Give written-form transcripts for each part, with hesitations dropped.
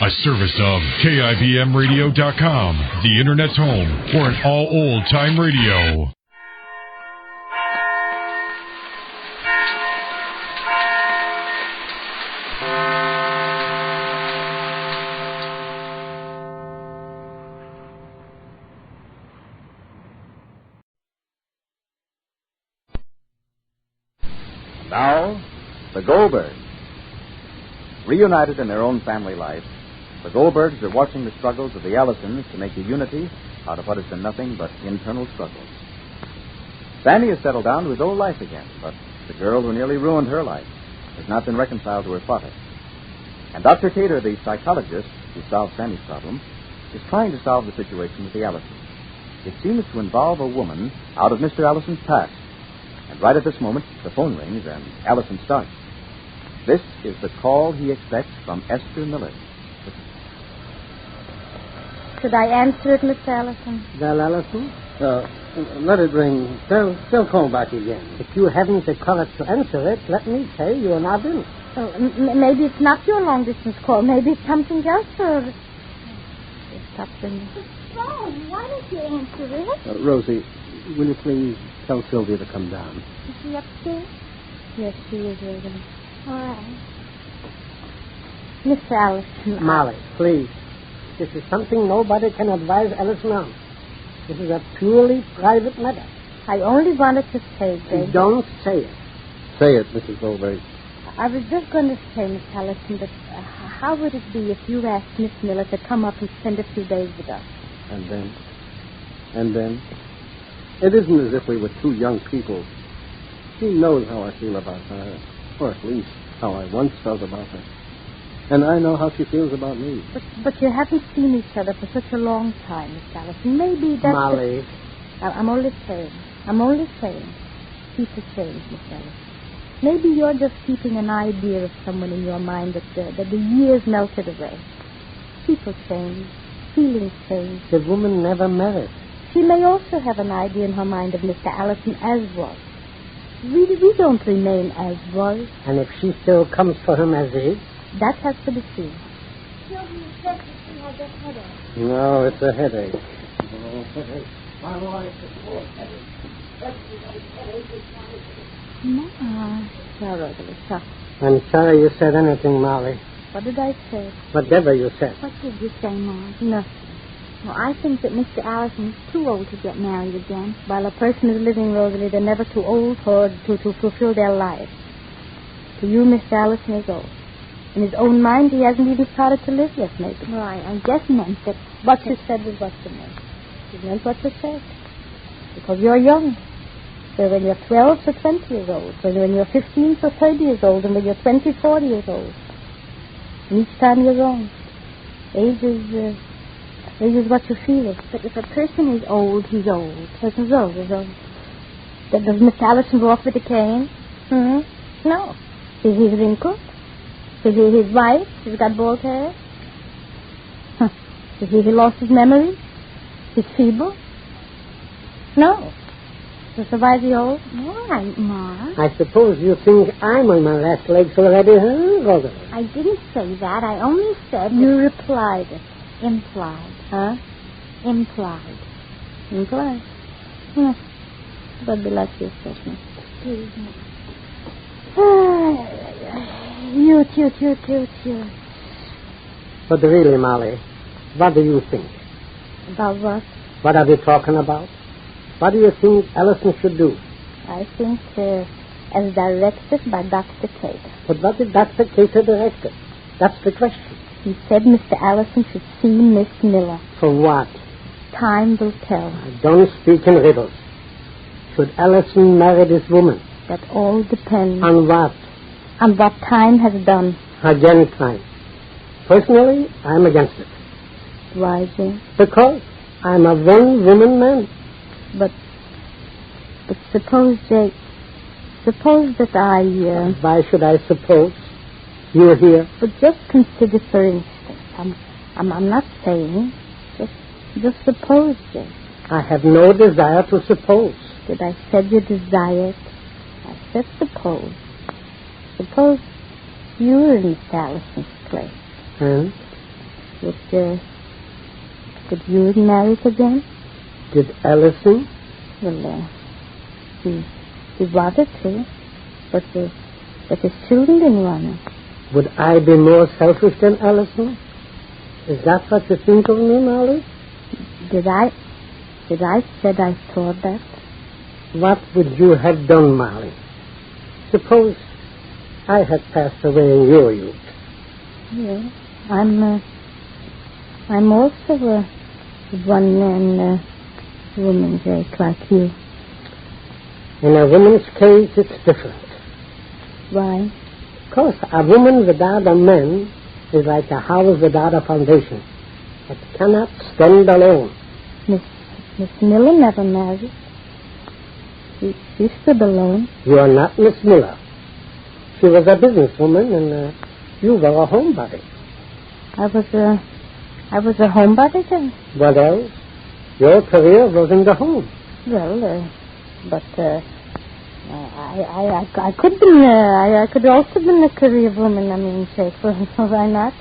A service of KIBMradio.com, the Internet's home for an all old-time radio. Now, the Goldbergs. Reunited in their own family life, the Goldbergs are watching the struggles of the Allisons to make a unity out of what has been nothing but internal struggles. Sandy has settled down to his old life again, but the girl who nearly ruined her life has not been reconciled to her father. And Dr. Cater, the psychologist who solved Sandy's problem, is trying to solve the situation with the Allisons. It seems to involve a woman out of Mr. Allison's past. And right at this moment, the phone rings and Allison starts. This is the call he expects from Esther Miller. Should I answer it, Mr. Allison? Well, Allison, let it ring. They'll call back again. If you haven't the courage to answer it, let me say you're not in. Oh, maybe it's not your long-distance call. Maybe it's something else, or... Stop ringing. The phone. Why don't you answer it? Rosie, will you please tell Sylvia to come down? Is she upstairs? Yes, she is, Rosie. All right. Mr. Allison. Molly, please. This is something nobody can advise Allison on. This is a purely private matter. I only wanted to say, Jake. Don't say it. Say it, Mrs. Goldberg. I was just going to say, Miss Allison, that how would it be if you asked Miss Miller to come up and spend a few days with us? And then? It isn't as if we were two young people. She knows how I feel about her, or at least how I once felt about her. And I know how she feels about me. But you haven't seen each other for such a long time, Miss Allison. Maybe that's... Molly. I'm only saying. People change, Miss Allison. Maybe you're just keeping an idea of someone in your mind that the years melted away. People change. Feelings change. The woman never married. She may also have an idea in her mind of Mr. Allison as was. We don't remain as was. And if she still comes for him as is? That has to be seen. No, it's a headache. My wife is full of headache. No, sorry. I'm sorry you said anything, Molly. What did I say? Whatever you said. What did you say, Ma? Nothing. Well, I think that Mr. Allison is too old to get married again. While a person is living, Rosalie, they're never too old to fulfill their lives. To you, Mr. Allison is old. In his own mind, he hasn't even started to live yet, maybe. Well, I just meant that what you said was what you meant. You meant what you said. Because you're young. So when you're 12 to 20 years old, when you're 15 to 30 years old, and when you're 20, 40 years old. And each time you're wrong. Age is what you feel. But if a person is old, he's old. Person's old, he's old. Does Mr. Allison go off with a cane? No. He's wrinkled. His wife, she's got bald hair. He lost his memory. He's feeble. No. So surviving old? All right, Ma. I suppose you think I'm on my last legs already, huh, Goldberg? I didn't say that. I only said... You replied it. Implied. Huh? Implied. Implied? Yes. But be like your question. Please, You. But really, Molly, what do you think? About what? What are we talking about? What do you think Allison should do? I think as directed by Dr. Cater. But what did Dr. Cater direct? That's the question. He said Mr. Allison should see Miss Miller. For what? Time will tell. I don't speak in riddles. Should Allison marry this woman? That all depends. On what? On what time has done. Again, time. Personally, I'm against it. Why, Jane? Because I'm a one-woman man. But suppose, Jake, suppose that I... Why should I suppose? You're here. But just consider, for instance, I'm not saying, just suppose, Jake. I have no desire to suppose. Did I said you desired? I said suppose. Suppose you were in Miss Allison's place. And? Could you marry again? Did Allison? Well, he wanted to, but his children didn't want to. Would I be more selfish than Allison? Is that what you think of me, Molly? Did I said I thought that? What would you have done, Molly? Suppose I had passed away in your youth. Yeah, I'm also a one-man woman's ache like you. In a woman's case, it's different. Why? Because a woman without a man is like a house without a foundation. It cannot stand alone. Miss Miller never married. She stood alone. You are not Miss Miller. She was a businesswoman, and you were a homebody. I was a homebody then. What else? Your career was in the home. Well, but I could been I could also been a career woman. I mean, say, why not?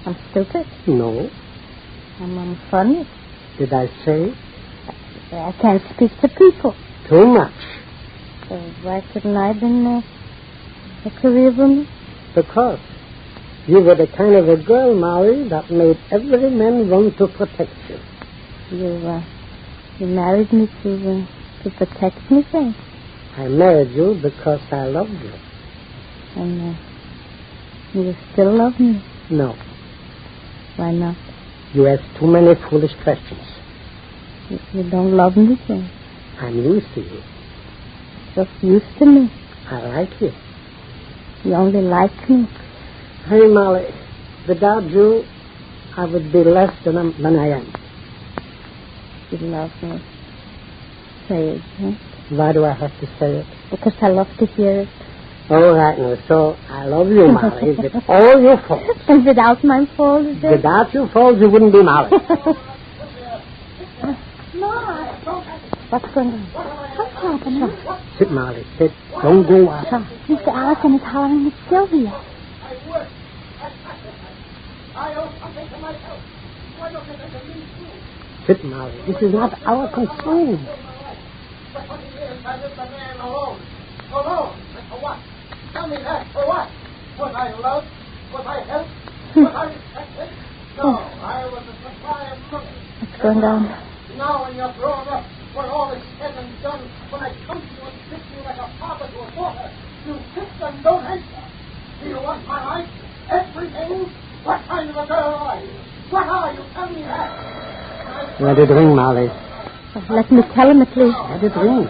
I'm stupid. No. I'm funny. Did I say? I can't speak to people. Too much. So why couldn't I been a career woman? Because you were the kind of a girl, Molly, that made every man want to protect you. You married me to protect me, then? I married you because I loved you. And you still love me? No. Why not? You ask too many foolish questions. You don't love me, then? I'm used to you. Just used to me. I like you. You only like me. Hey, Molly, without you, I would be less than I am. You love me. Say it, huh? Why do I have to say it? Because I love to hear it. All right, now, so I love you, Molly, with all your faults. And without my fault, is it? Without your faults, you wouldn't be Molly. What's going on? What's happening? Sit, Molly, sit. Don't go out. Mr. Allison is hollering at Sylvia. Sit, Molly. This is not our concern. For what? Tell me that. For what? Was I loved? Was I helped? Was I respected? No, I was a supply of money. What's going on? Now when you're grown up, when all is said and done, when I come to you and kiss you like a father to a daughter, you kiss and don't answer. Do you want my life? Everything? What kind of a girl are you? What are you? Tell me that. Let it ring, Molly. Let me tell him at least. Let it ring.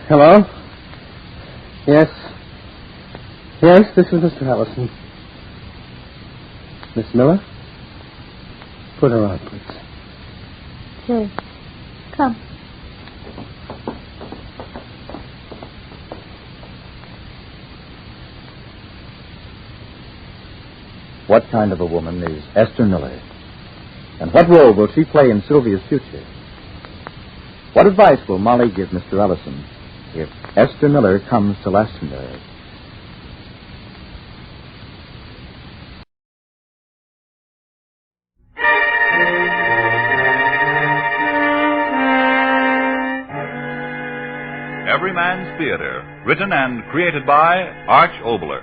Hello? Yes. Yes, this is Mr. Allison. Miss Miller? Put her on, please. Sure. Come. What kind of a woman is Esther Miller? And what role will she play in Sylvia's future? What advice will Molly give Mr. Allison if Esther Miller comes to Glastonbury? Everyman's Theater, written and created by Arch Oboler.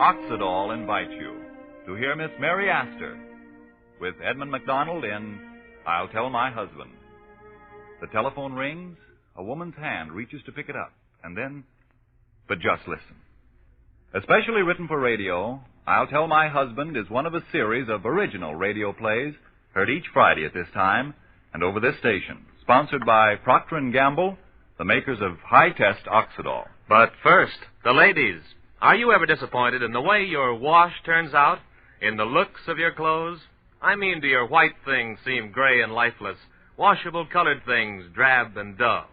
Oxidol invites you to hear Miss Mary Astor with Edmund MacDonald in I'll Tell My Husband. The telephone rings, a woman's hand reaches to pick it up, and then... But just listen. Especially written for radio, I'll Tell My Husband is one of a series of original radio plays heard each Friday at this time and over this station, sponsored by Procter & Gamble, the makers of high-test Oxidol. But first, the ladies. Are you ever disappointed in the way your wash turns out? In the looks of your clothes? I mean, do your white things seem gray and lifeless washable colored things drab and dull.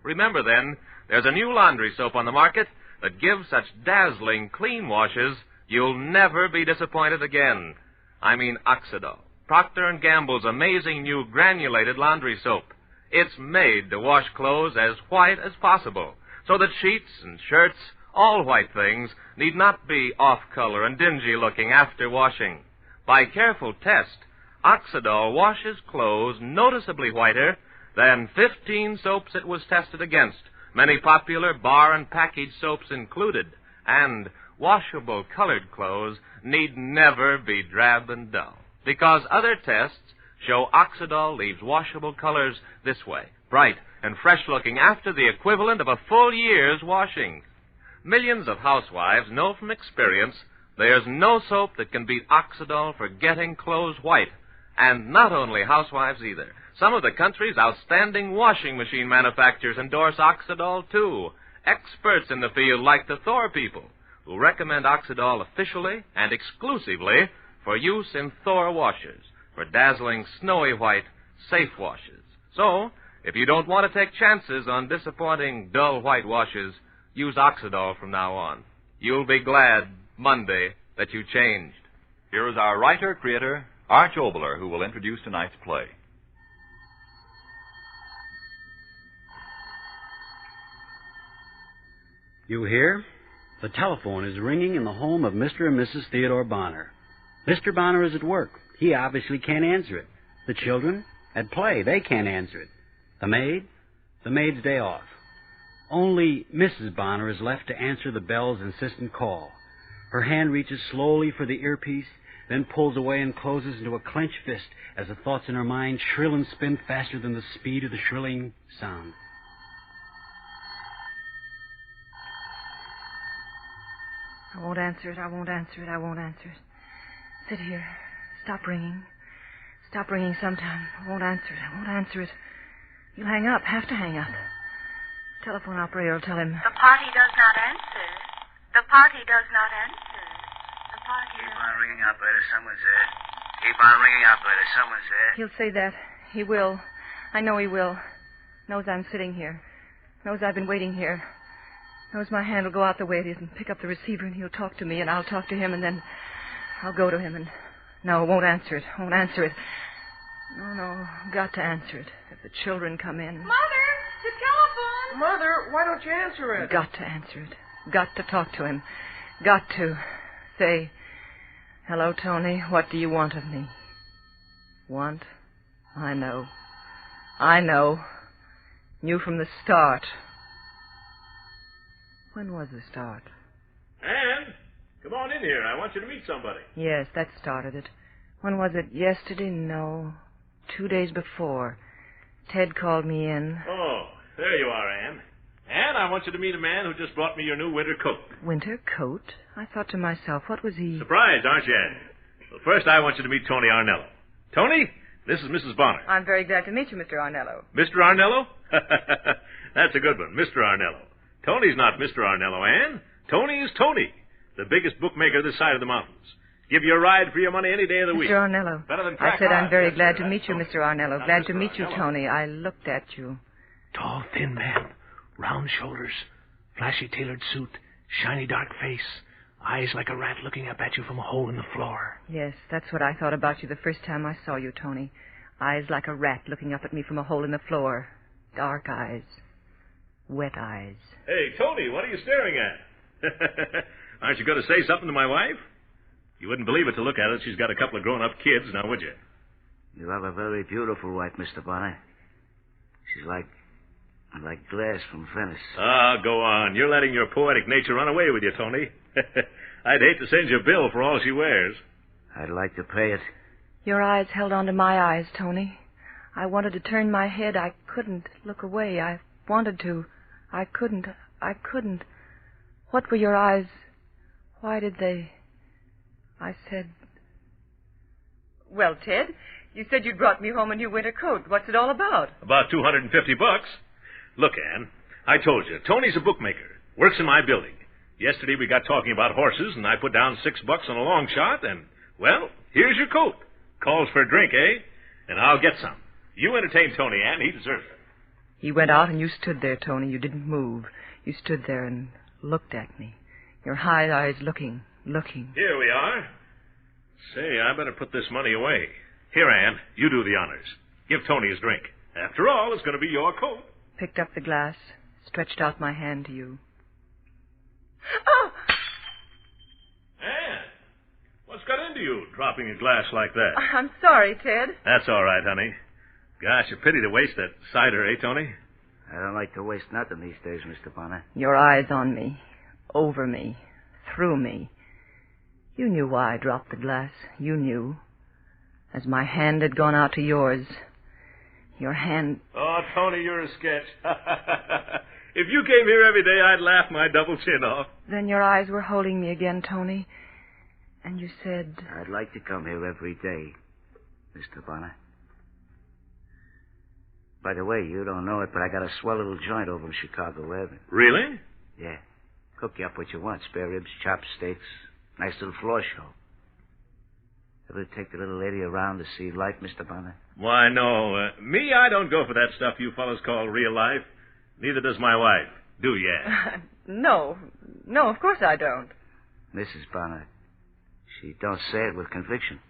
Remember, then, there's a new laundry soap on the market that gives such dazzling clean washes you'll never be disappointed again. I mean Oxidol, Procter & Gamble's amazing new granulated laundry soap. It's made to wash clothes as white as possible, so that sheets and shirts, all white things, need not be off-color and dingy-looking after washing. By careful test, Oxidol washes clothes noticeably whiter than 15 soaps it was tested against, many popular bar and package soaps included, and washable colored clothes need never be drab and dull, because other tests show Oxidol leaves washable colors this way, bright and fresh-looking after the equivalent of a full year's washing. Millions of housewives know from experience there's no soap that can beat Oxidol for getting clothes white. And not only housewives either. Some of the country's outstanding washing machine manufacturers endorse Oxidol, too. Experts in the field like the Thor people, who recommend Oxidol officially and exclusively for use in Thor washers, for dazzling snowy white, safe washes. So, if you don't want to take chances on disappointing dull white washes, use Oxidol from now on. You'll be glad Monday that you changed. Here is our writer-creator, Arch Oboler, who will introduce tonight's play. You hear? The telephone is ringing in the home of Mr. and Mrs. Theodore Bonner. Mr. Bonner is at work. He obviously can't answer it. The children? At play. They can't answer it. The maid? The maid's day off. Only Mrs. Bonner is left to answer the bell's insistent call. Her hand reaches slowly for the earpiece, then pulls away and closes into a clenched fist as the thoughts in her mind shrill and spin faster than the speed of the shrilling sound. I won't answer it. Sit here. Stop ringing. Stop ringing sometime. I won't answer it. You'll hang up. Have to hang up. Telephone operator will tell him. The party does not answer. The party does not answer. The party. Keep on ringing, operator. Someone's there. Keep on ringing, operator. Someone's there. He'll say that. He will. I know he will. Knows I'm sitting here. Knows I've been waiting here. Knows my hand will go out the way it is and pick up the receiver, and he'll talk to me, and I'll talk to him, and then I'll go to him, and... No, won't answer it. No, got to answer it. If the children come in... Mother, the telephone! Mother, why don't you answer it? Got to answer it. Got to talk to him. Got to. Say, hello, Tony, what do you want of me? Want? I know. Knew from the start. When was the start? Anne, come on in here. I want you to meet somebody. Yes, that started it. When was it? Yesterday? No. 2 days before. Ted called me in. Oh, there you are, Anne. Anne, I want you to meet a man who just brought me your new winter coat. Winter coat? I thought to myself, what was he... Surprised, aren't you, Anne? Well, first I want you to meet Tony Arnello. Tony, this is Mrs. Bonner. I'm very glad to meet you, Mr. Arnello. Mr. Arnello? That's a good one, Mr. Arnello. Tony's not Mr. Arnello, Anne. Tony is Tony, the biggest bookmaker this side of the mountains. Give you a ride for your money any day of the week. Mr. Arnello. Better than I said I'm very yes, glad sir, to meet you, Tony. Mr. Arnello. Now, Glad Mr. to meet you, Arnello. Tony. I looked at you. Tall, thin man, round shoulders, flashy tailored suit, shiny dark face, eyes like a rat looking up at you from a hole in the floor. Yes, that's what I thought about you the first time I saw you, Tony. Eyes like a rat looking up at me from a hole in the floor. Dark eyes. Wet eyes. Hey, Tony, what are you staring at? Aren't you going to say something to my wife? You wouldn't believe it to look at her. She's got a couple of grown-up kids, now would you? You have a very beautiful wife, Mr. Bonner. She's like glass from Venice. Ah, go on. You're letting your poetic nature run away with you, Tony. I'd hate to send you a bill for all she wears. I'd like to pay it. Your eyes held onto my eyes, Tony. I wanted to turn my head. I couldn't look away. I wanted to. I couldn't. What were your eyes? Why did they... I said... Well, Ted, you said you'd brought me home a new winter coat. What's it all about? About $250. Look, Anne, I told you, Tony's a bookmaker. Works in my building. Yesterday we got talking about horses, and I put down $6 on a long shot, and, well, here's your coat. Calls for a drink, eh? And I'll get some. You entertain Tony, Ann. He deserves it. He went out and you stood there, Tony. You didn't move. You stood there and looked at me. Your high eyes looking. Here we are. Say, I better put this money away. Here, Ann, you do the honors. Give Tony his drink. After all, it's going to be your coat. Picked up the glass, stretched out my hand to you. Oh! Ann, what's got into you, dropping a glass like that? I'm sorry, Ted. That's all right, honey. Gosh, a pity to waste that cider, eh, Tony? I don't like to waste nothing these days, Mr. Bonner. Your eyes on me, over me, through me. You knew why I dropped the glass. You knew. As my hand had gone out to yours. Your hand... Oh, Tony, you're a sketch. If you came here every day, I'd laugh my double chin off. Then your eyes were holding me again, Tony. And you said... I'd like to come here every day, Mr. Bonner. By the way, you don't know it, but I got a swell little joint over in Chicago Avenue. Really? Yeah. Cook you up what you want. Spare ribs, chopped steaks, nice little floor show. Ever take the little lady around to see life, Mr. Bonner? Why, no. Me, I don't go for that stuff you fellas call real life. Neither does my wife. Do you? No, of course I don't. Mrs. Bonner, she don't say it with conviction.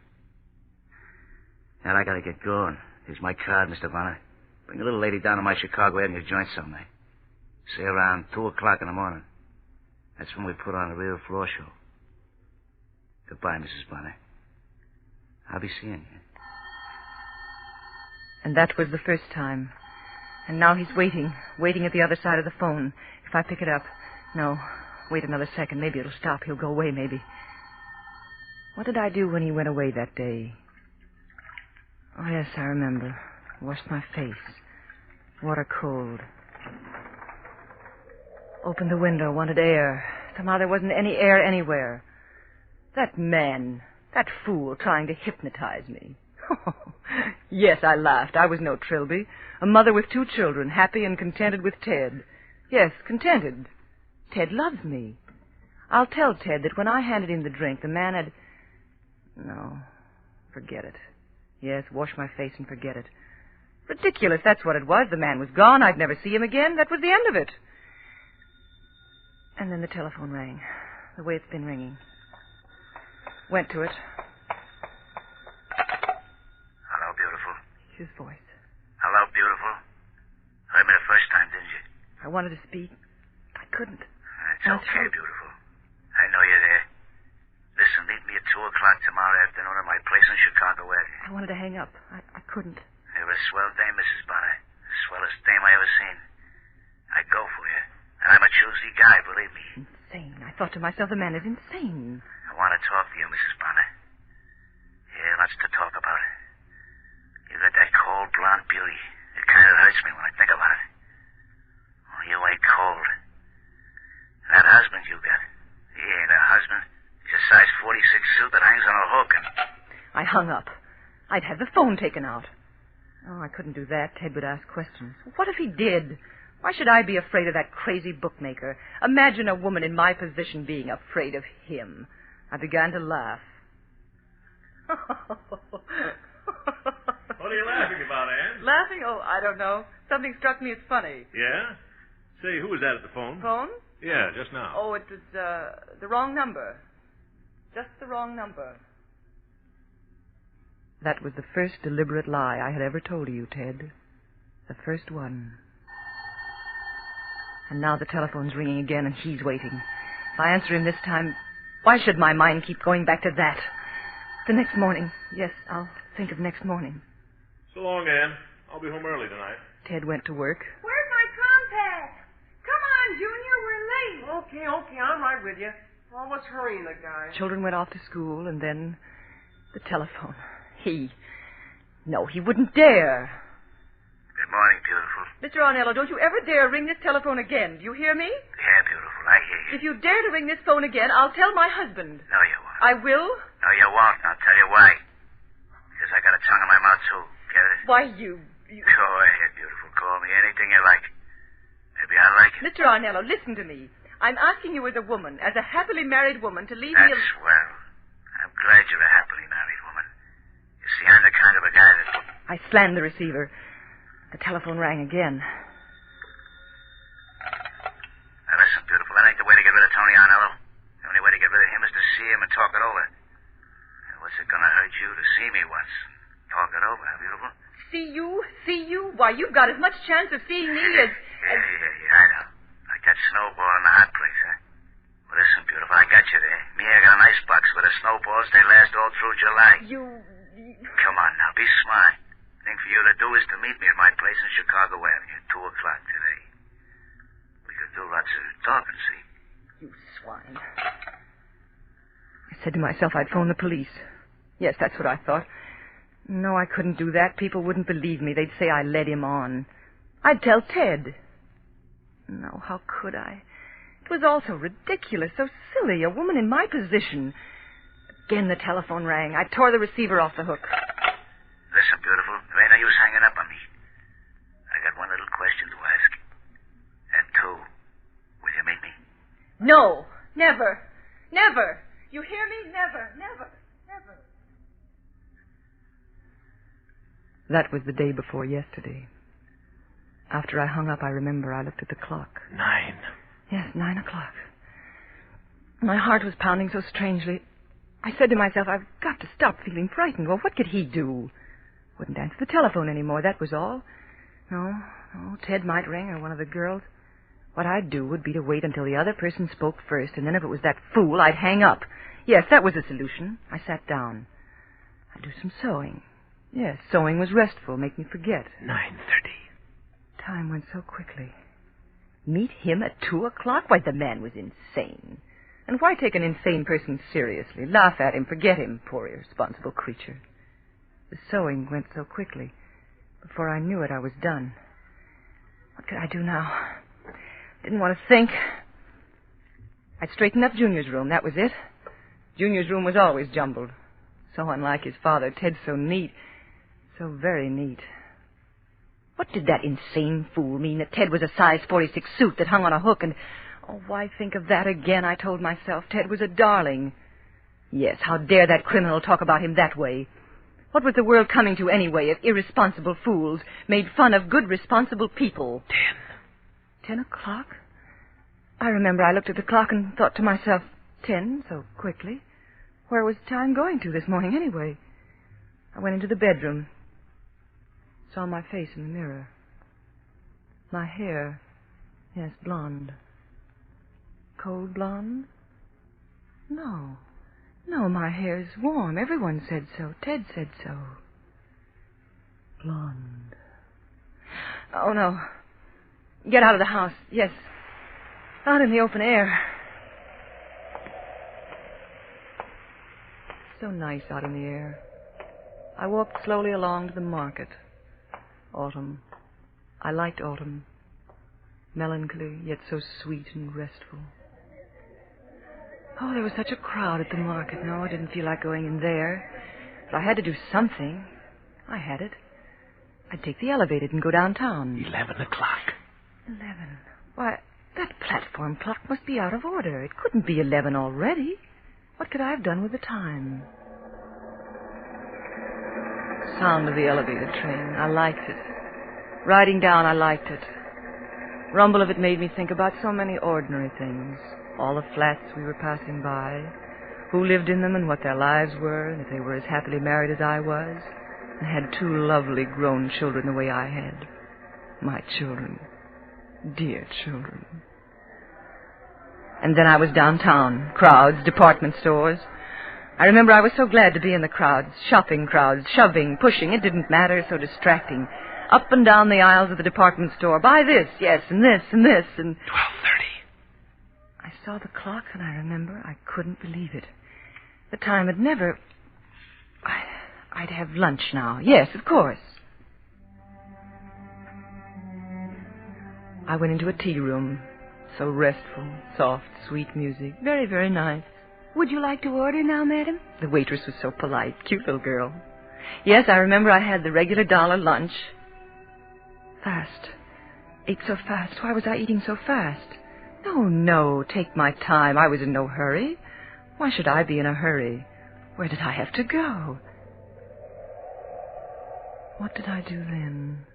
Now, I gotta get going. Here's my card, Mr. Bonner. Bring the little lady down to my Chicago Avenue joint some night. Say around 2 o'clock in the morning. That's when we put on a real floor show. Goodbye, Mrs. Bonner. I'll be seeing you. And that was the first time. And now he's waiting at the other side of the phone. If I pick it up... No, wait another second. Maybe it'll stop. He'll go away, maybe. What did I do when he went away that day? Oh, yes, I remember. Washed my face. Water cold. Opened the window, wanted air. Somehow there wasn't any air anywhere. That man, that fool, trying to hypnotize me. Yes, I laughed. I was no Trilby. A mother with 2 children, happy and contented with Ted. Yes, contented. Ted loves me. I'll tell Ted that when I handed him the drink, the man had... No, forget it. Yes, wash my face and forget it. Ridiculous, that's what it was. The man was gone. I'd never see him again. That was the end of it. And then the telephone rang, the way it's been ringing. Went to it. Hello, beautiful. His voice. Hello, beautiful. Heard me the first time, didn't you? I wanted to speak. I couldn't. It's okay, beautiful. I know you're there. Listen, meet me at 2 o'clock tomorrow afternoon at my place in Chicago Avenue. I wanted to hang up. I couldn't. You're a swell dame, Mrs. Bonner. The swellest dame I ever seen. I'd go for you. And I'm a choosy guy, believe me. Insane. I thought to myself, the man is insane. I want to talk to you, Mrs. Bonner. Yeah, lots to talk about. You got that cold blonde beauty. It kind of hurts me when I think about it. Oh, you ain't cold. That husband you got. He ain't a husband. He's a size 46 suit that hangs on a hook and... I hung up. I'd had the phone taken out. Oh, I couldn't do that. Ted would ask questions. What if he did? Why should I be afraid of that crazy bookmaker? Imagine a woman in my position being afraid of him. I began to laugh. What are you laughing about, Ann? Laughing? Oh, I don't know. Something struck me as funny. Yeah? Say, who was that at the phone? Phone? Yeah, just now. Oh, it was the wrong number. Just the wrong number. That was the first deliberate lie I had ever told you, Ted. The first one. And now the telephone's ringing again, and he's waiting. If I answer him this time, why should my mind keep going back to that? The next morning. Yes, I'll think of next morning. So long, Ann. I'll be home early tonight. Ted went to work. Where's my compass? Come on, Junior, we're late. Okay, I'm right with you. Well, what's hurrying the guy? Children went off to school, and then the telephone. No, he wouldn't dare. Good morning, beautiful. Mr. Arnello, don't you ever dare ring this telephone again. Do you hear me? Yeah, beautiful, I hear you. If you dare to ring this phone again, I'll tell my husband. No, you won't. I will? No, you won't, and I'll tell you why. Because I got a tongue in my mouth, too. Get it? Why, you... Go ahead, beautiful. Call me anything you like. Maybe I like it. Mr. Arnello, listen to me. I'm asking you as a woman, as a happily married woman, to leave me... That's swell. I'm glad you're a happily married woman. You see, I'm the kind of a guy that... I I slammed the receiver. The telephone rang again. Now, listen, beautiful. That ain't the way to get rid of Tony Arnello. The only way to get rid of him is to see him and talk it over. And what's it gonna hurt you to see me once? Talk it over, huh, beautiful? See you? See you? Why, you've got as much chance of seeing me as... Yeah, I know. Like that snowball in the hot place, huh? Well, listen, beautiful, I got you there. Me, I got an icebox with the snowballs. They last all through July. Come on now, be smart. The thing for you to do is to meet me at my place in Chicago Avenue at 2 o'clock today. We could do lots of talking, see? You swine. I said to myself I'd phone the police. Yes, that's what I thought. No, I couldn't do that. People wouldn't believe me. They'd say I led him on. I'd tell Ted. No, how could I? It was all so ridiculous, so silly. A woman in my position. Again the telephone rang. I tore the receiver off the hook. Listen, beautiful, there ain't no use hanging up on me. I got one little question to ask. At 2, will you meet me? No, never, never. You hear me? Never, never, never. That was the day before yesterday. After I hung up, I remember I looked at the clock. 9. Yes, 9 o'clock. My heart was pounding so strangely. I said to myself, I've got to stop feeling frightened. Well, what could he do? Wouldn't answer the telephone anymore, that was all. No, Ted might ring or one of the girls. What I'd do would be to wait until the other person spoke first, and then if it was that fool, I'd hang up. Yes, that was the solution. I sat down. I'd do some sewing. Yes, sewing was restful, make me forget. 9:30. Time went so quickly. Meet him at 2 o'clock? Why, the man was insane. And why take an insane person seriously? Laugh at him, forget him, poor irresponsible creature. The sewing went so quickly. Before I knew it, I was done. What could I do now? Didn't want to think. I'd straighten up Junior's room, that was it. Junior's room was always jumbled. So unlike his father, Ted's so neat. So very neat. What did that insane fool mean that Ted was a size 46 suit that hung on a hook and... Oh, why think of that again, I told myself. Ted was a darling. Yes, how dare that criminal talk about him that way? What was the world coming to anyway if irresponsible fools made fun of good, responsible people? 10 o'clock? I remember I looked at the clock and thought to myself, 10, so quickly. Where was time going to this morning anyway? I went into the bedroom. Saw my face in the mirror. My hair, yes, blonde. Cold blonde? No, my hair's warm. Everyone said so. Ted said so. Blonde. Oh, no. Get out of the house. Yes. Out in the open air. So nice out in the air. I walked slowly along to the market. Autumn. I liked autumn. Melancholy, yet so sweet and restful. Oh, there was such a crowd at the market. No, I didn't feel like going in there. But I had to do something. I had it. I'd take the elevator and go downtown. 11 o'clock. 11. Why, that platform clock must be out of order. It couldn't be 11 already. What could I have done with the time? Sound of the elevator train. I liked it. Riding down, I liked it. Rumble of it made me think about so many ordinary things. All the flats we were passing by, who lived in them and what their lives were, and if they were as happily married as I was, and had 2 lovely grown children the way I had. My children. Dear children. And then I was downtown. Crowds, department stores. I remember I was so glad to be in the crowds, shopping crowds, shoving, pushing. It didn't matter, so distracting. Up and down the aisles of the department store. Buy this, yes, and this, and this, and... 12:30. I saw the clock, and I remember I couldn't believe it. The time had never... I'd have lunch now. Yes, of course. I went into a tea room. So restful, soft, sweet music. Very, very nice. Would you like to order now, madam? The waitress was so polite. Cute little girl. Yes, I remember I had the regular $1 lunch. Fast. Ate so fast. Why was I eating so fast? No, take my time. I was in no hurry. Why should I be in a hurry? Where did I have to go? What did I do then?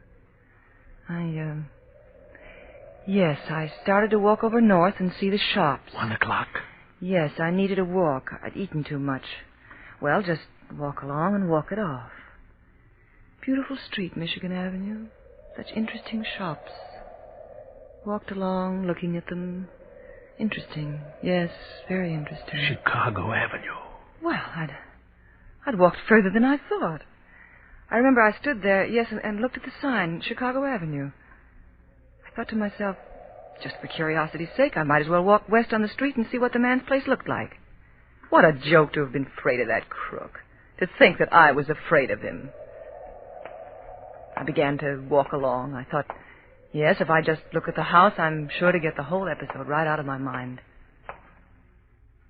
Yes, I started to walk over north and see the shops. 1 o'clock? Yes, I needed a walk. I'd eaten too much. Well, just walk along and walk it off. Beautiful street, Michigan Avenue. Such interesting shops. Walked along, looking at them. Interesting. Yes, very interesting. Chicago Avenue. Well, I'd walked further than I thought. I remember I stood there, yes, and looked at the sign, Chicago Avenue. I thought to myself, just for curiosity's sake, I might as well walk west on the street and see what the man's place looked like. What a joke to have been afraid of that crook. To think that I was afraid of him. I began to walk along. I thought, yes, if I just look at the house, I'm sure to get the whole episode right out of my mind.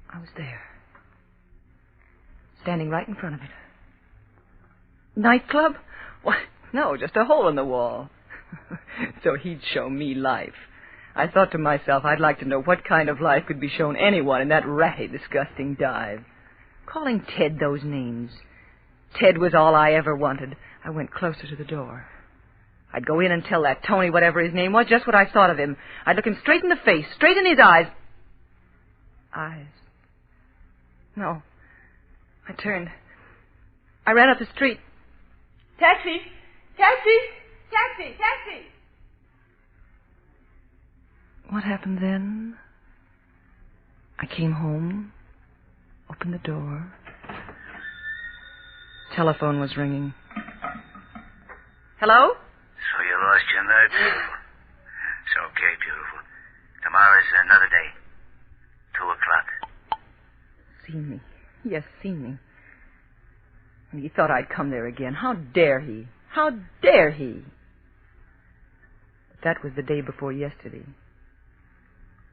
I was there. Standing right in front of it. Nightclub? Why, no, just a hole in the wall. So he'd show me life. I thought to myself, I'd like to know what kind of life could be shown anyone in that ratty, disgusting dive. Calling Ted those names. Ted was all I ever wanted. I went closer to the door. I'd go in and tell that Tony, whatever his name was, just what I thought of him. I'd look him straight in the face, straight in his eyes. Eyes. No. I turned. I ran up the street. Taxi! Taxi! Taxi! Taxi! What happened then? I came home, opened the door. Telephone was ringing. Hello? So you lost your nerve, beautiful? It's okay, beautiful. Tomorrow's another day. 2 o'clock. Seen me. Yes, seen me. And he thought I'd come there again. How dare he? How dare he? But that was the day before yesterday.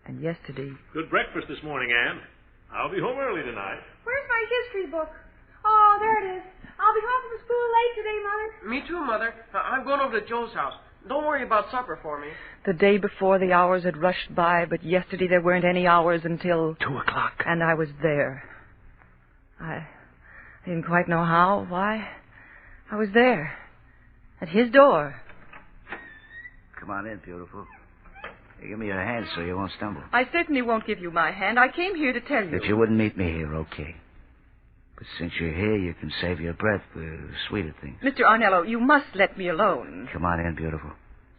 And yesterday... Good breakfast this morning, Anne. I'll be home early tonight. Where's my history book? Oh, there it is. I'll be home from school late today, Mother. Me too, Mother. I'm going over to Joe's house. Don't worry about supper for me. The day before, the hours had rushed by, but yesterday there weren't any hours until... 2 o'clock. And I was there. I didn't quite know how, why. I was there. At his door. Come on in, beautiful. Hey, give me your hand so you won't stumble. I certainly won't give you my hand. I came here to tell you. If you wouldn't meet me here, okay. But since you're here, you can save your breath for sweeter things. Mr. Arnello, you must let me alone. Come on in, beautiful.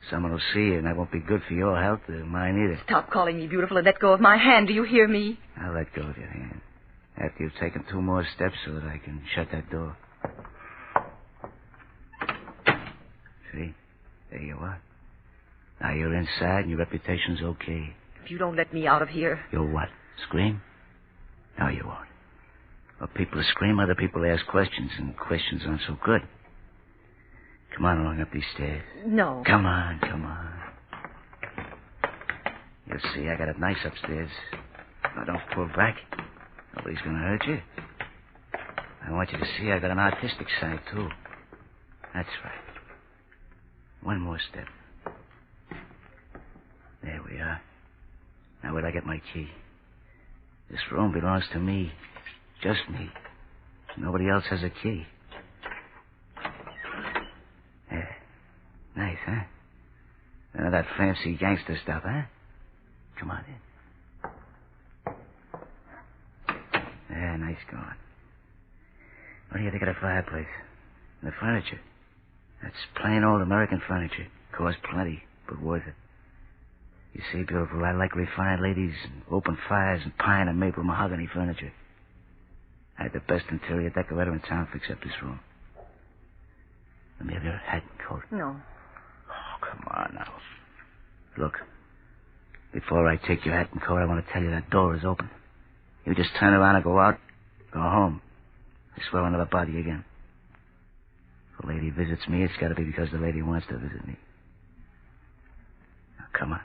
Someone will see you, and that won't be good for your health or mine either. Stop calling me beautiful and let go of my hand. Do you hear me? I'll let go of your hand. After you've taken 2 more steps so that I can shut that door. See? There you are. Now you're inside and your reputation's okay. If you don't let me out of here... You'll what? Scream? No, you won't. Well, people scream, other people ask questions, and questions aren't so good. Come on along up these stairs. No. Come on, come on. You'll see, I got it nice upstairs. Now, don't pull back. Nobody's going to hurt you. I want you to see I got an artistic side, too. That's right. 1 more step. There we are. Now, where'd I get my key? This room belongs to me. Just me. Nobody else has a key. There. Nice, huh? None of that fancy gangster stuff, huh? Come on in. Yeah, nice going. What do you think of the fireplace? And the furniture? That's plain old American furniture. Costs plenty, but worth it. You see, beautiful, I like refined ladies and open fires and pine and maple mahogany furniture. I had the best interior decorator in town fix up this room. Let me have your hat and coat. No. Oh, come on now. Look, before I take your hat and coat, I want to tell you that door is open. You just turn around and go out, go home. I swear I'll never bother you again. If a lady visits me, it's got to be because the lady wants to visit me. Now, come on.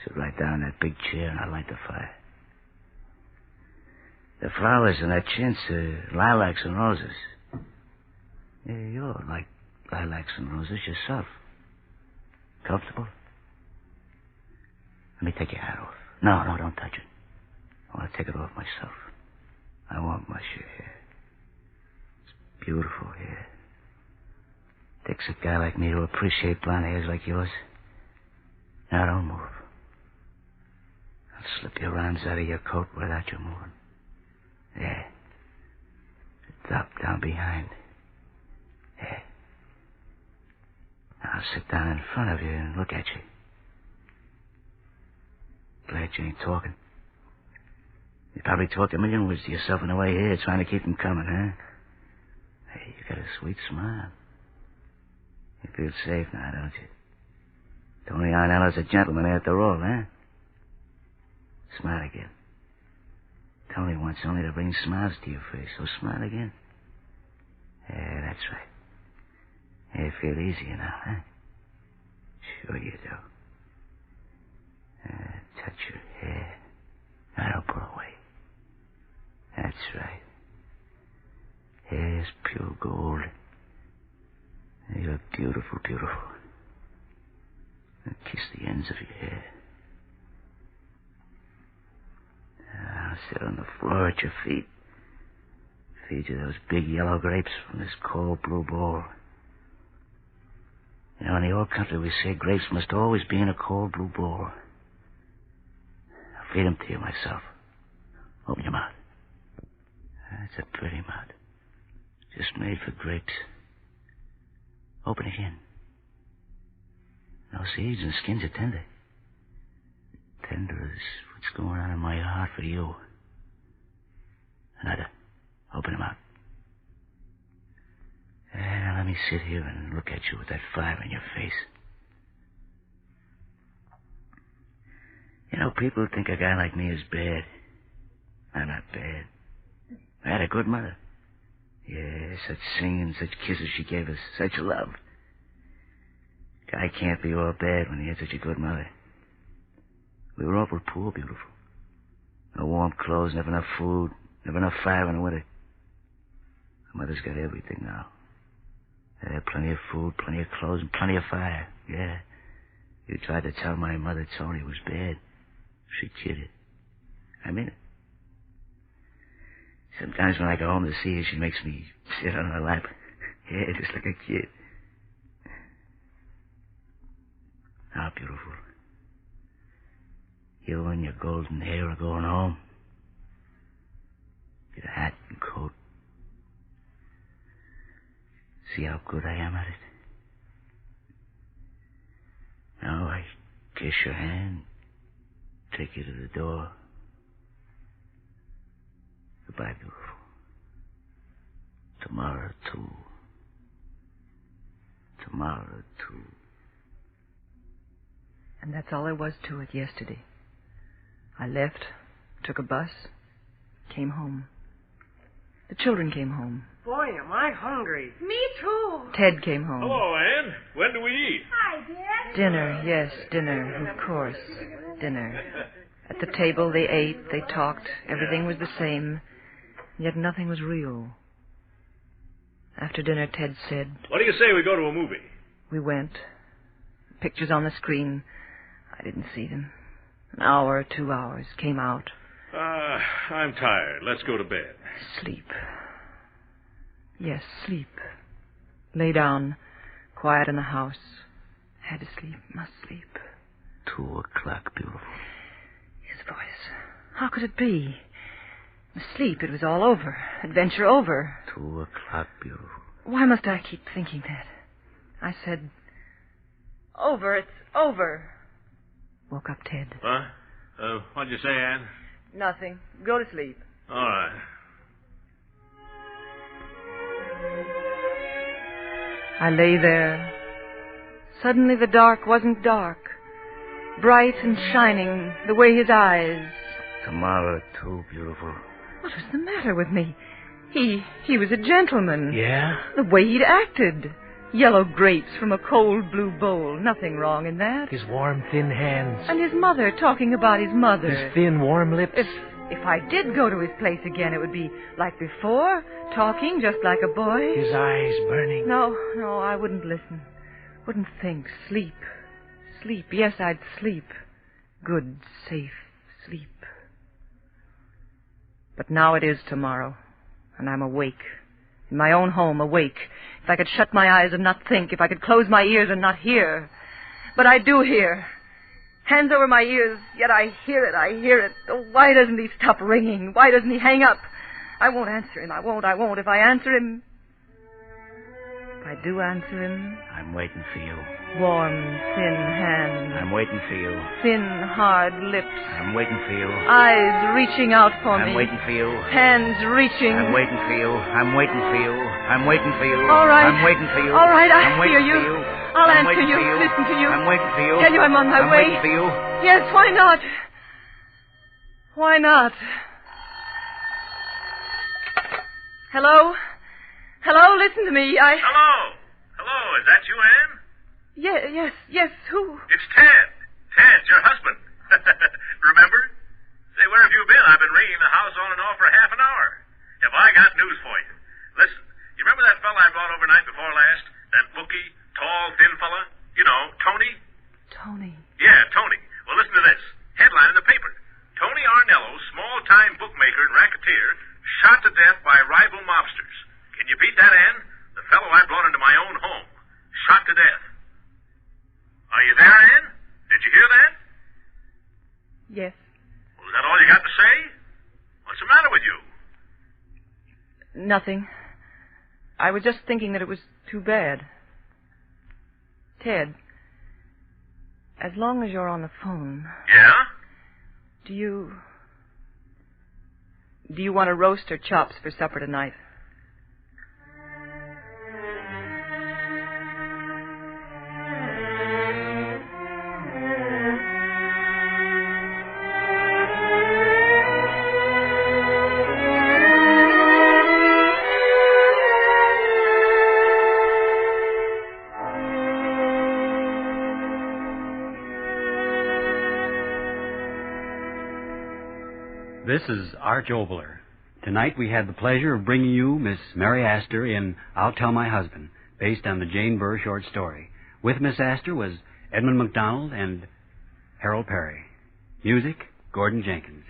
Sit right down in that big chair and I'll light the fire. The flowers in that chintz are lilacs and roses. Yeah, you're like lilacs and roses yourself. Comfortable? Let me take your hat off. No, don't touch it. I want to take it off myself. I won't mush your hair. It's beautiful hair. Takes a guy like me to appreciate blonde hairs like yours. Now don't move. I'll slip your arms out of your coat without you moving. There. Drop down behind. There. Now I'll sit down in front of you and look at you. Glad you ain't talking. You probably talked a million words to yourself on the way here, trying to keep them coming, huh? Hey, you got a sweet smile. You feel safe now, don't you? Tony Arnello's a gentleman after all, huh? Smile again. Tony wants only to bring smiles to your face, so smile again. Yeah, that's right. You feel easier now, huh? Sure you do. Touch your hair. Now don't pull away. That's right. Hair's pure gold. You look beautiful, beautiful. Now kiss the ends of your hair. I'll sit on the floor at your feet. Feed you those big yellow grapes from this cold blue bowl. You know, in the old country we say grapes must always be in a cold blue bowl. I'll feed them to you myself. Open your mouth. That's a pretty mouth. Just made for grapes. Open again. No seeds and skins are tender. Tender as what's going on in my heart for you. Another. Open them up. Now let me sit here and look at you with that fire in your face. You know, people think a guy like me is bad. I'm not bad. I had a good mother. Yeah, such singing, such kisses she gave us, such love. Guy can't be all bad when he had such a good mother. We were awful poor, beautiful. No warm clothes, never enough food, never enough fire in the winter. My mother's got everything now. Yeah, plenty of food, plenty of clothes, and plenty of fire. Yeah. You tried to tell my mother Tony was bad. She kidded. I mean it. Sometimes when I go home to see her, she makes me sit on her lap. Yeah, just like a kid. How beautiful. You and your golden hair are going home. Get a hat and coat. See how good I am at it? Now I kiss your hand, take you to the door. Goodbye, beautiful. Tomorrow, too. Tomorrow, too. And that's all there was to it yesterday. I left, took a bus, came home. The children came home. Boy, am I hungry. Me too. Ted came home. Hello, Ann. When do we eat? Hi, Dad. Dinner, yes, dinner, of course. Dinner. At the table they ate, they talked, everything was the same, yet nothing was real. After dinner, Ted said... What do you say we go to a movie? We went. Pictures on the screen. I didn't see them. An hour, 2 hours, came out. I'm tired. Let's go to bed. Sleep. Yes, sleep. Lay down, quiet in the house. Had to sleep, must sleep. 2 o'clock, beautiful. His voice. How could it be? Asleep, it was all over. Adventure over. 2 o'clock, beautiful. Why must I keep thinking that? I said, over, it's over. Woke up Ted. What? What'd you say, Ann? Nothing. Go to sleep. All right. I lay there. Suddenly the dark wasn't dark. Bright and shining, the way his eyes. Tomorrow, too, beautiful. What was the matter with me? He was a gentleman. Yeah? The way he'd acted. Yellow grapes from a cold blue bowl. Nothing wrong in that. His warm, thin hands. And his mother talking about his mother. His thin, warm lips. If I did go to his place again, it would be like before, talking just like a boy. His eyes burning. No, I wouldn't listen. Wouldn't think. Sleep. Sleep. Yes, I'd sleep. Good, safe sleep. But now it is tomorrow, and I'm awake, In my own home, awake. If I could shut my eyes and not think. If I could close my ears and not hear. But I do hear. Hands over my ears, yet I hear it. Oh, why doesn't he stop ringing? Why doesn't he hang up? I won't answer him. I won't. If I answer him... If I do answer him... I'm waiting for you. Warm, thin hands. I'm waiting for you. Thin, hard lips. I'm waiting for you. Eyes reaching out for me. I'm waiting for you. Hands reaching. I'm waiting for you. I'm waiting for you. I'm waiting for you. All right. I'm waiting for you. All right, I I'm hear waiting you. for you. I'll I'm answer waiting you. for you. Listen to you. I'm waiting for you. Tell you I'm on my way. I'm waiting for you. Yes, why not? Why not? Hello? Hello, listen to me. Hello, is that you, Anne? Yes, who? It's Ted. Ted, your husband. Remember? Say, where have you been? I've been ringing the house on and off for half an hour. Have I got news for you? Listen, you remember that fella I brought over night before last? That bookie, tall, thin fella? You know, Tony? Tony. Yeah, Tony. Well, listen to this. Headline in the paper. Tony Arnello, small-time bookmaker and racketeer, shot to death by rival mobsters. Can you beat that, Ann? The fellow I brought into my own home. Shot to death. Are you there, Ann? Did you hear that? Yes. Well, is that all you got to say? What's the matter with you? Nothing. I was just thinking that it was too bad. Ted, as long as you're on the phone... Yeah? Do you want to roast or chops for supper tonight? This is Arch Oboler. Tonight we had the pleasure of bringing you Miss Mary Astor in I'll Tell My Husband, based on the Jane Burr short story. With Miss Astor was Edmund MacDonald and Harold Perry. Music, Gordon Jenkins.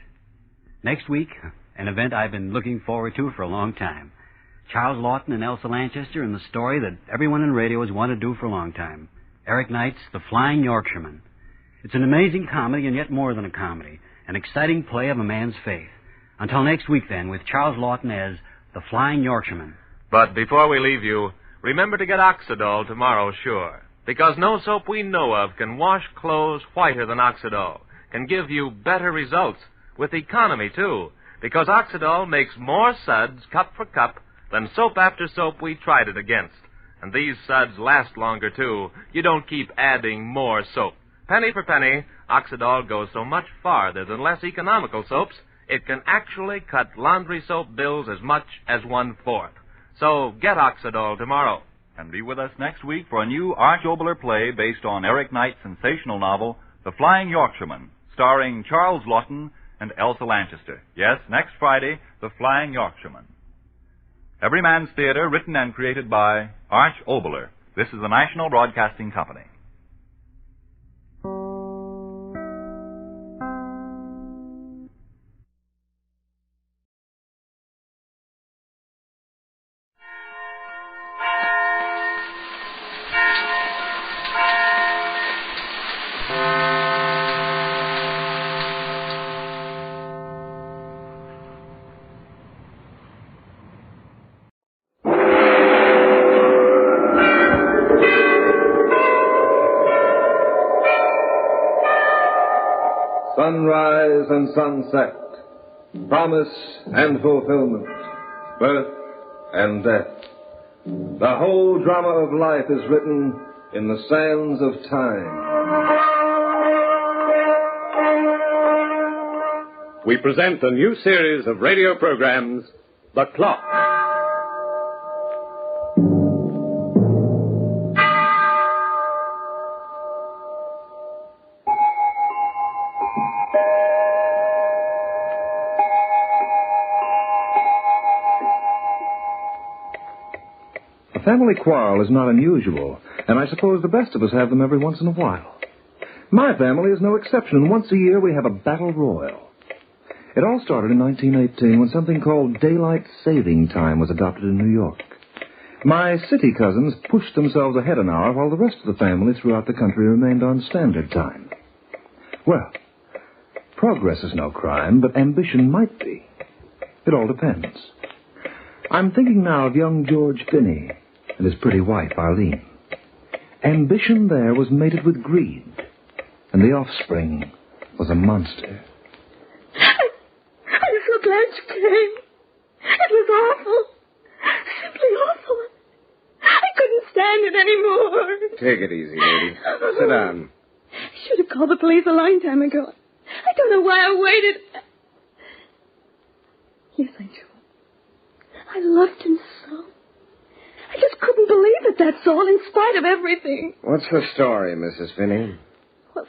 Next week, an event I've been looking forward to for a long time. Charles Lawton and Elsa Lanchester in the story that everyone in radio has wanted to do for a long time. Eric Knight's The Flying Yorkshireman. It's an amazing comedy and yet more than a comedy. An exciting play of a man's faith. Until next week, then, with Charles Lawton as The Flying Yorkshireman. But before we leave you, remember to get Oxidol tomorrow, sure. Because no soap we know of can wash clothes whiter than Oxidol. Can give you better results. With economy, too. Because Oxidol makes more suds, cup for cup, than soap after soap we tried it against. And these suds last longer, too. You don't keep adding more soap. Penny for penny, Oxidol goes so much farther than less economical soaps, it can actually cut laundry soap bills as much as 1/4. So get Oxidol tomorrow. And be with us next week for a new Arch Oboler play based on Eric Knight's sensational novel, The Flying Yorkshireman, starring Charles Lawton and Elsa Lanchester. Yes, next Friday, The Flying Yorkshireman. Everyman's Theater, written and created by Arch Oboler. This is the National Broadcasting Company. Sunrise and sunset, promise and fulfillment, birth and death. The whole drama of life is written in the sands of time. We present a new series of radio programs, The Clock. A family quarrel is not unusual, and I suppose the best of us have them every once in a while. My family is no exception, and once a year we have a battle royal. It all started in 1918 when something called daylight saving time was adopted in New York. My city cousins pushed themselves ahead an hour while the rest of the family throughout the country remained on standard time. Well, progress is no crime, but ambition might be. It all depends. I'm thinking now of young George Finney and his pretty wife, Arlene. Ambition there was mated with greed, and the offspring was a monster. I'm so glad you came. It was awful. Simply awful. I couldn't stand it anymore. Take it easy, lady. Sit down. I should have called the police a long time ago. I don't know why I waited. Yes, I do. I loved him so. I just couldn't believe it, that's all, in spite of everything. What's the story, Mrs. Finney? Well,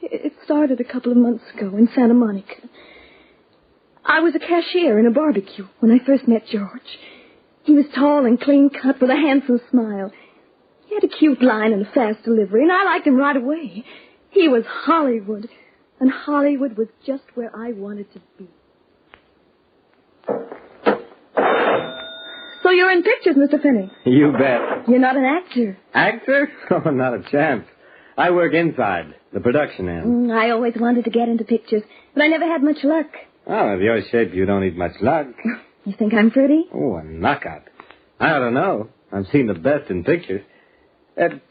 it started a couple of months ago in Santa Monica. I was a cashier in a barbecue when I first met George. He was tall and clean-cut with a handsome smile. He had a cute line and a fast delivery, and I liked him right away. He was Hollywood, and Hollywood was just where I wanted to be. So you're in pictures, Mr. Finney? You bet. You're not an actor. Actor? Oh, not a chance. I work inside, the production end. I always wanted to get into pictures, but I never had much luck. Oh, with your shape, you don't need much luck. You think I'm pretty? Oh, a knockout. I don't know. I've seen the best in pictures.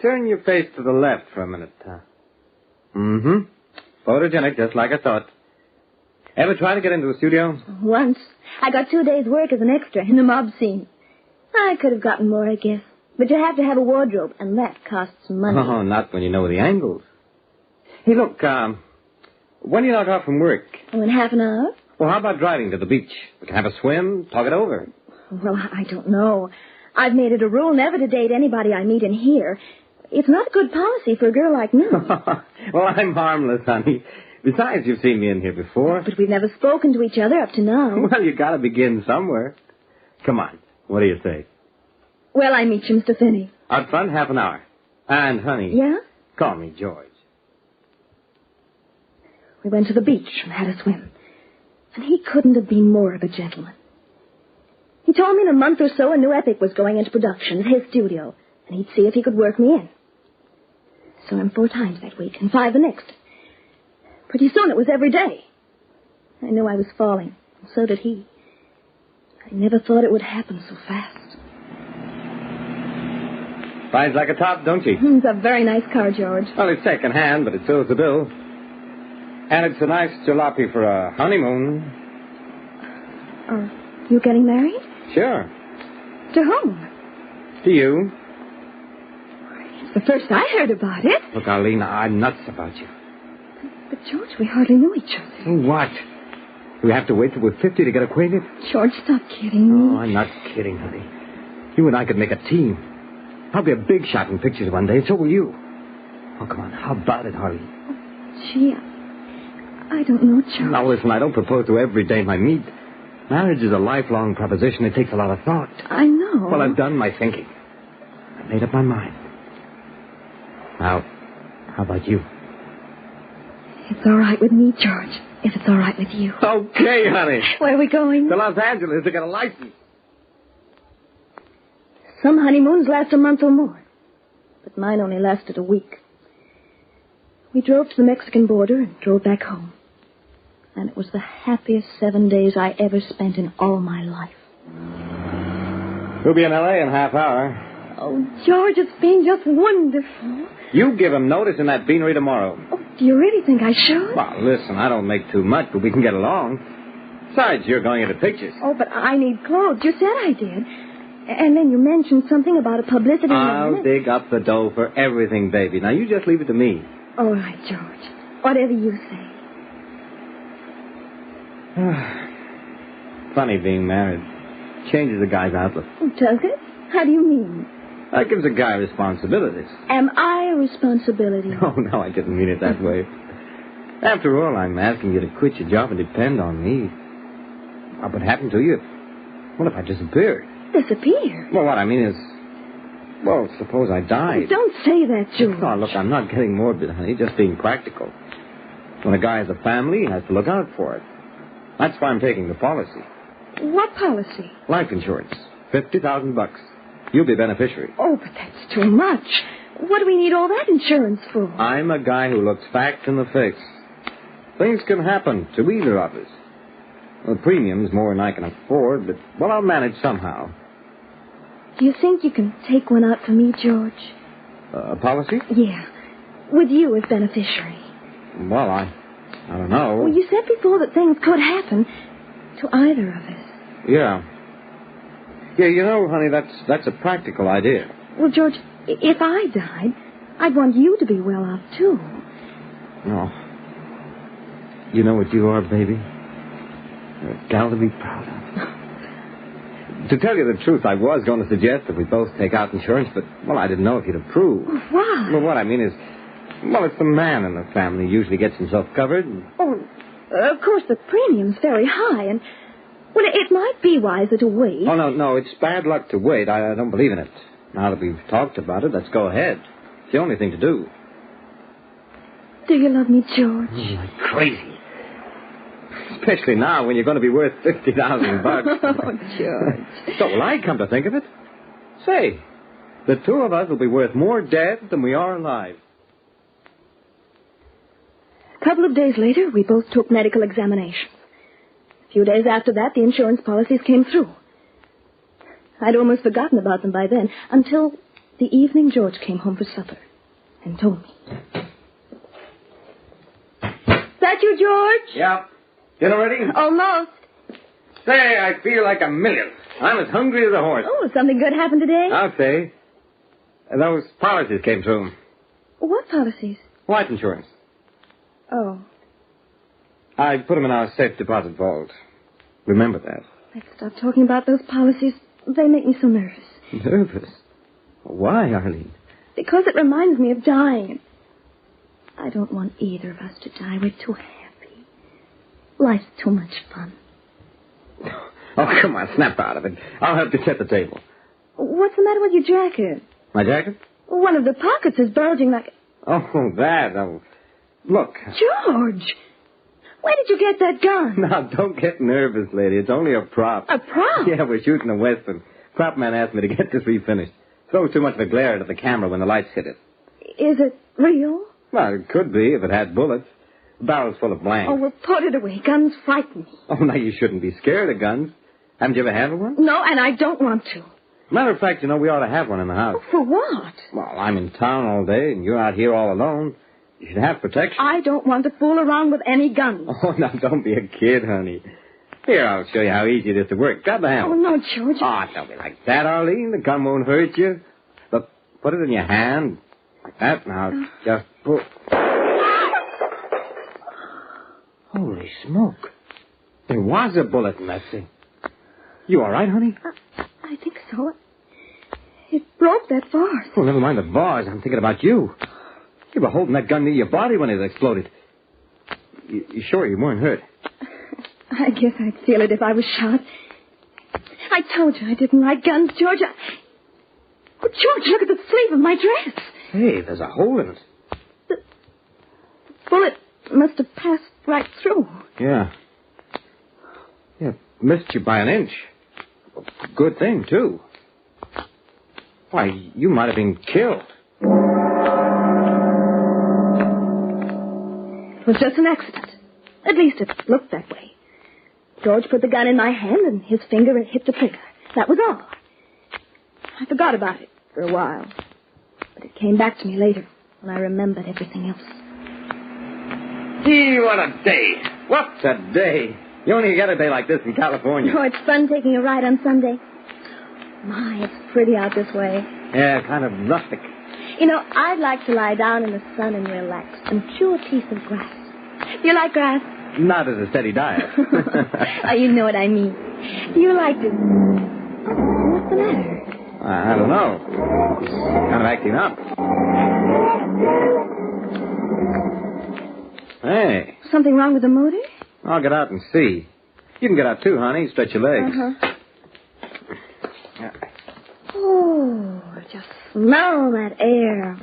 Turn your face to the left for a minute. Mm-hmm. Photogenic, just like I thought. Ever try to get into a studio? Once. I got 2 days' work as an extra in the mob scene. I could have gotten more, I guess. But you have to have a wardrobe, and that costs money. Oh, not when you know the angles. Hey, look, when do you knock off from work? Oh, in half an hour? Well, how about driving to the beach? We can have a swim, talk it over. Well, I don't know. I've made it a rule never to date anybody I meet in here. It's not good policy for a girl like me. Well, I'm harmless, honey. Besides, you've seen me in here before. But we've never spoken to each other up to now. Well, you gotta begin somewhere. Come on. What do you say? Well, I meet you, Mr. Finney. Out front, half an hour. And, honey. Yeah? Call me George. We went to the beach and had a swim. And he couldn't have been more of a gentleman. He told me in a month or so a new epic was going into production at his studio, and he'd see if he could work me in. Saw him 4 times that week, and 5 the next. Pretty soon it was every day. I knew I was falling, and so did he. I never thought it would happen so fast. Rides like a top, don't she? It's a very nice car, George. Well, it's second hand, but it fills the bill. And it's a nice jalopy for a honeymoon. Oh, you getting married? Sure. To whom? To you. It's the first I heard about it. Look, Arlene, I'm nuts about you. But, George, we hardly knew each other. What? We have to wait till we're 50 to get acquainted? George, stop kidding me. Oh, I'm not kidding, honey. You and I could make a team. I'll be a big shot in pictures one day, and so will you. Oh, come on. How about it, Harley? Oh, gee, I don't know, George. Now, listen, I don't propose to every dame I meet. Marriage is a lifelong proposition. It takes a lot of thought. I know. Well, I've done my thinking. I've made up my mind. Now, how about you? It's all right with me, George, if it's all right with you. Okay, honey. Where are we going? To Los Angeles to get a license. Some honeymoons last a month or more, but mine only lasted a week. We drove to the Mexican border and drove back home. And it was the happiest 7 days I ever spent in all my life. We'll be in L.A. in a half hour. Oh, George, it's been just wonderful. You give him notice in that beanery tomorrow. Oh, do you really think I should? Well, listen, I don't make too much, but we can get along. Besides, you're going into pictures. Oh, but I need clothes. You said I did. And then you mentioned something about a publicity... I'll dig up the dough for everything, baby. Now, you just leave it to me. All right, George. Whatever you say. Funny being married. Changes a guy's outlook. Does it? How do you mean? That gives a guy responsibilities. Am I a responsibility? Oh, no, I didn't mean it that way. After all, I'm asking you to quit your job and depend on me. What would happen to you? What if I disappeared? Disappear? Well, what I mean is... Well, suppose I died. Oh, don't say that, George. Oh, look, I'm not getting morbid, honey. Just being practical. When a guy has a family, he has to look out for it. That's why I'm taking the policy. What policy? Life insurance. $50,000. You'll be beneficiary. Oh, but that's too much. What do we need all that insurance for? I'm a guy who looks facts in the face. Things can happen to either of us. The premium's more than I can afford, but, well, I'll manage somehow. Do you think you can take one out for me, George? A policy? Yeah. With you as beneficiary. Well, I don't know. Well, you said before that things could happen to either of us. Yeah. Yeah, you know, honey, that's a practical idea. Well, George, if I died, I'd want you to be well off, too. No. You know what you are, baby? You're a gal to be proud of. To tell you the truth, I was going to suggest that we both take out insurance, but, well, I didn't know if you'd approve. Why? Well, what I mean is, well, it's the man in the family who usually gets himself covered. Oh, of course, the premium's very high, and, well, it might be wiser to wait. Oh, no, it's bad luck to wait. I don't believe in it. Now that we've talked about it, let's go ahead. It's the only thing to do. Do you love me, George? Like crazy. Especially now when you're going to be worth $50,000. Oh, George. So will I come to think of it? Say, the two of us will be worth more dead than we are alive. A couple of days later, we both took medical examinations. A few days after that, the insurance policies came through. I'd almost forgotten about them by then, until the evening George came home for supper and told me. Is that you, George? Yeah. Dinner ready? Almost. Say, I feel like a million. I'm as hungry as a horse. Oh, something good happened today? I'll say. Those policies came through. What policies? Life insurance. Oh. I put them in our safe deposit vault. Remember that. Let's stop talking about those policies. They make me so nervous. Nervous? Why, Arlene? Because it reminds me of dying. I don't want either of us to die. We're too happy. Life's too much fun. Oh, come on, snap out of it. I'll help you set the table. What's the matter with your jacket? My jacket? One of the pockets is bulging like... Oh, that. Oh. Look. George! Where did you get that gun? Now, don't get nervous, lady. It's only a prop. A prop? Yeah, we're shooting a Western. Prop man asked me to get this refinished. Throws too much of a glare into the camera when the lights hit it. Is it real? Well, it could be if it had bullets. The barrel's full of blanks. Oh, well, put it away. Guns frighten me. Oh, now you shouldn't be scared of guns. Haven't you ever handled one? No, and I don't want to. Matter of fact, you know, we ought to have one in the house. Oh, for what? Well, I'm in town all day, and you're out here all alone. You should have protection. I don't want to fool around with any guns. Oh, now, don't be a kid, honey. Here, I'll show you how easy it is to work. Grab the handle. Oh, no, George. Oh, don't be like that, Arlene. The gun won't hurt you. Look, put it in your hand. Like that. Now, just pull. Holy smoke. There was a bullet in that thing. You all right, honey? I think so. It broke that bars. Oh, never mind the bars. I'm thinking about you. You were holding that gun near your body when it exploded. You sure you weren't hurt? I guess I'd feel it if I was shot. I told you I didn't like guns, George. Oh, George, look at the sleeve of my dress. Hey, there's a hole in it. The bullet must have passed right through. Yeah. Yeah, missed you by an inch. Good thing, too. Why, you might have been killed. It was just an accident. At least it looked that way. George put the gun in my hand and his finger hit the trigger. That was all. I forgot about it for a while. But it came back to me later when I remembered everything else. Gee, what a day. What's a day? You only get a day like this in California. Oh, it's fun taking a ride on Sunday. My, it's pretty out this way. Yeah, kind of rustic. You know, I'd like to lie down in the sun and relax and chew a piece of grass. Do you like grass? Not as a steady diet. Oh, you know what I mean. Do you like to... Oh, what's the matter? I don't know. Kind of acting up. Hey. Something wrong with the motor? I'll get out and see. You can get out too, honey. Stretch your legs. Uh-huh. Oh, just smell that air.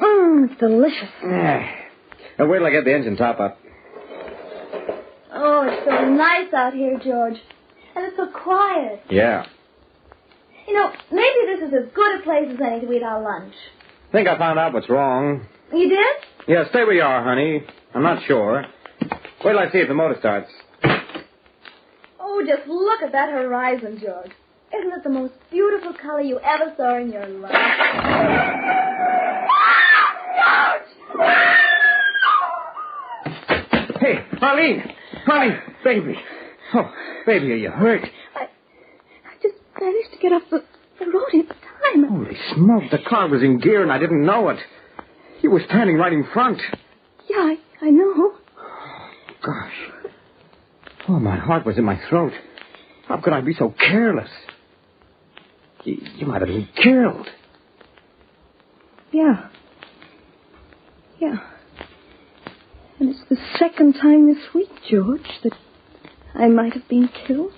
It's delicious. Now, wait till I get the engine top up. Oh, it's so nice out here, George. And it's so quiet. Yeah. You know, maybe this is as good a place as any to eat our lunch. I think I found out what's wrong. You did? Yeah, stay where you are, honey. I'm not sure. Wait till I see if the motor starts. Oh, just look at that horizon, George. Isn't it the most beautiful color you ever saw in your life? Hey, Arlene! Arlene, baby. Oh, baby, are you hurt? I just managed to get off the road in time. Holy smoke, the car was in gear and I didn't know it. You were standing right in front. Yeah, I know. Gosh. Oh, my heart was in my throat. How could I be so careless? You might have been killed. Yeah. And it's the second time this week, George, that I might have been killed.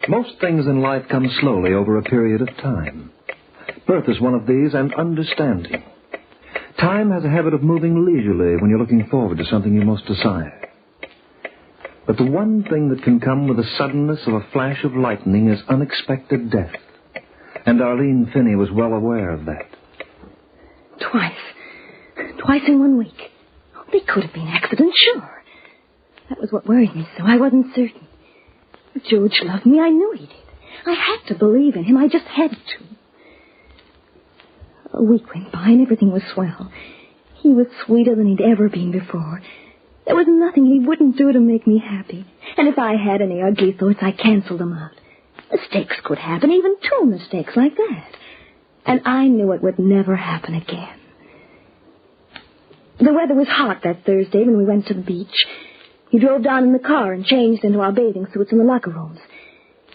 Most things in life come slowly over a period of time. Birth is one of these, and understanding. Time has a habit of moving leisurely when you're looking forward to something you most desire. But the one thing that can come with the suddenness of a flash of lightning is unexpected death. And Arlene Finney was well aware of that. Twice in 1 week. Oh, they could have been accidents, sure. That was what worried me so. I wasn't certain. George loved me. I knew he did. I had to believe in him. I just had to. A week went by and everything was swell. He was sweeter than he'd ever been before. There was nothing he wouldn't do to make me happy. And if I had any ugly thoughts, I canceled them out. Mistakes could happen, even 2 mistakes like that. And I knew it would never happen again. The weather was hot that Thursday when we went to the beach. He drove down in the car and changed into our bathing suits in the locker rooms.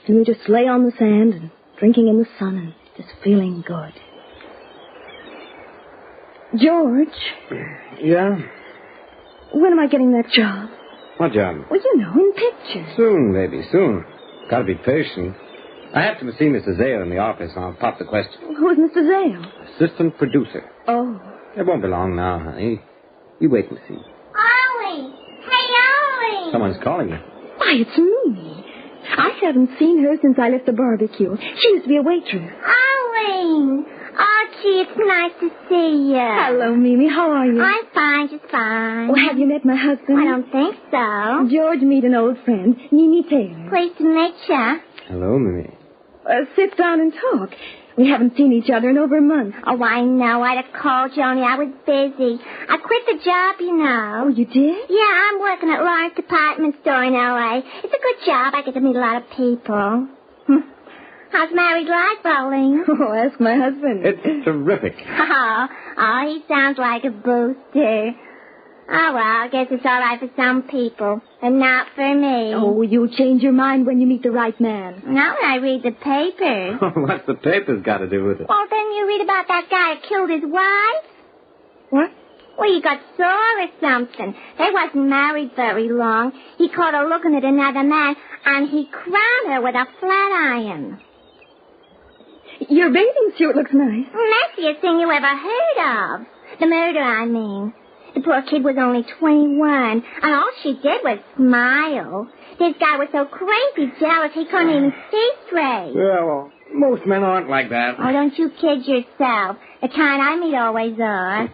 And we just lay on the sand and drinking in the sun and just feeling good. George? Yeah? When am I getting that job? What job? Well, you know, in pictures. Soon, baby, soon. Gotta be patient. I have to see Mrs. Zale in the office, and I'll pop the question. Who's Mr. Zale? Assistant producer. Oh. It won't be long now, honey. You wait and see. Ollie! Hey, Ollie! Someone's calling you. Why, it's Mimi. I haven't seen her since I left the barbecue. She used to be a waitress. Ollie! Archie, it's nice to see you. Hello, Mimi. How are you? I'm fine, just fine. Oh, have you met my husband? I don't think so. George, meet an old friend, Mimi Taylor. Pleased to meet you. Hello, Mimi. Sit down and talk. We haven't seen each other in over a month. Oh, I know. I'd have called you, only I was busy. I quit the job, you know. Oh, you did? Yeah, I'm working at Lawrence Department Store in L.A. It's a good job. I get to meet a lot of people. How's married life, Rolling? Oh, ask my husband. It's terrific. Oh, he sounds like a booster. Oh, well, I guess it's all right for some people, but not for me. Oh, you'll change your mind when you meet the right man. Not when I read the papers. What's the papers got to do with it? Well, then you read about that guy who killed his wife. What? Well, he got sore or something. They wasn't married very long. He caught her looking at another man, and he crowned her with a flat iron. Your bathing suit looks nice. Messiest thing you ever heard of. The murder, I mean. The poor kid was only 21, and all she did was smile. This guy was so crazy jealous he couldn't even see straight. Yeah, well, most men aren't like that. Oh, don't you kid yourself. The kind I meet always are.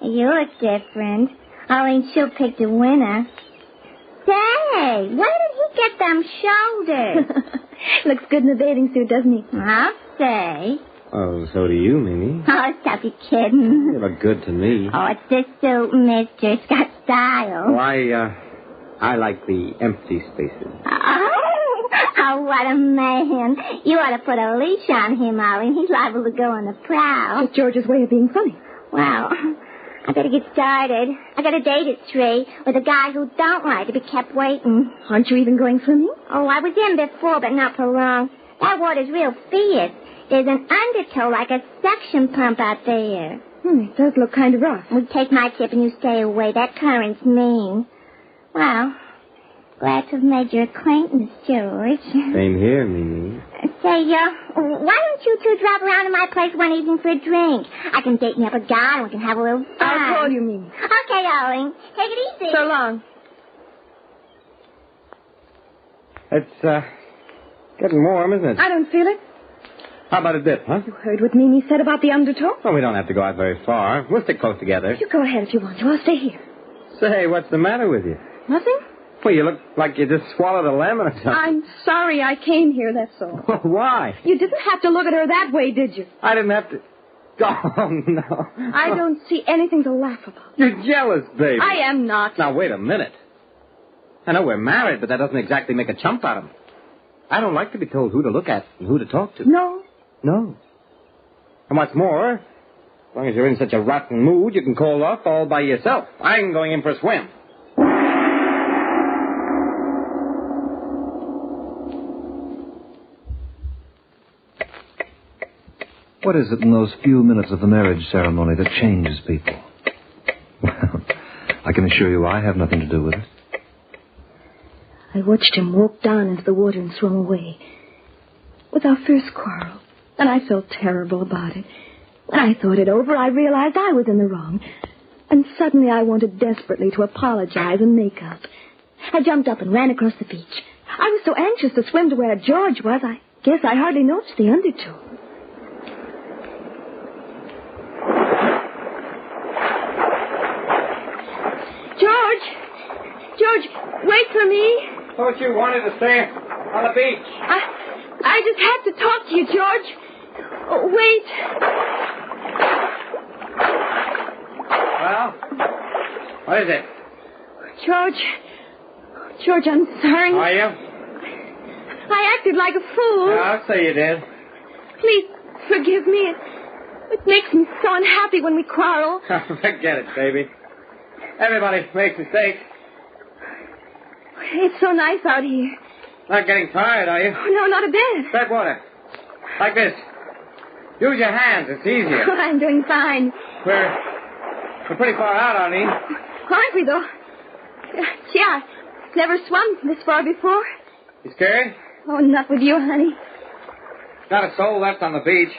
You look different. Only she'll pick the winner. Say, where did he get them shoulders? Looks good in the bathing suit, doesn't he? I'll say. Oh, so do you, Mimi. Oh, stop your kidding. You look good to me. Oh, it's this suit, mister. It's got style. Oh, I like the empty spaces. Oh, what a man. You ought to put a leash on him, Ollie. He's liable to go on the prowl. It's George's way of being funny. Well, I better get started. I got a date at 3 with a guy who don't like to be kept waiting. Aren't you even going swimming? Oh, I was in before, but not for long. That water's real fierce. There's an undertow like a suction pump out there. It does look kind of rough. Well, take my tip and you stay away. That current's mean. Well, Glad to have made your acquaintance, George. Same here, Mimi. Say, why don't you two drop around to my place one evening for a drink? I can date me up a guy and we can have a little fun. I'll call you, Mimi. Okay, darling. Take it easy. So long. It's, getting warm, isn't it? I don't feel it. How about a dip, huh? You heard what Mimi said about the undertow? Well, we don't have to go out very far. We'll stick close together. You go ahead if you want to. I'll stay here. Say, what's the matter with you? Nothing? Well, you look like you just swallowed a lemon or something. I'm sorry I came here, that's all. Why? You didn't have to look at her that way, did you? I didn't have to... Oh, no. I don't see anything to laugh about. You're jealous, baby. I am not. Now, wait a minute. I know we're married, but that doesn't exactly make a chump out of him. I don't like to be told who to look at and who to talk to. No? No. And what's more, as long as you're in such a rotten mood, you can call off all by yourself. I'm going in for a swim. What is it in those few minutes of the marriage ceremony that changes people? Well, I can assure you I have nothing to do with it. I watched him walk down into the water and swim away. It was our first quarrel, and I felt terrible about it. When I thought it over, I realized I was in the wrong. And suddenly I wanted desperately to apologize and make up. I jumped up and ran across the beach. I was so anxious to swim to where George was, I guess I hardly noticed the undertow. George, wait for me. Thought you wanted to stay on the beach. I just had to talk to you, George. Oh, wait. Well, what is it? George, I'm sorry. Are you? I acted like a fool. Yeah, I'll say you did. Please forgive me. It makes me so unhappy when we quarrel. Forget it, baby. Everybody makes mistakes. It's so nice out here. Not getting tired, are you? Oh, no, not a bit. Tread water. Like this. Use your hands. It's easier. Oh, I'm doing fine. We're pretty far out, aren't we? Aren't we, though? Gee, I've never swum this far before. You scared? Oh, not with you, honey. Not a soul left on the beach.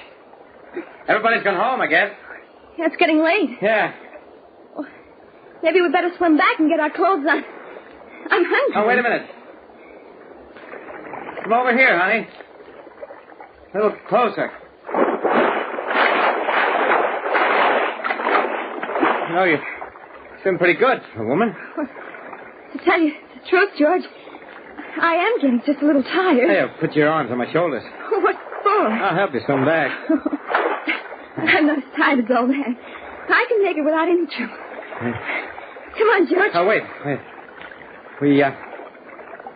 Everybody's gone home, I guess. Yeah, it's getting late. Yeah. Oh, maybe we'd better swim back and get our clothes on. I'm hungry. Oh, wait a minute. Come over here, honey. A little closer. You know, you swim pretty good for a woman. Well, to tell you the truth, George, I am getting just a little tired. Hey, put your arms on my shoulders. What for? I'll help you swim back. I'm not as tired as all that. I can make it without any trouble. Come on, George. Oh, wait. We,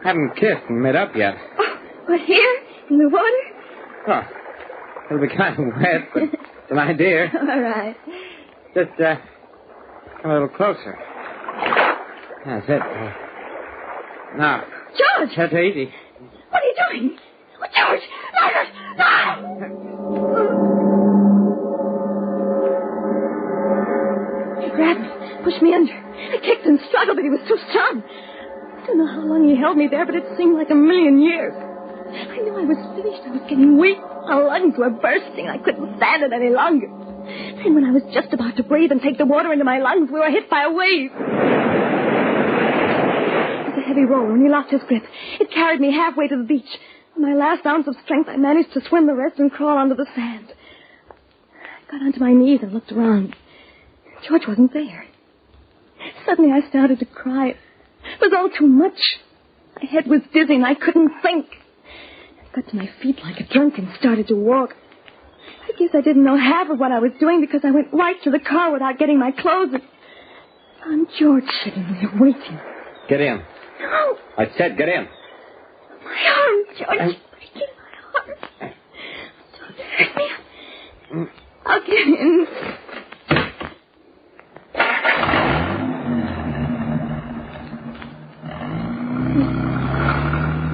haven't kissed and made up yet. Oh, what, here? In the water? Oh, it'll be kind of wet, but it's an idea. All right. Just, come a little closer. That's it. Now. George! That's easy. What are you doing? Oh, George! No! He grabbed me, pushed me under. I kicked and struggled, but he was too strong. I don't know how long he held me there, but it seemed like a million years. I knew I was finished. I was getting weak. My lungs were bursting. I couldn't stand it any longer. And when I was just about to breathe and take the water into my lungs, we were hit by a wave. It was a heavy roll, and he lost his grip. It carried me halfway to the beach. On my last ounce of strength, I managed to swim the rest and crawl onto the sand. I got onto my knees and looked around. George wasn't there. Suddenly I started to cry. It was all too much. My head was dizzy and I couldn't think. I got to my feet like a drunk and started to walk. I guess I didn't know half of what I was doing because I went right to the car without getting my clothes and found George sitting there waiting. Get in. No. I said get in. My arm, George. Breaking my heart. Don't hurt me. I'll get in.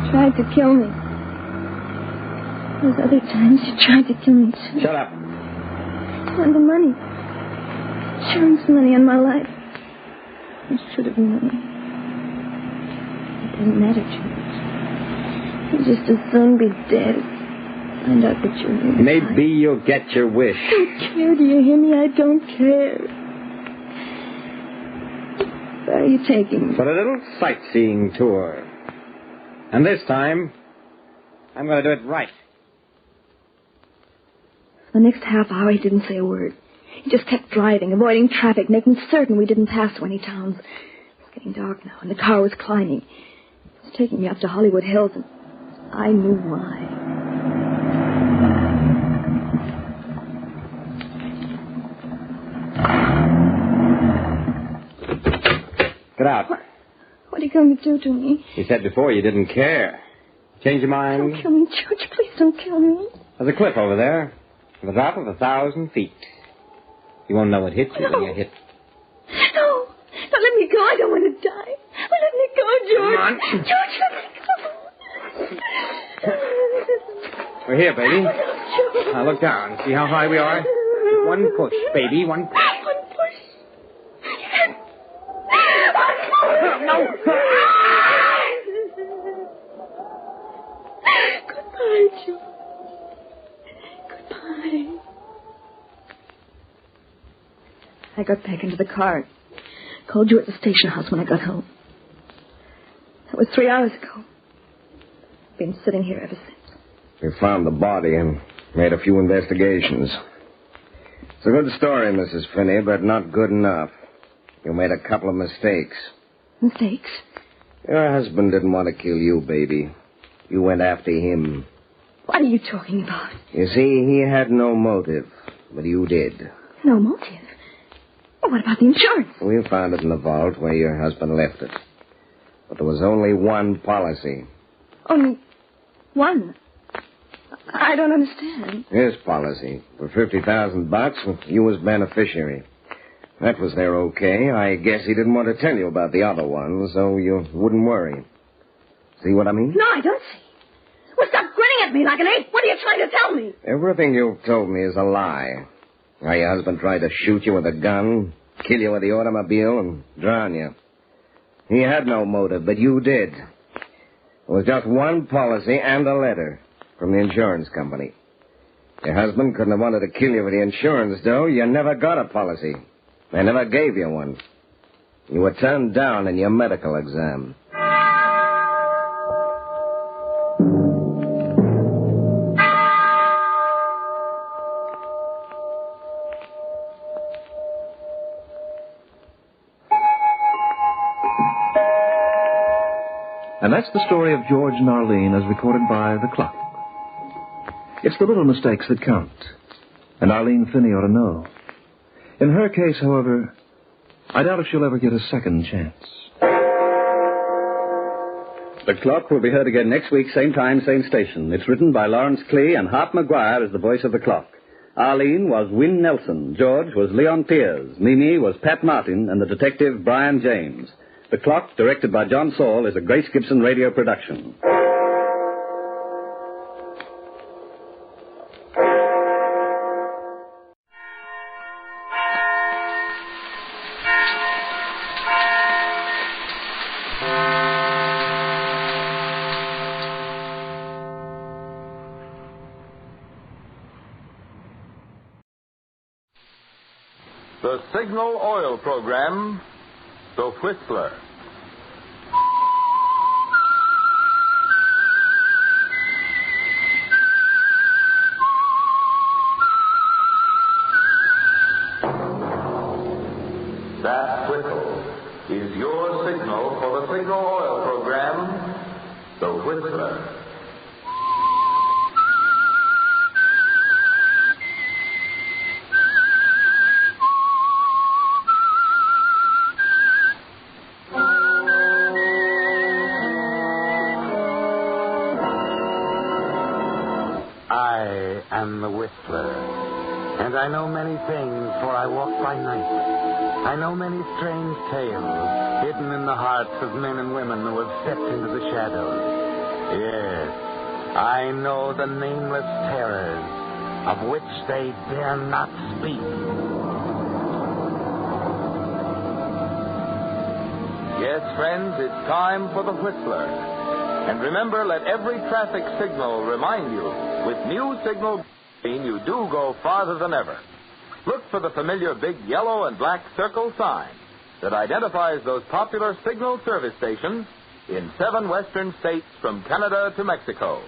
He tried to kill me. Those other times he tried to kill me too. Shut up. And the money. Insurance money on my life. I should have known. doesn't matter, George. You'll just as soon be dead as find out that you're inside. Maybe you'll get your wish. I don't care, do you hear me? I don't care. Where are you taking me? For a little sightseeing tour. And this time, I'm going to do it right. For the next half hour, he didn't say a word. He just kept driving, avoiding traffic, making certain we didn't pass through any towns. It was getting dark now, and the car was climbing. It was taking me up to Hollywood Hills, and I knew why. Get out. What are you going to do to me? You said before you didn't care. Change your mind? Don't kill me, George. Please don't kill me. There's a cliff over there. At the top of 1,000 feet. You won't know what hit you when you hit. No. Don't let me go. I don't want to die. Let me go, George. Come on. George, let me go. We're here, baby. Oh, no, George. Now look down. See how high we are? Just one push, baby. One push. One push. Yes. No. Goodbye, George. Goodbye. I got back into the car and called you at the station house when I got home. That was 3 hours ago. I've been sitting here ever since. We found the body and made a few investigations. It's a good story, Mrs. Finney, but not good enough. You made a couple of mistakes. Mistakes? Your husband didn't want to kill you, baby. You went after him. What are you talking about? You see, he had no motive, but you did. No motive? Well, what about the insurance? We found it in the vault where your husband left it. But there was only one policy. Only one? I don't understand. His policy. For $50,000, you was beneficiary. That was there okay. I guess he didn't want to tell you about the other one, so you wouldn't worry. See what I mean? No, I don't see. Well, stop grinning at me like an ape. What are you trying to tell me? Everything you've told me is a lie. How your husband tried to shoot you with a gun, kill you with the automobile, and drown you. He had no motive, but you did. It was just one policy and a letter from the insurance company. Your husband couldn't have wanted to kill you with the insurance, though. You never got a policy. They never gave you one. You were turned down in your medical exam. And that's the story of George and Arlene as recorded by the clock. It's the little mistakes that count. And Arlene Finney ought to know. In her case, however, I doubt if she'll ever get a second chance. The Clock will be heard again next week, same time, same station. It's written by Lawrence Klee, and Hart McGuire is the voice of the Clock. Arlene was Wynne Nelson. George was Leon Piers. Mimi was Pat Martin, and the detective Brian James. The Clock, directed by John Saul, is a Grace Gibson radio production. The Signal Oil Program, The Whistler. That whistle is your signal for the Signal Oil Program, The Whistler. I am the Whistler, and I know many things, for I walk by night. I know many strange tales hidden in the hearts of men and women who have stepped into the shadows. Yes, I know the nameless terrors of which they dare not speak. Yes, Yes, friends, it's time for the Whistler. And remember, let every traffic signal remind you, with new signal green, you do go farther than ever. Look for the familiar big yellow and black circle sign that identifies those popular signal service stations in 7 western states from Canada to Mexico.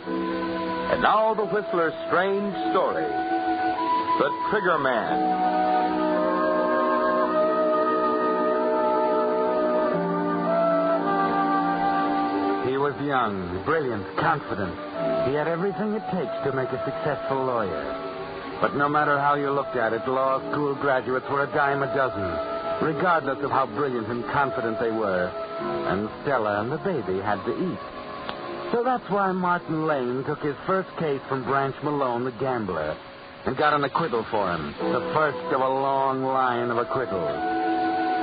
And now the Whistler's strange story, The Triggerman. He was young, brilliant, confident. He had everything it takes to make a successful lawyer. But no matter how you looked at it, law school graduates were a dime a dozen, regardless of how brilliant and confident they were. And Stella and the baby had to eat. So that's why Martin Lane took his first case from Branch Malone, the gambler, and got an acquittal for him. The first of a long line of acquittals.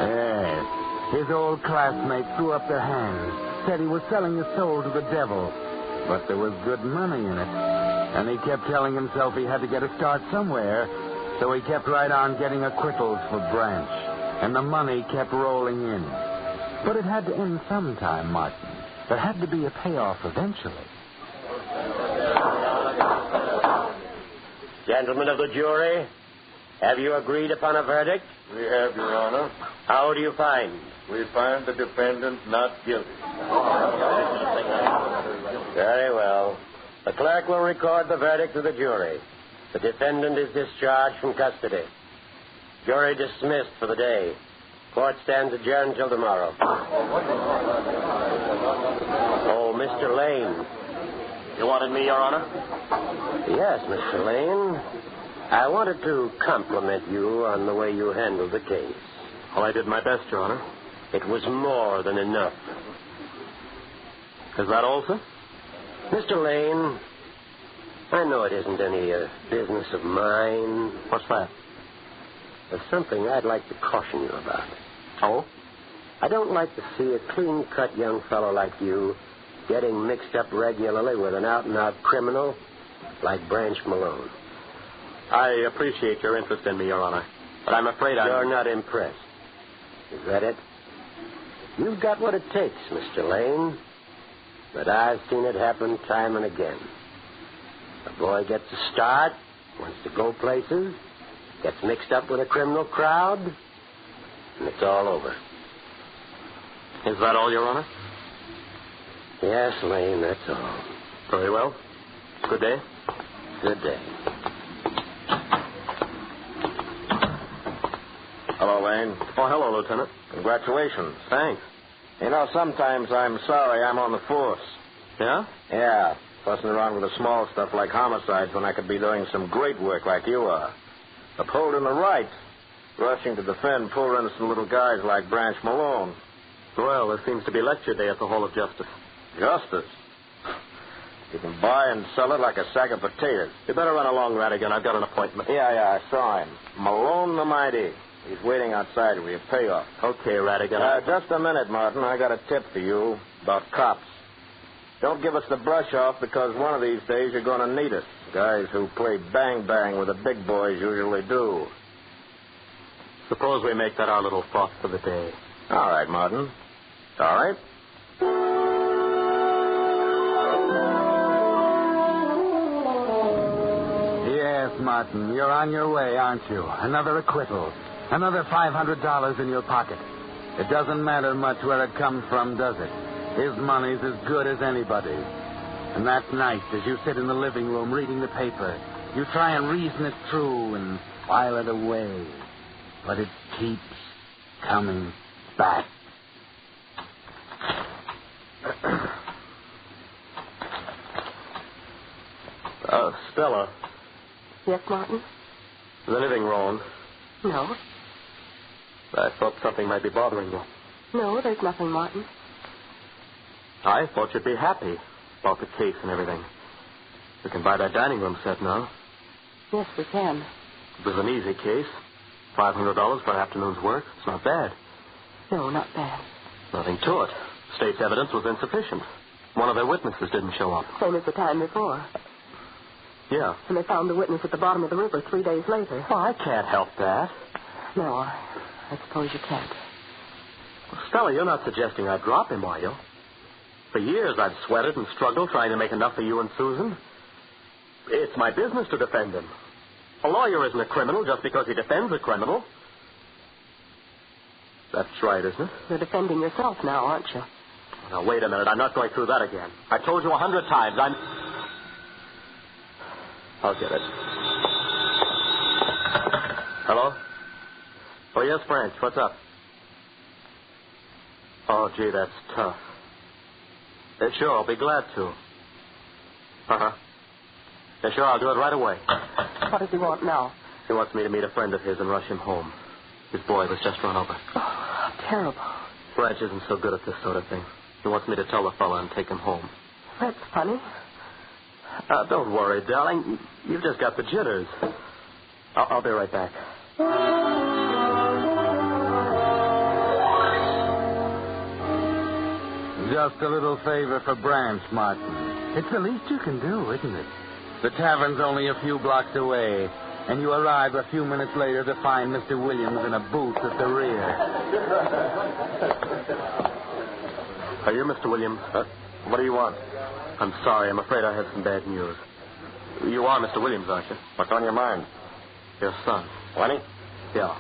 Yes, his old classmates threw up their hands, said he was selling his soul to the devil. But there was good money in it. And he kept telling himself he had to get a start somewhere, so he kept right on getting acquittals for Branch. And the money kept rolling in. But it had to end sometime, Martin. There had to be a payoff eventually. Gentlemen of the jury, have you agreed upon a verdict? We have, Your Honor. How do you find? We find the defendant not guilty. Very well. The clerk will record the verdict of the jury. The defendant is discharged from custody. Jury dismissed for the day. Court stands adjourned till tomorrow. Oh, Mr. Lane. You wanted me, Your Honor? Yes, Mr. Lane. I wanted to compliment you on the way you handled the case. Well, I did my best, Your Honor. It was more than enough. Is that all, sir? Mr. Lane, I know it isn't any business of mine. What's that? There's something I'd like to caution you about. Oh? I don't like to see a clean-cut young fellow like you getting mixed up regularly with an out-and-out criminal like Branch Malone. I appreciate your interest in me, Your Honor, but I'm afraid You're not impressed. Is that it? You've got what it takes, Mr. Lane. But I've seen it happen time and again. A boy gets a start, wants to go places, gets mixed up with a criminal crowd, and it's all over. Is that all, Your Honor? Yes, Lane, that's all. Very well. Good day. Good day. Hello, Lane. Oh, hello, Lieutenant. Congratulations. Thanks. You know, sometimes I'm sorry I'm on the force. Yeah? Yeah. Fussing around with the small stuff like homicides when I could be doing some great work like you are. Upholding the right. Rushing to defend poor innocent little guys like Branch Malone. Well, there seems to be lecture day at the Hall of Justice. Justice? You can buy and sell it like a sack of potatoes. You better run along, Radigan. I've got an appointment. Yeah, I saw him. Malone the Mighty. He's waiting outside with your payoff. Okay, Radigan. Just a minute, Martin. I got a tip for you about cops. Don't give us the brush off because one of these days you're going to need us. Guys who play bang-bang with the big boys usually do. Suppose we make that our little thought for the day. All right, Martin. All right. Yes, Martin, you're on your way, aren't you? Another acquittal. Another $500 in your pocket. It doesn't matter much where it comes from, does it? His money's as good as anybody's. And that night, as you sit in the living room reading the paper, you try and reason it through and file it away. But it keeps coming back. Stella. Yes, Martin? Is anything wrong? No. I thought something might be bothering you. No, there's nothing, Martin. I thought you'd be happy about the case and everything. We can buy that dining room set now. Yes, we can. It was an easy case. $500 for an afternoon's work. It's not bad. No, not bad. Nothing to it. State's evidence was insufficient. One of their witnesses didn't show up. Same as the time before. Yeah. And they found the witness at the bottom of the river 3 days later. Well, I can't help that. No, I suppose you can't. Stella, you're not suggesting I drop him, are you? For years I've sweated and struggled trying to make enough for you and Susan. It's my business to defend him. A lawyer isn't a criminal just because he defends a criminal. That's right, isn't it? You're defending yourself now, aren't you? Now, wait a minute. I'm not going through that again. I told you 100 times. I'll get it. Hello? Oh, yes, Branch. What's up? Oh, gee, that's tough. Sure, I'll be glad to. Uh-huh. Yeah, sure, I'll do it right away. What does he want now? He wants me to meet a friend of his and rush him home. His boy was just run over. Oh, how terrible. Branch isn't so good at this sort of thing. He wants me to tell the fella and take him home. That's funny. Don't worry, darling. You've just got the jitters. I'll be right back. Just a little favor for Branch, Martin. It's the least you can do, isn't it? The tavern's only a few blocks away, and you arrive a few minutes later to find Mr. Williams in a booth at the rear. Are you Mr. Williams? What do you want? I'm sorry. I'm afraid I have some bad news. You are Mr. Williams, aren't you? What's on your mind? Your son. Lenny? Yeah.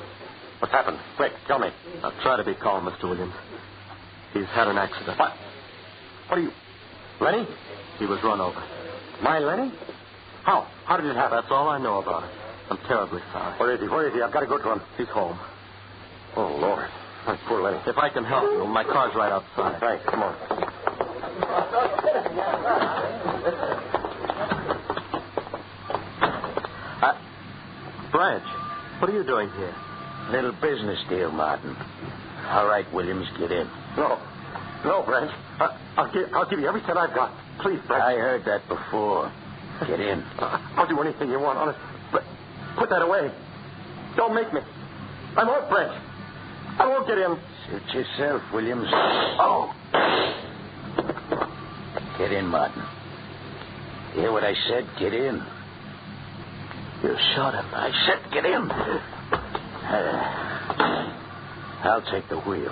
What's happened? Quick, tell me. Now, try to be calm, Mr. Williams. He's had an accident. What? What are you... Lenny? He was run over. My Lenny? How? How did it happen? That's all I know about it. I'm terribly sorry. Where is he? Where is he? I've got to go to him. He's home. Oh, Lord. My poor Lenny. If I can help you, my car's right outside. Thanks. Come on. Branch, what are you doing here? Little business deal, Martin. All right, Williams, get in. No, Branch. I'll give you every cent I've got. Please, Branch. I heard that before. Get in. I'll do anything you want, honest. But put that away. Don't make me. I won't, Branch. I won't get in. Suit yourself, Williams. Oh. Get in, Martin. Hear what I said? Get in. You shot him. I said get in. I'll take the wheel.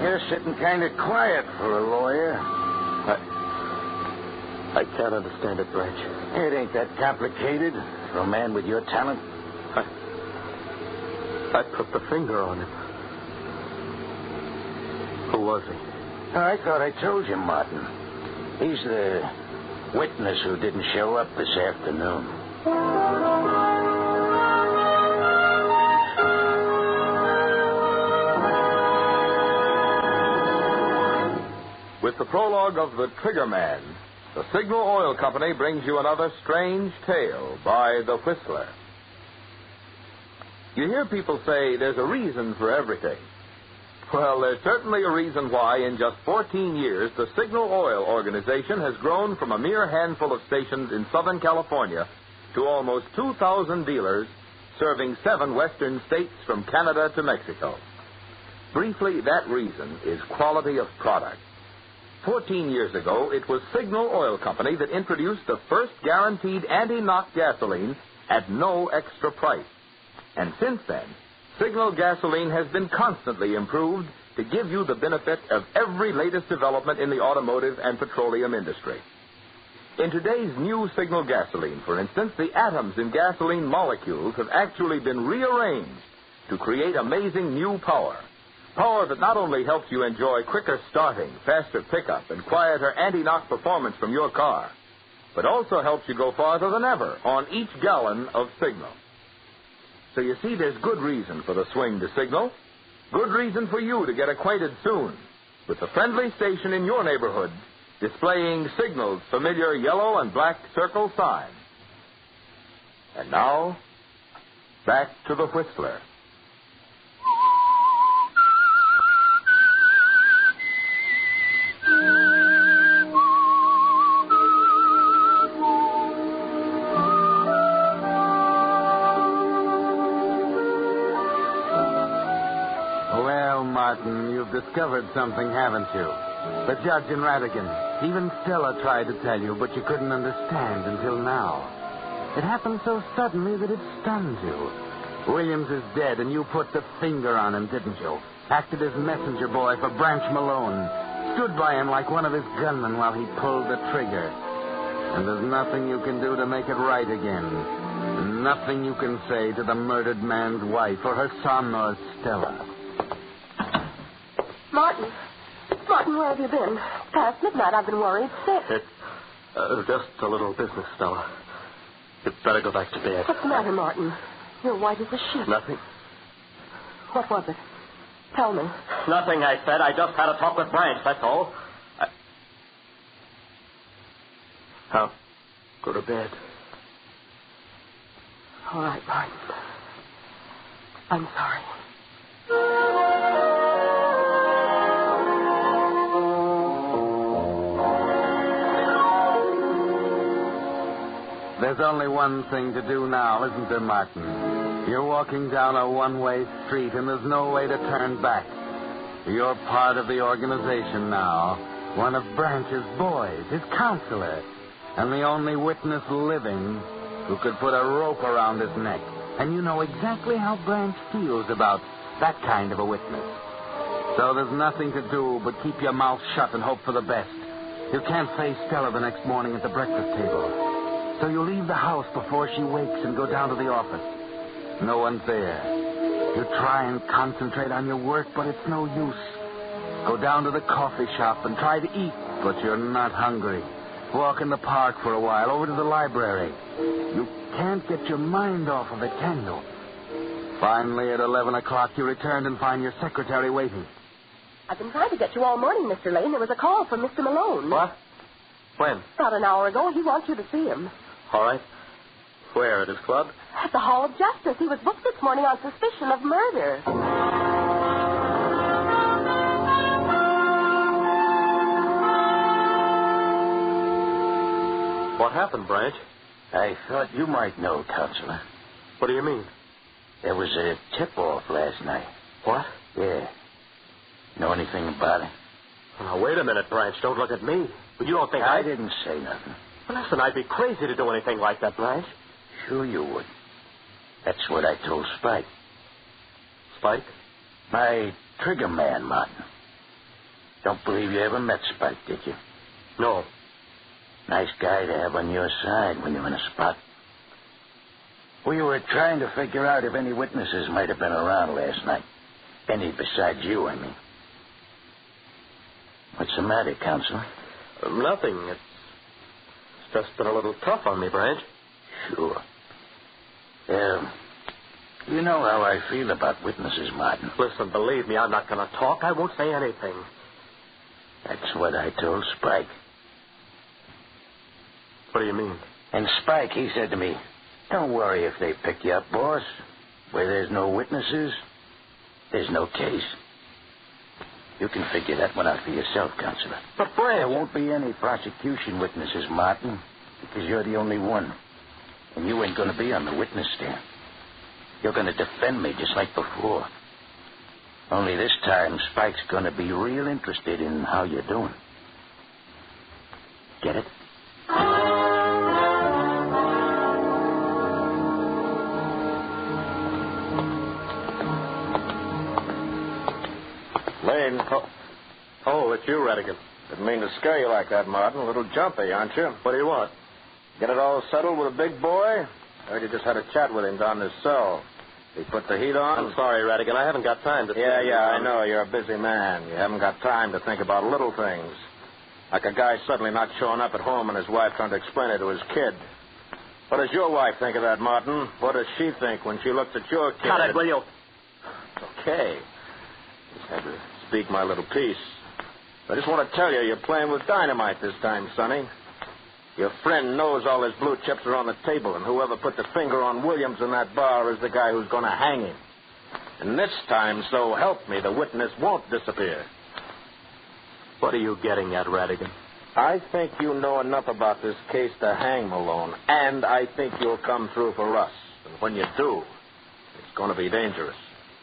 You're sitting kind of quiet for a lawyer. I can't understand it, Branch. It ain't that complicated for a man with your talent. I put the finger on him. Who was he? I thought I told you, Martin. He's the witness who didn't show up this afternoon. With the prologue of The Triggerman, the Signal Oil Company brings you another strange tale by The Whistler. You hear people say there's a reason for everything. Well, there's certainly a reason why in just 14 years the Signal Oil Organization has grown from a mere handful of stations in Southern California to almost 2,000 dealers serving 7 western states from Canada to Mexico. Briefly, that reason is quality of product. 14 years ago, it was Signal Oil Company that introduced the first guaranteed anti-knock gasoline at no extra price. And since then, Signal gasoline has been constantly improved to give you the benefit of every latest development in the automotive and petroleum industry. In today's new Signal gasoline, for instance, the atoms in gasoline molecules have actually been rearranged to create amazing new power. Power that not only helps you enjoy quicker starting, faster pickup, and quieter anti-knock performance from your car, but also helps you go farther than ever on each gallon of Signal. So you see, there's good reason for the swing to Signal. Good reason for you to get acquainted soon with the friendly station in your neighborhood displaying Signal's familiar yellow and black circle sign. And now, back to the Whistler. Well, Martin, you've discovered something, haven't you? The judge and Radigan. Even Stella tried to tell you, but you couldn't understand until now. It happened so suddenly that it stunned you. Williams is dead, and you put the finger on him, didn't you? Acted as messenger boy for Branch Malone. Stood by him like one of his gunmen while he pulled the trigger. And there's nothing you can do to make it right again. Nothing you can say to the murdered man's wife or her son or Stella. Martin, where have you been? Past midnight, I've been worried sick. It's just a little business, Stella. You'd better go back to bed. What's the matter, Martin? You're white as a sheet. Nothing. What was it? Tell me. Nothing, I said. I just had a talk with Branch, that's all. Now, go to bed. All right, Martin. I'm sorry. There's only one thing to do now, isn't there, Martin? You're walking down a one-way street, and there's no way to turn back. You're part of the organization now, one of Branch's boys, his counselor, and the only witness living who could put a rope around his neck. And you know exactly how Branch feels about that kind of a witness. So there's nothing to do but keep your mouth shut and hope for the best. You can't face Stella the next morning at the breakfast table. So you leave the house before she wakes and go down to the office. No one's there. You try and concentrate on your work, but it's no use. Go down to the coffee shop and try to eat, but you're not hungry. Walk in the park for a while, over to the library. You can't get your mind off of it, can you? Finally, at 11 o'clock, you return and find your secretary waiting. I've been trying to get you all morning, Mr. Lane. There was a call from Mr. Malone. What? When? About an hour ago. He wants you to see him. All right. Where, at his club? At the Hall of Justice. He was booked this morning on suspicion of murder. What happened, Branch? I thought you might know, Counselor. What do you mean? There was a tip-off last night. What? Yeah. Know anything about it? Now, wait a minute, Branch. Don't look at me. But you don't think I didn't say nothing. Well, listen, I'd be crazy to do anything like that, Branch. Sure you would. That's what I told Spike. Spike? My Triggerman, Martin. Don't believe you ever met Spike, did you? No. Nice guy to have on your side when you're in a spot. We were trying to figure out if any witnesses might have been around last night. Any besides you, I mean. What's the matter, Counselor? Nothing. It's just been a little tough on me, Branch. Sure. You know how I feel about witnesses, Martin. Listen, believe me, I'm not going to talk. I won't say anything. That's what I told Spike. What do you mean? And Spike, he said to me, don't worry if they pick you up, boss. Where there's no witnesses, there's no case. You can figure that one out for yourself, Counselor. But, Branch... There won't be any prosecution witnesses, Martin, because you're the only one. And you ain't going to be on the witness stand. You're going to defend me just like before. Only this time, Spike's going to be real interested in how you're doing. Get it? Lane. Oh, it's you, Radigan. Didn't mean to scare you like that, Martin. A little jumpy, aren't you? What do you want? Get it all settled with a big boy? I heard you just had a chat with him down in his cell. He put the heat on? I'm sorry, Radigan. I haven't got time to... I know. You're a busy man. You haven't got time to think about little things. Like a guy suddenly not showing up at home and his wife trying to explain it to his kid. What does your wife think of that, Martin? What does she think when she looks at your kid? Cut it, will you? Okay. Just had to speak my little piece. I just want to tell you, you're playing with dynamite this time, Sonny. Your friend knows all his blue chips are on the table, and whoever put the finger on Williams in that bar is the guy who's going to hang him. And this time, so help me, the witness won't disappear. What are you getting at, Radigan? I think you know enough about this case to hang Malone, and I think you'll come through for us. And when you do, it's going to be dangerous.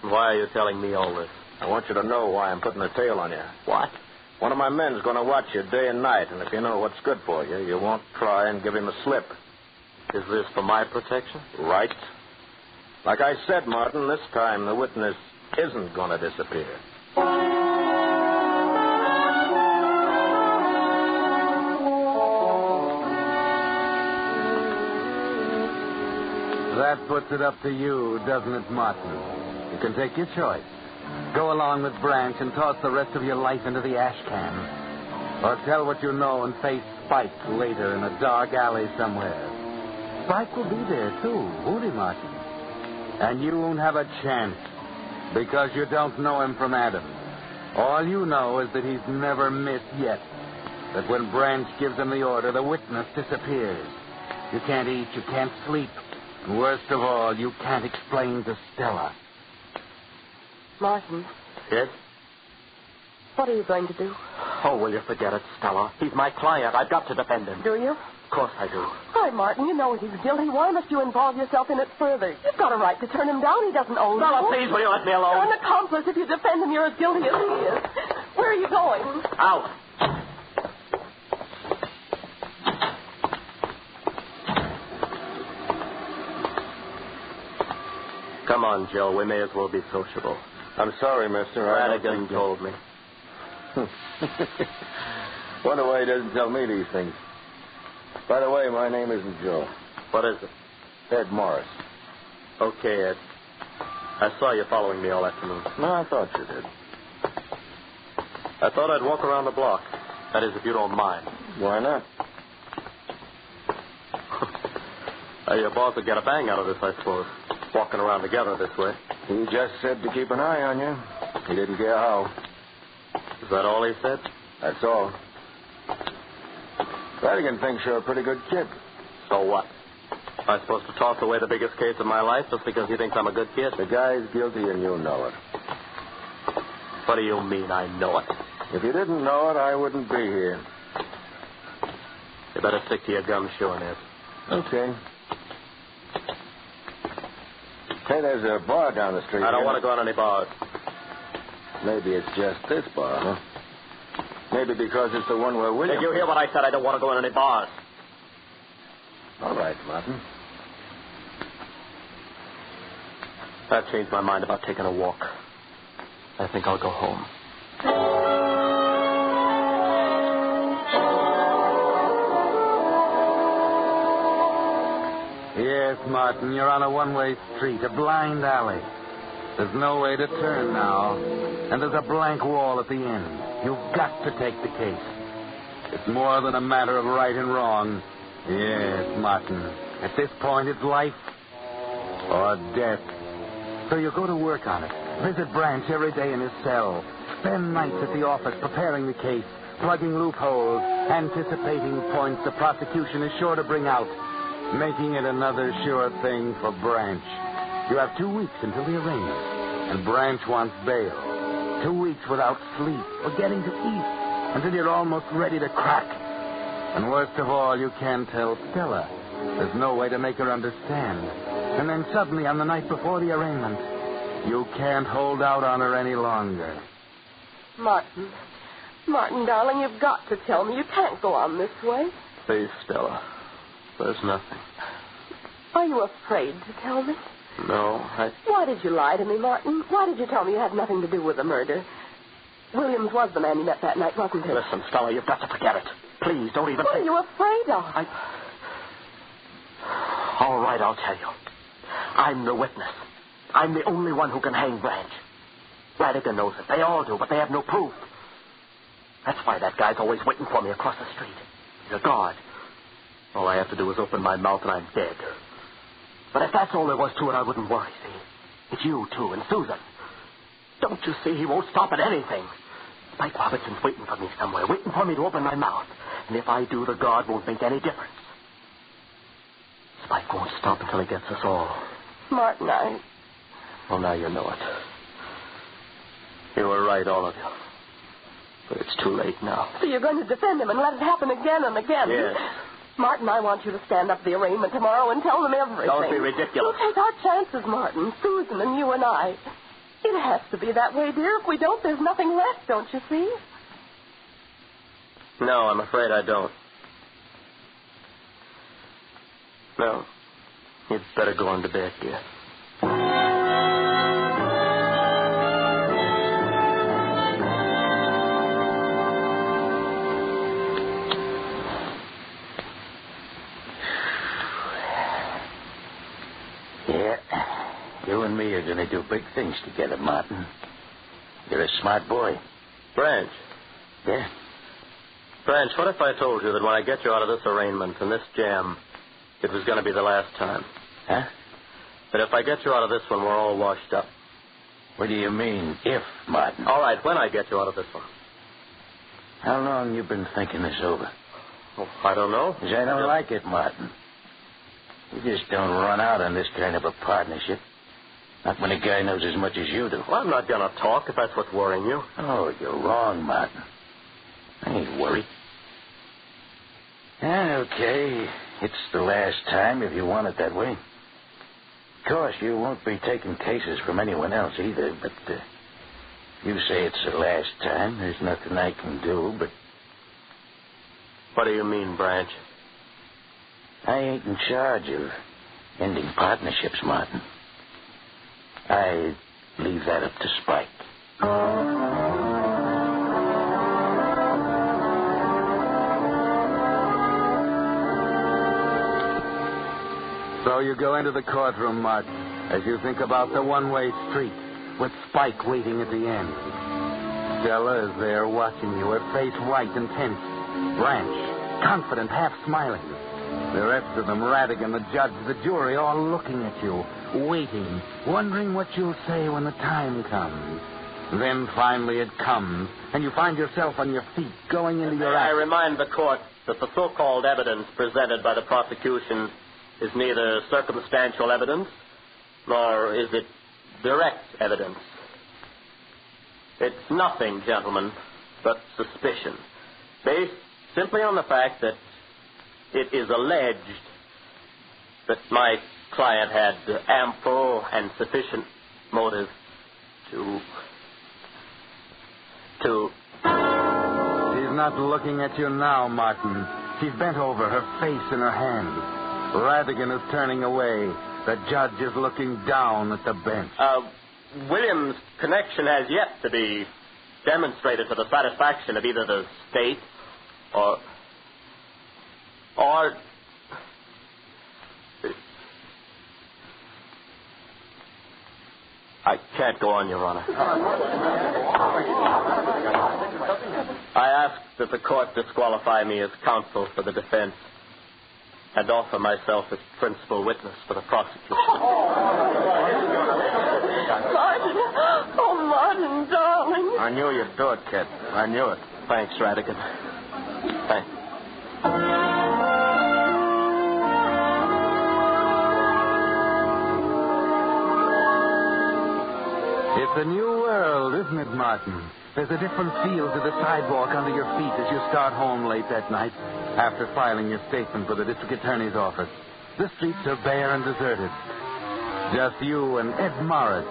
Why are you telling me all this? I want you to know why I'm putting a tail on you. What? One of my men's going to watch you day and night, and if you know what's good for you, you won't try and give him a slip. Is this for my protection? Right. Like I said, Martin, this time the witness isn't going to disappear. That puts it up to you, doesn't it, Martin? You can take your choice. Go along with Branch and toss the rest of your life into the ash can. Or tell what you know and face Spike later in a dark alley somewhere. Spike will be there, too, won't he, Martin? And you won't have a chance because you don't know him from Adam. All you know is that he's never missed yet. That when Branch gives him the order, the witness disappears. You can't eat, you can't sleep. And worst of all, you can't explain to Stella. Martin. Yes? What are you going to do? Oh, will you forget it, Stella? He's my client. I've got to defend him. Do you? Of course I do. Why, Martin, you know he's guilty. Why must you involve yourself in it further? You've got a right to turn him down. He doesn't owe you. Stella, please, will you let me alone? You're an accomplice. If you defend him, you're as guilty as he is. Where are you going? Out. Come on, Joe. We may as well be sociable. I'm sorry, mister. Radigan told me. Wonder why he doesn't tell me these things. By the way, my name isn't Joe. What is it? Ed Morris. Okay, Ed. I saw you following me all afternoon. No, I thought you did. I thought I'd walk around the block. That is, if you don't mind. Why not? Your boss would get a bang out of this, I suppose. Walking around together this way. He just said to keep an eye on you. He didn't care how. Is that all he said? That's all. Radigan thinks you're a pretty good kid. So what? Am I supposed to toss away the biggest case of my life just because he thinks I'm a good kid? The guy's guilty and you know it. What do you mean I know it? If you didn't know it, I wouldn't be here. You better stick to your gumshoe, Ed. Okay. Hey, there's a bar down the street. I don't want to go on any bars. Maybe it's just this bar, huh? Maybe because it's the one where William... Did you hear what I said? I don't want to go on any bars. All right, Martin. I've changed my mind about taking a walk. I think I'll go home. Yes, Martin, you're on a one-way street, a blind alley. There's no way to turn now. And there's a blank wall at the end. You've got to take the case. It's more than a matter of right and wrong. Yes, Martin. At this point, it's life or death. So you go to work on it. Visit Branch every day in his cell. Spend nights at the office preparing the case, plugging loopholes, anticipating points the prosecution is sure to bring out, making it another sure thing for Branch. You have 2 weeks until the arraignment, and Branch wants bail. 2 weeks without sleep or getting to eat until you're almost ready to crack. And worst of all, you can't tell Stella. There's no way to make her understand. And then suddenly, on the night before the arraignment, you can't hold out on her any longer. Martin, darling, you've got to tell me. You can't go on this way. Please, Stella. There's nothing. Are you afraid to tell me? No, Why did you lie to me, Martin? Why did you tell me you had nothing to do with the murder? Williams was the man you met that night, wasn't he? Listen, Stella, you've got to forget it. Please, don't even What are you afraid of? All right, I'll tell you. I'm the witness. I'm the only one who can hang Branch. Radigan knows it. They all do, but they have no proof. That's why that guy's always waiting for me across the street. He's a guard. All I have to do is open my mouth and I'm dead. But if that's all there was to it, I wouldn't worry, see? It's you, too, and Susan. Don't you see? He won't stop at anything. Spike Robertson's waiting for me somewhere, waiting for me to open my mouth. And if I do, the guard won't make any difference. Spike won't stop until he gets us all. Martin, Well, now you know it. You were right, all of you. But it's too late now. So you're going to defend him and let it happen again and again? Yes. Martin, I want you to stand up at the arraignment tomorrow and tell them everything. Don't be ridiculous. We'll take our chances, Martin. Susan and you and I. It has to be that way, dear. If we don't, there's nothing left, don't you see? No, I'm afraid I don't. No. You'd better go on to bed, dear. You and me are going to do big things together, Martin. You're a smart boy. Branch. Yeah? Branch, what if I told you that when I get you out of this arraignment and this jam, it was going to be the last time? Huh? That if I get you out of this one, we're all washed up. What do you mean, if, Martin? All right, when I get you out of this one. How long you been thinking this over? Oh, I don't know. 'Cause I don't like it, Martin. You just don't run out on this kind of a partnership. Not when a guy knows as much as you do. Well, I'm not going to talk if that's what's worrying you. Oh, you're wrong, Martin. I ain't worried. Okay. It's the last time if you want it that way. Of course, you won't be taking cases from anyone else either, but you say it's the last time. There's nothing I can do, but... What do you mean, Branch? I ain't in charge of ending partnerships, Martin. I leave that up to Spike. So you go into the courtroom, Martin, as you think about the one-way street with Spike waiting at the end. Stella is there watching you, her face white and tense. Branch, confident, half smiling. The rest of them, Radigan, the judge, the jury, all looking at you, waiting, wondering what you'll say when the time comes. Then finally it comes, and you find yourself on your feet, going into your... I remind the court that the so-called evidence presented by the prosecution is neither circumstantial evidence, nor is it direct evidence. It's nothing, gentlemen, but suspicion, based simply on the fact that it is alleged that my client had ample and sufficient motive to... She's not looking at you now, Martin. She's bent over, her face in her hands. Radigan is turning away. The judge is looking down at the bench. William's connection has yet to be demonstrated to the satisfaction of either the state or... I can't go on, Your Honor. I ask that the court disqualify me as counsel for the defense and offer myself as principal witness for the prosecution. Martin. Oh, Martin, darling. I knew you'd do it, kid. I knew it. Thanks, Radigan. Thanks. It's a new world, isn't it, Martin? There's a different feel to the sidewalk under your feet as you start home late that night after filing your statement for the district attorney's office. The streets are bare and deserted. Just you and Ed Morris,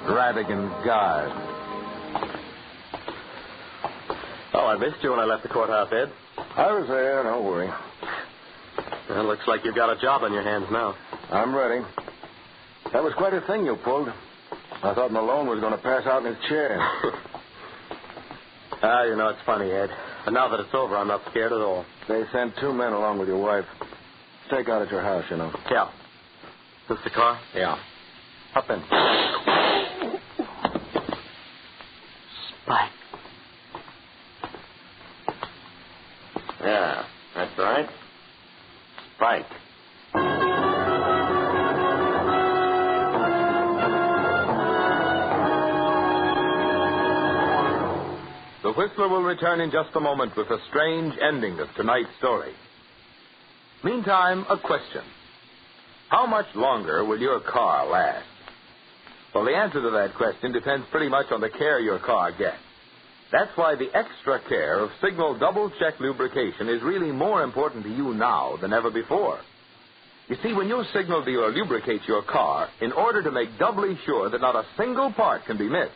Radigan's guard. Oh, I missed you when I left the courthouse, Ed. I was there, don't worry. Well, looks like you've got a job on your hands now. I'm ready. That was quite a thing you pulled. I thought Malone was going to pass out in his chair. You know, it's funny, Ed. But now that it's over, I'm not scared at all. They sent 2 men along with your wife. Stake out at your house, you know. Yeah. This the car? Yeah. Up in. Spike. Yeah, that's right. Spike. The Whistler will return in just a moment with a strange ending of tonight's story. Meantime, a question. How much longer will your car last? Well, the answer to that question depends pretty much on the care your car gets. That's why the extra care of Signal Double Check Lubrication is really more important to you now than ever before. You see, when your signal dealer lubricates your car, in order to make doubly sure that not a single part can be missed,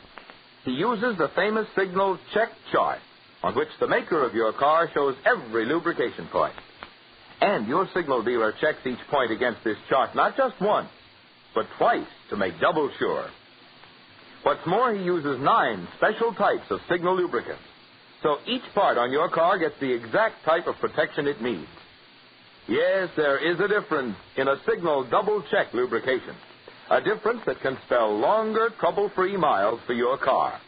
he uses the famous signal check chart, on which the maker of your car shows every lubrication point. And your signal dealer checks each point against this chart not just once, but twice to make double sure. What's more, he uses 9 special types of signal lubricants, so each part on your car gets the exact type of protection it needs. Yes, there is a difference in a signal double-check lubrication, a difference that can spell longer, trouble-free miles for your car.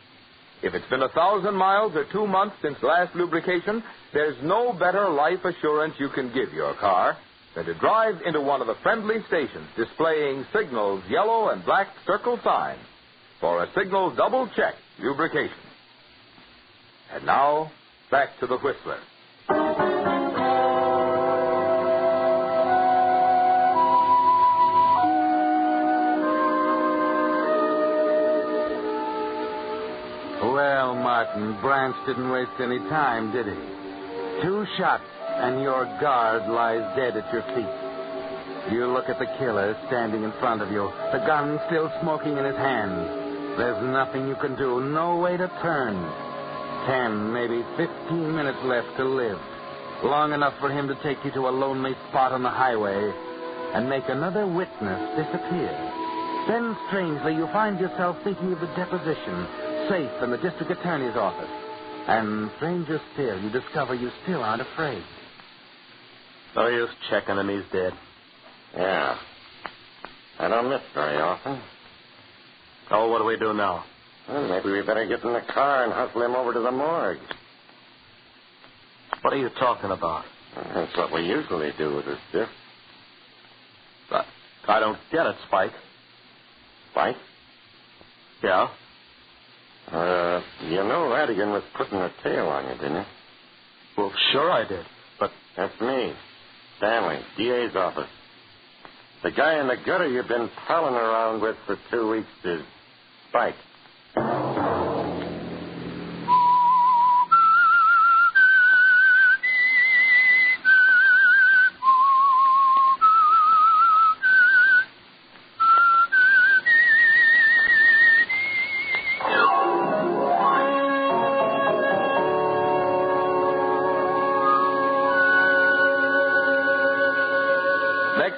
If it's been 1,000 miles or 2 months since last lubrication, there's no better life assurance you can give your car than to drive into one of the friendly stations displaying Signal's yellow and black circle sign for a Signal double-check lubrication. And now, back to the Whistler. Well, Martin, Branch didn't waste any time, did he? 2 shots, and your guard lies dead at your feet. You look at the killer standing in front of you, the gun still smoking in his hand. There's nothing you can do, no way to turn. 10, maybe 15 minutes left to live. Long enough for him to take you to a lonely spot on the highway and make another witness disappear. Then, strangely, you find yourself thinking of the deposition, safe in the district attorney's office. And, stranger still, you discover you still aren't afraid. No use checking him, he's dead. Yeah. I don't miss very often. Oh, what do we do now? Well, maybe we better get in the car and hustle him over to the morgue. What are you talking about? That's what we usually do with this stiff. But I don't get it, Spike. Spike? Yeah? You know Radigan was putting a tail on you, didn't you? Well, sure I did, but... That's me, Stanley, DA's office. The guy in the gutter you've been prowling around with for 2 weeks is Spike.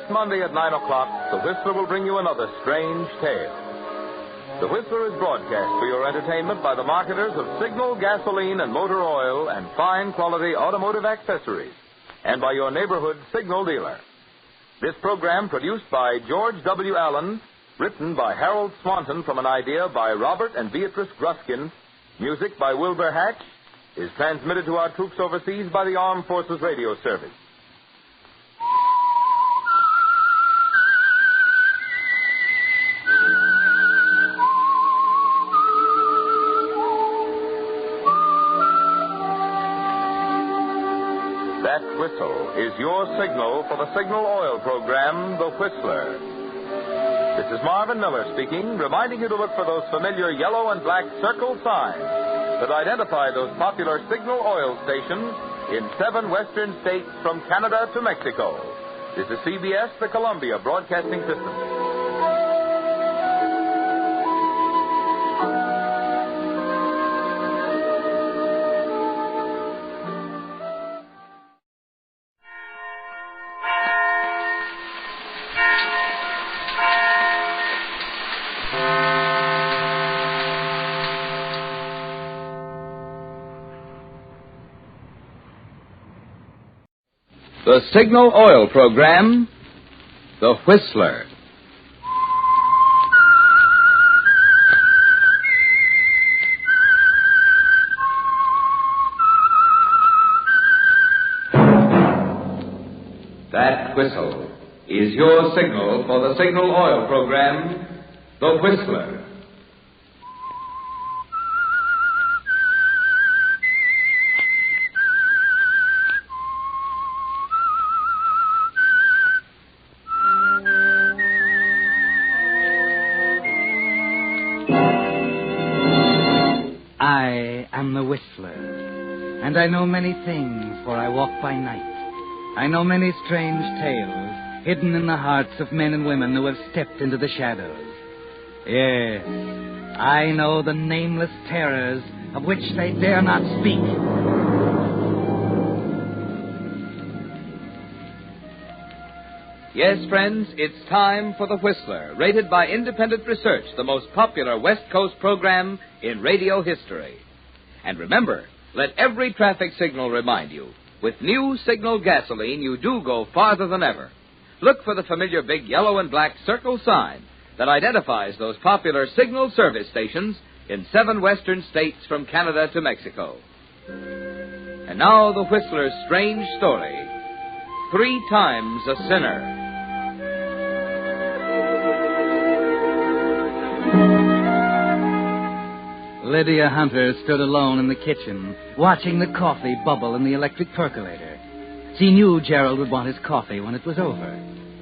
Monday at 9 o'clock, The Whistler will bring you another strange tale. The Whistler is broadcast for your entertainment by the marketers of Signal gasoline and motor oil and fine quality automotive accessories, and by your neighborhood Signal dealer. This program, produced by George W. Allen, written by Harold Swanton from an idea by Robert and Beatrice Gruskin, music by Wilbur Hatch, is transmitted to our troops overseas by the Armed Forces Radio Service. That whistle is your signal for the Signal Oil program, The Whistler. This is Marvin Miller speaking, reminding you to look for those familiar yellow and black circle signs that identify those popular Signal Oil stations in 7 western states from Canada to Mexico. This is CBS, the Columbia Broadcasting System. The Signal Oil program, The Whistler. That whistle is your signal for the Signal Oil program, The Whistler. I am the Whistler, and I know many things, for I walk by night. I know many strange tales, hidden in the hearts of men and women who have stepped into the shadows. Yes, I know the nameless terrors of which they dare not speak. Yes, friends, it's time for The Whistler, rated by independent research the most popular West Coast program in radio history. And remember, let every traffic signal remind you, with new Signal gasoline, you do go farther than ever. Look for the familiar big yellow and black circle sign that identifies those popular Signal service stations in 7 western states from Canada to Mexico. And now The Whistler's strange story, 3 Times a Sinner. Lydia Hunter stood alone in the kitchen, watching the coffee bubble in the electric percolator. She knew Gerald would want his coffee when it was over.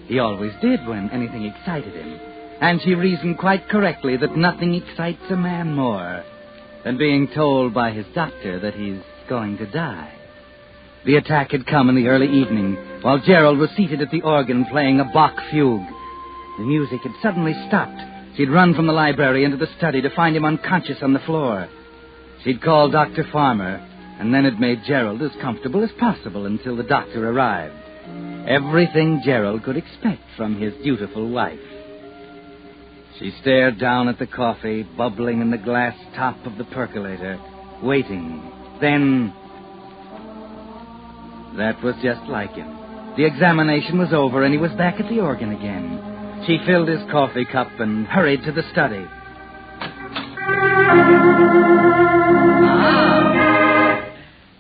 He always did when anything excited him. And she reasoned quite correctly that nothing excites a man more than being told by his doctor that he's going to die. The attack had come in the early evening, while Gerald was seated at the organ playing a Bach fugue. The music had suddenly stopped. She'd run from the library into the study to find him unconscious on the floor. She'd called Dr. Farmer, and then had made Gerald as comfortable as possible until the doctor arrived. Everything Gerald could expect from his dutiful wife. She stared down at the coffee bubbling in the glass top of the percolator, waiting. Then... that was just like him. The examination was over, and he was back at the organ again. She filled his coffee cup and hurried to the study.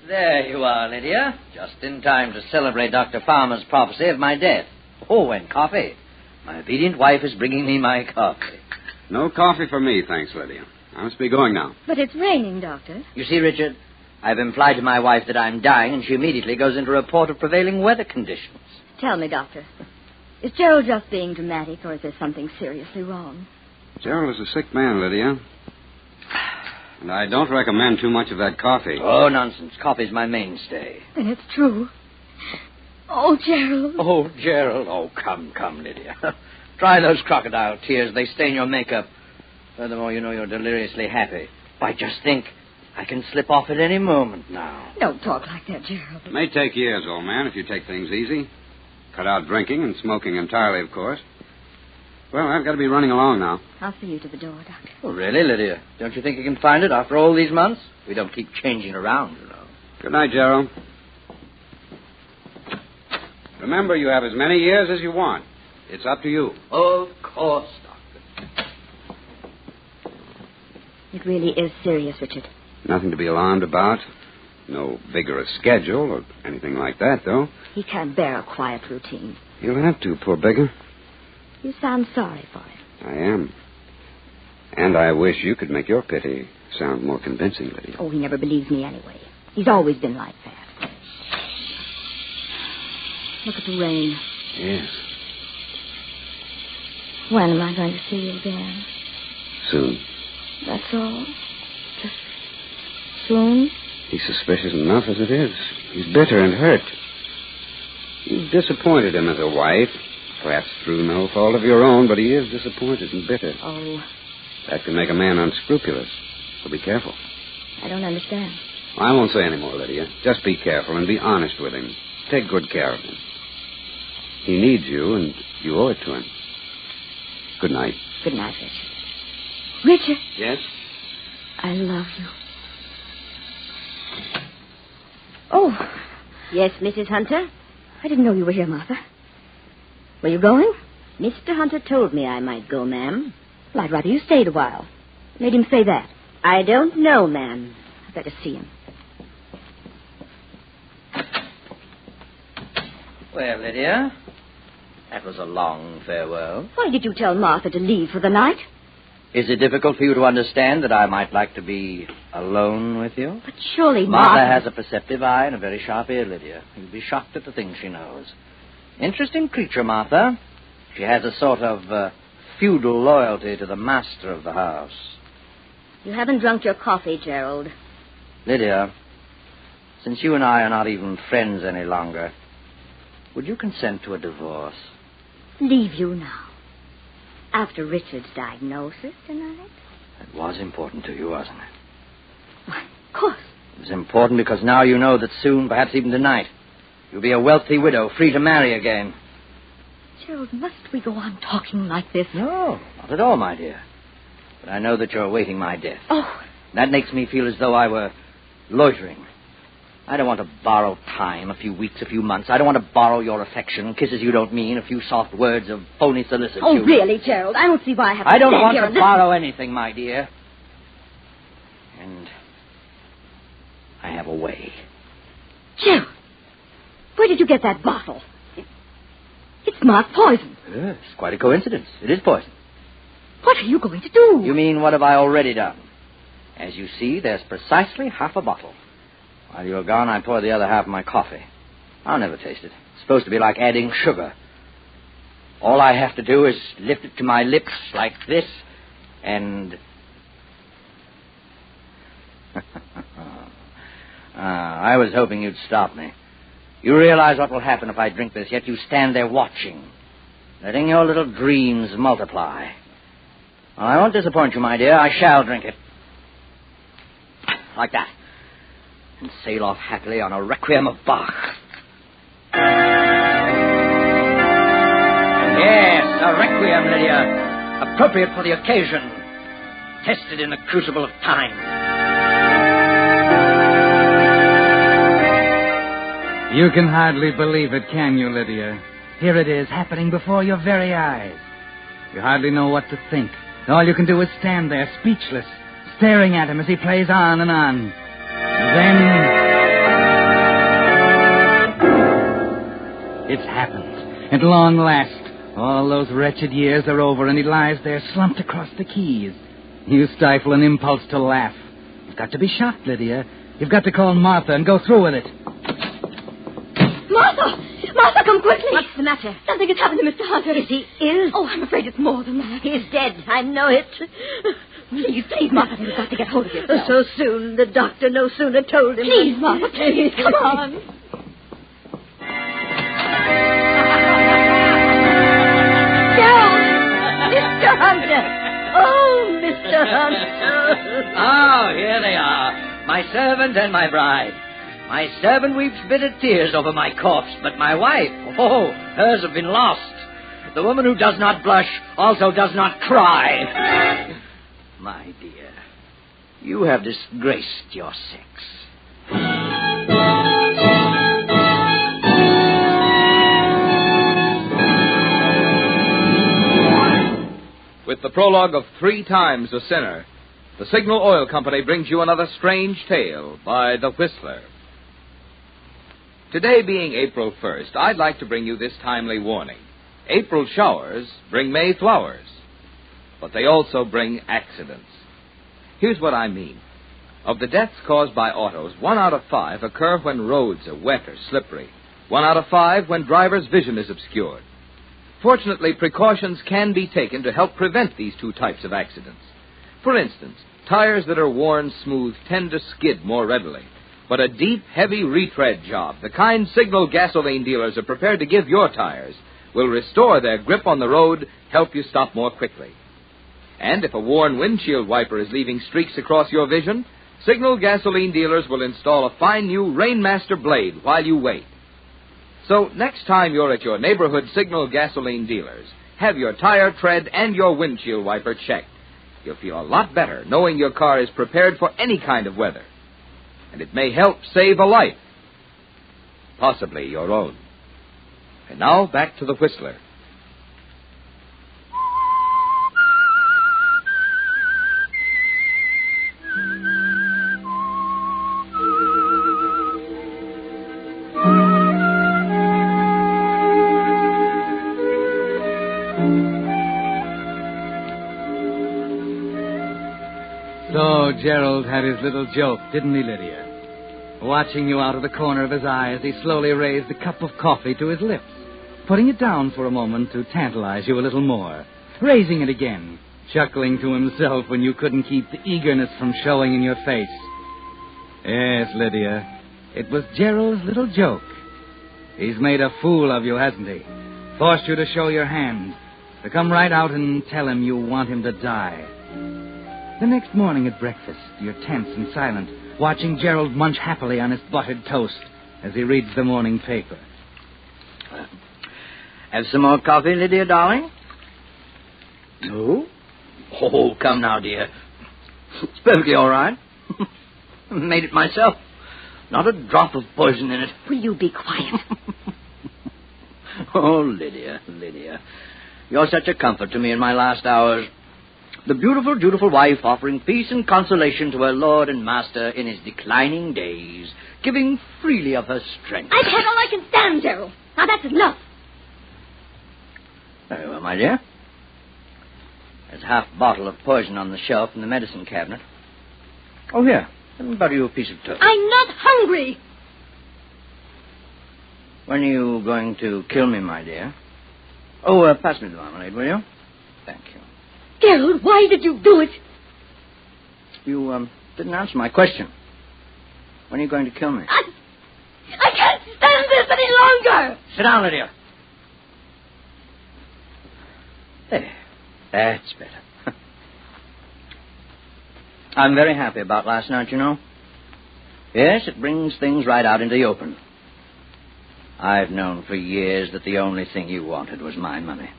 There you are, Lydia. Just in time to celebrate Dr. Farmer's prophecy of my death. Oh, and coffee. My obedient wife is bringing me my coffee. No coffee for me, thanks, Lydia. I must be going now. But it's raining, Doctor. You see, Richard, I've implied to my wife that I'm dying, and she immediately goes into a report of prevailing weather conditions. Tell me, Doctor. Is Gerald just being dramatic, or is there something seriously wrong? Gerald is a sick man, Lydia. And I don't recommend too much of that coffee. Oh, nonsense. Coffee's my mainstay. Then it's true. Oh, Gerald. Oh, Gerald. Oh, come, Lydia. Dry those crocodile tears. They stain your makeup. Furthermore, you know you're deliriously happy. Why, just think. I can slip off at any moment now. Don't talk like that, Gerald. It may take years, old man, if you take things easy. Cut out drinking and smoking entirely, of course. Well, I've got to be running along now. I'll see you to the door, Doctor. Oh, really, Lydia? Don't you think you can find it after all these months? We don't keep changing around, you know. Good night, Gerald. Remember, you have as many years as you want. It's up to you. Of course, Doctor. It really is serious, Richard. Nothing to be alarmed about. No vigorous schedule or anything like that, though. He can't bear a quiet routine. He'll have to, poor beggar. You sound sorry for him. I am. And I wish you could make your pity sound more convincing, Lydia. Oh, he never believes me anyway. He's always been like that. Look at the rain. Yes. When am I going to see you again? Soon. That's all? Just soon? He's suspicious enough as it is. He's bitter and hurt. You've disappointed him as a wife. Perhaps through no fault of your own, but he is disappointed and bitter. Oh. That can make a man unscrupulous. So be careful. I don't understand. I won't say any more, Lydia. Just be careful and be honest with him. Take good care of him. He needs you, and you owe it to him. Good night. Good night, Richard. Richard. Yes? I love you. Oh. Yes, Mrs. Hunter? I didn't know you were here, Martha. Were you going? Mr. Hunter told me I might go, ma'am. Well, I'd rather you stayed a while. Made him say that. I don't know, ma'am. I'd better see him. Well, Lydia, that was a long farewell. Why did you tell Martha to leave for the night? Is it difficult for you to understand that I might like to be alone with you? But surely Martha has a perceptive eye and a very sharp ear, Lydia. You'll be shocked at the things she knows. Interesting creature, Martha. She has a sort of feudal loyalty to the master of the house. You haven't drunk your coffee, Gerald. Lydia, since you and I are not even friends any longer, would you consent to a divorce? leave you now? After Richard's diagnosis tonight? That was important to you, wasn't it? Why, of course. It was important because now you know that soon, perhaps even tonight, you'll be a wealthy widow, free to marry again. Gerald, must we go on talking like this? No, not at all, my dear. But I know that you're awaiting my death. Oh. That makes me feel as though I were loitering. I don't want to borrow time, a few weeks, a few months. I don't want to borrow your affection, kisses you don't mean, a few soft words of phony solicitude. Oh, really, Gerald? I don't see why I have to I don't stand want here to borrow anything, my dear. And I have a way. Gerald, where did you get that bottle? It's marked poison. Yes, quite a coincidence. It is poison. What are you going to do? You mean, what have I already done? As you see, there's precisely half a bottle. While you're gone, I pour the other half in my coffee. I'll never taste it. It's supposed to be like adding sugar. All I have to do is lift it to my lips like this, and... I was hoping you'd stop me. You realize what will happen if I drink this, yet you stand there watching, letting your little dreams multiply. Well, I won't disappoint you, my dear. I shall drink it. Like that. And sail off happily on a requiem of Bach. Yes, a requiem, Lydia. Appropriate for the occasion. Tested in the crucible of time. You can hardly believe it, can you, Lydia? Here it is, happening before your very eyes. You hardly know what to think. All you can do is stand there, speechless, staring at him as he plays on and on. Then... it's happened. At long last. All those wretched years are over, and he lies there slumped across the keys. You stifle an impulse to laugh. You've got to be shocked, Lydia. You've got to call Martha and go through with it. Martha! Martha, come quickly! What's the matter? Something has happened to Mr. Hunter. Is he ill? Oh, I'm afraid it's more than that. He's dead. I know it. Please, Martha, you've got to get hold of yourself. So soon. The doctor no sooner told him. Please, Martha, please, come on. Mr. Hunter! Oh, Mr. Hunter! Oh, here they are. My servant and my bride. My servant weeps bitter tears over my corpse, but my wife, oh, hers have been lost. The woman who does not blush also does not cry. My dear, you have disgraced your sex. With the prologue of 3 Times a Sinner, the Signal Oil Company brings you another strange tale by The Whistler. Today being April 1st, I'd like to bring you this timely warning. April showers bring May flowers, but they also bring accidents. Here's what I mean. Of the deaths caused by autos, 1 out of 5 occur when roads are wet or slippery. 1 out of 5 when drivers' vision is obscured. Fortunately, precautions can be taken to help prevent these 2 types of accidents. For instance, tires that are worn smooth tend to skid more readily. But a deep, heavy retread job, the kind Signal gasoline dealers are prepared to give your tires, will restore their grip on the road, help you stop more quickly. And if a worn windshield wiper is leaving streaks across your vision, Signal gasoline dealers will install a fine new Rainmaster blade while you wait. So next time you're at your neighborhood Signal gasoline dealers, have your tire tread and your windshield wiper checked. You'll feel a lot better knowing your car is prepared for any kind of weather. And it may help save a life. Possibly your own. And now, back to the Whistler. So Gerald had his little joke, didn't he, Lydia? Watching you out of the corner of his eye as he slowly raised the cup of coffee to his lips, putting it down for a moment to tantalize you a little more, raising it again, chuckling to himself when you couldn't keep the eagerness from showing in your face. Yes, Lydia, it was Gerald's little joke. He's made a fool of you, hasn't he? forced you to show your hand, to come right out and tell him you want him to die. The next morning at breakfast, you're tense and silent, watching Gerald munch happily on his buttered toast as he reads the morning paper. Have some more coffee, Lydia, darling? No? Oh, come now, dear. It's perfectly all right. Made it myself. Not a drop of poison in it. Will you be quiet? Oh, Lydia, Lydia. You're such a comfort to me in my last hours. The beautiful, dutiful wife offering peace and consolation to her lord and master in his declining days, giving freely of her strength. I've had all I can stand, Gerald. Now that's enough. Very well, my dear. There's a half bottle of poison on the shelf in the medicine cabinet. Oh, here. Let me butter you a piece of toast. I'm not hungry. When are you going to kill me, my dear? Oh, pass me the marmalade, will you? Thank you. Gerald, why did you do it? You, didn't answer my question. When are you going to kill me? I can't stand this any longer. Sit down, Lydia. There. That's better. I'm very happy about last night, you know. Yes, it brings things right out into the open. I've known for years that the only thing you wanted was my money.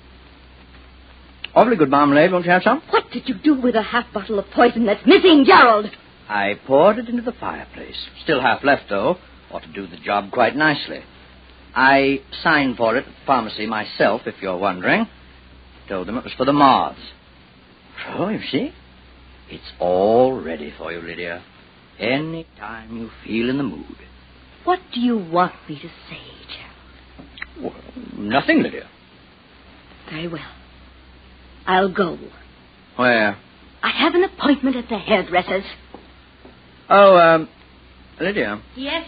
Awfully good marmalade. Won't you have some? What did you do with a half bottle of poison that's missing, Gerald? I poured it into the fireplace. Still half left, though. Ought to do the job quite nicely. I signed for it at the pharmacy myself, if you're wondering. Told them it was for the moths. So, you see, it's all ready for you, Lydia. Any time you feel in the mood. What do you want me to say, Gerald? Well, nothing, Lydia. Very well. I'll go. Where? I have an appointment at the hairdresser's. Oh, Lydia. Yes?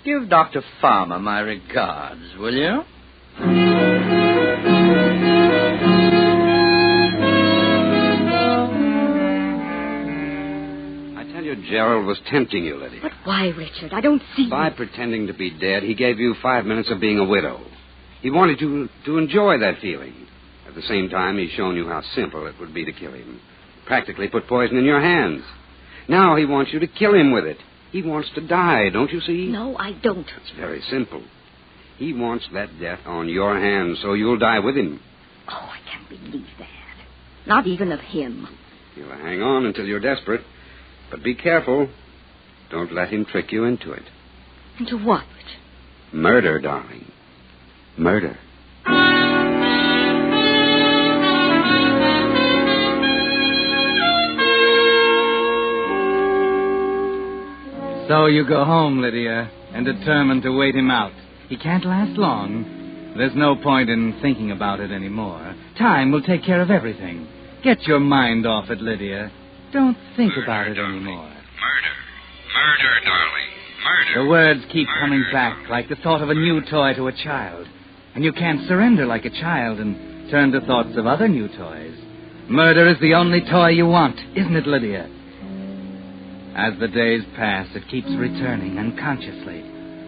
Give Dr. Farmer my regards, will you? Gerald was tempting you, Lydia. But why, Richard? I don't see... By pretending to be dead, he gave you 5 minutes of being a widow. He wanted you to enjoy that feeling. At the same time, he's shown you how simple it would be to kill him. Practically put poison in your hands. Now he wants you to kill him with it. He wants to die, don't you see? No, I don't. It's very simple. He wants that death on your hands, so you'll die with him. Oh, I can't believe that. Not even of him. You'll hang on until you're desperate. But be careful. Don't let him trick you into it. Into what? Murder, darling. Murder. So you go home, Lydia, and determined to wait him out. He can't last long. There's no point in thinking about it anymore. Time will take care of everything. Get your mind off it, Lydia. Don't think about it anymore. Murder, darling. Murder. The words keep coming back like the thought of a new toy to a child. And you can't surrender like a child and turn to thoughts of other new toys. Murder is the only toy you want, isn't it, Lydia? As the days pass, it keeps returning unconsciously.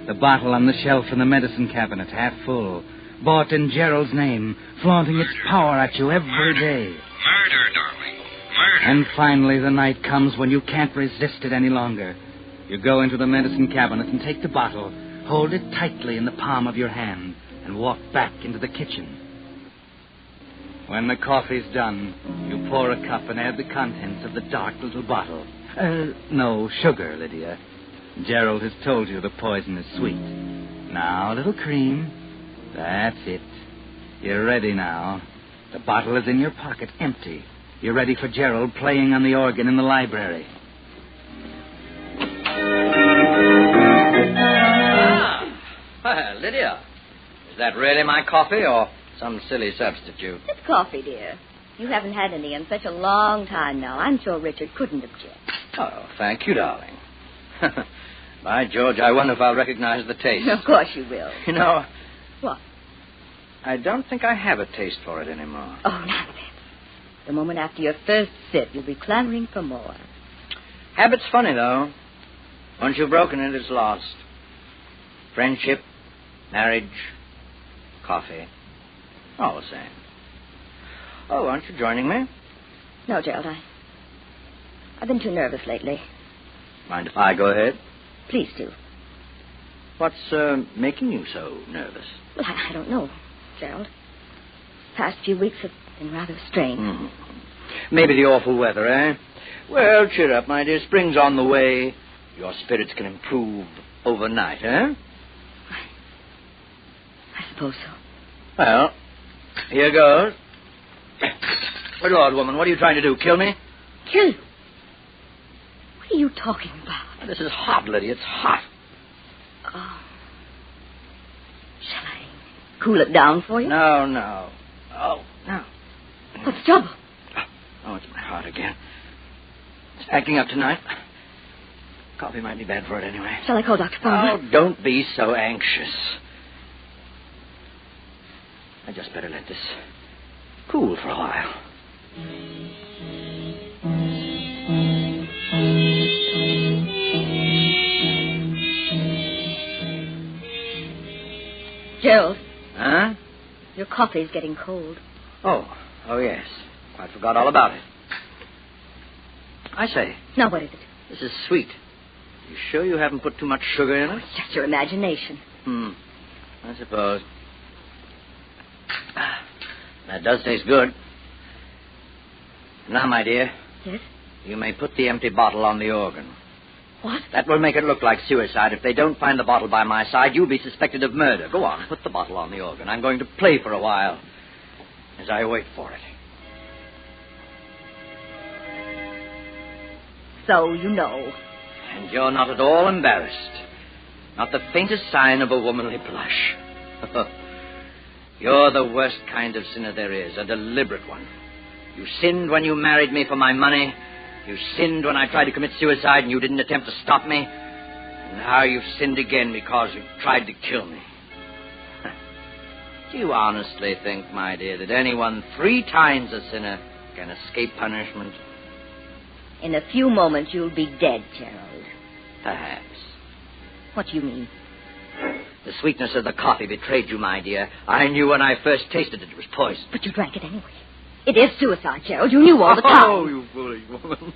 The bottle on the shelf in the medicine cabinet, half full, bought in Gerald's name, flaunting its power at you every day. Murder, darling. Murder. And finally the night comes when you can't resist it any longer. You go into the medicine cabinet and take the bottle, hold it tightly in the palm of your hand, and walk back into the kitchen. When the coffee's done, you pour a cup and add the contents of the dark little bottle. No sugar, Lydia. Gerald has told you the poison is sweet. Now, a little cream. That's it. You're ready now. The bottle is in your pocket, empty. You're ready for Gerald playing on the organ in the library. Well, Lydia, is that really my coffee or some silly substitute? It's coffee, dear. You haven't had any in such a long time now. I'm sure Richard couldn't object. Oh, thank you, darling. By George, I wonder if I'll recognize the taste. Of course you will. You know... What? I don't think I have a taste for it anymore. Oh, nonsense. The moment after your first sip, you'll be clamoring for more. Habit's funny, though. Once you've broken it, it's lost. Friendship, marriage, coffee. All the same. Oh, aren't you joining me? No, Gerald, I've been too nervous lately. Mind if I go ahead? Please do. What's making you so nervous? Well, I don't know, Gerald. Past few weeks have been rather strange. Maybe the awful weather, eh? Well, cheer up, my dear. Spring's on the way. Your spirits can improve overnight, eh? I suppose so. Well, here goes. Good Lord, woman, what are you trying to do? Kill me? Kill you? What are you talking about? This is hot, Lydia. It's hot. Oh. Shall I cool it down for you? No. Oh, no. What's the trouble? Oh, it's my heart again. It's acting up tonight. Coffee might be bad for it anyway. Shall I call Dr. Palmer? Oh, don't be so anxious. I just better let this cool for a while. Gerald. Huh? Your coffee's getting cold. Oh, yes. Quite forgot all about it. I say. Now, what is it? This is sweet. You sure you haven't put too much sugar in it? It's just your imagination. I suppose. That does taste good. Now, my dear. Yes? You may put the empty bottle on the organ. What? That will make it look like suicide. If they don't find the bottle by my side, you'll be suspected of murder. Go on, put the bottle on the organ. I'm going to play for a while as I wait for it. So you know. And you're not at all embarrassed. Not the faintest sign of a womanly blush. You're the worst kind of sinner there is, a deliberate one. You sinned when you married me for my money. You sinned when I tried to commit suicide and you didn't attempt to stop me. And now you've sinned again because you tried to kill me. Do you honestly think, my dear, that anyone 3 times a sinner can escape punishment? In a few moments you'll be dead, Gerald. Perhaps. What do you mean? The sweetness of the coffee betrayed you, my dear. I knew when I first tasted it was poison. But you drank it anyway. It is suicide, Gerald. You knew all the time. Oh, you foolish woman.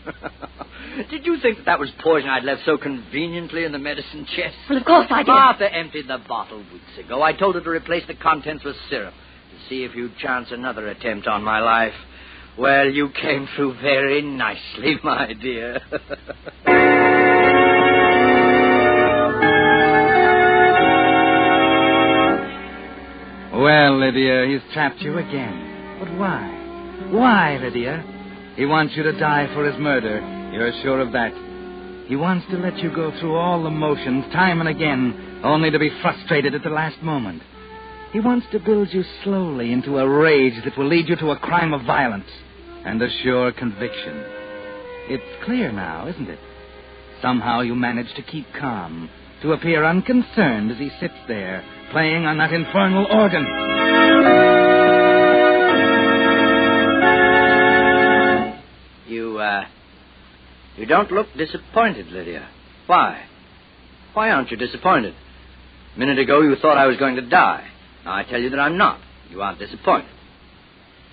Did you think that was poison I'd left so conveniently in the medicine chest? Well, of course I did. Martha emptied the bottle weeks ago. I told her to replace the contents with syrup to see if you'd chance another attempt on my life. Well, you came through very nicely, my dear. Well, Lydia, he's trapped you again. But why? Why, Lydia? He wants you to die for his murder. You're sure of that. He wants to let you go through all the motions time and again, only to be frustrated at the last moment. He wants to build you slowly into a rage that will lead you to a crime of violence and a sure conviction. It's clear now, isn't it? Somehow you manage to keep calm, to appear unconcerned as he sits there, playing on that infernal organ. You don't look disappointed, Lydia. Why? Why aren't you disappointed? A minute ago you thought I was going to die. Now I tell you that I'm not. You aren't disappointed.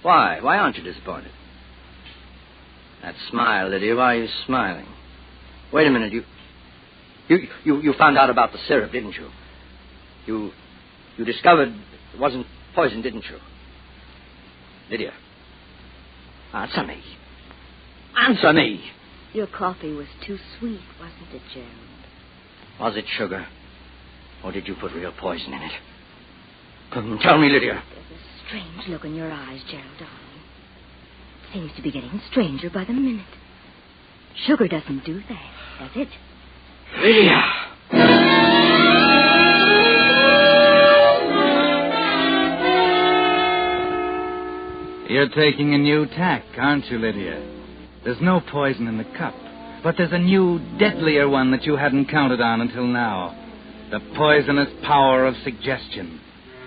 Why? Why aren't you disappointed? That smile, Lydia, why are you smiling? Wait a minute, you found out about the syrup, didn't you? You discovered it wasn't poison, didn't you? Lydia, answer me. Answer me. Your coffee was too sweet, wasn't it, Gerald? Was it sugar? Or did you put real poison in it? Come, tell me, Lydia. There's a strange look in your eyes, Gerald, darling. It seems to be getting stranger by the minute. Sugar doesn't do that, does it? Lydia! You're taking a new tack, aren't you, Lydia? There's no poison in the cup, but there's a new, deadlier one that you hadn't counted on until now. The poisonous power of suggestion.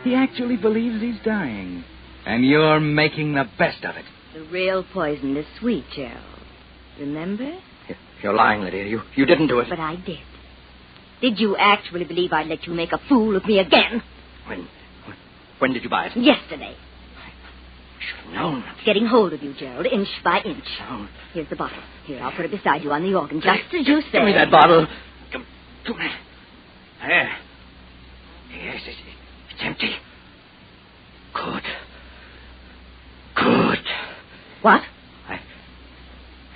He actually believes he's dying, and you're making the best of it. The real poison is sweet, Gerald. Remember? You're lying, Lydia. You didn't do it. But I did. Did you actually believe I'd let you make a fool of me again? When did you buy it? Yesterday. Should have known. It's getting hold of you, Gerald, inch by inch. Oh. Here's the bottle. Here, I'll put it beside you on the organ, just as you said. Give me that bottle. Give to me. There. Yes, it's empty. Good. Good. What?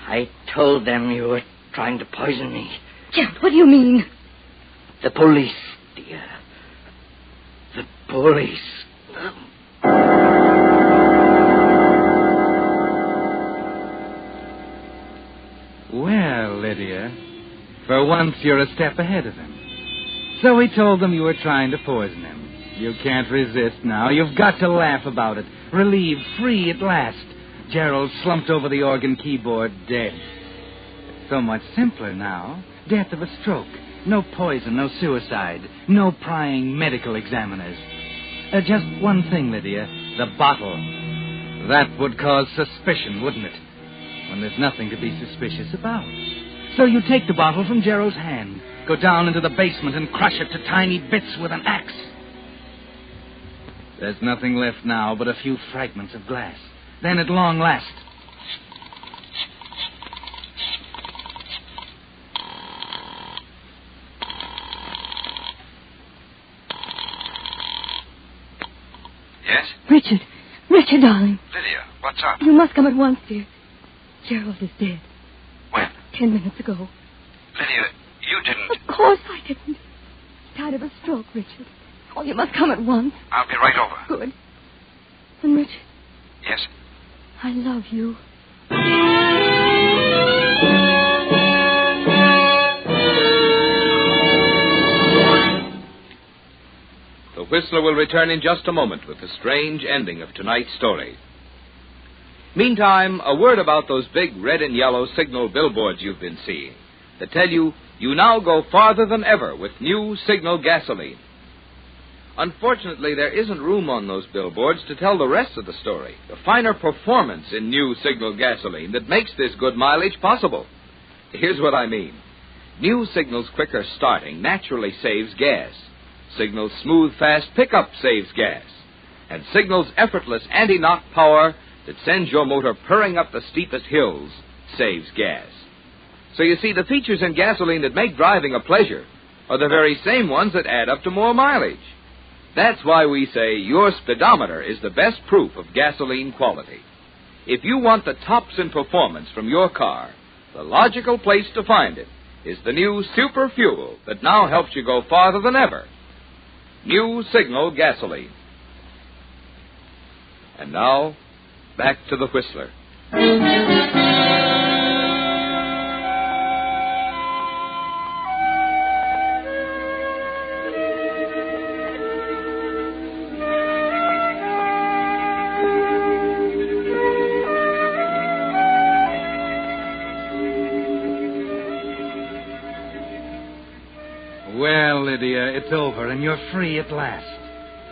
I told them you were trying to poison me. Gerald, what do you mean? The police, dear. The police. Well, Lydia, for once you're a step ahead of him. So he told them you were trying to poison him. You can't resist now. You've got to laugh about it. Relieved, free at last. Gerald slumped over the organ keyboard, dead. So much simpler now. Death of a stroke. No poison, no suicide. No prying medical examiners. Just one thing, Lydia. The bottle. That would cause suspicion, wouldn't it? When there's nothing to be suspicious about. So you take the bottle from Gerald's hand, go down into the basement and crush it to tiny bits with an axe. There's nothing left now but a few fragments of glass. Then at long last... Yes? Richard, darling. Lydia, what's up? You must come at once, dear. Gerald is dead. When? 10 minutes ago. Lydia, you didn't... Of course I didn't. He died of a stroke, Richard. Oh, you must come at once. I'll be right over. Good. And Richard, Yes? I love you. The Whistler will return in just a moment with the strange ending of tonight's story. Meantime, a word about those big red and yellow signal billboards you've been seeing that tell you now go farther than ever with new Signal gasoline. Unfortunately, there isn't room on those billboards to tell the rest of the story, the finer performance in new Signal gasoline that makes this good mileage possible. Here's what I mean. New Signal's quicker starting naturally saves gas. Signal's smooth, fast pickup saves gas. And Signal's effortless anti-knock power that sends your motor purring up the steepest hills saves gas. So you see, the features in gasoline that make driving a pleasure are the very same ones that add up to more mileage. That's why we say your speedometer is the best proof of gasoline quality. If you want the tops in performance from your car, the logical place to find it is the new Super Fuel that now helps you go farther than ever. New Signal gasoline. And now, back to the Whistler. Well, Lydia, it's over, and you're free at last.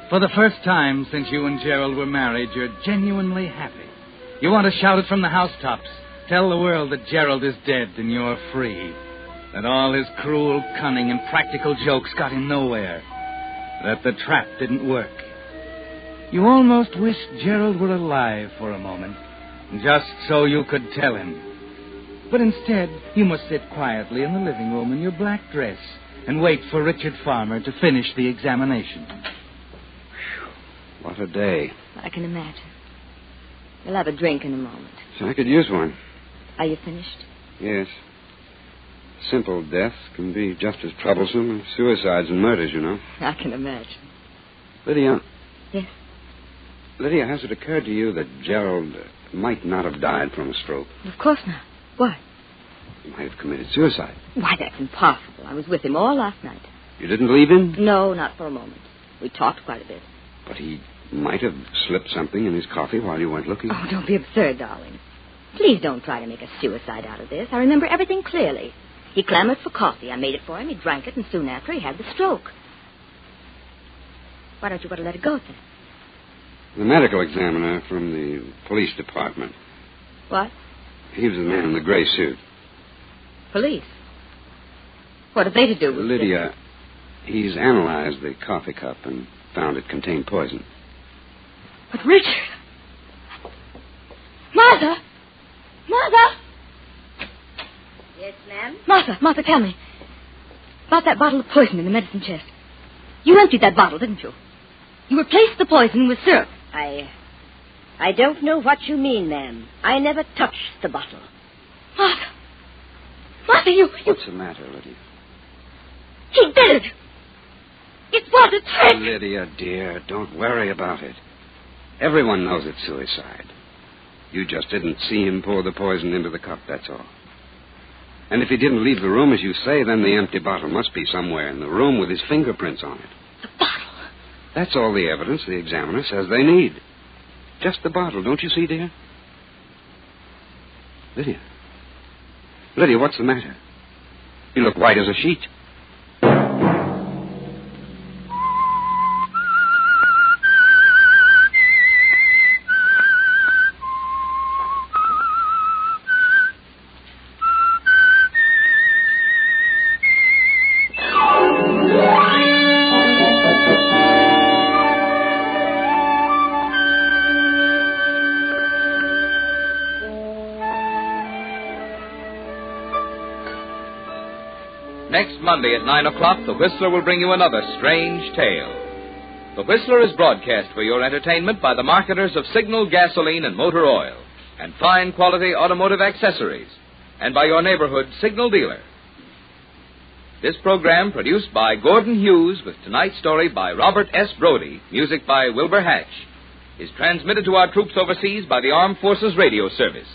For the first time since you and Gerald were married, you're genuinely happy. You want to shout it from the housetops. Tell the world that Gerald is dead and you're free. That all his cruel cunning and practical jokes got him nowhere. That the trap didn't work. You almost wished Gerald were alive for a moment, just so you could tell him. But instead, you must sit quietly in the living room in your black dress and wait for Richard Farmer to finish the examination. What a day. I can imagine. You'll have a drink in a moment. So I could use one. Are you finished? Yes. Simple death can be just as troublesome as suicides and murders, you know. I can imagine. Lydia. Yes? Lydia, has it occurred to you that Gerald might not have died from a stroke? Of course not. Why? He might have committed suicide. Why, that's impossible. I was with him all last night. You didn't leave him? No, not for a moment. We talked quite a bit. But he might have slipped something in his coffee while you weren't looking. Oh, don't be absurd, darling. Please don't try to make a suicide out of this. I remember everything clearly. He clamored for coffee. I made it for him. He drank it, and soon after he had the stroke. Why don't you want to let it go, then? The medical examiner from the police department. What? He was the man in the gray suit. Police? What have they to do with Lydia, he's analyzed the coffee cup and found it contained poison. But Richard... Martha! Martha! Yes, ma'am? Martha, tell me. About that bottle of poison in the medicine chest. You emptied that bottle, didn't you? You replaced the poison with syrup. I don't know what you mean, ma'am. I never touched the bottle. Martha, you... What's the matter, Lydia? He did it! It was a trick! Lydia, dear, don't worry about it. Everyone knows it's suicide. You just didn't see him pour the poison into the cup, that's all. And if he didn't leave the room, as you say, then the empty bottle must be somewhere in the room with his fingerprints on it. The bottle? That's all the evidence the examiner says they need. Just the bottle, don't you see, dear? Lydia, what's the matter? You look white as a sheet. Next Monday at 9 o'clock, The Whistler will bring you another strange tale. The Whistler is broadcast for your entertainment by the marketers of Signal gasoline and motor oil and fine quality automotive accessories, and by your neighborhood Signal dealer. This program, produced by Gordon Hughes with tonight's story by Robert S. Brody, music by Wilbur Hatch, is transmitted to our troops overseas by the Armed Forces Radio Service.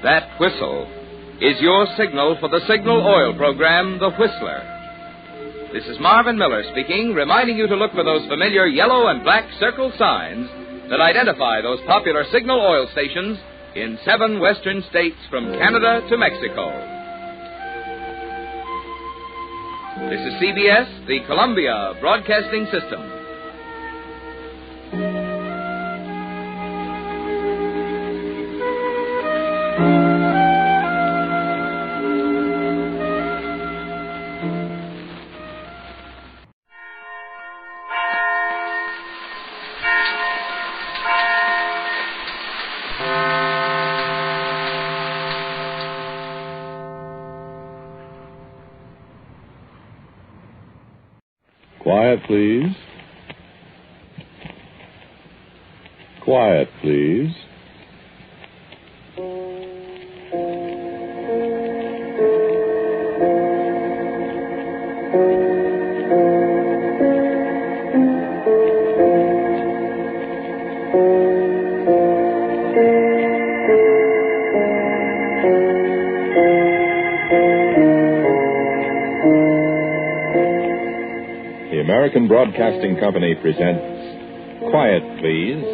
That whistle is your signal for the Signal Oil program, The Whistler. This is Marvin Miller speaking, reminding you to look for those familiar yellow and black circle signs that identify those popular Signal Oil stations in 7 western states from Canada to Mexico. This is CBS, the Columbia Broadcasting System. Quiet, please. Quiet, please. American Broadcasting Company presents Quiet, Please,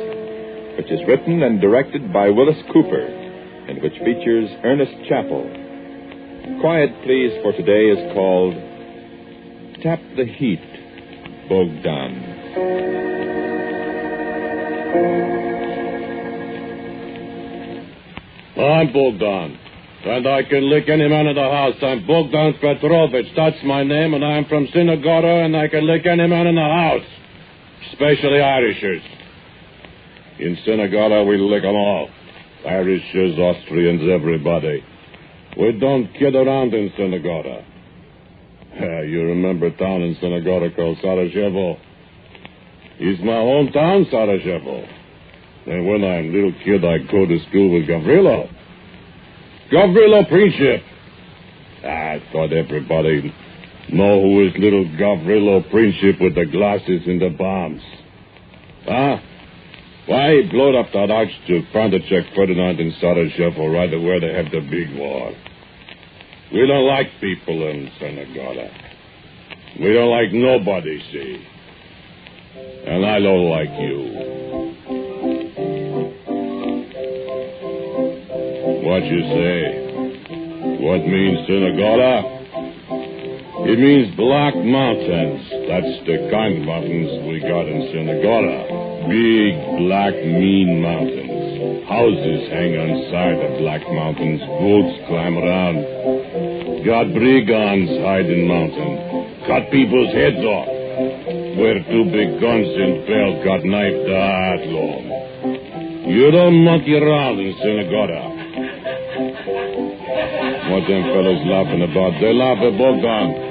which is written and directed by Willis Cooper and which features Ernest Chappell. Quiet, Please for today is called Tap the Heat, Bogdan. I'm Bogdan. And I can lick any man in the house. I'm Bogdan Petrovich. That's my name, and I'm from Synagoga, and I can lick any man in the house. Especially Irishers. In Synagoga, we lick them all. Irishers, Austrians, everybody. We don't kid around in Synagoga. You remember a town in Synagoga called Sarajevo? It's my hometown, Sarajevo. And when I'm a little kid, I go to school with Gavrilo. Gavrilo Princip. I thought everybody know who is little Gavrilo Princip with the glasses and the bombs. Huh? Why, he blowed up that Archduke Frontichek Ferdinand in Sarajevo right where they have the big war. We don't like people in Synagoga. We don't like nobody, see? And I don't like you. What you say? What means Synagoga? It means Black Mountains. That's the kind of mountains we got in Sinagora. Big, black, mean mountains. Houses hang on side of Black Mountains. Goats climb around. Got brigands hide in mountain. Cut people's heads off. Wear 2 big guns in belt. Got knife that long. You don't monkey around in Sinagora. What them fellas laughing about? They laugh at Bogdan.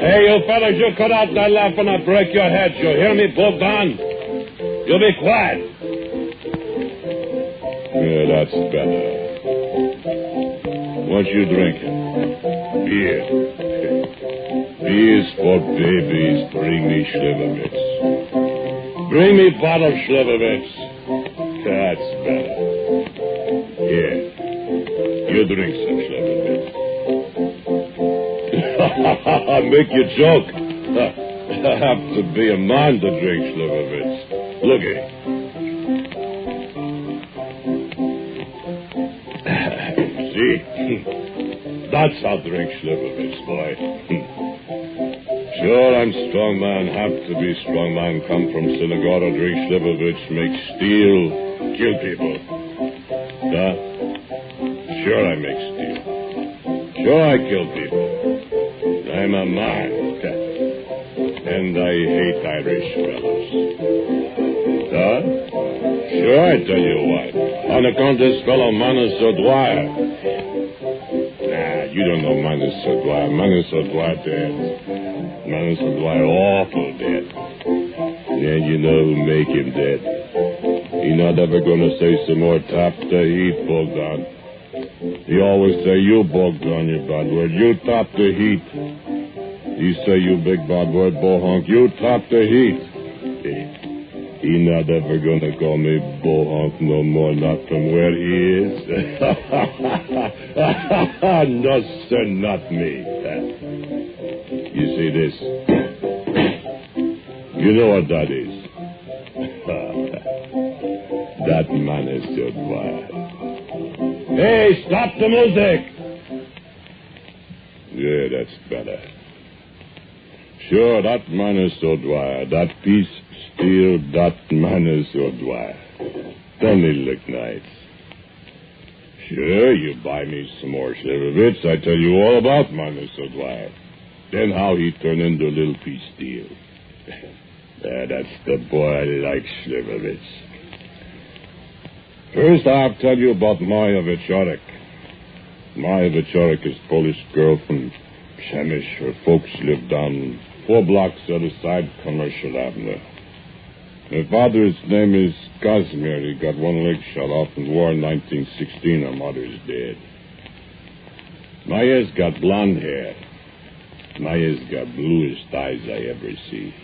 Hey, you fellas, you cut out that laugh and I'll break your heads. You hear me, Bogdan? You be quiet. Yeah, that's better. What you drinking? Beer. Beer's for babies. Bring me Schlivovitz. Bring me bottle Schlivovitz. That's better. Here. You drink some Schlivovitz. Make you joke. I have to be a man to drink Schlivovitz. Looky. See? That's how I drink Schlivovitz, boy. Sure, I'm strong man. Have to be strong man. Come from Sinagora, drink Schlivovitz, make steel, kill people. Huh? Sure, I make steel. Sure, I kill people. I'm a man. And I hate Irish fellows. Huh? Sure, I tell you what. On account of this fellow Manus O'Dwyer. Nah, you don't know Manus O'Dwyer. Manus O'Dwyer dead. Manus O'Dwyer awful dead. And you know who make him dead. He not ever gonna say some more tap the heat, Bogdan. He always say, you, Bogdan, you bad word. You top the heat. He say, you big bad word, bohonk. You top the heat. He not ever gonna call me bohonk no more, not from where he is. No, sir, not me. You see this? You know what that is? That man is so wild. Hey, stop the music! Yeah, that's better. Sure, that man is so dry. That piece steel, that man is so dry. Don't it look nice? Sure, you buy me some more Schlivovitz, I tell you all about man is so dry. Then how he turned into a little piece steel. That's the boy I like, Schlivovitz. First, I'll tell you about Maya Wieczorek. Maya Wieczorek is a Polish girl from Przemyśl. Her folks live down 4 blocks other side Commercial Avenue. Her father's name is Casimir. He got one leg shot off in war in 1916. Her mother's dead. Maya's got blonde hair. Maya's got bluest eyes I ever see.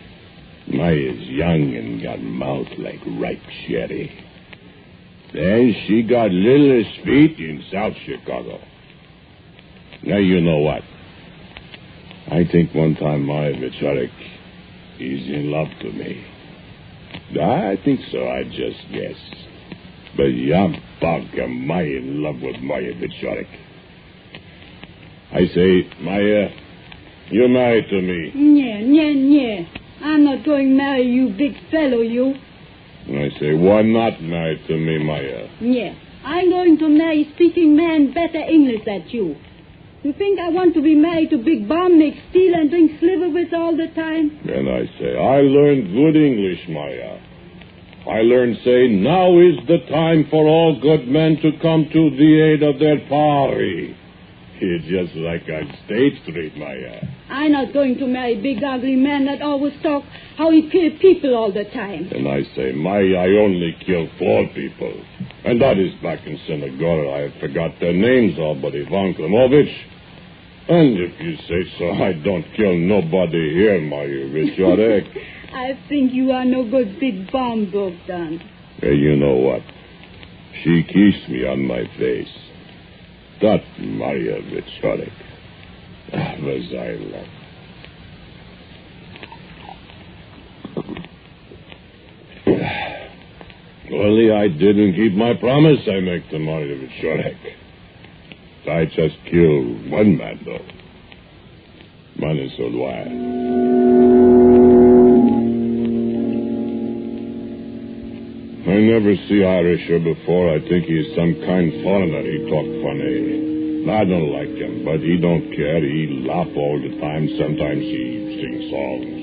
Maya's young and got mouth like ripe cherry. Then she got littlest feet in South Chicago. Now you know what? I think one time Maya Wieczorek is in love to me. I think so, I just guess. But am I in love with Maya Wieczorek. I say, Maya, you're married to me. Yeah. I'm not going to marry you, big fellow, you. I say, why not married to me, Maya? Yeah, I'm going to marry speaking man better English than you. You think I want to be married to Big Bomb, make steel and drink Schlivovitz all the time? And I say, I learned good English, Maya. I learned, say, now is the time for all good men to come to the aid of their party. It's just like on State Street, Maya. I'm not going to marry big ugly man that always talk how he kill people all the time. And I say, Maya, I only kill 4 people. And that is back in Sinagora. I forgot their names all but Ivan Klimovich. And if you say so, I don't kill nobody here, Maya Wieczorek. I think you are no good Big Bomb, Bogdan. Hey, you know what? She kissed me on my face. That Maya Wieczorek was I love. Only I didn't keep my promise I make to Maya Wieczorek. I just killed one man, though. Money so wire. I never see Irisher before. I think he's some kind foreigner. He talk funny. I don't like him, but he don't care. He laugh all the time. Sometimes he sing songs.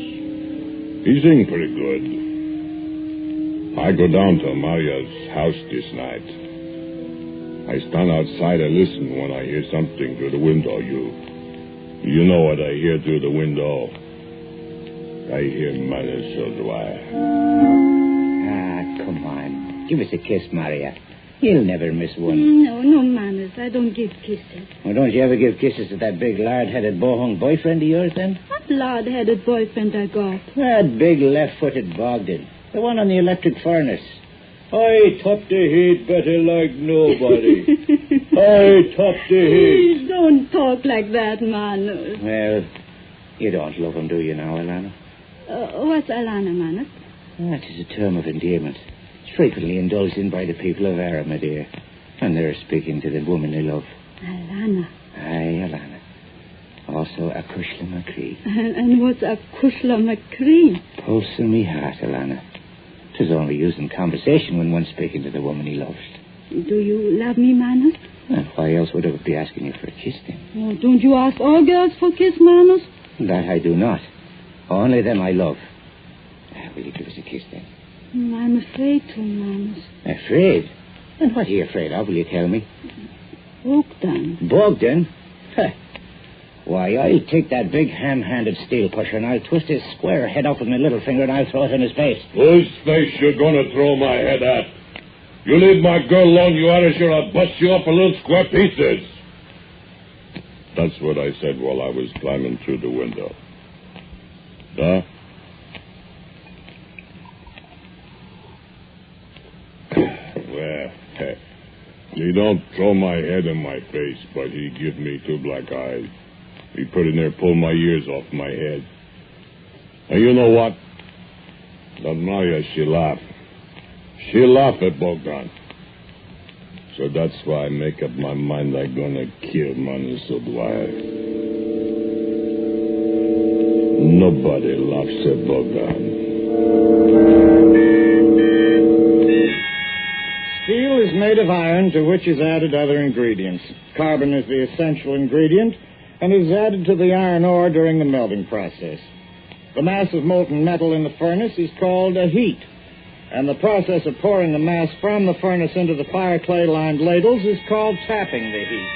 He sing pretty good. I go down to Maria's house this night. I stand outside and listen when I hear something through the window. You know what I hear through the window? I hear Money so wire. Come on. Give us a kiss, Maria. You'll never miss one. No, manners. I don't give kisses. Well, don't you ever give kisses to that big lard-headed bohung boyfriend of yours, then? What lard-headed boyfriend I got? That big left-footed Bogdan. The one on the electric furnace. I top the heat better like nobody. I top the heat. Please don't talk like that, Manners. Well, you don't love him, do you now, Alana? What's Alana, Manners? That is a term of endearment. It's frequently indulged in by the people of Ara, my dear. And they're speaking to the woman they love. Alana. Aye, Alana. Also a Cushla McCree. And what's a Cushla McCree? Pulse in me heart, Alana. 'Tis only used in conversation when one's speaking to the woman he loves. Do you love me, Manners? Well, why else would I be asking you for a kiss, then? Oh, don't you ask all girls for kiss, Manners? That I do not. Only them I love. Will you give us a kiss, then? I'm afraid to, Manners. Afraid? And what are you afraid of, will you tell me? Bogdan. Bogdan? Huh. Why, I'll take that big ham-handed steel pusher and I'll twist his square head off with my little finger and I'll throw it in his face. Whose face you gonna throw my head at? You leave my girl alone, you Irisher, I'll bust you up in little square pieces. That's what I said while I was climbing through the window. Huh? Well, he don't throw my head in my face, but he give me two black eyes. He put in there, pull my ears off my head. And you know what? That Maria, she laugh. She laugh at Bogdan. So that's why I make up my mind I'm gonna kill Money so wire. Nobody laughs at Bogdan. Steel is made of iron to which is added other ingredients. Carbon is the essential ingredient and is added to the iron ore during the melting process. The mass of molten metal in the furnace is called a heat, and the process of pouring the mass from the furnace into the fire clay-lined ladles is called tapping the heat.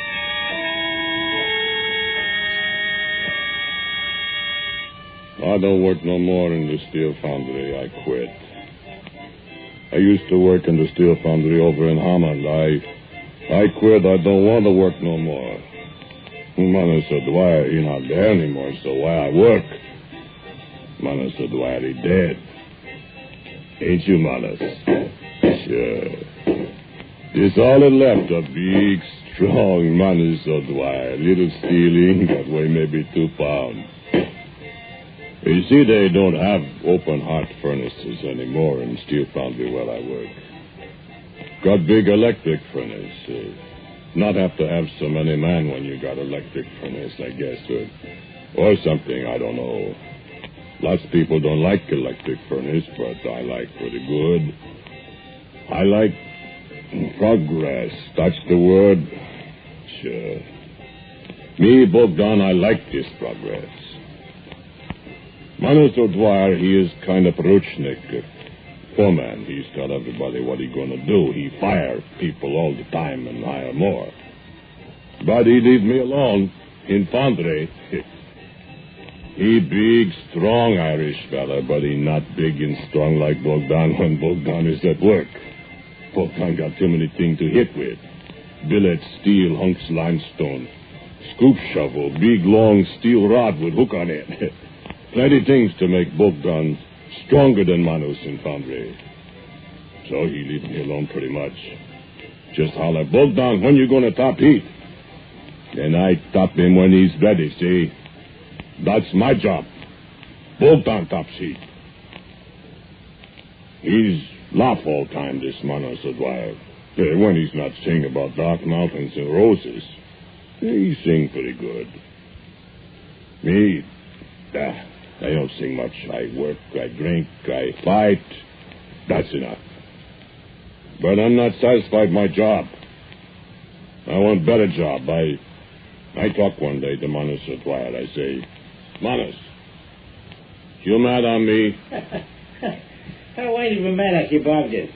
I don't work no more in the steel foundry. I quit. I used to work in the steel foundry over in Hammond. I quit. I don't want to work no more. Mother said, why he not there anymore, so why I work? Mother said, why he dead? Ain't you, Mother? Sure. It's all that left, a big, strong Mother said, why little steel ingot weigh maybe 2 pounds. You see, they don't have open-heart furnaces anymore in steel foundry where I work. Got big electric furnace. Not have to have so many men when you got electric furnace, I guess, or something, I don't know. Lots of people don't like electric furnace, but I like pretty good. I like progress. That's the word. Sure. Me, Bogdan, I like this progress. Minister Dwyer, he is kind of Peruchnik, foreman. He's tell everybody what he's going to do. He fire people all the time and hire more. But he leave me alone in foundry. He big, strong Irish fella, but he not big and strong like Bogdan when Bogdan is at work. Bogdan got too many things to hit with. Billet, steel, hunks, limestone, scoop shovel, big, long steel rod with hook on it. Plenty things to make Bogdan stronger than Manus in foundry. So he leave me alone pretty much. Just holler, Bogdan, when you gonna top heat? Then I top him when he's ready, see? That's my job. Bogdan tops heat. He's laugh all time, this Manus Dwyer. When he's not sing about dark mountains and roses. He sing pretty good. Me? I don't sing much. I work, I drink, I fight. That's enough. But I'm not satisfied with my job. I want a better job. I talked one day to Manus O'Dwyer. I say, Manus, you mad on me? Why did we mad at you, Bogdan?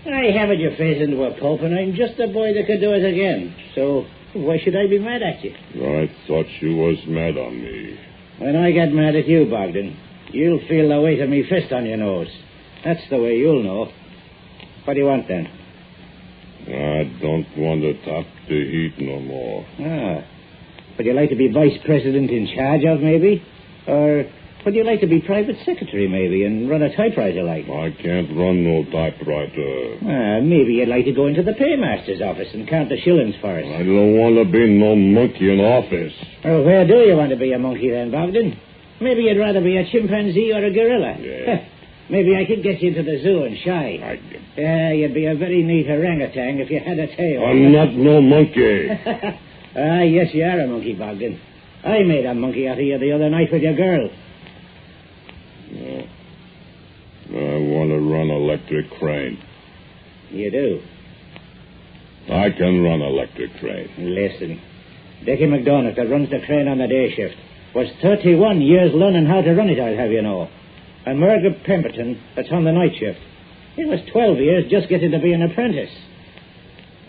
I haven't your face into a pulp, and I'm just the boy that could do it again. So why should I be mad at you? I thought you was mad on me. When I get mad at you, Bogdan, you'll feel the weight of me fist on your nose. That's the way you'll know. What do you want, then? I don't want to top the heat no more. Would you like to be vice president in charge of, maybe? Or would you like to be private secretary, maybe, and run a typewriter like? I can't run no typewriter. Maybe you'd like to go into the paymaster's office and count the shillings for us. I don't want to be no monkey in office. Well, where do you want to be a monkey, then, Bogdan? Maybe you'd rather be a chimpanzee or a gorilla. Yeah. Maybe I could get you to the zoo and shy. You'd be a very neat orangutan if you had a tail. I'm not no monkey. Yes, you are a monkey, Bogdan. I made a monkey out of you the other night with your girl. No. I want to run electric crane. You do? I can run electric crane. Listen, Dickie McDonough, that runs the crane on the day shift, was 31 years learning how to run it, I'll have you know. And Margaret Pemberton, that's on the night shift, it was 12 years just getting to be an apprentice.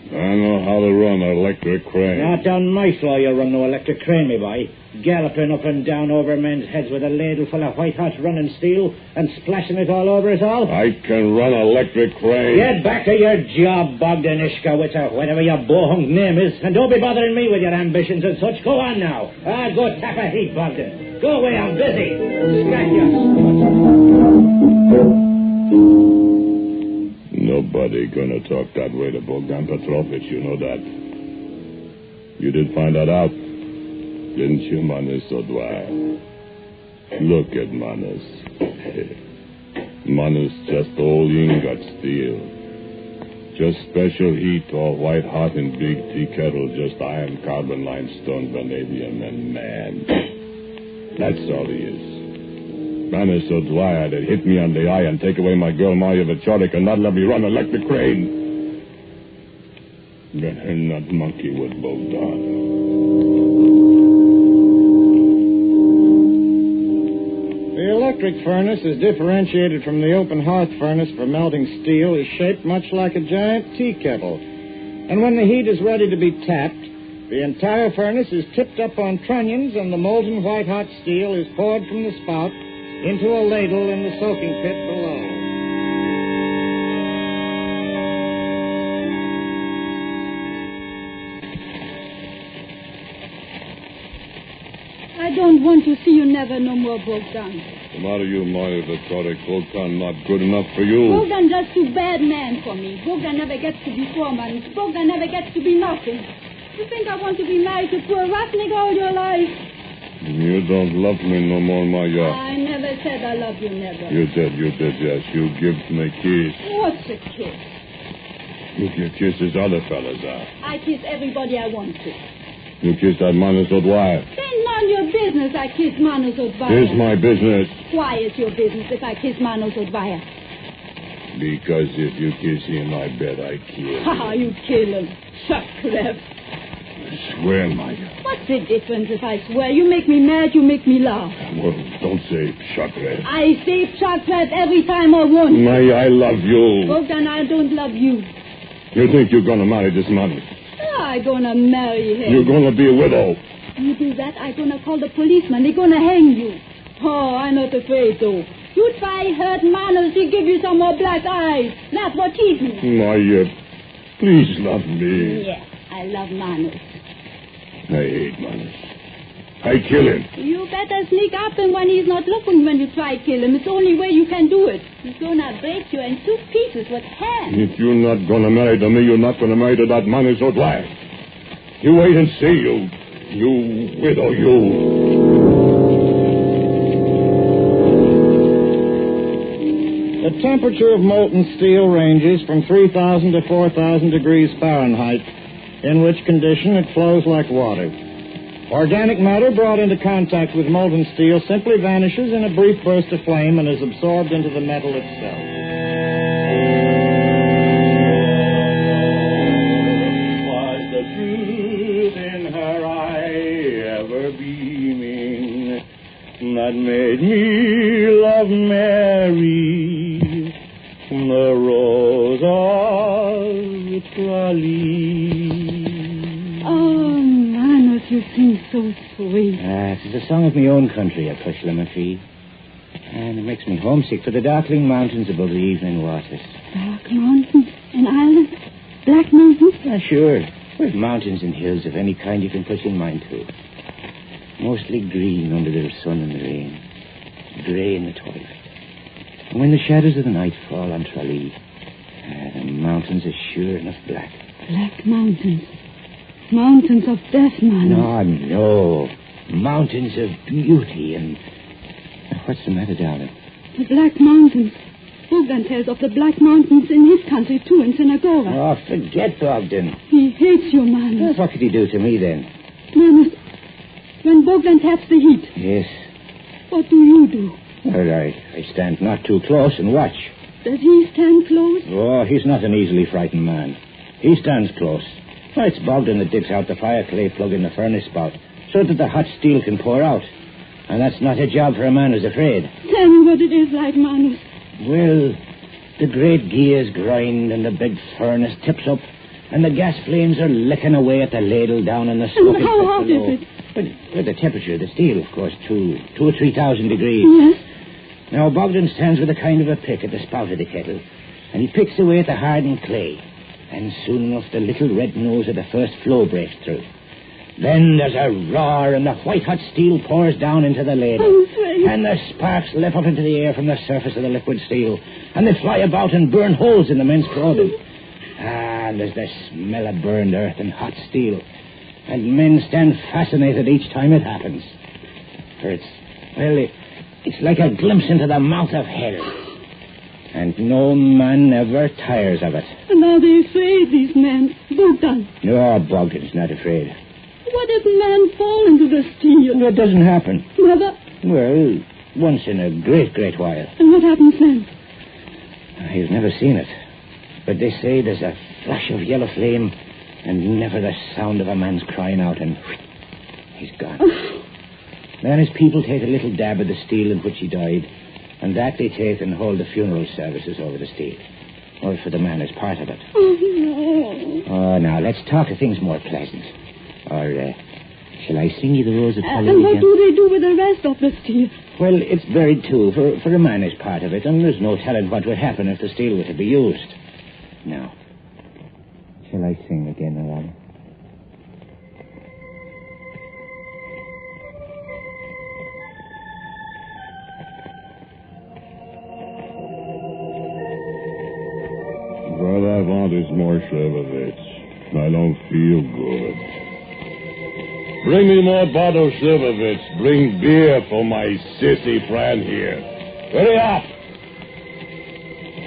I know how to run an electric crane. Not down my floor you'll run no electric crane, me boy. Galloping up and down over men's heads with a ladle full of white-hot running steel and splashing it all over us all. I can run an electric crane. Get back to your job, Bogdan Ishkowitzer, whatever your bohunk name is, and don't be bothering me with your ambitions and such. Go on now. Go tap a heat, Bogdan. Go away, I'm busy. Scratch Nobody gonna talk that way to Bogdan Petrovich, you know that. You did find that out, didn't you, Manus O'Dwyer? Look at Manus. Manus just old ingot steel. Just special heat, all white hot in big tea kettle, just iron, carbon, limestone, vanadium, and man. That's all he is. Manus O'Dwyer that hit me on the eye and take away my girl Marya Vichorik and not let me run electric crane. Better not monkey with Bogdan. The electric furnace is differentiated from the open hearth furnace for melting steel is shaped much like a giant tea kettle. And when the heat is ready to be tapped, the entire furnace is tipped up on trunnions and the molten white-hot steel is poured from the spout into a ladle in the soaking pit below. I don't want to see you never no more, Bogdan. What's the matter, you, Marya Vichorik? Bogdan not good enough for you. Bogdan just too bad man for me. Bogdan never gets to be foreman. Bogdan never gets to be nothing. You think I want to be married to poor Ratnik all your life? You don't love me no more, Marya. I never said I love you, never. You did, yes. You give me kiss. What's a kiss? You give kisses other fellas are. I kiss everybody I want to. You kiss that Manus O'Dwyer. Then none your business I kiss Manus O'Dwyer. Here's my business. Why is your business if I kiss Manus O'Dwyer? Because if you kiss him, I bet I kill you. Ha, you kill him. Sacre. I swear, Marya. What's the difference if I swear? You make me mad, you make me laugh. Well, don't say sacre. I say sacre every time I want. Marya, I love you. Bogdan, I don't love you. You think you're going to marry this man? I'm gonna marry him. You're going to be a widow. You do that, I'm gonna call the policeman. They're gonna hang you. Oh, I'm not afraid, though. You try hurt Manus, he'll give you some more black eyes. That's what he do. Marya, please love me. Yes, I love Manus. I hate Manus. I kill him. You better sneak up him when he's not looking when you try to kill him. It's the only way you can do it. He's gonna break you in 2 pieces with hands. If you're not gonna marry to me, you're not gonna marry to that Manus O'Dwyer. You wait and see, you widow, you. The temperature of molten steel ranges from 3,000 to 4,000 degrees Fahrenheit, in which condition it flows like water. Organic matter brought into contact with molten steel simply vanishes in a brief burst of flame and is absorbed into the metal itself. Was the truth in her eye ever beaming that made me love Mary, the rose of Tralee? Oh, Manos, you sing so sweet. It's a song of my own country, a Cushla Mafee. And it makes me homesick for the darkling mountains above the evening waters. Dark mountains and islands? Black mountains? Sure. There's mountains and hills of any kind you can put your mind to. Mostly green under the sun and the rain. Grey in the twilight. And when the shadows of the night fall on Tralee, the mountains are sure enough black. Black mountains. Mountains of death, Manos. Oh, no. Mountains of beauty and... What's the matter, darling? The Black Mountains. Bogdan tells of the Black Mountains in his country, too, in Sinagora. Oh, forget Bogdan. He hates you, Manos. What could he do to me, then? Manos, when Bogdan taps the heat... Yes. What do you do? Well, I stand not too close and watch. Does he stand close? Oh, he's not an easily frightened man. He stands close. Well, it's Bogdan that digs out the fire clay plug in the furnace spout so that the hot steel can pour out. And that's not a job for a man who's afraid. Tell me what it is like, Manos. Well, the great gears grind and the big furnace tips up and the gas flames are licking away at the ladle down in the smoking And how hot below. is it? Well, the temperature of the steel, of course, 2,000 or 3,000 degrees. Yes? Now, Bogdan stands with a kind of a pick at the spout of the kettle, and he picks away at the hardened clay. And soon enough, the little red nose of the first flow breaks through. Then there's a roar, and the white-hot steel pours down into the ladle. And the sparks leap up into the air from the surface of the liquid steel, and they fly about and burn holes in the men's clothing. And there's the smell of burned earth and hot steel. And men stand fascinated each time it happens. For it's like a glimpse into the mouth of hell. And no man ever tires of it. And are they afraid, these men? Bogdan. No, Bogdan's not afraid. What if men fall into the steel? That doesn't happen. Never? Well, once in a great, great while. And what happens then? He's never seen it. But they say there's a flash of yellow flame and never the sound of a man's crying out, and he's gone. Then his people take a little dab of the steel in which he died, and that they take and hold the funeral services over the steel. Or for the man as part of it. Oh, no. Oh, now, let's talk of things more pleasant. Or, shall I sing you the Rose of Tralee And what again? do they do with the rest of the steel? Well, it's buried, too, for a man as part of it, and there's no telling what would happen if the steel were to be used. Now, shall I sing again, Alana? What I want is more Slivovitz. I don't feel good. Bring me more bottle Slivovitz. Bring beer for my sissy friend here. Hurry up!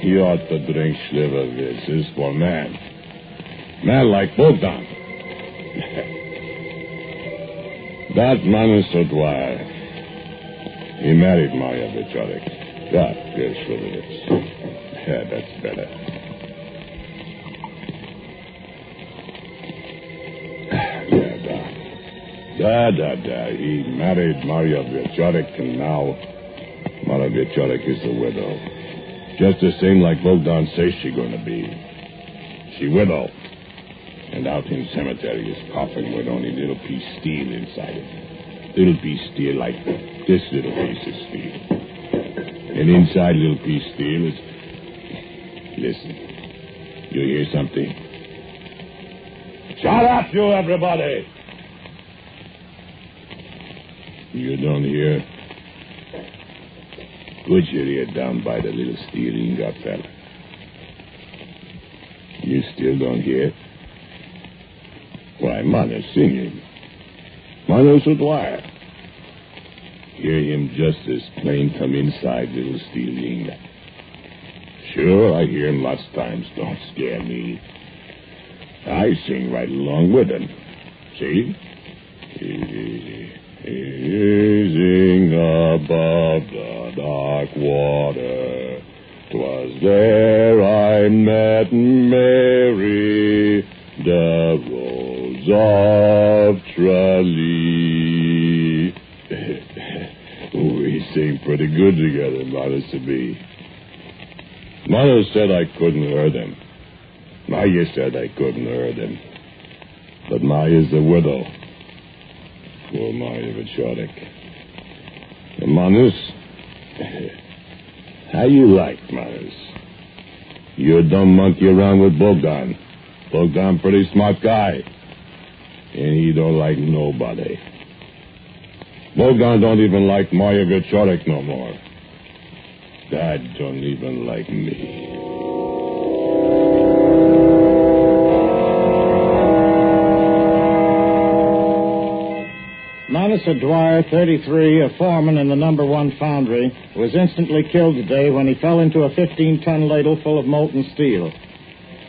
You ought to drink Slivovitz. It's for man. Man like Bogdan. That man is so dry. He married Maria Vichorik. That is Slivovitz. Yeah, that's better. Da. He married Maria Vichorik, and now Maria Vichorik is a widow. Just the same like Bogdan says she's going to be. She widow. And out in cemetery is coffin with only little piece steel inside it. Little piece steel like this little piece of steel. And inside little piece steel is... Listen. You hear something? Shut up, you everybody! You don't hear? Put your ear down by the little steel ingot, fella. You still don't hear? Why, man is singing. Man is with wire. Hear him just as plain come inside little steel ingot. Sure, I hear him lots of times. Don't scare me. I sing right along with him. See? Easing above the dark water, 'twas there I met Mary, the Rose of Tralee. We sing pretty good together, Modest to be. Mother said I couldn't hurt him. Maya said I couldn't hurt him. But Maya's a widow. Poor Maya Vichotic. Manus, how you like, Manus? You don't monkey around with Bogdan. Bogdan pretty smart guy. And he don't like nobody. Bogdan don't even like Maya Vichotic no more. Dad don't even like me. Manus Dwyer, 33, a foreman in the No. 1 foundry, was instantly killed today when he fell into a 15-ton ladle full of molten steel.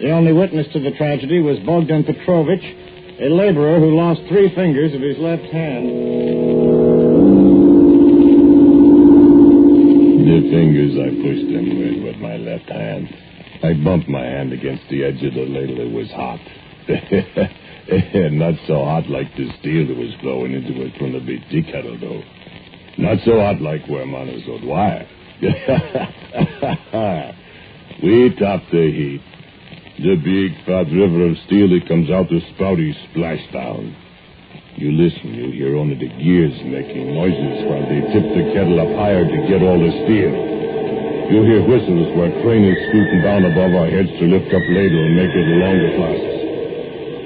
The only witness to the tragedy was Bogdan Petrovich, a laborer who lost 3 fingers of his left hand. The fingers I pushed them with my left hand. I bumped my hand against the edge of the ladle. It was hot. Not so hot like the steel that was flowing into it from the big tea kettle, though. Not so hot like where Manus Dwyer. We topped the heat. The big fat river of steel that comes out the spouty splashdown. You listen, you hear only the gears making noises while they tip the kettle up higher to get all the steel. You hear whistles where crane is scooting down above our heads to lift up ladle and make it longer flasks.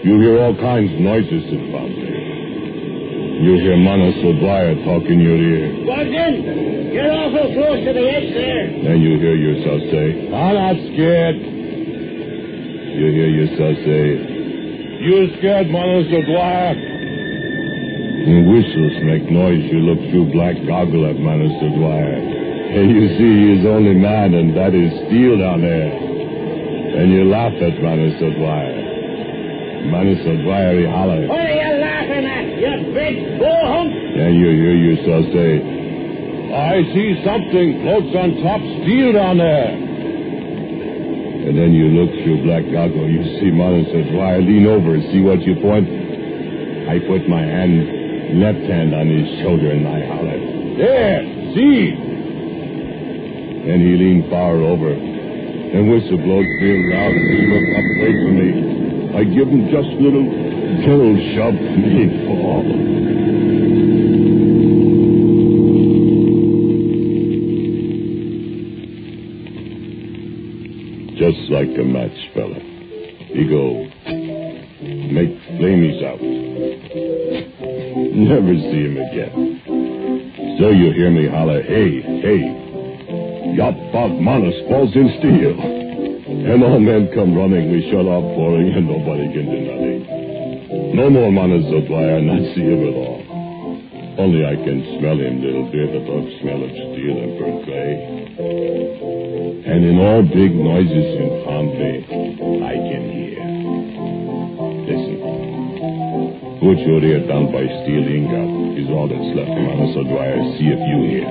You hear all kinds of noises in foundry. You hear Manus Dwyer talk in your ear. Bogdan, you're awful close to the edge there. And you hear yourself say, I'm not scared. You hear yourself say, you scared, Manus Dwyer? When whistles make noise, you look through black goggle at Manus Dwyer. And you see his only man, and that is steel down there. And you laugh at Manus Dwyer. Manus Dwyer, he holler. What are you laughing at, you big bull hump? And you hear yourself say, I see something floats on top steel down there. And then you look through black goggle, you see Manus Dwyer lean over and see what you point. I put my left hand on his shoulder and I holler, there, see? And he leaned far over and whistle blows real loud and he looked up away from me. I give him just a little gentle shove and he'd fall. Just like a match, fella. He go, make flamies out. Never see him again. So you hear me holler, hey, hey. Yop, bog, Manus falls in steel. And all men come running, we shut off pouring, and nobody can do nothing. No more Manus Dwyer, not see him at all. Only I can smell him, little bit, the dog smell of steel and burnt clay. And in all big noises in foundry, I can hear. Listen. Put your ear down by steel ingot. Is all that's left of Manus Dwyer. See if you hear.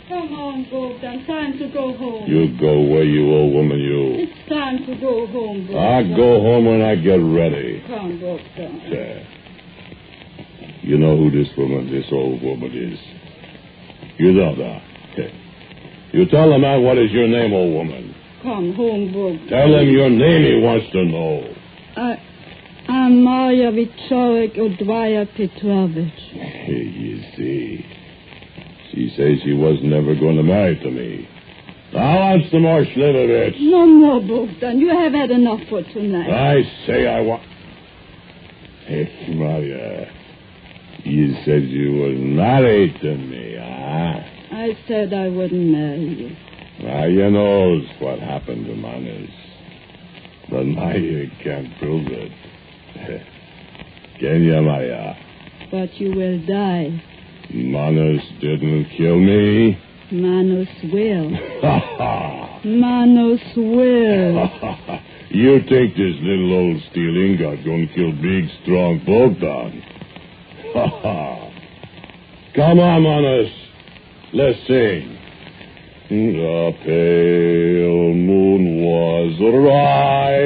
Come on, Bogdan. Time to go home. You go away, you old woman, you. It's time to go home, Bogdan. I'll go home when I get ready. Come, Bogdan. Yeah. You know who this old woman is? You don't, You tell the man what is your name, old woman. Come home, Bogdan. Tell him your name, he wants to know. I'm Maya Vichorik Dwyer Petrovich. You see. She says she was never going to marry to me. I want some more Slivovitch. No more, Bogdan. You have had enough for tonight. I say I want... Hey, Maya, you said you were married to me, huh? I said I wouldn't marry you. Maya knows what happened to Manus. But Maya can't prove it. Can you, Maya? But you will die. Manus didn't kill me. Mano swill. Mano swill. You think this little old steel ingot gonna kill big, strong Bogdan? Come on, Manos. Let's sing. The pale moon was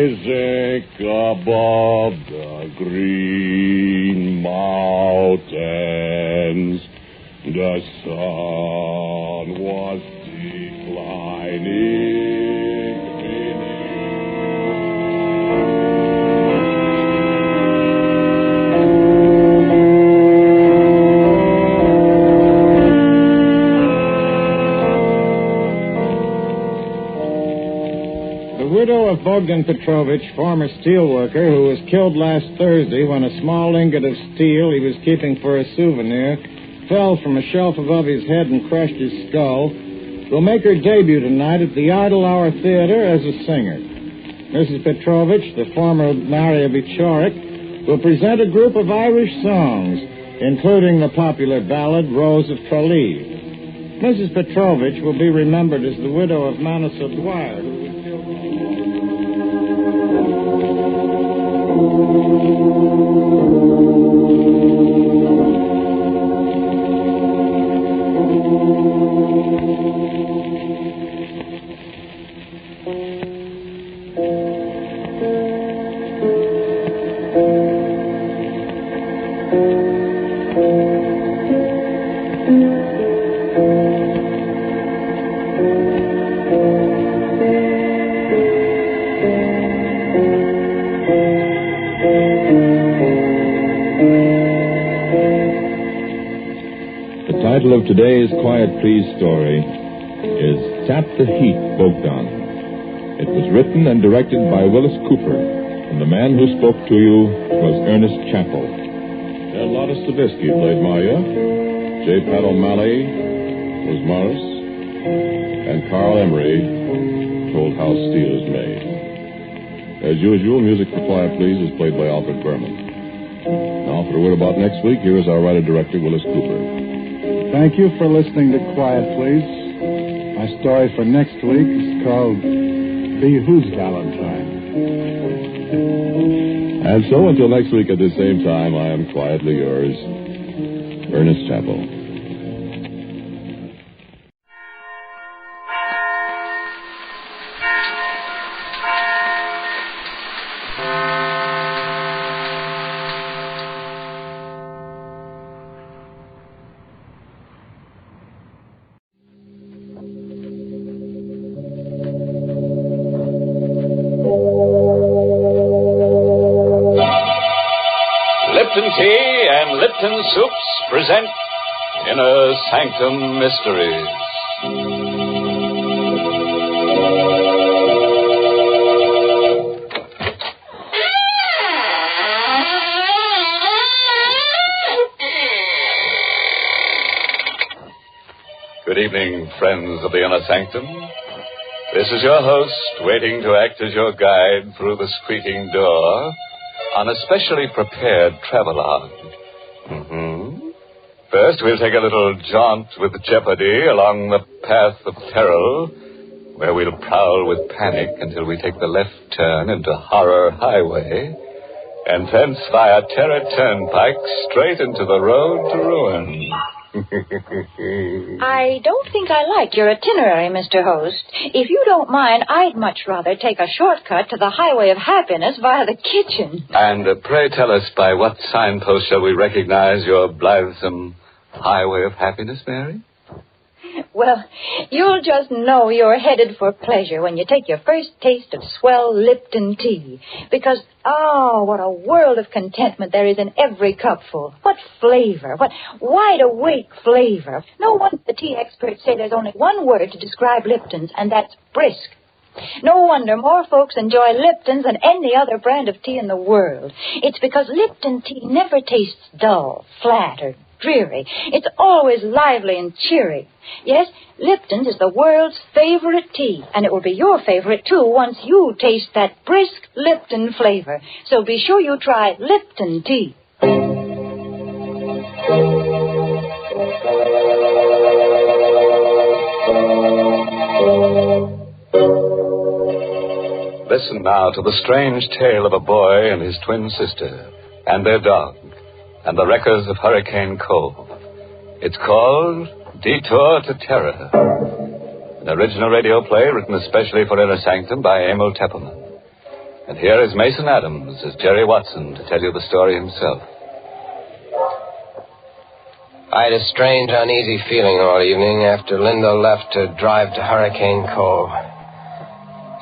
rising above the green mountains. The sun was declining. The widow of Bogdan Petrovich, former steelworker, who was killed last Thursday when a small ingot of steel he was keeping for a souvenir fell from a shelf above his head and crushed his skull, will make her debut tonight at the Idle Hour Theater as a singer. Mrs. Petrovich, the former Maria Bichorik, will present a group of Irish songs, including the popular ballad Rose of Tralee. Mrs. Petrovich will be remembered as the widow of Manos O'Dwyer. The title of today's Quiet Please story is Tap the Heat, Bogdan. It was written and directed by Willis Cooper, and the man who spoke to you was Ernest Chappell. And Lotta Stavisky played Maya. J. Pat O'Malley was Morris. And Carl Emery told how steel is made. As usual, music for Quiet Please is played by Alfred Berman. Now, for a word about next week, here is our writer-director, Willis Cooper. Thank you for listening to Quiet Please. My story for next week is called Be Whose Valentine. And so, until next week at the same time, I am quietly yours, Ernest Chappell. Lipton Tea and Lipton Soups present Inner Sanctum Mysteries. Good evening, friends of the Inner Sanctum. This is your host, waiting to act as your guide through the squeaking door on a specially prepared travelogue. First, we'll take a little jaunt with jeopardy along the path of peril, where we'll prowl with panic until we take the left turn into Horror Highway, and thence via Terror Turnpike straight into the road to ruin. I don't think I like your itinerary, Mr. Host. If you don't mind, I'd much rather take a shortcut to the Highway of Happiness via the kitchen. And pray tell us, by what signpost shall we recognize your blithesome Highway of Happiness, Mary? Well, you'll just know you're headed for pleasure when you take your first taste of swell Lipton tea. Because, what a world of contentment there is in every cupful. What flavor, what wide-awake flavor. No wonder the tea experts say there's only one word to describe Lipton's, and that's brisk. No wonder more folks enjoy Lipton's than any other brand of tea in the world. It's because Lipton tea never tastes dull, flat, or dreary. It's always lively and cheery. Yes, Lipton's is the world's favorite tea, and it will be your favorite, too, once you taste that brisk Lipton flavor. So be sure you try Lipton tea. Listen now to the strange tale of a boy and his twin sister, and their dog, and the wreckers of Hurricane Cove. It's called Detour to Terror. An original radio play written especially for Inner Sanctum by Emil Teppelman. And here is Mason Adams as Jerry Watson to tell you the story himself. I had a strange, uneasy feeling all evening after Linda left to drive to Hurricane Cove.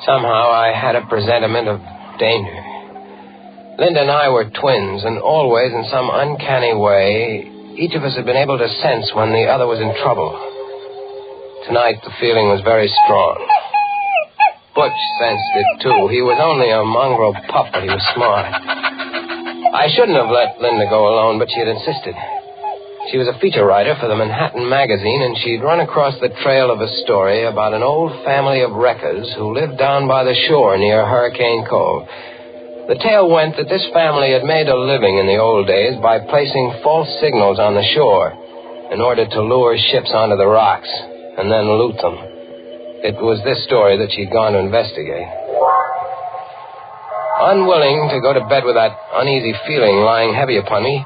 Somehow I had a presentiment of danger. Linda and I were twins, and always, in some uncanny way, each of us had been able to sense when the other was in trouble. Tonight, the feeling was very strong. Butch sensed it, too. He was only a mongrel pup, but he was smart. I shouldn't have let Linda go alone, but she had insisted. She was a feature writer for the Manhattan magazine, and she'd run across the trail of a story about an old family of wreckers who lived down by the shore near Hurricane Cove. The tale went that this family had made a living in the old days by placing false signals on the shore in order to lure ships onto the rocks and then loot them. It was this story that she'd gone to investigate. Unwilling to go to bed with that uneasy feeling lying heavy upon me,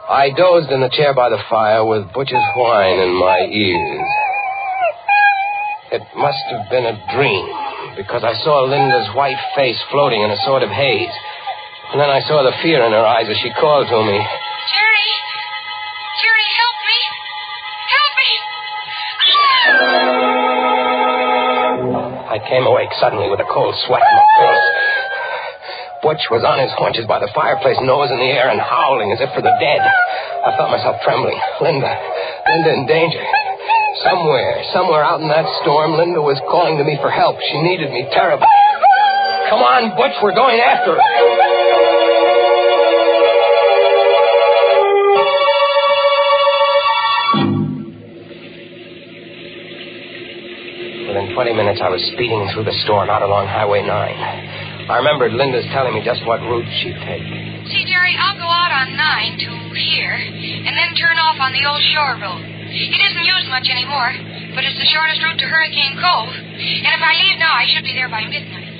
I dozed in the chair by the fire with Butch's whine in my ears. It must have been a dream, because I saw Linda's white face floating in a sort of haze. And then I saw the fear in her eyes as she called to me. Jerry! Jerry, help me! Help me! I came awake suddenly with a cold sweat in my face. Butch was on his haunches by the fireplace, nose in the air and howling as if for the dead. I felt myself trembling. Linda in danger. Somewhere out in that storm, Linda was calling to me for help. She needed me terribly. Come on, Butch, we're going after her. Within 20 minutes, I was speeding through the storm out along Highway 9. I remembered Linda's telling me just what route she'd take. See, Jerry, I'll go out on 9 to here, and then turn off on the old shore road. It isn't used much anymore, but it's the shortest route to Hurricane Cove. And if I leave now, I should be there by midnight.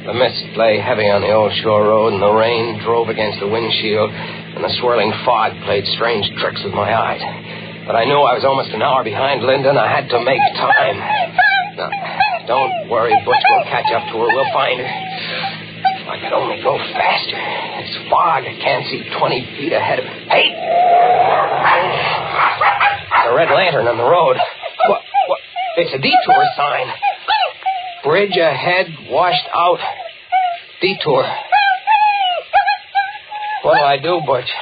The mist lay heavy on the old shore road, and the rain drove against the windshield, and the swirling fog played strange tricks with my eyes. But I knew I was almost an hour behind Linda, and I had to make time. Now, don't worry, Butch. We'll catch up to her. We'll find her. If I could only go faster. It's fog. I can't see 20 feet ahead of me. Hey! There's a red lantern on the road. What? It's a detour sign. Bridge ahead, washed out. Detour. What'll I do, Butch?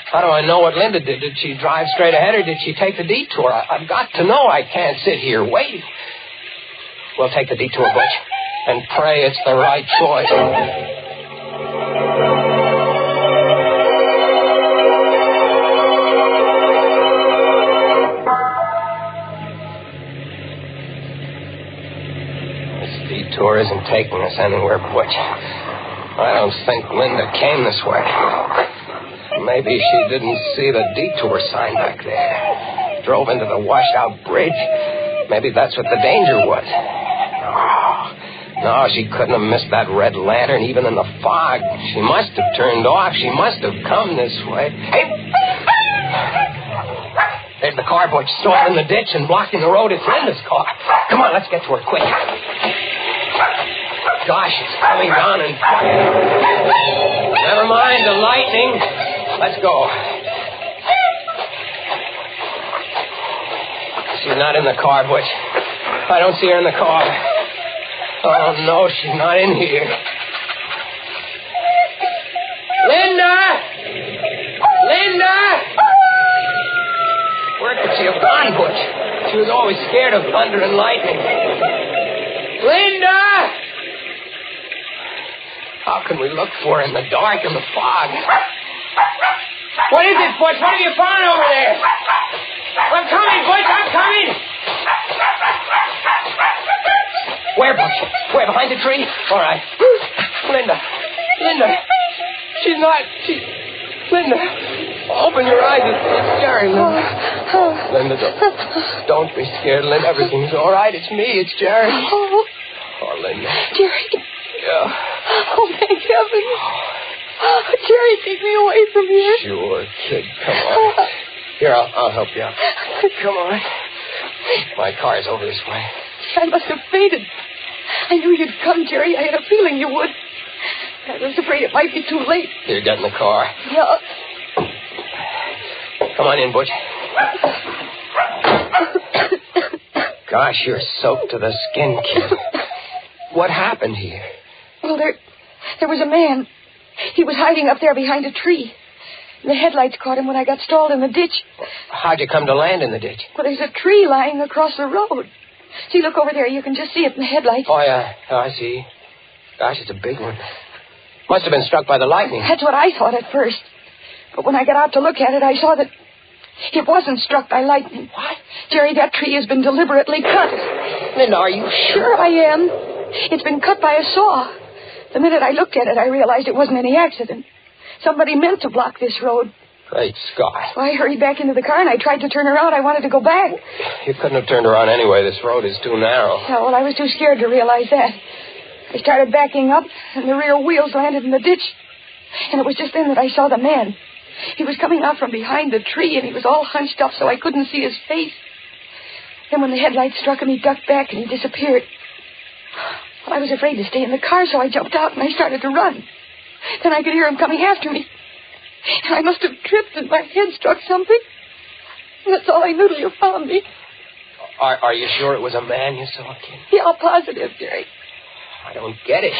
How do I know what Linda did? Did she drive straight ahead or did she take the detour? I've got to know. I can't sit here waiting. We'll take the detour, Butch, and pray it's the right choice. This detour isn't taking us anywhere, Butch. I don't think Linda came this way. Maybe she didn't see the detour sign back there. Drove into the washed-out bridge. Maybe that's what the danger was. No, she couldn't have missed that red lantern even in the fog. She must have turned off. She must have come this way. Hey! There's the car, Butch, stalled in the ditch and blocking the road. It's Linda's car. Come on, let's get to her quick. Gosh, it's coming down and... Never mind the lightning. Let's go. She's not in the car, Butch. I don't see her in the car. Oh, no, she's not in here. Linda! Where could she have gone, Butch? She was always scared of thunder and lightning. Linda! How can we look for her in the dark and the fog? What is it, Butch? What have you found over there? I'm coming, Butch. I'm coming. Where, Butch? Where, behind the tree? All right. Linda. She's not... Linda, open your eyes. It's Jerry, Linda. Linda, don't be scared, Linda. Everything's all right. It's me. It's Jerry. Oh, Linda. Jerry. Yeah. Oh, thank heaven. Jerry, take me away from here. Sure, kid. Come on. Here, I'll help you out. Come on. My car's over this way. I must have fainted. I knew you'd come, Jerry. I had a feeling you would. I was afraid it might be too late. Here, get in the car. Yeah. Come on in, Butch. Gosh, you're soaked to the skin, kid. What happened here? Well, there was a man. He was hiding up there behind a tree. The headlights caught him when I got stalled in the ditch. How'd you come to land in the ditch? Well, there's a tree lying across the road. See, look over there. You can just see it in the headlights. Oh, yeah. Oh, I see. Gosh, it's a big one. Must have been struck by the lightning. That's what I thought at first. But when I got out to look at it, I saw that it wasn't struck by lightning. What? Jerry, that tree has been deliberately cut. Linda, are you sure? I am. It's been cut by a saw. The minute I looked at it, I realized it wasn't any accident. Somebody meant to block this road. Great Scott. So I hurried back into the car, and I tried to turn around. I wanted to go back. You couldn't have turned around anyway. This road is too narrow. Yeah, well, I was too scared to realize that. I started backing up, and the rear wheels landed in the ditch. And it was just then that I saw the man. He was coming out from behind the tree, and he was all hunched up so I couldn't see his face. Then when the headlights struck him, he ducked back, and he disappeared. Well, I was afraid to stay in the car, so I jumped out, and I started to run. Then I could hear him coming after me. And I must have tripped, and my head struck something. And that's all I knew till you found me. Are you sure it was a man you saw, kid? Yeah, positive, Jerry. I don't get it.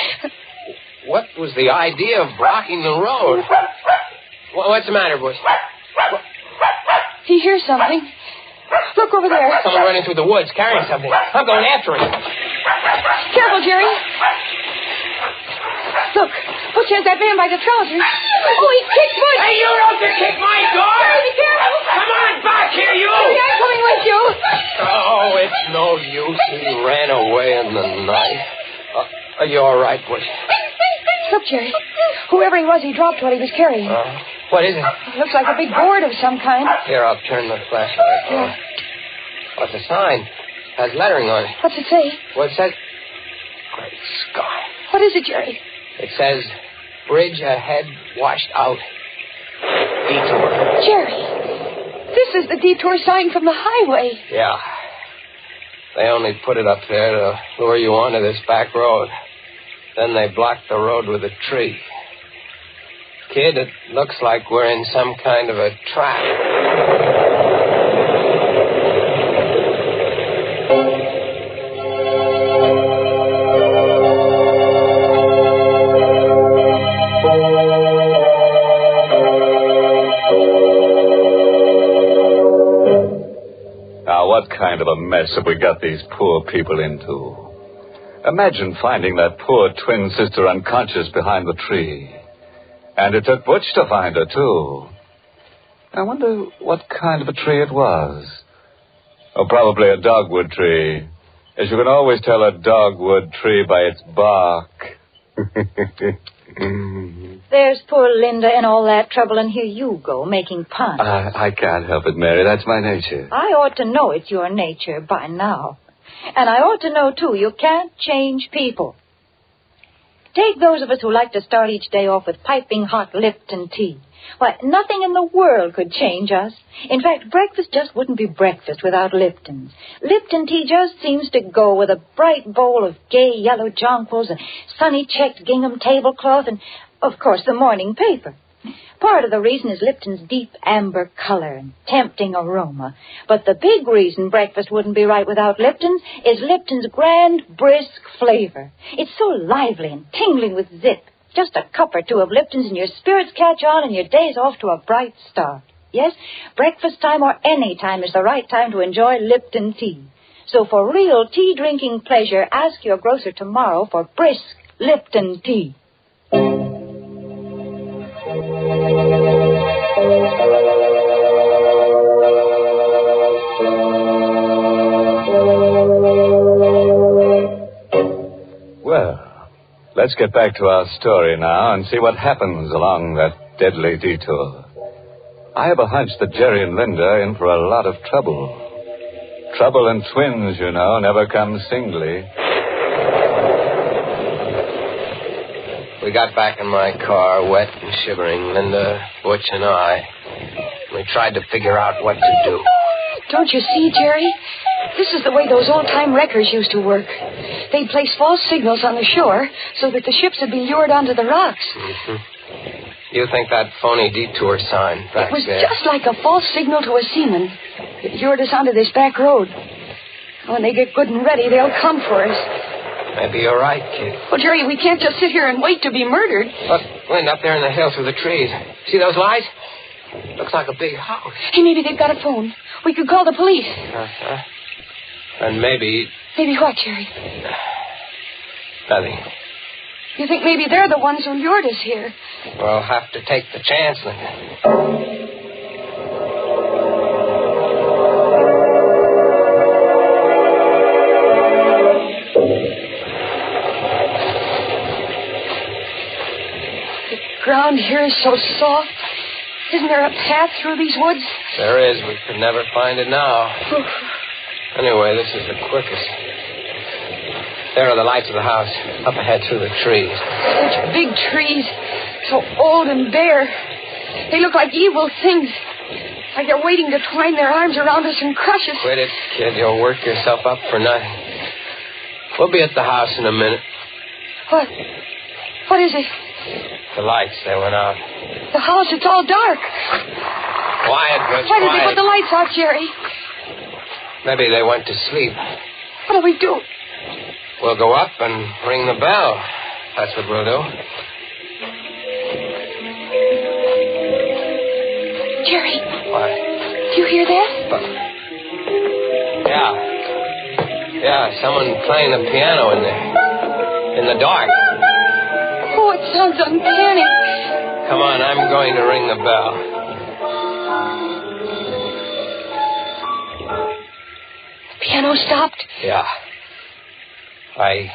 What was the idea of blocking the road? What's the matter, Bush? He hears something. Look over there. Someone running through the woods carrying something. I'm going after him. Careful, Jerry. Look, Butch has that man by the trousers. Oh, he kicked Butch. Hey, you don't kick my door. Jerry, be careful. Come on back here, you. Jerry, I'm coming with you. Oh, it's no use. He ran away in the night. Are you all right, Butch? Look, Jerry. Whoever he was, he dropped what he was carrying. What is it? It looks like a big board of some kind. Here, I'll turn the flashlight on. What's the sign? Has lettering on it. What's it say? What it says? Great Scott. What is it, Jerry? It says, bridge ahead, washed out. Detour. Jerry, this is the detour sign from the highway. Yeah. They only put it up there to lure you onto this back road. Then they blocked the road with a tree. Kid, it looks like we're in some kind of a trap. What kind of a mess have we got these poor people into? Imagine finding that poor twin sister unconscious behind the tree. And it took Butch to find her, too. I wonder what kind of a tree it was. Oh, probably a dogwood tree. As you can always tell a dogwood tree by its bark. There's poor Linda in all that trouble, and here you go, making puns. I can't help it, Mary. That's my nature. I ought to know it's your nature by now. And I ought to know, too, you can't change people. Take those of us who like to start each day off with piping hot Lipton tea. Why, nothing in the world could change us. In fact, breakfast just wouldn't be breakfast without Lipton's. Lipton tea just seems to go with a bright bowl of gay yellow jonquils, a sunny checked gingham tablecloth, and, of course, the morning paper. Part of the reason is Lipton's deep amber color and tempting aroma. But the big reason breakfast wouldn't be right without Lipton's is Lipton's grand, brisk flavor. It's so lively and tingling with zip. Just a cup or two of Lipton's and your spirits catch on and your day's off to a bright start. Yes, breakfast time or any time is the right time to enjoy Lipton tea. So for real tea-drinking pleasure, ask your grocer tomorrow for brisk Lipton tea. Well, let's get back to our story now and see what happens along that deadly detour. I have a hunch that Jerry and Linda are in for a lot of trouble. Trouble and twins, you know, never come singly. We got back in my car, wet and shivering, Linda, Butch, and I. We tried to figure out what to do. Don't you see, Jerry? This is the way those old-time wreckers used to work. They'd place false signals on the shore so that the ships would be lured onto the rocks. Mm-hmm. You think that phony Detour sign back It was there... just like a false signal to a seaman. It lured us onto this back road. When they get good and ready, they'll come for us. Maybe you're right, kid. Well, Jerry, we can't just sit here and wait to be murdered. Look, Linda, up there in the hill through the trees. See those lights? Looks like a big house. Hey, maybe they've got a phone. We could call the police. Uh-huh. And maybe... Maybe what, Jerry? Nothing. You think maybe they're the ones who lured us here? We'll have to take the chance, Linda. The ground here is so soft. Isn't there a path through these woods? There is. We could never find it now. Anyway, this is the quickest. There are the lights of the house, up ahead through the trees. Such big trees, so old and bare. They look like evil things, like they're waiting to twine their arms around us and crush us. Quit it, kid. You'll work yourself up for nothing. We'll be at the house in a minute. What? What is it? The lights, they went out. The house, it's all dark. Quiet, Butch, Why did they quiet. put the lights out, Jerry? Maybe they went to sleep. What do we do? We'll go up and ring the bell. That's what we'll do. Jerry. What? Do you hear that? Yeah, someone playing the piano in there. In the dark. Oh, it sounds uncanny. Come on, I'm going to ring the bell. The piano stopped. Yeah. I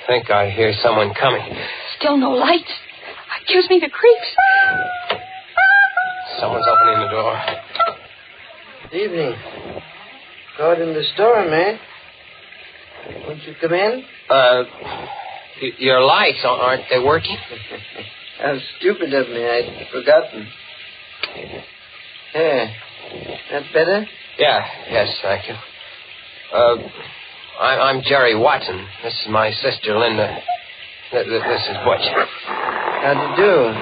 think I hear someone coming. Still no lights. It gives me the creeps. Someone's opening the door. Good evening. Caught in the storm, eh? Won't you come in? Your lights, aren't they working? How stupid of me. I'd forgotten. Here. That better? Yes, thank you. I'm Jerry Watson. This is my sister, Linda. This is Butch. How do you do?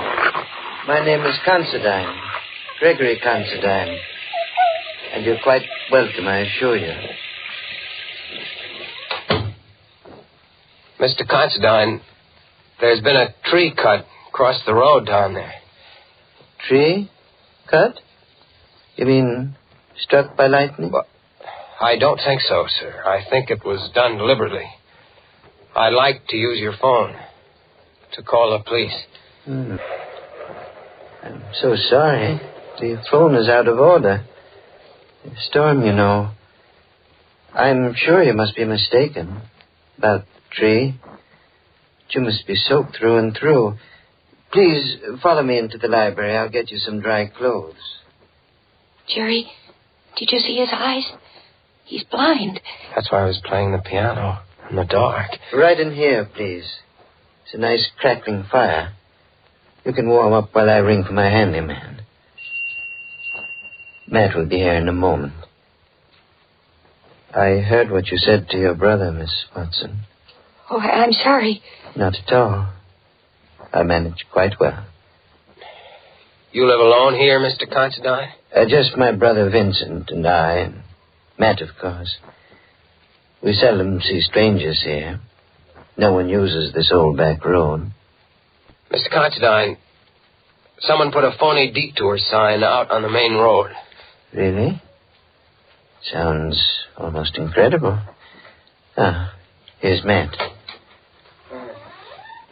My name is Considine. Gregory Considine. And you're quite welcome, I assure you. Mr. Considine, there's been a tree cut across the road down there. Tree? Cut? You mean struck by lightning? Well, I don't think so, sir. I think it was done deliberately. I'd like to use your phone to call the police. I'm so sorry. The phone is out of order. The storm, you know. I'm sure you must be mistaken about the tree. You must be soaked through and through. Please, follow me into the library. I'll get you some dry clothes. Jerry, did you see his eyes? He's blind. That's why I was playing the piano in the dark. Right in here, please. It's a nice crackling fire. You can warm up while I ring for my handyman. Matt will be here in a moment. I heard what you said to your brother, Miss Watson. Oh, I'm sorry. Not at all. I manage quite well. You live alone here, Mr. Considine? Just my brother Vincent and I, and Matt, of course. We seldom see strangers here. No one uses this old back road. Mr. Considine, someone put a phony Detour sign out on the main road. Really? Sounds almost incredible. Ah, here's Matt.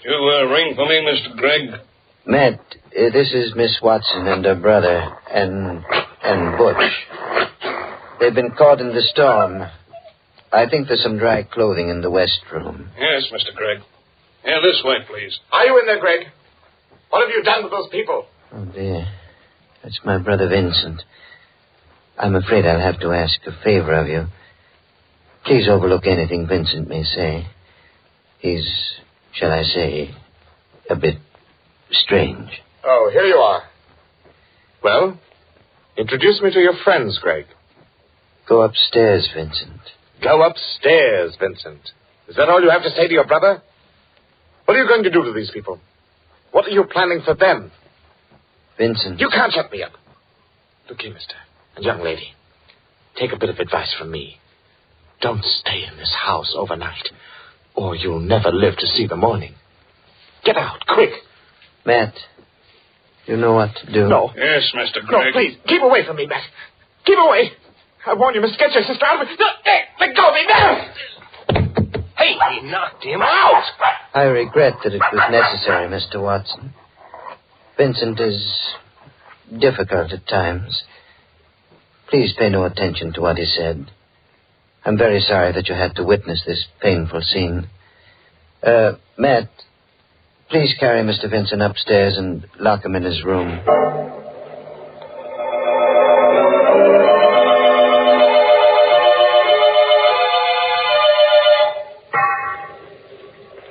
You ring for me, Mr. Gregg? Matt, this is Miss Watson and her brother, and Butch. They've been caught in the storm. I think there's some dry clothing in the west room. Yes, Mr. Gregg. Yeah, this way, please. Are you in there, Greg? What have you done to those people? Oh, dear. It's my brother Vincent. I'm afraid I'll have to ask a favor of you. Please overlook anything Vincent may say. He's, shall I say, a bit strange. Oh, here you are. Well, introduce me to your friends, Greg. Go upstairs, Vincent. Go upstairs, Vincent. Is that all you have to say to your brother? What are you going to do to these people? What are you planning for them? Vincent. You can't shut me up. Look here, mister. And young lady, take a bit of advice from me. Don't stay in this house overnight, or you'll never live to see the morning. Get out, quick. Matt, you know what to do. No. Yes, Mr. No, Gregg. please, keep away from me, Matt. Keep away. I warn you, Miss, get your sister out of it. No, let go of me, Matt. Hey, he knocked him out. I regret that it was necessary, Mr. Watson. Vincent is difficult at times. Please pay no attention to what he said. I'm very sorry that you had to witness this painful scene. Matt, please carry Mr. Vincent upstairs and lock him in his room.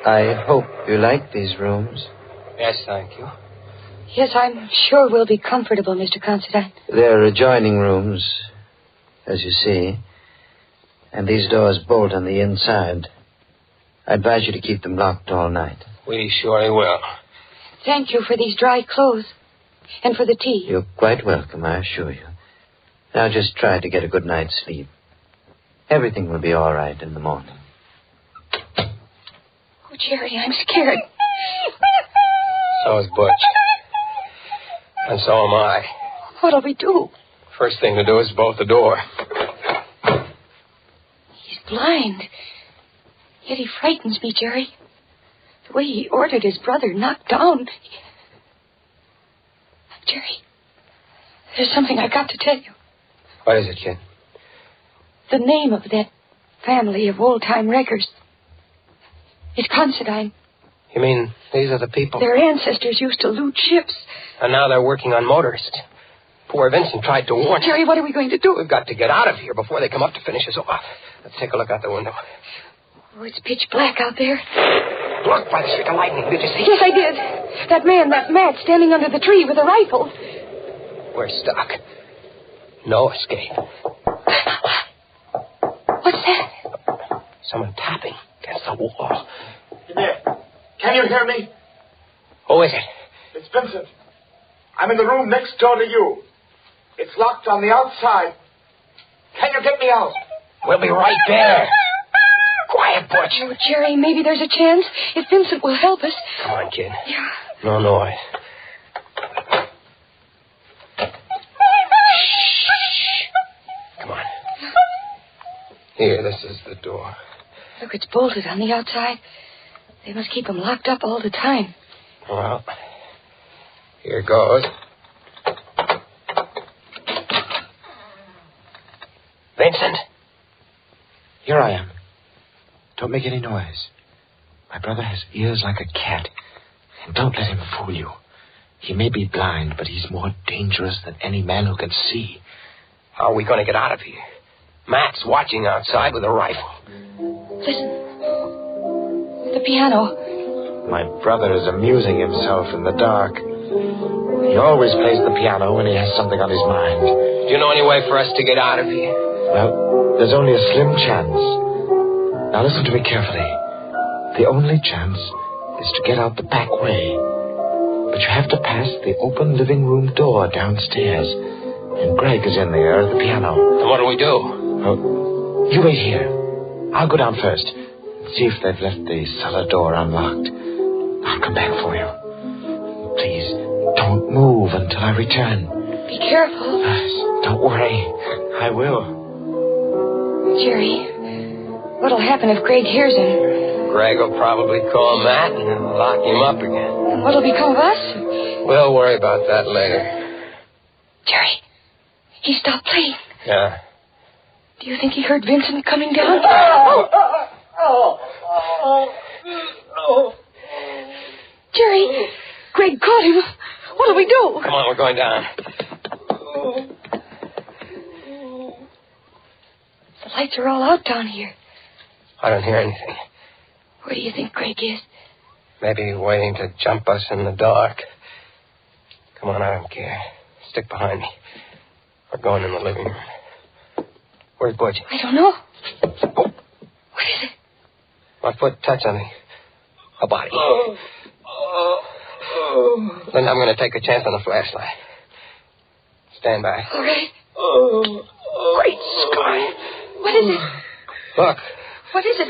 I hope you like these rooms. Yes, thank you. Yes, I'm sure we'll be comfortable, Mr. Considine. They're adjoining rooms, as you see. And these doors bolt on the inside. I advise you to keep them locked all night. We surely will. Thank you for these dry clothes. And for the tea. You're quite welcome, I assure you. Now just try to get a good night's sleep. Everything will be all right in the morning. Oh, Jerry, I'm scared. So is Butch. And so am I. What'll we do? First thing to do is bolt the door. He's blind. Yet he frightens me, Jerry. The way he ordered his brother knocked down. Jerry, there's something I got to tell you. What is it, kid? The name of that family of old-time wreckers is Considine. You mean these are the people? Their ancestors used to loot ships. And now they're working on motorists. Poor Vincent tried to warn us. Jerry, what are we going to do? We've got to get out of here before they come up to finish us off. Let's take a look out the window. Oh, it's pitch black out there. Look, by the streak of lightning. Did you see? Yes, I did. That man, that Matt, standing under the tree with a rifle. We're stuck. No escape. What's that? Someone tapping against the wall. You there? Can you hear me? Who is it? It's Vincent. I'm in the room next door to you. It's locked on the outside. Can you get me out? We'll be right there. Quiet, Butch. Oh, Jerry, maybe there's a chance. If Vincent will help us. Come on, kid. Yeah. No noise. Come on. Here, this is the door. Look, it's bolted on the outside. They must keep him locked up all the time. Well, here goes. Vincent? Here I am. Don't make any noise. My brother has ears like a cat. And don't let him fool you. He may be blind, but he's more dangerous than any man who can see. How are we going to get out of here? Matt's watching outside with a rifle. Listen. The piano. My brother is amusing himself in the dark. He always plays the piano when he has something on his mind. Do you know any way for us to get out of here? Well, there's only a slim chance. Now listen to me carefully. The only chance is to get out the back way. But you have to pass the open living room door downstairs. And Greg is in there at the piano. Then what do we do? Oh, you wait here. I'll go down first. See if they've left the cellar door unlocked. I'll come back for you. Please, don't move until I return. Be careful. Don't worry. I will. Jerry, what'll happen if Greg hears him? Greg will probably call Matt and lock him up again. And what'll become of us? We'll worry about that later. Jerry, he stopped playing. Yeah. Do you think he heard Vincent coming down? Jerry, Greg caught him. What'll we do? Come on, we're going down. The lights are all out down here. I don't hear anything. Where do you think Greg is? Maybe waiting to jump us in the dark. Come on, I don't care. Stick behind me. We're going in the living room. Where's Butch? I don't know. What is it? My foot touched on a body. Then I'm going to take a chance on the flashlight. Stand by. All right. Great Scott. What is it? Look. What is it?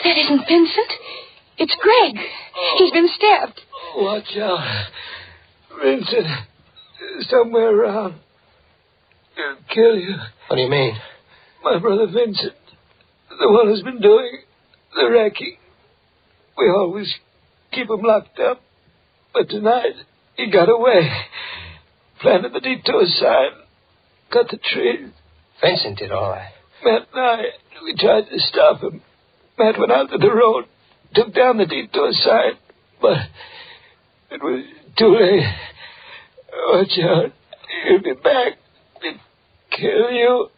That isn't Vincent. It's Greg. He's been stabbed. Watch out. Vincent is somewhere around. He'll kill you. What do you mean? My brother Vincent, the one who's been doing the wrecking. We always keep him locked up. But tonight, he got away. Planted the Detour sign. Cut the trees. Vincent did all that. Matt and I, we tried to stop him. Matt went out to the road, took down the Detour sign, but it was too late. Watch out. He'll be back to kill you.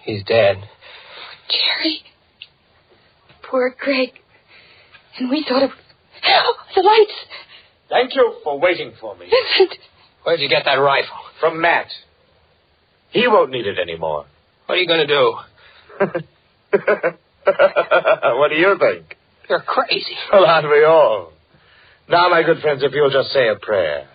He's dead. Jerry. Poor Greg. And we thought it... Oh, the lights. Thank you for waiting for me. Vincent. Where'd you get that rifle? From Matt. He won't need it anymore. What are you going to do? What do you think? You're crazy. Well, aren't we all? Now, my good friends, if you'll just say a prayer.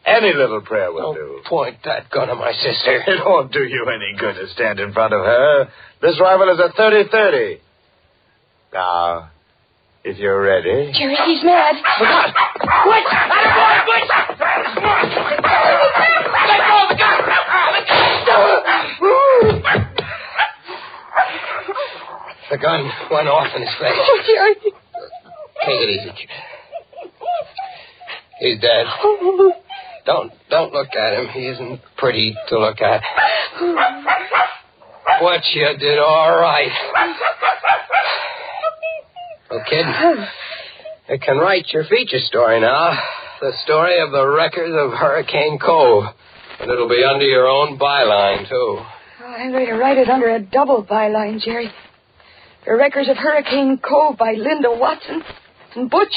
Any little prayer will do. Point that gun at my sister. It won't do you any good to stand in front of her. This rifle is a 30-30. Now, if you're ready... Jerry, he's mad. Look out! What? Let go of the gun! The gun went off in his face. Oh, Jerry. Take it easy, kid. He's dead. Don't look at him. He isn't pretty to look at. What you did all right. Well, kid, you can write your feature story now. The story of the wreckers of Hurricane Cove. And it'll be under your own byline, too. Oh, I'm going to write it under a double byline, Jerry. The Wreckers of Hurricane Cove by Linda Watson and Butch.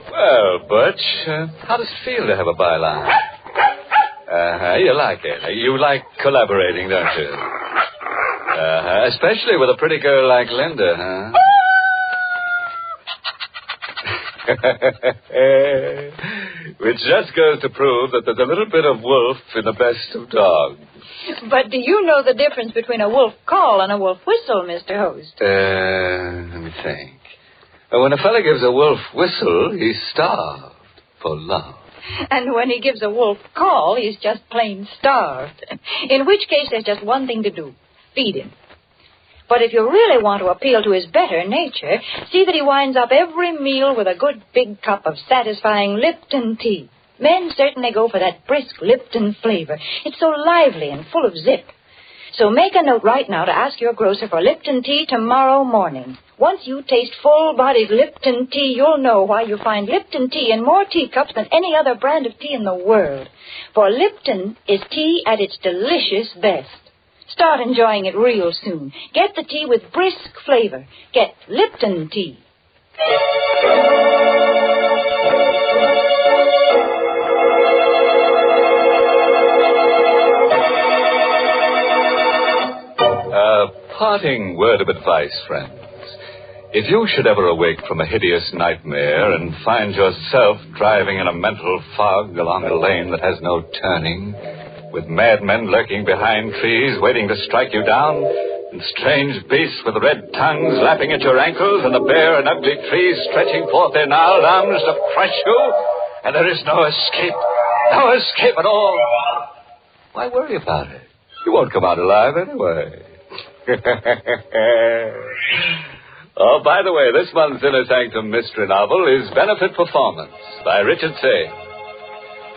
Well, Butch, how does it feel to have a byline? You like it. You like collaborating, don't you? Especially with a pretty girl like Linda, huh? Which just goes to prove that there's a little bit of wolf in the best of dogs. But do you know the difference between a wolf call and a wolf whistle, Mr. Host? Let me think. When a fella gives a wolf whistle, he's starved for love. And when he gives a wolf call, he's just plain starved. In which case, there's just one thing to do. Feed him. But if you really want to appeal to his better nature, see that he winds up every meal with a good big cup of satisfying Lipton tea. Men certainly go for that brisk Lipton flavor. It's so lively and full of zip. So make a note right now to ask your grocer for Lipton tea tomorrow morning. Once you taste full-bodied Lipton tea, you'll know why you find Lipton tea in more teacups than any other brand of tea in the world. For Lipton is tea at its delicious best. Start enjoying it real soon. Get the tea with brisk flavor. Get Lipton tea. A parting word of advice, friends. If you should ever awake from a hideous nightmare and find yourself driving in a mental fog along a lane that has no turning, with madmen lurking behind trees waiting to strike you down, and strange beasts with red tongues lapping at your ankles, and the bare and ugly trees stretching forth their gnarled arms to crush you, and there is no escape at all, why worry about it? You won't come out alive anyway. Oh, by the way, this month's Inner Sanctum mystery novel is Benefit Performance by Richard Say.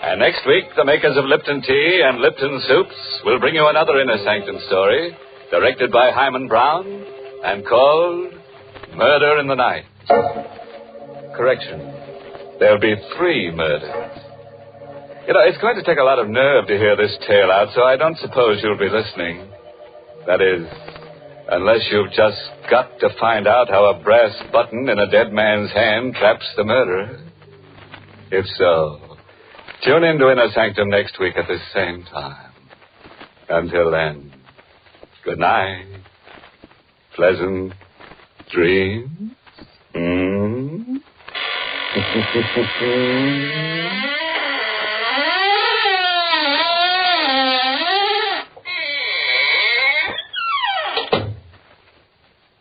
And next week, the makers of Lipton Tea and Lipton Soups will bring you another Inner Sanctum story, directed by Hyman Brown, and called Murder in the Night. Correction. There'll be 3 murders. You know, it's going to take a lot of nerve to hear this tale out, so I don't suppose you'll be listening. That is, unless you've just got to find out how a brass button in a dead man's hand traps the murderer. If so, tune in to Inner Sanctum next week at this same time. Until then, good night. Pleasant dreams.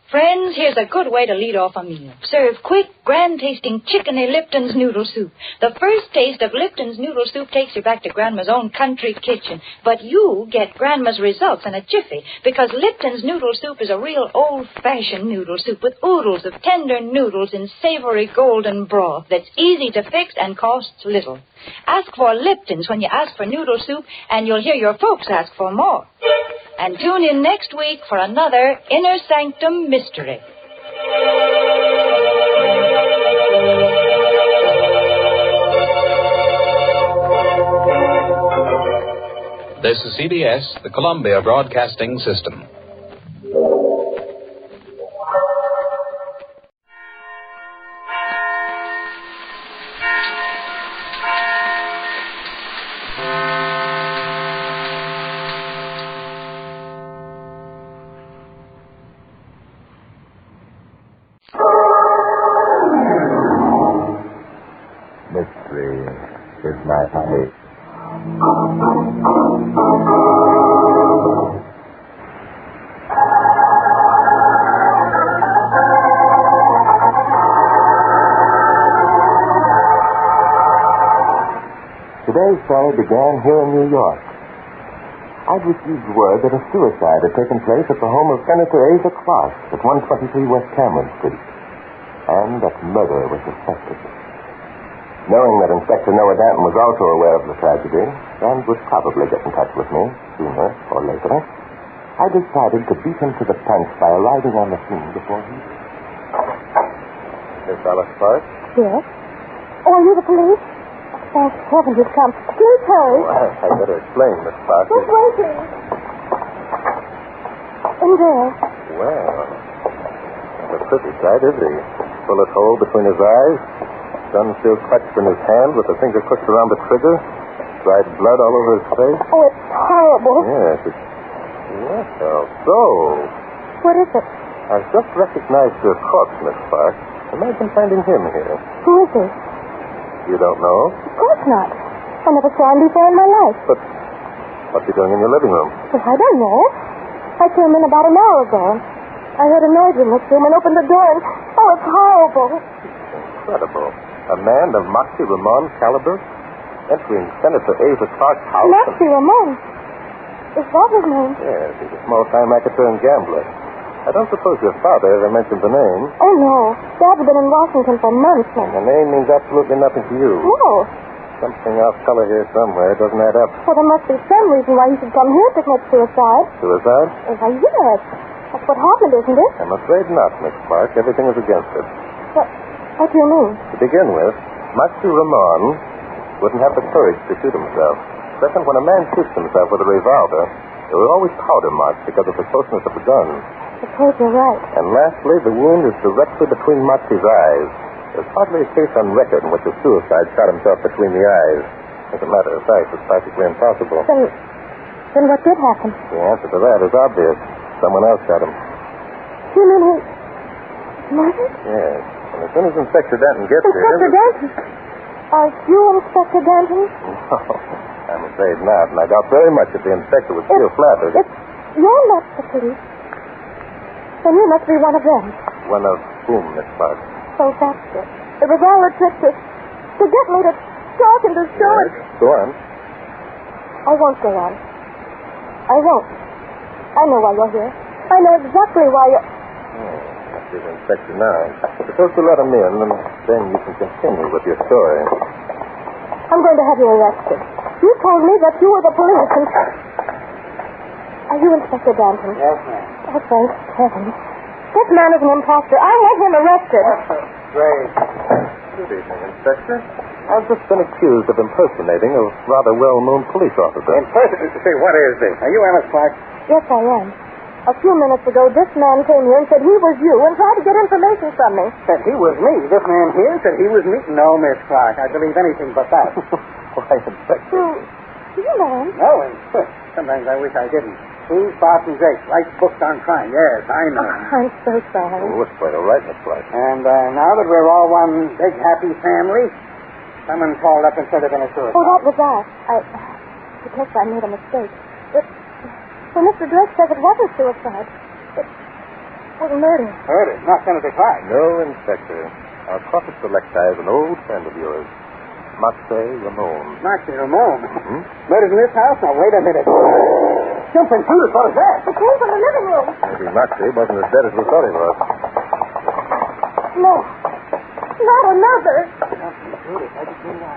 Friends, here's a good way to lead off a meal. Serve quick, grand-tasting chicken-y Lipton's noodle soup. The first taste of Lipton's noodle soup takes you back to Grandma's own country kitchen. But you get Grandma's results in a jiffy, because Lipton's noodle soup is a real old-fashioned noodle soup with oodles of tender noodles in savory golden broth that's easy to fix and costs little. Ask for Lipton's when you ask for noodle soup, and you'll hear your folks ask for more. And tune in next week for another Inner Sanctum mystery. This is CBS, the Columbia Broadcasting System. Is my hobby. Today's story began here in New York. I'd received word that a suicide had taken place at the home of Senator Asa Clark at 123 West Cameron Street, and that murder was suspected. Knowing that Inspector Noah Danton was also aware of the tragedy and would probably get in touch with me sooner or later, I decided to beat him to the punch by arriving on the scene before he did. Miss Alice Clark? Yes? Oh, are you the police? Thank heaven you've come. Please hurry. Oh, I'd better explain, Miss Clark. Just wait, please. In there. Well, not a pretty sight, is he? Bullet hole between his eyes. Gun still clutched in his hand with the finger crooked around the trigger. Dried blood all over his face. Oh, it's horrible. Yes, it's... Well, so... What is it? I've just recognized your corpse, Miss Clark. Imagine finding him here. Who is he? You don't know? Of course not. I never saw him before in my life. But what's he doing in your living room? Well, I don't know. I came in about an hour ago. I heard a noise in this room and opened the door and... Oh, it's horrible. Incredible. A man of Moxie Ramon's caliber entering Senator Asa Clark's house. Moxie Ramon? Is that his name? Yes, he's a small-time racketeer and gambler. I don't suppose your father ever mentioned the name. Oh, no. Dad's been in Washington for months now. And the name means absolutely nothing to you. No. Something off color here somewhere. It doesn't add up. Well, there must be some reason why he should come here to commit suicide. Suicide? Why, yes. That's what happened, isn't it? I'm afraid not, Miss Clark. Everything is against it. What do you mean? To begin with, Moxie Ramon wouldn't have the courage to shoot himself. Second, when a man shoots himself with a revolver, there are always powder marks because of the closeness of the gun. I suppose you're right. And lastly, the wound is directly between Moxie's eyes. There's hardly a case on record in which a suicide shot himself between the eyes. As a matter of fact, it's practically impossible. Then what did happen? The answer to that is obvious. Someone else shot him. You mean he... murdered? Yes. And as soon as Inspector Danton gets here... Inspector Danton? Are you Inspector Danton? No, I'm afraid not. And I doubt very much that the inspector would feel flattered. You're not the police. Then you must be one of them. One of whom, Miss Clark? So that's it. It was all a trick to get me to talk and to show it. Go on. I won't go on. I won't. I know why you're here. I know exactly why you're... to the inspector now. You're supposed to let him in, and then you can continue with your story. I'm going to have you arrested. You told me that you were the police, and... Are you Inspector Danton? Yes, ma'am. Oh, thank heaven. This man is an imposter. I want him arrested. Great. Good evening, Inspector. I've just been accused of impersonating a rather well-known police officer. Impersonating? Say, what is this? Are you Alice Clark? Yes, I am. A few minutes ago, this man came here and said he was you and tried to get information from me. Said he was me. This man here said he was me. No, Miss Clark. I believe anything but that. Why, Inspector? Do you know him? No, and sometimes I wish I didn't. He's Barton's ace. Writes books on crime. Yes, I know him. I'm so sorry. Oh, it's quite all right, Miss Clark. And now that we're all one big happy family, someone called up and said it had been a suicide. Oh, that was us. I guess I made a mistake. Well, Mr. Drake says it wasn't suicide. It was murder. Murder? Not Senator Clark. No, Inspector. Our corpus selecta is an old friend of yours, Marseille Ramon. Marseille Ramon? Hmm? Murdered in this house? Now, wait a minute. Jumping Judas, what is that? It came from the living room. Maybe Marseille wasn't as dead as we thought he was. No. Not another.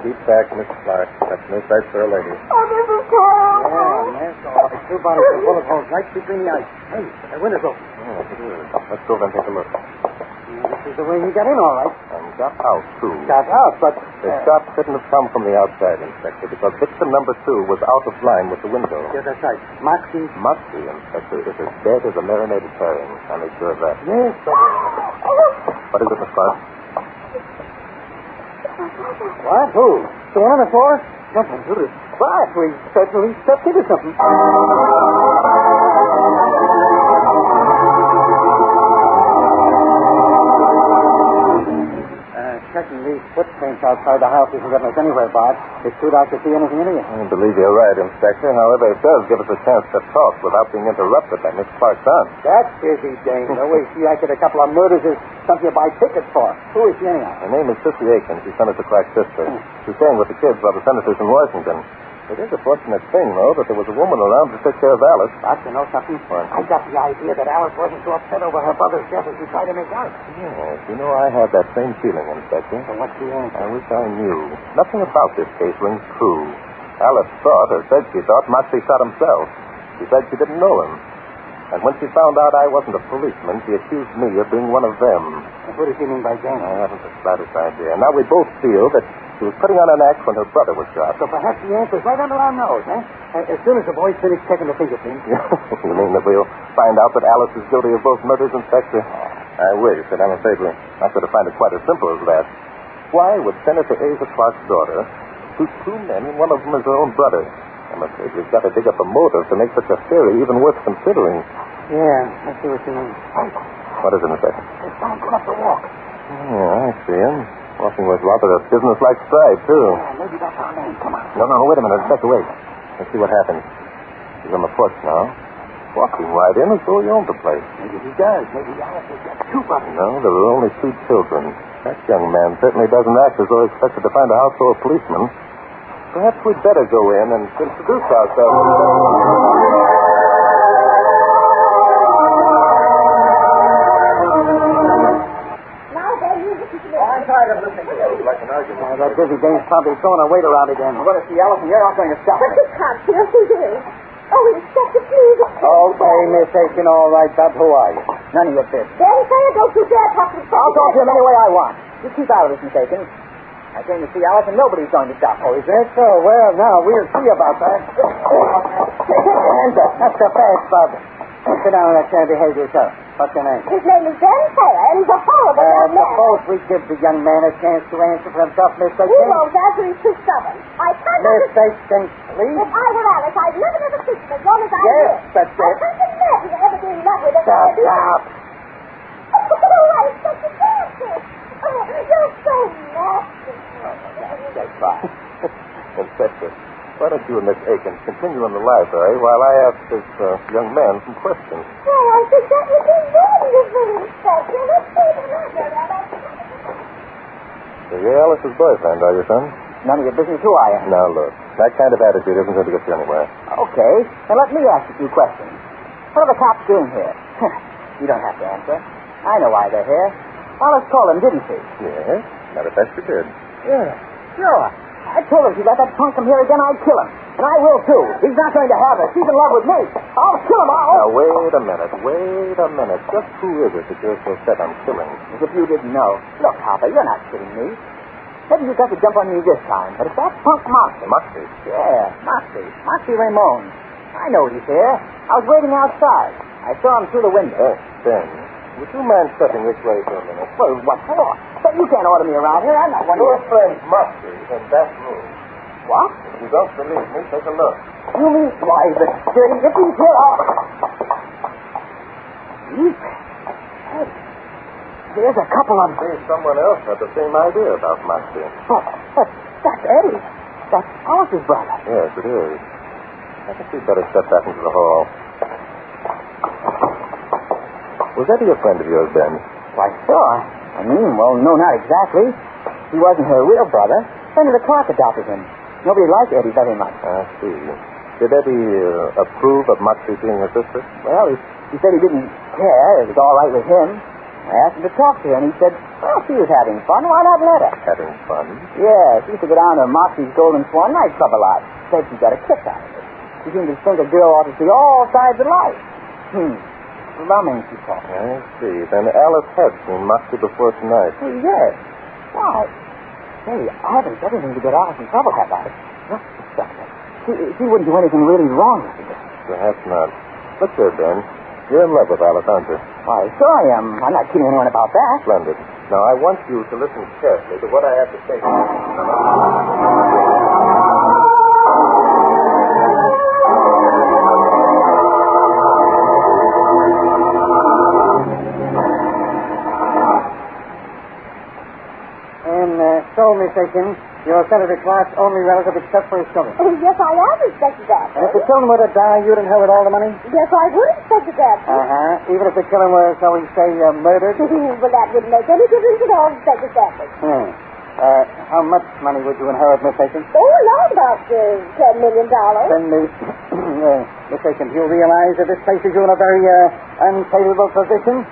Keep back, Miss Clark. That's no sight for a lady. Oh, this is horrible. Yeah, Miss, all right. 2 bottles of bullet holes right between the ice. Hey, the window's open. Yes, it is. Let's go over and take a look. This is the way he got in, all right. And got out, too. Got out, but... The shot couldn't have come from the outside, Inspector, because victim number 2 was out of line with the window. Yes, that's right. Moxie? Moxie, Inspector, is as dead as a marinated herring. I'll make sure of that. Yes, but... What is it, Miss Clark? What? Who? The one on the floor? Jumping Judas. What? We certainly stepped into something. Checking these footprints outside the house isn't getting us anywhere, Bart. It's too dark to see anything in here. I believe you're right, Inspector. However, it does give us a chance to talk without being interrupted by Miss Clark's aunt. That's busy, Dame. The way she acted a couple of murders is something you buy tickets for. Who is she anyhow? Her name is Sissy Aiken. She's Senator Clark's sister. She's staying with the kids while the senator's in Washington. It is a fortunate thing, though, that there was a woman around to take care of Alice. But you know something? What? I got the idea that Alice wasn't so upset over her brother's death as she tried to make out. Yes, you know, I had that same feeling, Inspector. So what's the answer? I wish I knew. Nothing about this case rings true. Alice thought, or said she thought, Moxie shot himself. She said she didn't know him. And when she found out I wasn't a policeman, she accused me of being one of them. And what does she mean by Jane? I haven't the slightest idea. Now we both feel that she was putting on an act when her brother was shot. So perhaps the answer's right under our nose, eh? As soon as the boys finish checking the fingerprints. You mean that we'll find out that Alice is guilty of both murders, Inspector? I wish, but I'm afraid I could have found it quite as simple as that. Why would Senator Asa Clark's daughter shoot 2 men and one of them is her own brother? I'm afraid we've got to dig up a motive to make such a theory even worth considering. Yeah, I see what you mean. What is it, Inspector? There's someone going up the walk. Yeah, I see him. Walking with rather a business-like stride, too. Yeah, maybe that's our man. Come on. No, wait a minute. Inspector, wait. Let's see what happens. He's on the porch now. Walking right in as though he owned the place. Maybe he does. Maybe Alice has got 2 brothers. No, there were only 2 children. That young man certainly doesn't act as though he expected to find a house full of policemen. Perhaps we'd better go in and introduce ourselves. I'm tired of listening to you. Like an argument. That busy dame's probably throwing her weight around again. We're going to see Alice, and you're not going to stop But her. you can't hear who it is. Oh, Inspector, please. Okay, Miss Aiken, all right, Bub. Who are you? None of your business. Then say it, don't you dare talk to I'll talk to him any way I want. You keep out of this, Miss Aiken. I came to see Alice, and nobody's going to stop. Oh, is that so? Well, now, we'll see about that. Take your hands up. That's the fast, Bub. Sit down in that chair and behave yourself. What's your name? His name is Ben Taylor, and he's a horrible young man. Suppose we give the young man a chance to answer for himself, Miss Aiken. He won't answer, he's too stubborn. I can't Miss Aiken, please. If I were Alice, I'd never speak to him as long as I Yes, live. that's it. I can't imagine ever being in love with him. Stop. Oh, I expect you to. Oh, you're so nasty. That's fine. Inspector, why don't you and Miss Aiken continue in the library while I ask this young man some questions? Oh, I think that would be wonderful, Inspector. Let's see the matter. So you're Alice's boyfriend, are you, son? None of your business, who are you? Now, look, that kind of attitude isn't going to get you anywhere. Okay, now let me ask a few questions. What are the cops doing here? You don't have to answer. I know why they're here. Alice called him, didn't she? Yes. Matter of fact, she did. Yeah, sure. I told her if she let that punk come here again, I'd kill him. And I will, too. He's not going to have her. She's in love with me. I'll kill him. Now, wait a minute. Just who is it that you're so set on killing? As if you didn't know. Look, Papa, you're not kidding me. Maybe you got to jump on me this time, but it's that punk Moxie. Moxie? Yeah, Moxie. Moxie Ramon. I know he's here. I was waiting outside. I saw him through the window. Ben, would you mind stepping this way for a minute? Well, what for? But you can't order me around here. I'm not one of your friend Moxie in that room. What? If you don't believe me, take a look. You mean, why, the dirty, if he's here, Hey, there's a couple of... See, someone else had the same idea about Moxie. But that's Eddie. That's Alice's brother. Yes, it is. I think we'd better step back into the hall. Was Eddie a friend of yours, Ben? Why, sure. I mean, well, no, not exactly. He wasn't her real brother. Senator Clark adopted him. Nobody liked Eddie very much. I see. Did Eddie approve of Moxie seeing her sister? Well, he said he didn't care. It was all right with him. I asked him to talk to her, and he said, well, she was having fun. Why not let her? Having fun? Yeah, she used to go down to Moxie's Golden Swan nightclub a lot. Said she got a kick out of it. She seemed to think a girl ought to see all sides of life. Slumming, she called it. I see. Then Alice had seen Moxie before tonight. Well, yes. Why? Hey, I haven't said anything to get Alice in trouble, have I? Look, she wouldn't do anything really wrong with it. Perhaps not. Look here, Ben. You're in love with Alice, aren't you? Why, sure I am. I'm not kidding anyone about that. Splendid. Now, I want you to listen carefully to what I have to say to you. So, Miss Aiken, you're Senator Clark's only relative except for his children. Yes, I have expected that. And if the children were to die, you'd inherit all the money? Yes, I would expect that. Uh-huh. Even if the children were, shall we say, murdered? Well, that wouldn't make any difference at all, Inspector Stafford. How much money would you inherit, Miss Aiken? Oh, around about $10 million. Miss Aiken, do you realize that this places you in a very unfavorable position?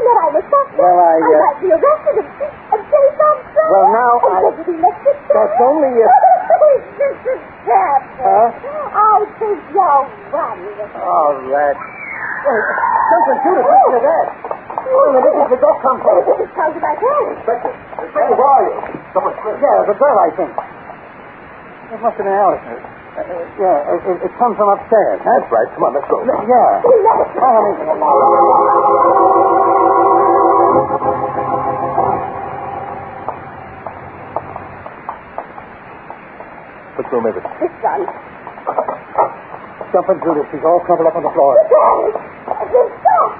That I was suspect. Well, I might be arrested and face on trial. Well, now and be elected. That's only Mr. Stafford. Huh? I think you're right. Oh, that. Something to the that. Oh, where did the dog come from? It comes to my hand. Inspector, where are you? Yeah, the girl, I think. It must have been Alice. It comes from upstairs. Huh? That's right. Come on, let's go. Yeah. Follow me. Which room is it? This one. Jump into this. She's all crumpled up on the floor. This stop.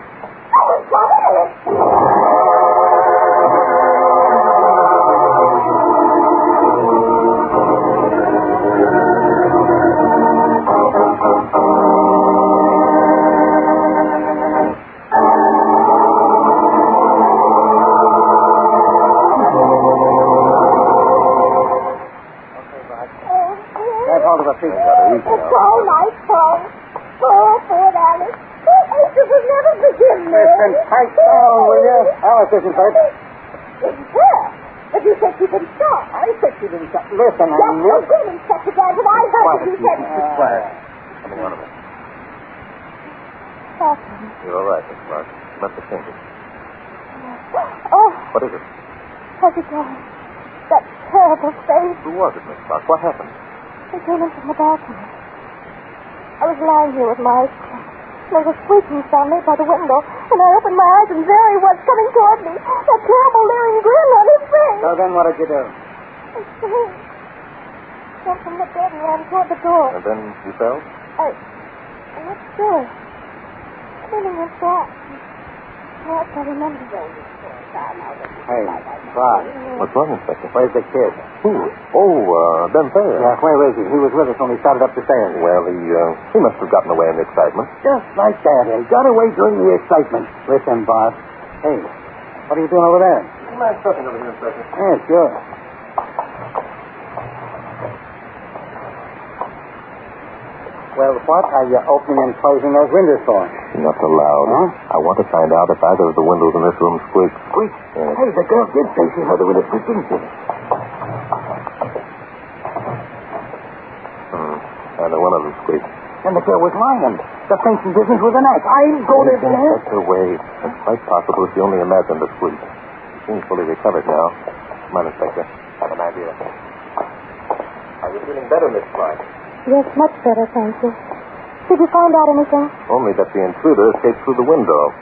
It's all nice, Paul. Poor Alice. It will never forgive me. Listen, tight down, will you? Alice isn't hurt. Isn't her? But you said she didn't stop. I said she didn't stop. Listen, I knew. That's the woman, Inspector Gadsden. I heard you said. Quiet. Coming out of it. Softly. You're all right, Miss Clark. Not the fingers. Oh. What is it? How's it going? That terrible face. Who was it, Miss Clark? What happened? They came in from the balcony. I was lying here with my eyes closed. There was a squeaking sound made by the window, and I opened my eyes, and there he was coming toward me. That terrible leering grin on his face. So then what did you do? I screamed. Jumped from the bed and ran toward the door. And then you fell? I'm not sure. Then he went back. Perhaps I remember those. Hey, Clark. What's wrong, Inspector? Where's the kid? Who? Oh, Ben Thayer. Yeah, where is he? He was with us when we started up the stairs. Well, he must have gotten away in the excitement. Just like that. He got away during the excitement. Listen, boss. Hey, what are you doing over there? Do you mind stepping over here, Inspector? Yeah, sure. Well, what are you opening and closing those windows for? Not so loud. Huh? I want to find out if either of the windows in this room squeak. Squeak? Yes. Hey, the girl did say she heard the window squeak, didn't she? Either one of them squeaked. And the girl was lying. The fencing business was an act. I'll go there. That's her way. It's quite possible she only imagined the squeak. She seems fully recovered now. Come on, Inspector. I have an idea. Are you feeling better, Miss Clark? Yes, much better, thank you. Did you find out anything? Only that the intruder escaped through the window.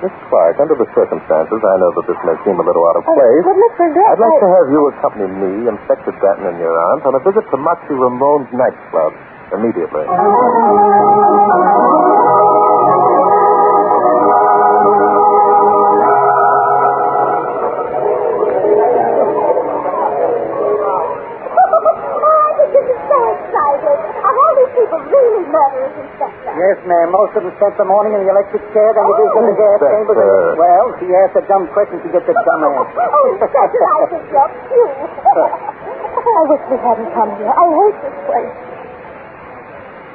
Miss Clark, under the circumstances, I know that this may seem a little out of place. But Mr. Grant, I'd like to have you accompany me, Inspector Danton, and your aunt on a visit to Moxie Ramon's nightclub immediately. Yes, ma'am. Most of them spent the morning in the electric chair, then you do in the gas chamber. Well, she asked a dumb question, she gets a dumb answer. Inspector, I think you're cute. I wish we hadn't come here. I hate this place.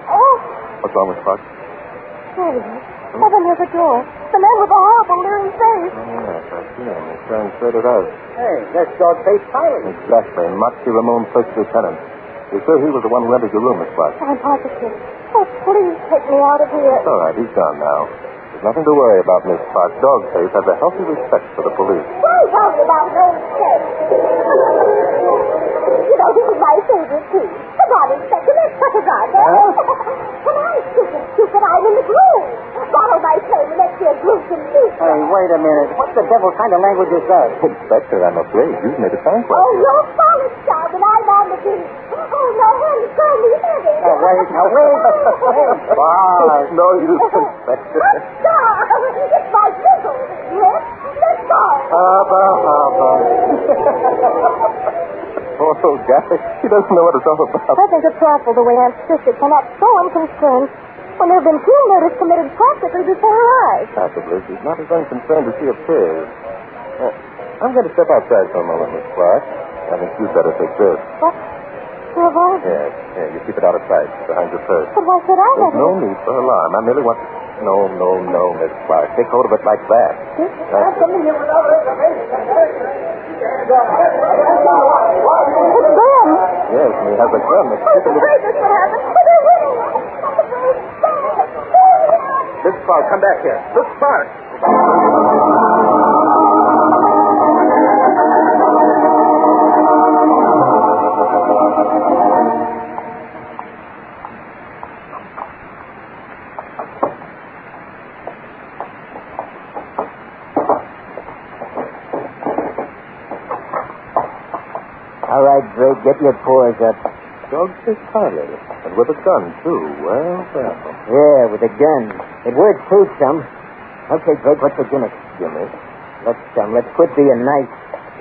Oh. What's wrong with Clark? There he is. Over near the door. The man with the horrible leering face. Yes, I see him. He's staring straight at us. Hey, that's dog-faced Pilot. Exactly. Moxie Ramon, first lieutenant. You sure he was the one who entered your room, Miss Clark? I'm positive. Oh, please take me out of here. It's all right. He's gone now. There's nothing to worry about, Miss Clark. Dogface has a healthy respect for the police. Why are you talking about no face? You know, this is my favorite too. Come on, Inspector, let's cut it out, eh? Come on, stupid, I'm in the groove. Borrow my flame and let's hear grooves and beats. Hey, wait a minute. What the devil kind of language is that? Inspector, I'm afraid you've made a time for Oh, you're solid, John, and I'm on the beat. Oh, no, honey, call me heavy. Now, wait. Bye. No use, Inspector. Stop! It's my fiddle. Let's go. Oh, Gaffer, he doesn't know what it's all about. I think it's awful the way Aunt Sister can act so unconcerned when there have been 2 murders committed practically before her eyes. Possibly. She's not as unconcerned as she appears. I'm going to step outside for a moment, Miss Clark. I think you'd better take this. What? Your voice? Yes. Here, you keep it out of sight, behind your purse. But why should I have There's no need for alarm. I merely want to... No, Miss Clark. Take hold of it like that. It's Ben. Yes, and he has a gun. I was afraid this would happen. But they're winning. Miss Clark, come back here. Miss Clark! All right, Drake, get your paws up. Dogfish Harley. And with a gun, too. Well. Yeah, with a gun. It works too, chum. Okay, Drake, what's the gimmick? Gimmick? Let's quit being nice.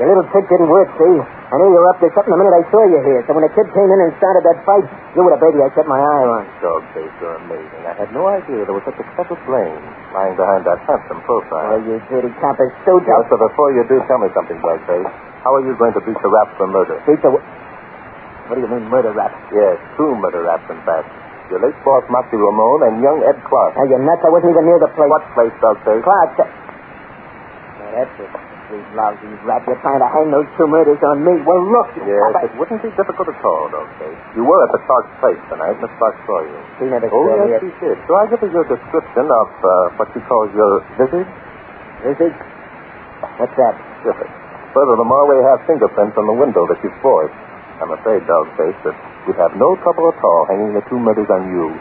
Your little trick didn't work, see? I knew you were up to something the minute I saw you here. So when the kid came in and started that fight, you were the baby I set my eye on. Dogface, you're amazing. I had no idea there was such a clever flame lying behind that handsome profile. Oh, you dirty copper stooge. Now, so before you do, tell me something, Dogface. How are you going to beat the rap for murder? Beat the... What do you mean, murder rap? Yes, 2 murder raps, in fact. Your late boss, Moxie Ramon, and young Ed Clark. Are you nuts? I wasn't even near the place. What place, Dogface? Clark. That's it. Sweet lousy rat. You're trying to hang those 2 murders on me. Well, look. Yes, it wouldn't be difficult at all, Dogface. You were at the Clark's place tonight. Miss Clark saw you. She never saw me. Yes, she did. So I give her your description of what she calls your visage. Visage? What's that? Terrific. Furthermore, we have fingerprints on the window that you forged. I'm afraid, Dogface, that we'd have no trouble at all hanging the 2 murders on you.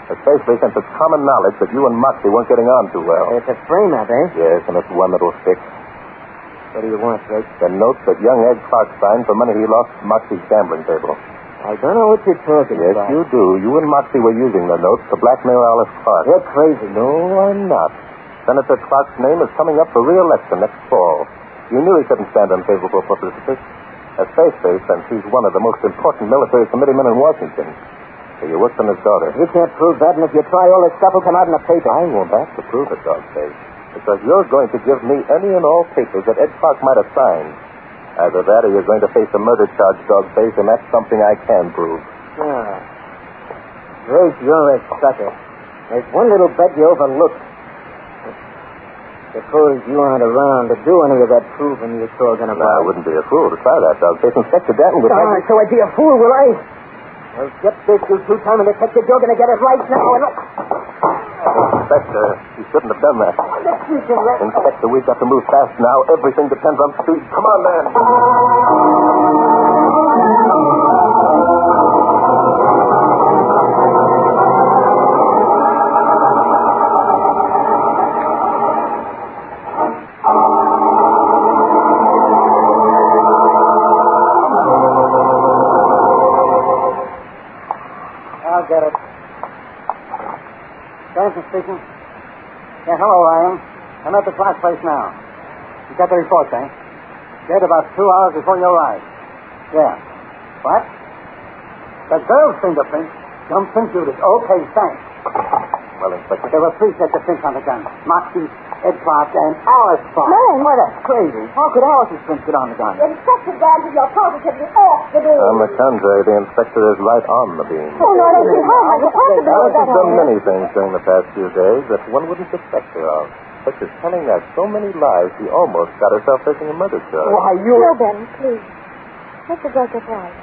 Especially since it's common knowledge that you and Moxie weren't getting on too well. It's a frame-up, eh? Yes, and it's one that'll stick. What do you want, Drake? The note that young Ed Clark signed for money he lost at Moxie's gambling table. I don't know what you're talking Yes, about. you do. You and Moxie were using the notes to blackmail Alice Clark. You're crazy. No, I'm not. Senator Clark's name is coming up for re-election next fall. You knew he couldn't stand unfavorable publicity. Especially since he's one of the most important military committeemen in Washington. So you worked on his daughter. You can't prove that, and if you try, all this stuff will come out in the paper. I won't have to prove it, Dogface. Because you're going to give me any and all papers that Ed Clark might have signed. Either that or you're going to face a murder charge, Dogface, and that's something I can prove. Ah. Great, you're a sucker. There's one little bet you overlooked. Suppose you aren't around to do any of that proving you're talking about. I wouldn't be a fool to try that, Dog. Case Inspector Danton would have... So I'd be a fool, will I? Well, get this, you two-timing detective. You're going to get it right now. Inspector, you shouldn't have done that. Inspector, we've got to move fast now. Everything depends on speed. Come on, man. I'll get it. Johnson speaking. Yeah, hello, Ryan. I'm at the Clark place now. You got the report, eh? Dead about 2 hours before you arrived. Yeah. What? The girl's fingerprints don't think you did. Okay, thanks. Well, Inspector... There were 3 sets of prints on the gun. Moxie, Ed Clark, and Alice Clark. Man! Why, that's crazy. How could Alice's prints get on the gun? Inspector Danton, you're positively off the beam. On the contrary, the inspector is right on the beam. Oh, no, I don't see how. I could possibly Alice that has done on many things during the past few days that one wouldn't suspect her of. Such as telling us so many lies she almost got herself facing a murder charge. Why, you... No, Ben, please. Mr. Drake is right.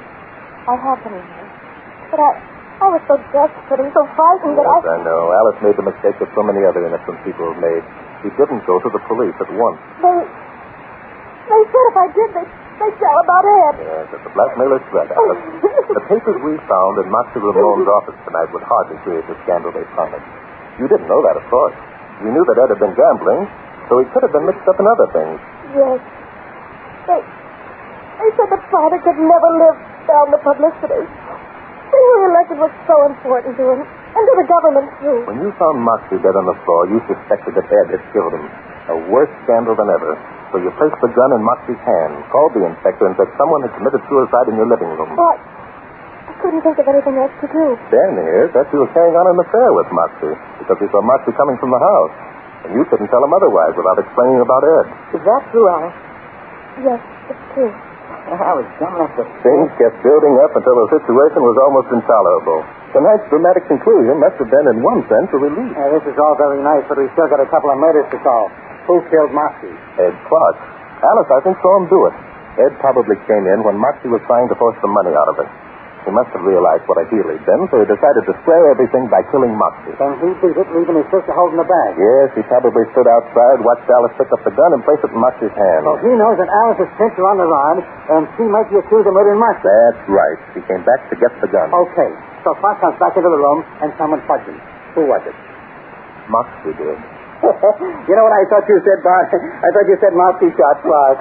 I have been in here. But I was so desperate and so frightened that Yes, I know. Alice made the mistake that so many other innocent people have made. She didn't go to the police at once. They said if I did, they'd tell about Ed. Yes, it's a blackmailer's threat, Alice. The papers we found in Moxie Ramone's office tonight would hardly create the scandal they promised. You didn't know that, of course. You knew that Ed had been gambling, so he could have been mixed up in other things. Yes. They said that Father could never live down the publicity. Being reelected was so important to him, and to the government, too. When you found Moxie dead on the floor, you suspected that Ed had killed him. A worse scandal than ever. So you placed the gun in Moxie's hand, called the inspector, and said someone had committed suicide in your living room. But I couldn't think of anything else to do. Dan here thought you were carrying on an affair with Moxie, because he saw Moxie coming from the house. And you couldn't tell him otherwise without explaining about Ed. Is that true, Alice? Yes, it's true. I was dumb enough to... Things kept building up until the situation was almost intolerable. Tonight's dramatic conclusion must have been, in one sense, a relief. This is all very nice, but we still got a couple of murders to solve. Who killed Moxie? Ed Clark. Alice, I think, saw him do it. Ed probably came in when Moxie was trying to force the money out of it. He must have realized what a heel he'd been, so he decided to square everything by killing Moxie. Then he beat it, leaving his sister holding the bag. Yes, he probably stood outside, watched Alice pick up the gun, and place it in Moxie's hand. Well, he knows that Alice's prints are on the rod, and she might be accused of murdering Moxie. That's right. He came back to get the gun. Okay, so Clark comes back into the room, and someone fudged him. Who was it? Moxie did. You know what I thought you said, Bart? I thought you said Moxie shot Clark.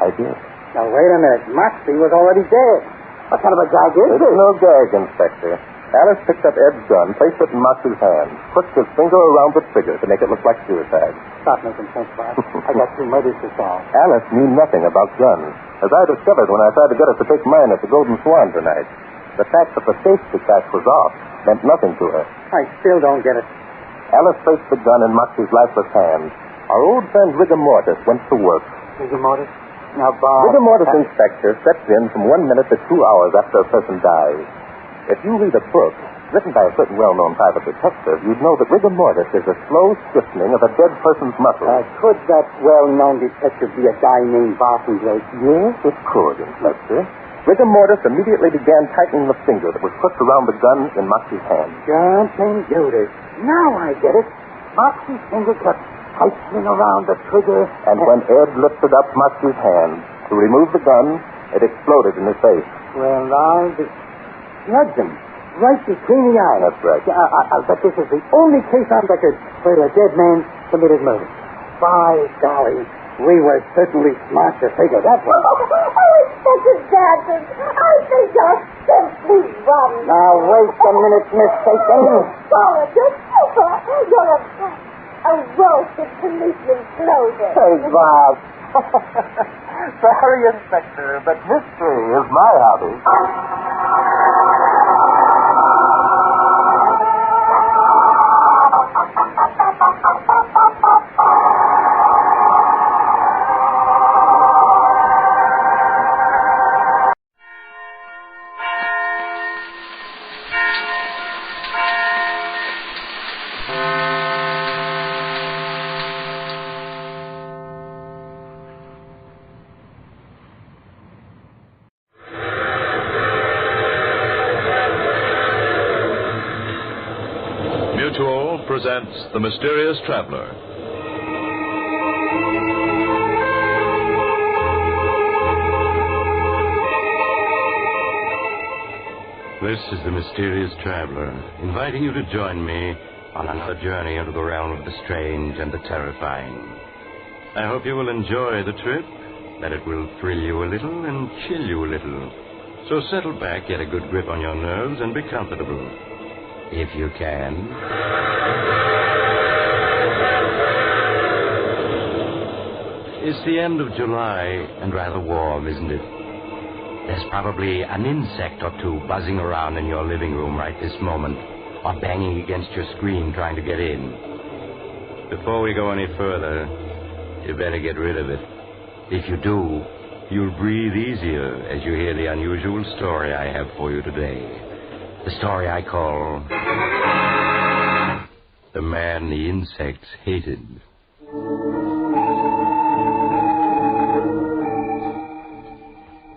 I did. Now, wait a minute. Moxie was already dead. What kind of a gag is this? It's no gag, Inspector. Alice picked up Ed's gun, placed it in Moxie's hand, pushed his finger around the trigger to make it look like suicide. Stop making sense, Bart. I got 2 murders to solve. Alice knew nothing about guns, as I discovered when I tried to get her to take mine at the Golden Swan tonight. The fact that the safety catch was off meant nothing to her. I still don't get it. Alice placed the gun in Moxie's lifeless hand. Our old friend Rigor Mortis went to work. Rigor Mortis? Now, Bob... Rigor Mortis, Inspector, steps in from 1 minute to 2 hours after a person dies. If you read a book written by a certain well-known private detective, you'd know that rigor mortis is a slow stiffening of a dead person's muscles. Could that well-known detective be a guy named Barton Drake? Yes, it could, Inspector. Rigor mortis immediately began tightening the finger that was crooked around the gun in Moxie's hand. Jumping Judas. Now I get it. Moxie's finger kept tightening around the trigger. And when Ed lifted up Moxie's hand to remove the gun, it exploded in his face. Well, I just slugged him right between the eyes. That's right. I'll bet this is the only case on record where a dead man committed murder. By golly, we were certainly smart to figure that one. Oh, Inspector Danton, I think you're simply wrong. Now, wait a minute, Miss Satan. Oh, you're super. You're a roasted policeman's clothing. Hey, Bob. Sorry, Inspector, but mystery is my hobby. presents The Mysterious Traveler. This is The Mysterious Traveler, inviting you to join me on another journey into the realm of the strange and the terrifying. I hope you will enjoy the trip, that it will thrill you a little and chill you a little. So settle back, get a good grip on your nerves, and be comfortable, if you can. It's the end of July, and rather warm, isn't it? There's probably an insect or two buzzing around in your living room right this moment, or banging against your screen trying to get in. Before we go any further, you better get rid of it. If you do, you'll breathe easier as you hear the unusual story I have for you today. The story I call The Man the Insects Hated.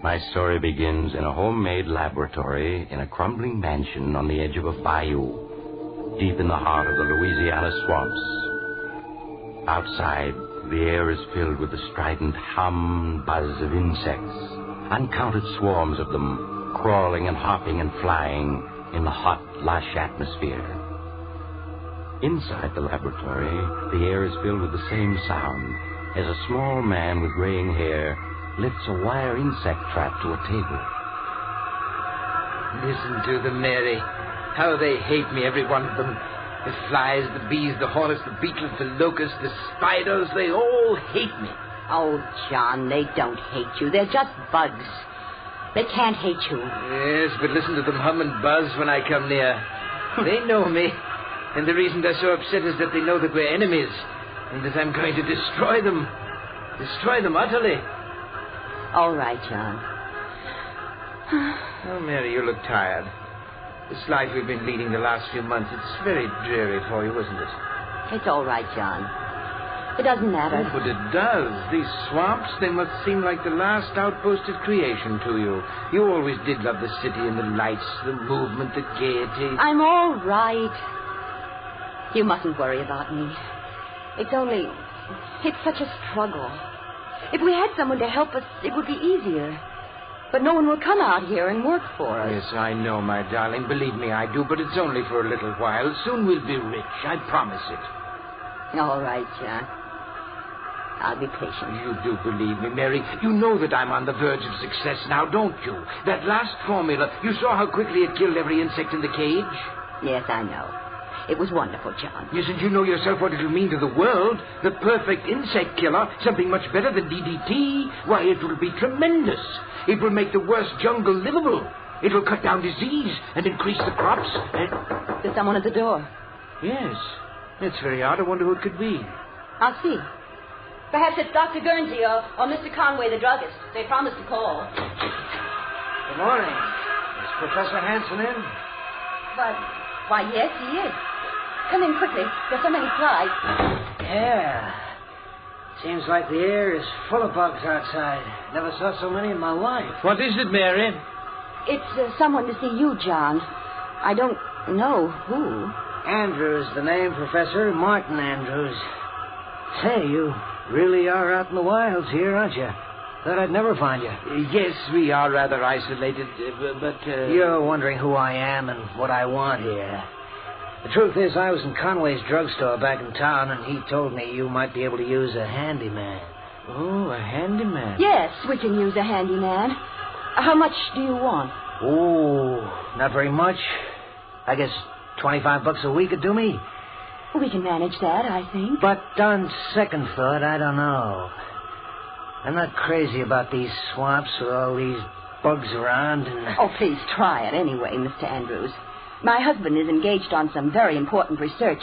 My story begins in a homemade laboratory in a crumbling mansion on the edge of a bayou, deep in the heart of the Louisiana swamps. Outside, the air is filled with the strident hum and buzz of insects, uncounted swarms of them, crawling and hopping and flying in the hot, lush atmosphere. Inside the laboratory, the air is filled with the same sound as a small man with graying hair lifts a wire insect trap to a table. Listen to them, Mary. How they hate me, every one of them. The flies, the bees, the hornets, the beetles, the locusts, the spiders, they all hate me. Oh, John, they don't hate you. They're just bugs. They can't hate you. Yes, but listen to them hum and buzz when I come near. They know me. And the reason they're so upset is that they know that we're enemies. And that I'm going to destroy them. Destroy them utterly. All right, John. Oh, Mary, you look tired. This life we've been leading the last few months, it's very dreary for you, isn't it? It's all right, John. It doesn't matter. Oh, but it does. These swamps, they must seem like the last outpost of creation to you. You always did love the city and the lights, the movement, the gaiety. I'm all right. You mustn't worry about me. It's such a struggle. If we had someone to help us, it would be easier. But no one will come out here and work for us. Yes, I know, my darling. Believe me, I do. But it's only for a little while. Soon we'll be rich. I promise it. All right, John. I'll be patient. You do believe me, Mary. You know that I'm on the verge of success now, don't you? That last formula, you saw how quickly it killed every insect in the cage? Yes, I know. It was wonderful, John. Yes, and you know yourself what it'll mean to the world. The perfect insect killer, something much better than DDT. Why, it will be tremendous. It will make the worst jungle livable. It will cut down disease and increase the crops. There's someone at the door. Yes. It's very odd. I wonder who it could be. I'll see. Perhaps it's Dr. Guernsey or Mr. Conway, the druggist. They promised to call. Good morning. Is Professor Hanson in? Why, yes, he is. Come in quickly. There's so many flies. Yeah. Seems like the air is full of bugs outside. Never saw so many in my life. What is it, Mary? It's someone to see you, John. I don't know who. Andrews, the name, Professor. Martin Andrews. Say, you really are out in the wilds here, aren't you? Thought I'd never find you. Yes, we are rather isolated, but... You're wondering who I am and what I want here. The truth is, I was in Conway's drugstore back in town, and he told me you might be able to use a handyman. Oh, a handyman? Yes, we can use a handyman. How much do you want? Oh, not very much. I guess $25 a week would do me. We can manage that, I think. But on second thought, I don't know. I'm not crazy about these swamps with all these bugs around and... Oh, please try it anyway, Mr. Andrews. My husband is engaged on some very important research,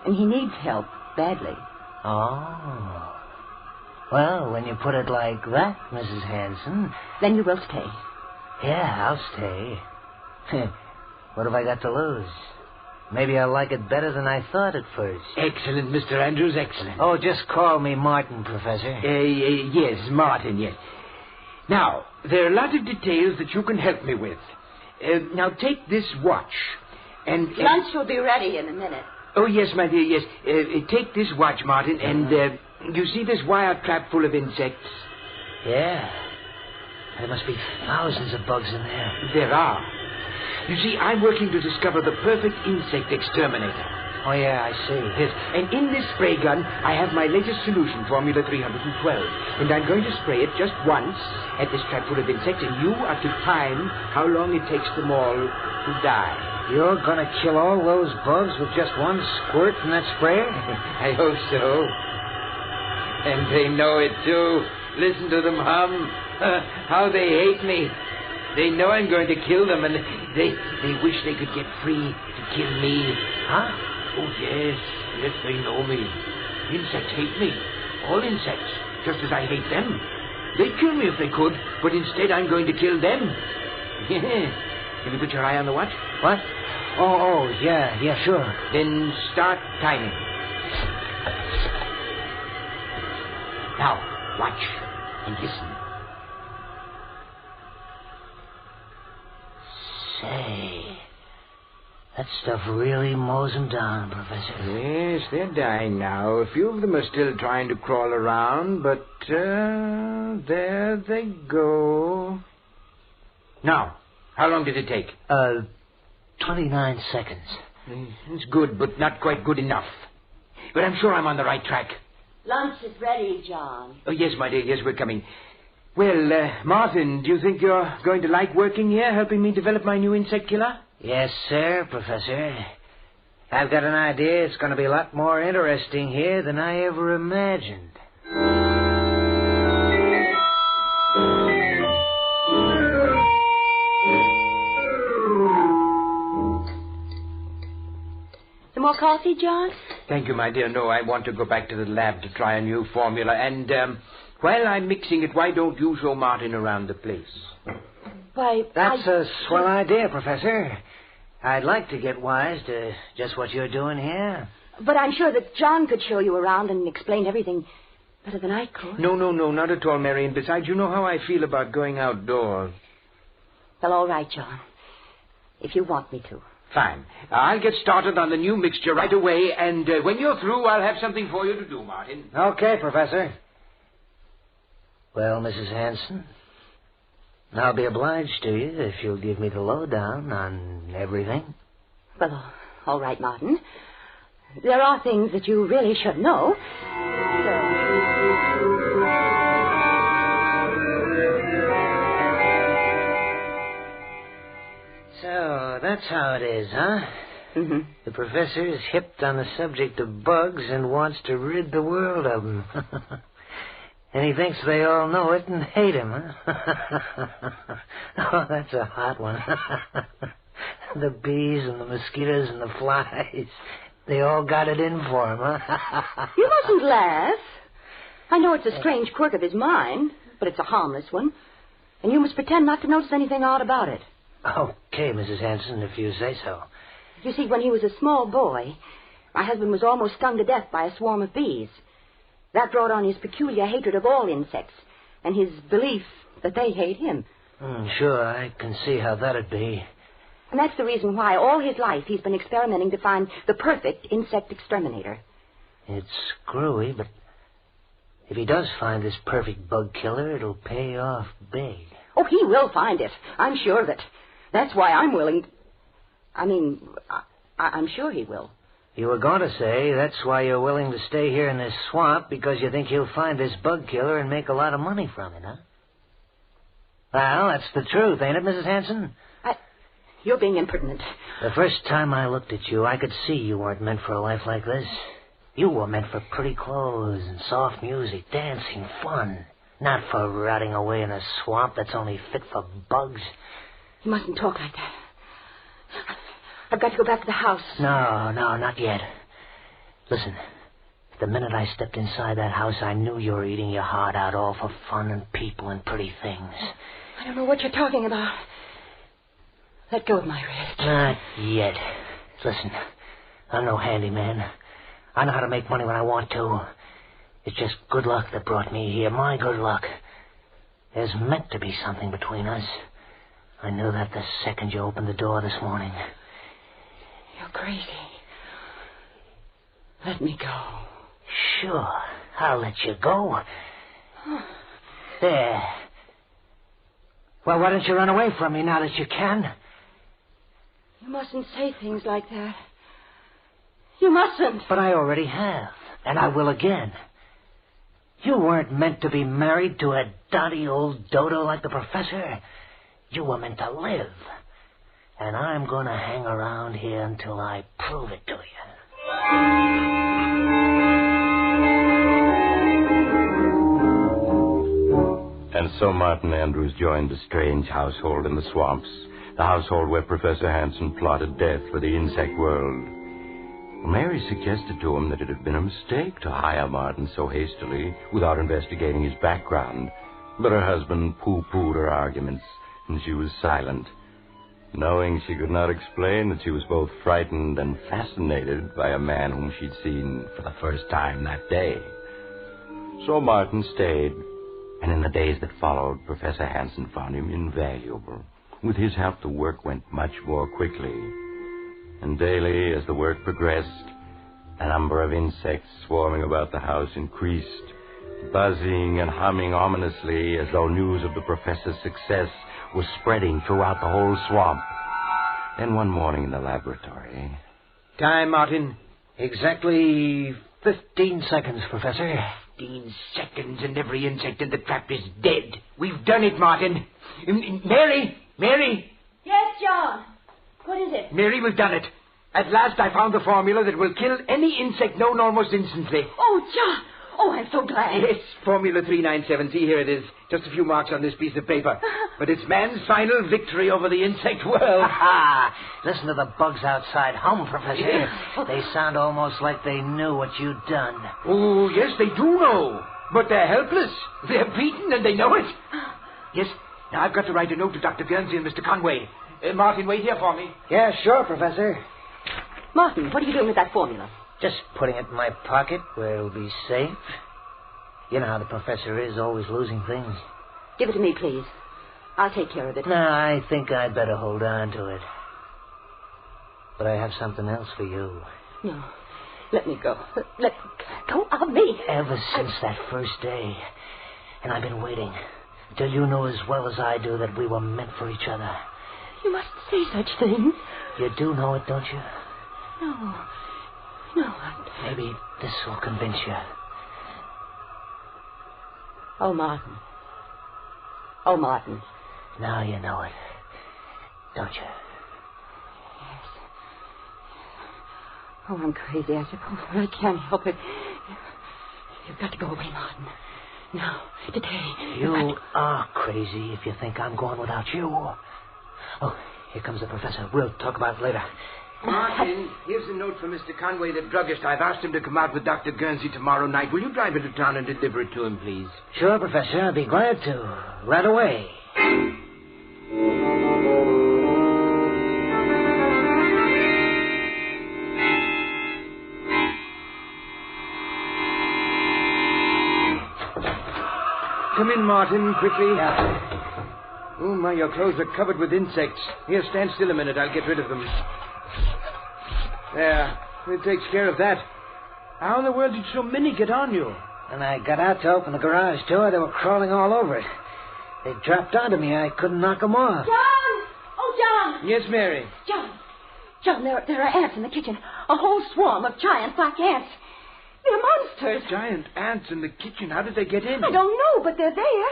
and he needs help badly. Oh. Well, when you put it like that, Mrs. Hanson... Then you will stay. Yeah, I'll stay. What have I got to lose? Maybe I'll like it better than I thought at first. Excellent, Mr. Andrews, excellent. Oh, just call me Martin, Professor. Yes, Martin, yes. Now, there are a lot of details that you can help me with. Now, take this watch. And lunch will be ready in a minute. Oh, yes, my dear, yes. Take this watch, Martin, and you see this wire trap full of insects? Yeah. There must be thousands of bugs in there. There are. You see, I'm working to discover the perfect insect exterminator. Oh, yeah, I see. Yes, and in this spray gun, I have my latest solution, Formula 312. And I'm going to spray it just once at this trap full of insects, and you are to time how long it takes them all to die. You're going to kill all those bugs with just one squirt from that sprayer? I hope so. And they know it, too. Listen to them hum. How they hate me. They know I'm going to kill them, and they wish they could get free to kill me. Huh? Oh, yes. Yes, they know me. Insects hate me. All insects. Just as I hate them. They'd kill me if they could, but instead I'm going to kill them. Can you put your eye on the watch? What? Oh, yeah, sure. Then start timing. Now, watch and listen. Say, that stuff really mows them down, Professor. Yes, they're dying now. A few of them are still trying to crawl around, but there they go. Now, how long did it take? 29 seconds. It's good, but not quite good enough. But I'm sure I'm on the right track. Lunch is ready, John. Oh, yes, my dear, yes, we're coming. Well, Martin, do you think you're going to like working here, helping me develop my new insect killer? Yes, sir, Professor. I've got an idea it's going to be a lot more interesting here than I ever imagined. Some more coffee, John? Thank you, my dear. No, I want to go back to the lab to try a new formula. And while I'm mixing it, why don't you show Martin around the place? Why, That's a swell idea, Professor. I'd like to get wise to just what you're doing here. But I'm sure that John could show you around and explain everything better than I could. No, not at all, Mary. And besides, you know how I feel about going outdoors. Well, all right, John. If you want me to. Fine. I'll get started on the new mixture right away, and when you're through, I'll have something for you to do, Martin. Okay, Professor. Well, Mrs. Hanson, I'll be obliged to you if you'll give me the lowdown on everything. Well, all right, Martin. There are things that you really should know. So, that's how it is, huh? Mm-hmm. The professor is hipped on the subject of bugs and wants to rid the world of them. And he thinks they all know it and hate him, huh? Oh, that's a hot one. The bees and the mosquitoes and the flies, they all got it in for him, huh? You mustn't laugh. I know it's a strange quirk of his mind, but it's a harmless one. And you must pretend not to notice anything odd about it. Okay, Mrs. Hanson, if you say so. You see, when he was a small boy, my husband was almost stung to death by a swarm of bees. That brought on his peculiar hatred of all insects, and his belief that they hate him. Sure, I can see how that'd be. And that's the reason why all his life he's been experimenting to find the perfect insect exterminator. It's screwy, but if he does find this perfect bug killer, it'll pay off big. Oh, he will find it. I'm sure of it. That's why I'm willing... I'm sure he will. You were going to say that's why you're willing to stay here in this swamp, because you think he'll find this bug killer and make a lot of money from it, huh? Well, that's the truth, ain't it, Mrs. Hanson? You're being impertinent. The first time I looked at you, I could see you weren't meant for a life like this. You were meant for pretty clothes and soft music, dancing, fun. Not for rotting away in a swamp that's only fit for bugs. You mustn't talk like that. I've got to go back to the house. No, not yet. Listen, the minute I stepped inside that house, I knew you were eating your heart out all for fun and people and pretty things. I don't know what you're talking about. Let go of my wrist. Not yet. Listen, I'm no handyman. I know how to make money when I want to. It's just good luck that brought me here, my good luck. There's meant to be something between us. I knew that the second you opened the door this morning. You're crazy. Let me go. Sure. I'll let you go. There. Well, why don't you run away from me now that you can? You mustn't say things like that. You mustn't. But I already have, and I will again. You weren't meant to be married to a dotty old dodo like the professor. You were meant to live. And I'm going to hang around here until I prove it to you. And so Martin Andrews joined the strange household in the swamps, the household where Professor Hansen plotted death for the insect world. Mary suggested to him that it had been a mistake to hire Martin so hastily without investigating his background, but her husband pooh-poohed her arguments, and she was silent, knowing she could not explain that she was both frightened and fascinated by a man whom she'd seen for the first time that day. So Martin stayed, and in the days that followed, Professor Hansen found him invaluable. With his help, the work went much more quickly. And daily, as the work progressed, the number of insects swarming about the house increased, buzzing and humming ominously as though news of the professor's success was spreading throughout the whole swamp. Then one morning in the laboratory... Time, Martin. Exactly 15 seconds, Professor. 15 seconds and every insect in the trap is dead. We've done it, Martin. Mary! Yes, John. What is it? Mary, we've done it. At last I found the formula that will kill any insect known almost instantly. Oh, John. Oh, I'm so glad. Yes, Formula 397. See, here it is. Just a few marks on this piece of paper. But it's man's final victory over the insect world. Ha! Listen to the bugs outside hum, Professor. Yeah. They sound almost like they knew what you'd done. Oh, yes, they do know. But they're helpless. They're beaten and they know it. Yes, now I've got to write a note to Dr. Guernsey and Mr. Conway. Martin, wait here for me. Yeah, sure, Professor. Martin, what are you doing with that formula? Just putting it in my pocket where it'll be safe. You know how the professor is, always losing things. Give it to me, please. I'll take care of it. No, I think I'd better hold on to it. But I have something else for you. No. Let me go. Let go of me. Ever since that first day. And I've been waiting until you know as well as I do that we were meant for each other. You mustn't say such things. You do know it, don't you? No. Maybe this will convince you. Oh, Martin. Now you know it, don't you? Yes. Oh, I'm crazy, I suppose, but I can't help it. You've got to go away, Martin. Now, today. You are crazy if you think I'm going without you. Oh, here comes the professor. We'll talk about it later. Martin, here's a note from Mr. Conway, the druggist. I've asked him to come out with Dr. Guernsey tomorrow night. Will you drive into town and deliver it to him, please? Sure, Professor. I'll be glad to. Right away. Come in, Martin, quickly. Yeah. Oh, my, your clothes are covered with insects. Here, stand still a minute. I'll get rid of them. There. It takes care of that. How in the world did so many get on you? When I got out to open the garage door, they were crawling all over it. They dropped onto me. I couldn't knock them off. John! Oh, John! Yes, Mary? John, there are ants in the kitchen. A whole swarm of giant black ants. They're monsters. Giant ants in the kitchen. How did they get in? I don't know, but they're there.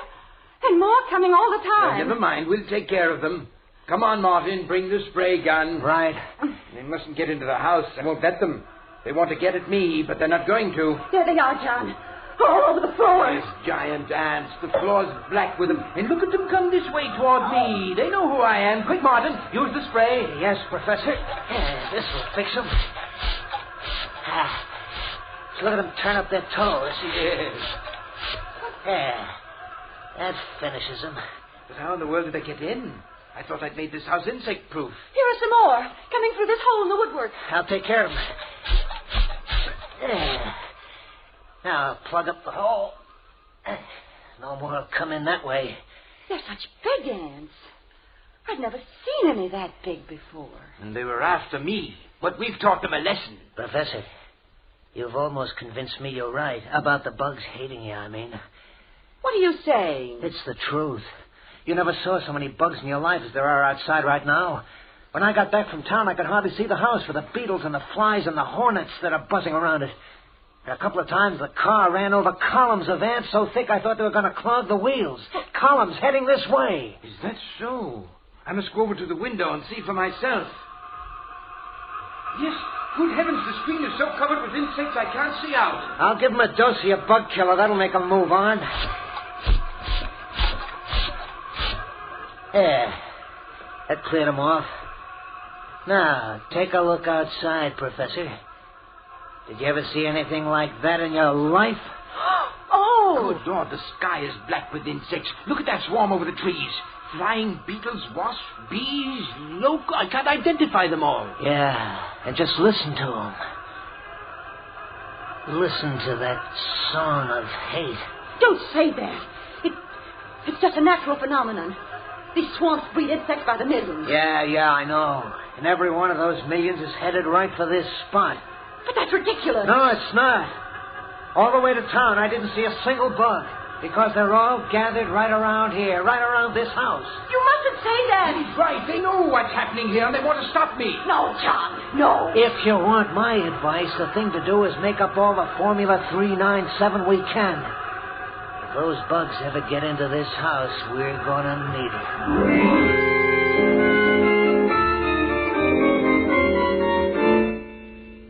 And more coming all the time. Well, never mind. We'll take care of them. Come on, Martin. Bring the spray gun. Right. They mustn't get into the house. I won't let them. They want to get at me, but they're not going to. There they are, John. All over the floor. Yes, giant ants. The floor's black with them. And look at them come this way toward me. They know who I am. Quick, Martin. Use the spray. Yes, Professor. Yeah, this will fix them. Look at them turn up their toes. Yes. Yeah. That finishes them. But how in the world did they get in? I thought I'd made this house insect-proof. Here are some more, coming through this hole in the woodwork. I'll take care of them. There. Now I'll plug up the hole. No more will come in that way. They're such big ants. I've never seen any that big before. And they were after me, but we've taught them a lesson. Professor, You've almost convinced me you're right. About the bugs hating you, I mean. What are you saying? It's the truth. You never saw so many bugs in your life as there are outside right now. When I got back from town, I could hardly see the house for the beetles and the flies and the hornets that are buzzing around it. And a couple of times the car ran over columns of ants so thick I thought they were going to clog the wheels. Columns heading this way. Is that so? I must go over to the window and see for myself. Yes, good heavens, the screen is so covered with insects I can't see out. I'll give them a dose of your bug killer. That'll make them move on. There. That cleared them off. Now, take a look outside, Professor. Did you ever see anything like that in your life? Oh! Good Lord, the sky is black with insects. Look at that swarm over the trees. Flying beetles, wasps, bees, I can't identify them all. Yeah, and just listen to them. Listen to that song of hate. Don't say that. It's just a natural phenomenon. These swamps breed insects by the millions. Yeah, I know. And every one of those millions is headed right for this spot. But that's ridiculous. No, it's not. All the way to town, I didn't see a single bug. Because they're all gathered right around here, right around this house. You mustn't say that. He's right. They know what's happening here, and they want to stop me. No, John, no. If you want my advice, the thing to do is make up all the Formula 397 we can. If those bugs ever get into this house, we're gonna need it.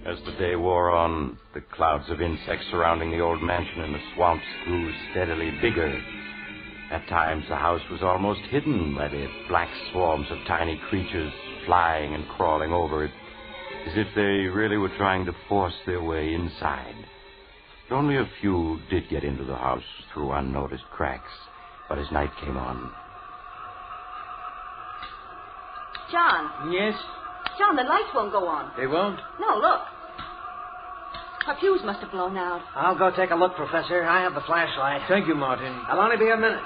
As the day wore on, the clouds of insects surrounding the old mansion in the swamps grew steadily bigger. At times, the house was almost hidden by the black swarms of tiny creatures flying and crawling over it, as if they really were trying to force their way inside. But only a few did get into the house through unnoticed cracks, but as night came on... John. Yes? John, the lights won't go on. They won't? No, look. Our fuse must have blown out. I'll go take a look, Professor. I have the flashlight. Thank you, Martin. I'll only be a minute.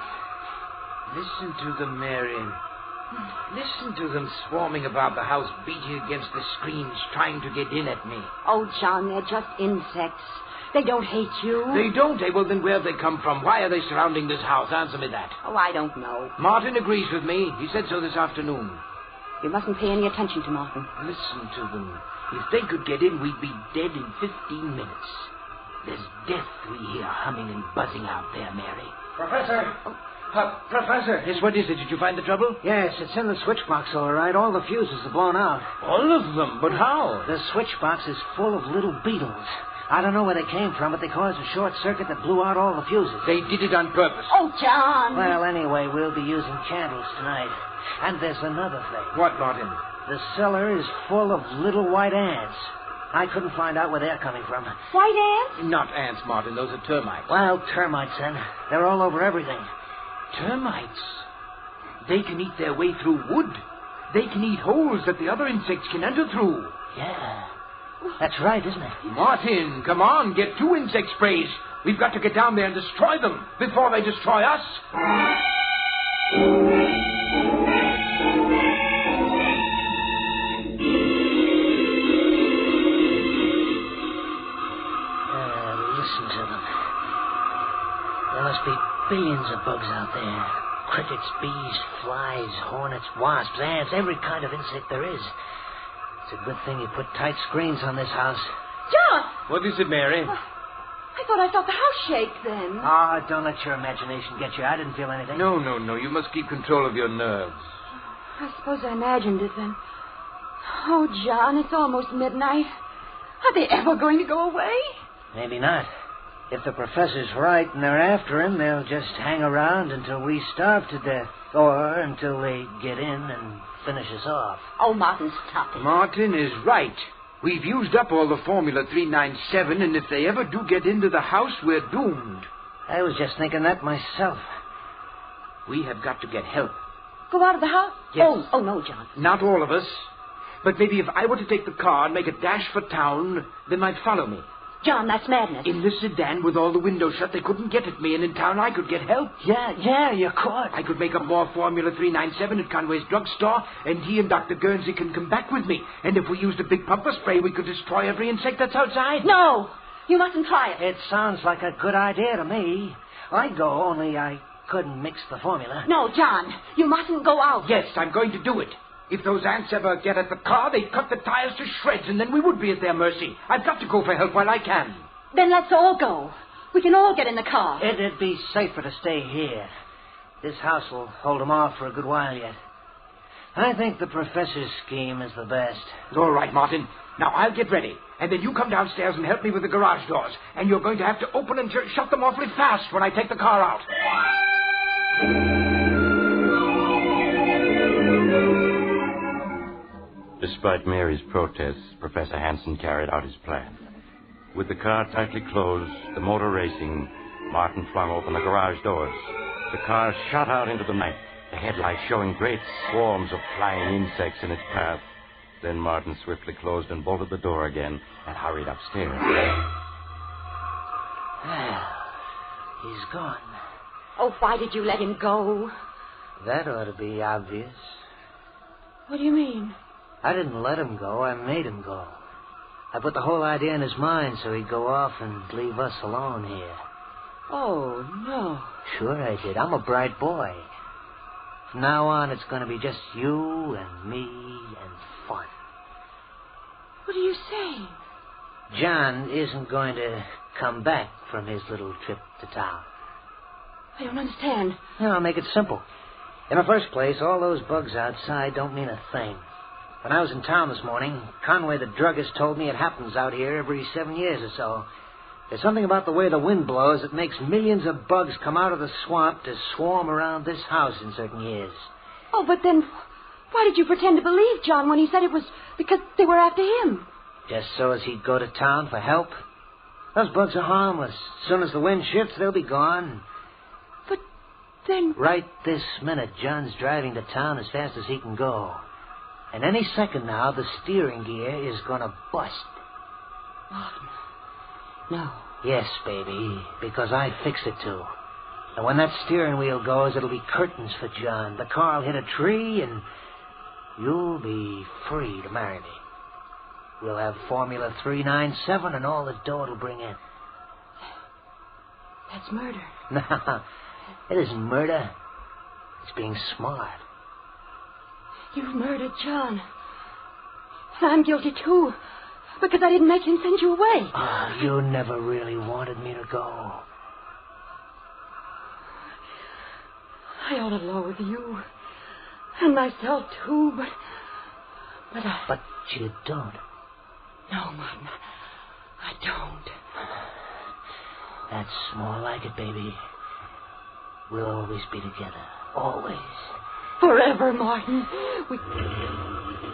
Listen to them, Mary. Listen to them swarming about the house, beating against the screens, trying to get in at me. Oh, John, they're just insects. They don't hate you. They don't? Well, then where have they come from? Why are they surrounding this house? Answer me that. Oh, I don't know. Martin agrees with me. He said so this afternoon. You mustn't pay any attention to Martin. Listen to them. If they could get in, we'd be dead in 15 minutes. There's death we hear humming and buzzing out there, Mary. Professor! Professor! Yes, what is it? Did you find the trouble? Yes, it's in the switch box, all right. All the fuses are blown out. All of them? But how? The switch box is full of little beetles. I don't know where they came from, but they caused a short circuit that blew out all the fuses. They did it on purpose. Oh, John! Well, anyway, we'll be using candles tonight. And there's another thing. What, Martin? The cellar is full of little white ants. I couldn't find out where they're coming from. White ants? Not ants, Martin. Those are termites. Well, termites, then. They're all over everything. Termites? They can eat their way through wood. They can eat holes that the other insects can enter through. Yeah. That's right, isn't it? Martin, come on. Get 2 insect sprays. We've got to get down there and destroy them before they destroy us. Listen to them. There must be billions of bugs out there. Crickets, bees, flies, hornets, wasps, ants, every kind of insect there is. It's a good thing you put tight screens on this house. John! What is it, Mary? I thought I felt the house shake then. Ah, don't let your imagination get you. I didn't feel anything. No. You must keep control of your nerves. I suppose I imagined it then. Oh, John, it's almost midnight. Are they ever going to go away? Maybe not. If the professor's right and they're after him, they'll just hang around until we starve to death. Or until they get in and finish us off. Oh, Martin, stop it. Martin is right. We've used up all the Formula 397, and if they ever do get into the house, we're doomed. I was just thinking that myself. We have got to get help. Go out of the house? Yes. Oh, no, John. Not all of us. But maybe if I were to take the car and make a dash for town, they might follow me. John, that's madness. In the sedan with all the windows shut, they couldn't get at me, and in town I could get help. Yeah, you could. I could make up more Formula 397 at Conway's drugstore, and he and Dr. Guernsey can come back with me. And if we used a big pumper spray, we could destroy every insect that's outside. No! You mustn't try it. It sounds like a good idea to me. I'd go, only I couldn't mix the formula. No, John, you mustn't go out. Yes, I'm going to do it. If those ants ever get at the car, they'd cut the tires to shreds, and then we would be at their mercy. I've got to go for help while I can. Then let's all go. We can all get in the car. It'd be safer to stay here. This house will hold them off for a good while yet. I think the professor's scheme is the best. All right, Martin. Now, I'll get ready. And then you come downstairs and help me with the garage doors. And you're going to have to open and shut them awfully fast when I take the car out. Despite Mary's protests, Professor Hansen carried out his plan. With the car tightly closed, the motor racing, Martin flung open the garage doors. The car shot out into the night, the headlights showing great swarms of flying insects in its path. Then Martin swiftly closed and bolted the door again and hurried upstairs. He's gone. Oh, why did you let him go? That ought to be obvious. What do you mean? I didn't let him go. I made him go. I put the whole idea in his mind so he'd go off and leave us alone here. Oh, no. Sure I did. I'm a bright boy. From now on, it's going to be just you and me and fun. What are you saying? John isn't going to come back from his little trip to town. I don't understand. I'll make it simple. In the first place, all those bugs outside don't mean a thing. When I was in town this morning, Conway the druggist told me it happens out here every 7 years or so. There's something about the way the wind blows that makes millions of bugs come out of the swamp to swarm around this house in certain years. Oh, but then why did you pretend to believe John when he said it was because they were after him? Just so as he'd go to town for help. Those bugs are harmless. As soon as the wind shifts, they'll be gone. But then... Right this minute, John's driving to town as fast as he can go. And any second now, the steering gear is going to bust. Martin. No. Yes, baby, because I fixed it to. And when that steering wheel goes, it'll be curtains for John. The car will hit a tree, and you'll be free to marry me. We'll have Formula 397 and all the dough it'll bring in. That's murder. No, it isn't murder. It's being smart. You've murdered John. And I'm guilty, too. Because I didn't make him send you away. Oh, you never really wanted me to go. I ought to loathe you. And myself, too, but I... But you don't. No, Martin. I don't. That's more like it, baby. We'll always be together. Always. Forever, Martin.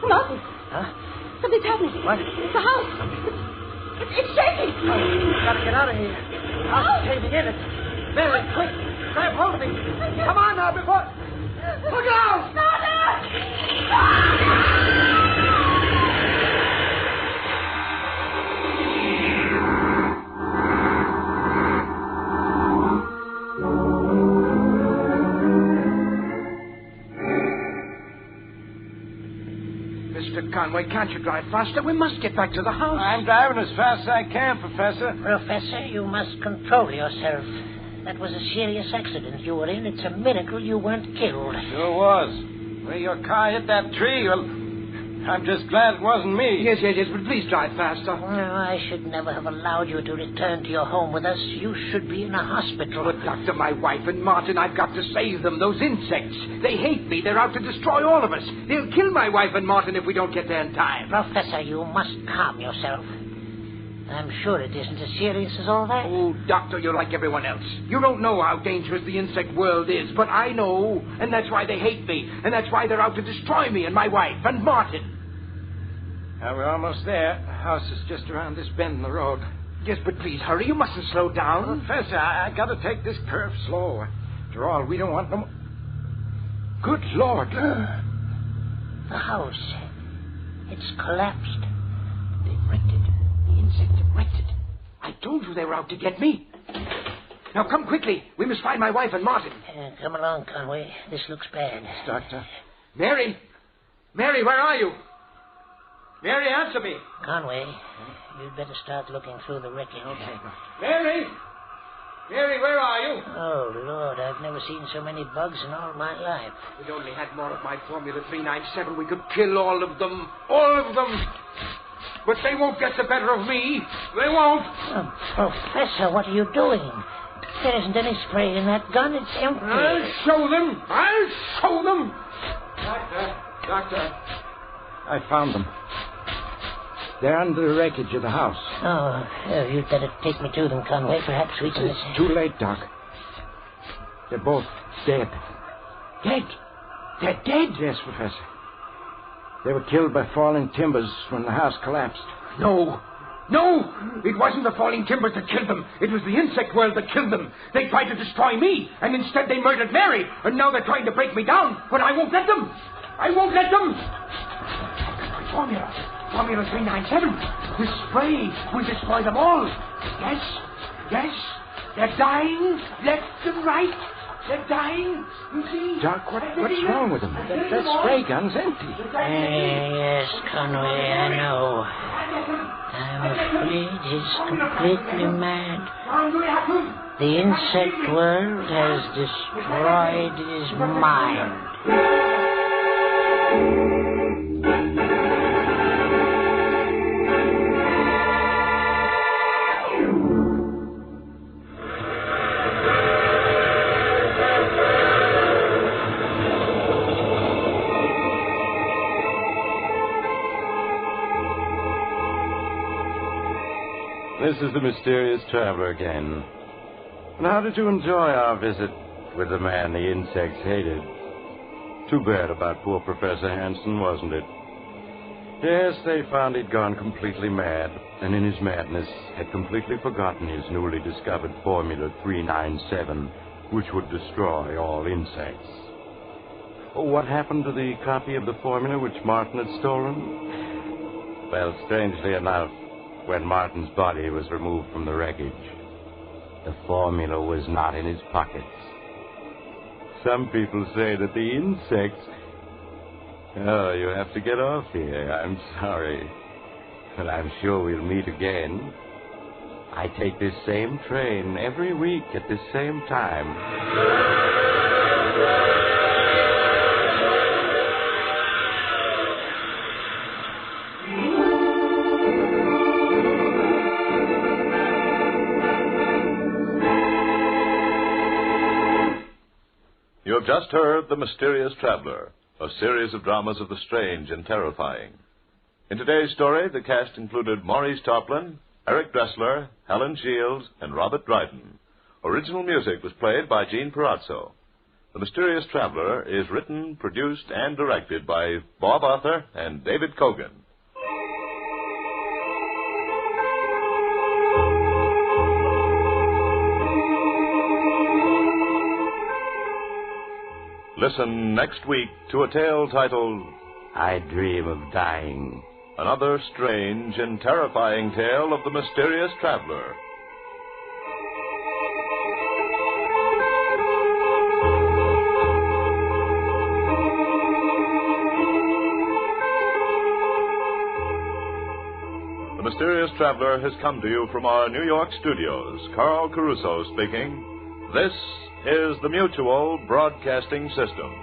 Martin. Huh? Something's happening. What? The house. It's shaking. We've got to get out of here. The house is caving in. Mary, quick. Grab hold of me. Come on now, before... Look out! Mr. Conway, can't you drive faster? We must get back to the house. I'm driving as fast as I can, Professor. Professor, you must control yourself. That was a serious accident you were in. It's a miracle you weren't killed. Sure was. Where your car hit that tree, well, I'm just glad it wasn't me. Yes, but please drive faster. Well, I should never have allowed you to return to your home with us. You should be in a hospital. But, Doctor, my wife and Martin, I've got to save them. Those insects. They hate me. They're out to destroy all of us. They'll kill my wife and Martin if we don't get there in time. Professor, you must calm yourself. I'm sure it isn't as serious as all that. Oh, Doctor, you're like everyone else. You don't know how dangerous the insect world is, but I know, and that's why they hate me, and that's why they're out to destroy me and my wife and Martin. We're almost there. The house is just around this bend in the road. Yes, but please hurry. You mustn't slow down. Professor, I got to take this curve slow. After all, we don't want no... Good Lord. The house. It's collapsed. They've wrecked it. The insects have wrecked it. I told you they were out to get me. Now, come quickly. We must find my wife and Martin. Come along, Conway. This looks bad. Doctor. Mary, where are you? Mary, answer me. Conway, you'd better start looking through the wreckage. Okay. Mary! Mary, where are you? Oh, Lord, I've never seen so many bugs in all my life. If we only had more of my Formula 397, we could kill all of them. All of them. But they won't get the better of me. They won't. Oh, Professor, what are you doing? There isn't any spray in that gun. It's empty. I'll show them. I'll show them. Doctor. I found them. They're under the wreckage of the house. Oh, you'd better take me to them, Conway. Perhaps we can... It's too late, Doc. They're both dead. Dead? They're dead? Yes, Professor. They were killed by falling timbers when the house collapsed. No! It wasn't the falling timbers that killed them. It was the insect world that killed them. They tried to destroy me, and instead they murdered Mary. And now they're trying to break me down, but I won't let them. I won't let them. Formula 397. This spray will destroy them all. Yes. They're dying, left and right. They're dying. You see? Doc, what's wrong with them? That spray gun's empty. Yes, Conway, I know. I'm afraid he's completely mad. The insect world has destroyed his mind. This is the mysterious traveler again. And how did you enjoy our visit with the man the insects hated? Too bad about poor Professor Hanson, wasn't it? Yes, they found he'd gone completely mad, and in his madness had completely forgotten his newly discovered Formula 397, which would destroy all insects. Oh, what happened to the copy of the formula which Martin had stolen? Well, strangely enough, when Martin's body was removed from the wreckage, the formula was not in his pockets. Some people say that the insects... Oh, you have to get off here. I'm sorry. But I'm sure we'll meet again. I take this same train every week at the same time. You have just heard The Mysterious Traveler, a series of dramas of the strange and terrifying. In today's story, the cast included Maurice Tarplin, Eric Dressler, Helen Shields, and Robert Dryden. Original music was played by Gene Perazzo. The Mysterious Traveler is written, produced, and directed by Bob Arthur and David Cogan. Listen next week to a tale titled I Dream of Dying. Another strange and terrifying tale of the mysterious traveler. The Mysterious Traveler has come to you from our New York studios. Carl Caruso speaking. This is the Mutual Broadcasting System.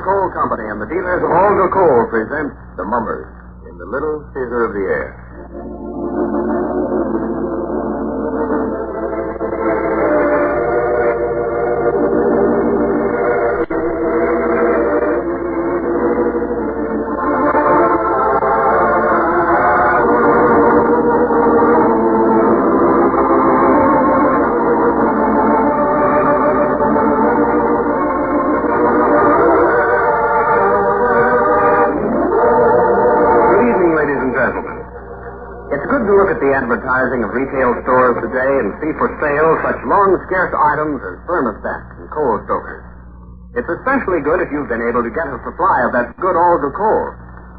Coal Company and the dealers of Alder Coal present The Mummers in the Little Theater of the Air. advertising of retail stores today and see for sale such long scarce items as thermostats and coal stokers. It's especially good if you've been able to get a supply of that good Olga coal,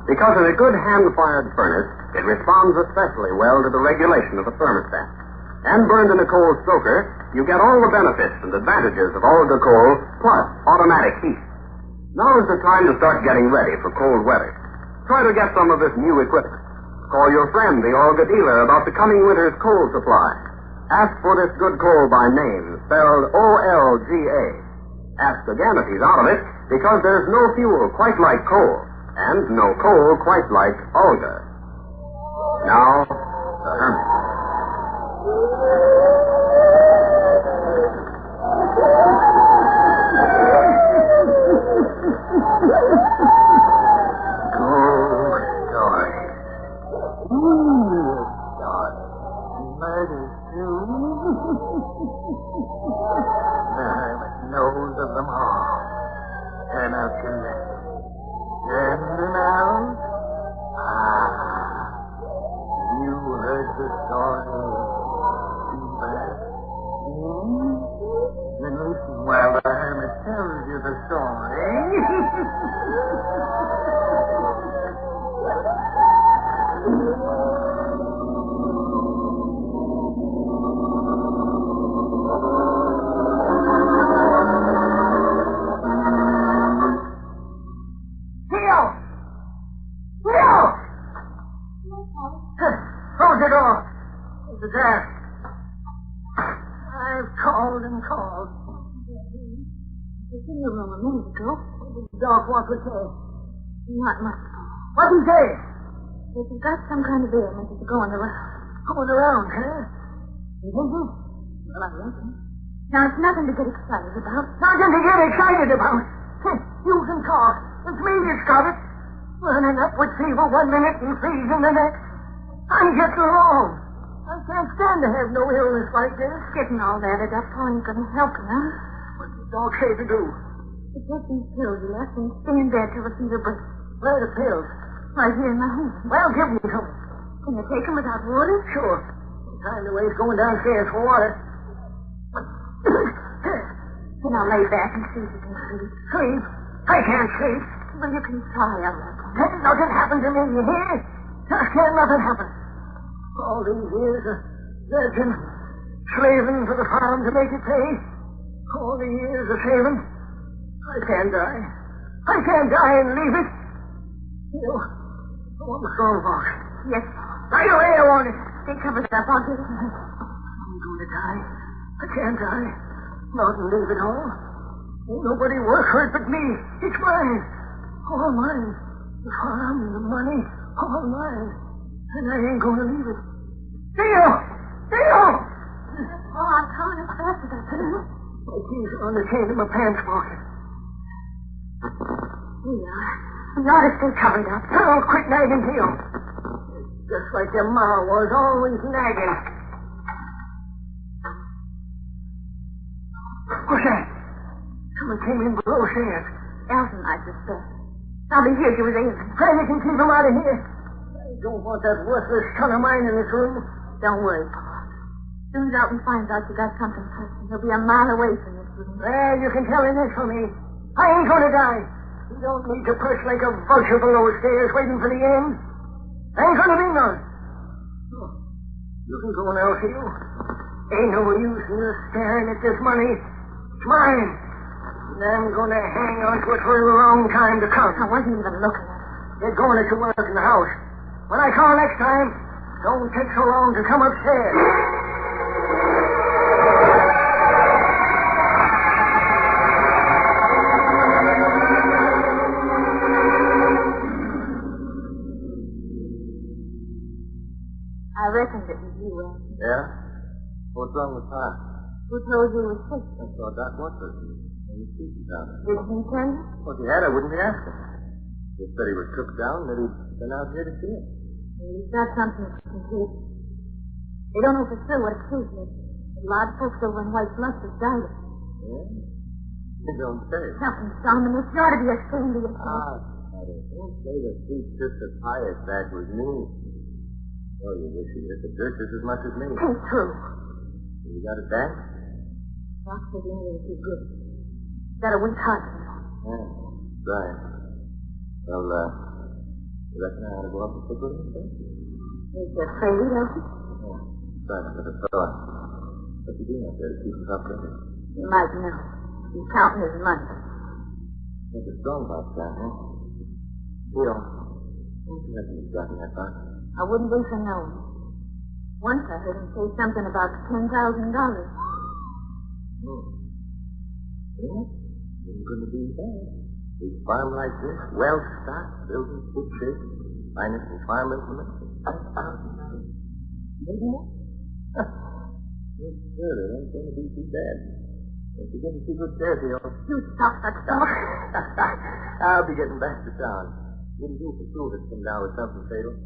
because in a good hand-fired furnace, it responds especially well to the regulation of the thermostat. And burned in a coal stoker, you get all the benefits and advantages of Olga coal plus automatic heat. Now is the time to start getting ready for cold weather. Try to get some of this new equipment. Call your friend, the Olga dealer, about the coming winter's coal supply. Ask for this good coal by name, spelled O-L-G-A. Ask again if he's out of it, because there's no fuel quite like coal, and no coal quite like Olga. Now, the Hermits. Knows of them all. Turn out the light. Turn them out. You heard the story. Then listen while the hermit tells you the story. Close the door. Close the door. I've called and called. He was in your room a minute ago. What did the dog want to say? Not much. What'd he say? If you've got some kind of ailment that's going around. Going around, huh? You think so? Well, I reckon. Now, it's nothing to get excited about. Nothing to get excited about. You can talk. It's me that's got it. Running up with fever one minute and freezing the next. I'm getting along. I can't stand to have no illness like this. Getting all added up ain't going to help you, huh? What did the dog say to do? To take these pills you left and stay in bed till the fever breaks. Where are the pills? Right here in my hand. Well, give me some. Can you take them without water? Sure. Time to waste going downstairs for water. Then I'll lay back and see if you can sleep. Sleep? I can't sleep. Well, you can try, I reckon. Nothing happened to me, you hear? Just can't nothing happen. All these years of working, slaving for the farm to make it pay. All the years of saving. I can't die. I can't die and leave it. You know, I want the strong box. Yes. Right away, I want it. They covered it up, I'll get it. I'm going to die. I can't die. Not and leave it all. Ain't nobody work for it but me. It's mine. All mine. The farm, the money, all mine. And I ain't going to leave it. Theo! Theo! Oh, I'm coming as fast as I can. My keys are on the chain in my pants pocket. Here you are. You ought to stay covered up. Oh, quit nagging, Theo. Just like your ma was, always nagging. What's that? Someone came in below stairs. Elton, I suspect. I'll be here till his ailing. Pray you can keep him out of here. I don't want that worthless son of mine in this room. Don't worry, Paul. As soon as Elton finds out you got something pressing, he'll be a mile away from this room. Well, you can tell him this for me. I ain't going to die. You don't need to perch like a vulture below stairs waiting for the end. Ain't going to be none. Oh, you can go now, Theo. Ain't no use in you staring at this money. It's mine. And I'm going to hang on to it for a long time to come. I wasn't even looking at it. Get going at your work in the house. When I call next time, don't take so long to come upstairs. I reckoned it was you, Elton. Yeah? What's wrong with that? Who told you you were sick? I thought that was it. He was speaking down there. Did he tell you? Well, if he had, I wouldn't be asking. He said he was took down and that he'd been out here to see it. Well, he's got something complete. They don't know for sure what it is yet. But a lot of folks over in White Bluff have died of it. Yeah? You don't say. Nothing, Solomon. You ought to be ashamed of yourself. Don't say that sweet sister Pius back was me. Oh, you wish you hit the dirt just as much as me. Ain't true. You got it back? Doc said the ain't too good. Got a weak heart. Yeah, right. Well, you reckon I ought to go up and pick with him, sir? Is you afraid of him? Yeah, right, with a thought. What you doing up there to keep him up with it? You might know. He's counting his money. That's a strong box down here. Theo, what do you reckon he's got in that box? I wouldn't be for knowing. Once I heard him say something about $10,000. Yeah? Ain't gonna be bad. Big farm like this, well stocked, built in good shape, finest in farm implements, $10,000. Maybe more? Yes, sir, it ain't gonna be too bad. If you're getting too good there, Theo. You stop that talk. I'll be getting back to town. Wouldn't do for two if it come down with something fatal.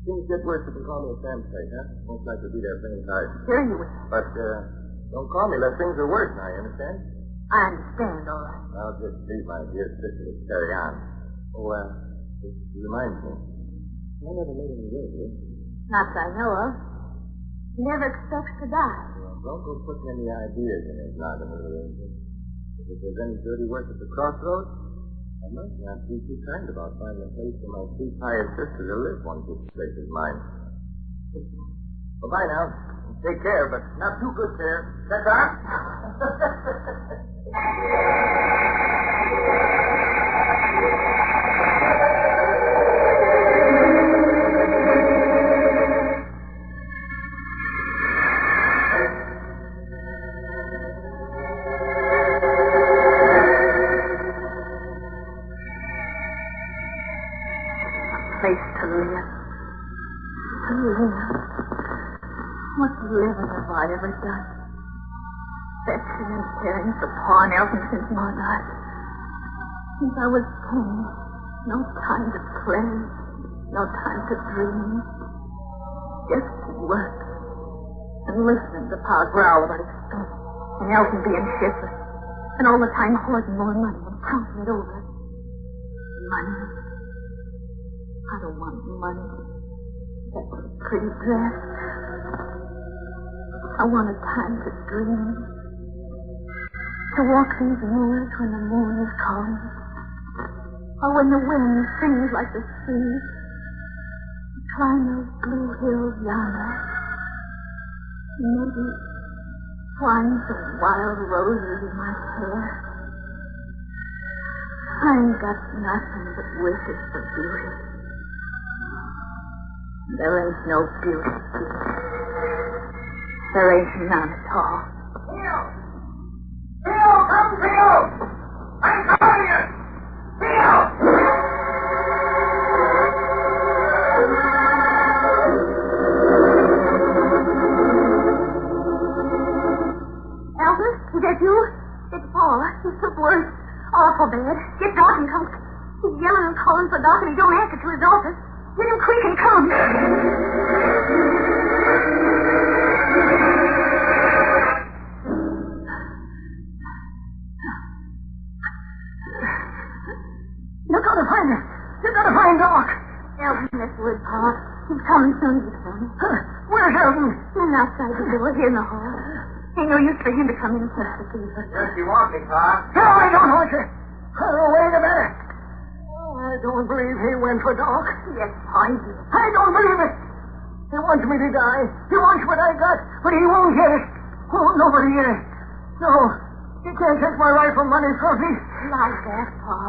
Things get worse, you can call me a campsite, huh? Most likely be there playing cards. Sure you will. But, don't call me unless things are worse now, you understand? I understand, all right. I'll just leave my dear sister to carry on. Oh, it reminds me. I never made any will, did you? Not that I know of. He never expects to die. Well, don't go putting any ideas in his noggin, little angel. If there's any dirty work at the crossroads, I might not be too kind about finding a place for my sweet hired sister to live once this place is mine. Well, bye now. Take care, but not too good care. That's all? What living have I ever done? Fetching and caring for pawn Elton since my life. Since I was 10. No time to play. No time to dream. Just work. And listening to Pa growl about his stuff. And Elton being shiftless. And all the time hoarding more money and counting it over. Money. I don't want money. That's a pretty dress. I want a time to dream. To walk these moors when the moon is calling. Or when the wind sings like the sea. To climb those blue hills yonder. Maybe find some wild roses in my hair. I ain't got nothing but wishes for beauty. There ain't no beauty here. There ain't none at all. Theo! Theo! Come, Theo! I'm calling you! Theo! Albert, is that you? It's Paul. He's took worse. Awful bad. Get Doc and come. He's yelling and calling for Doc, and he don't answer to his office. Get him quick and come. You've got to find her. You've got to find Doc. Elton, this wood, Pa. He's coming soon, you son. Where's Elton? He's outside the door, here in the hall. Ain't no use for him to come in and touch the fever. Yes, you want me, Pa? No, I don't want you. Oh, wait a minute. Oh, I don't believe he went for Doc. Yes, Pa, he did. I don't believe it. He wants me to die. He wants what I got, but he won't get it. Oh, nobody get it. No, he can't take my rifle money from me. Like that, Pa.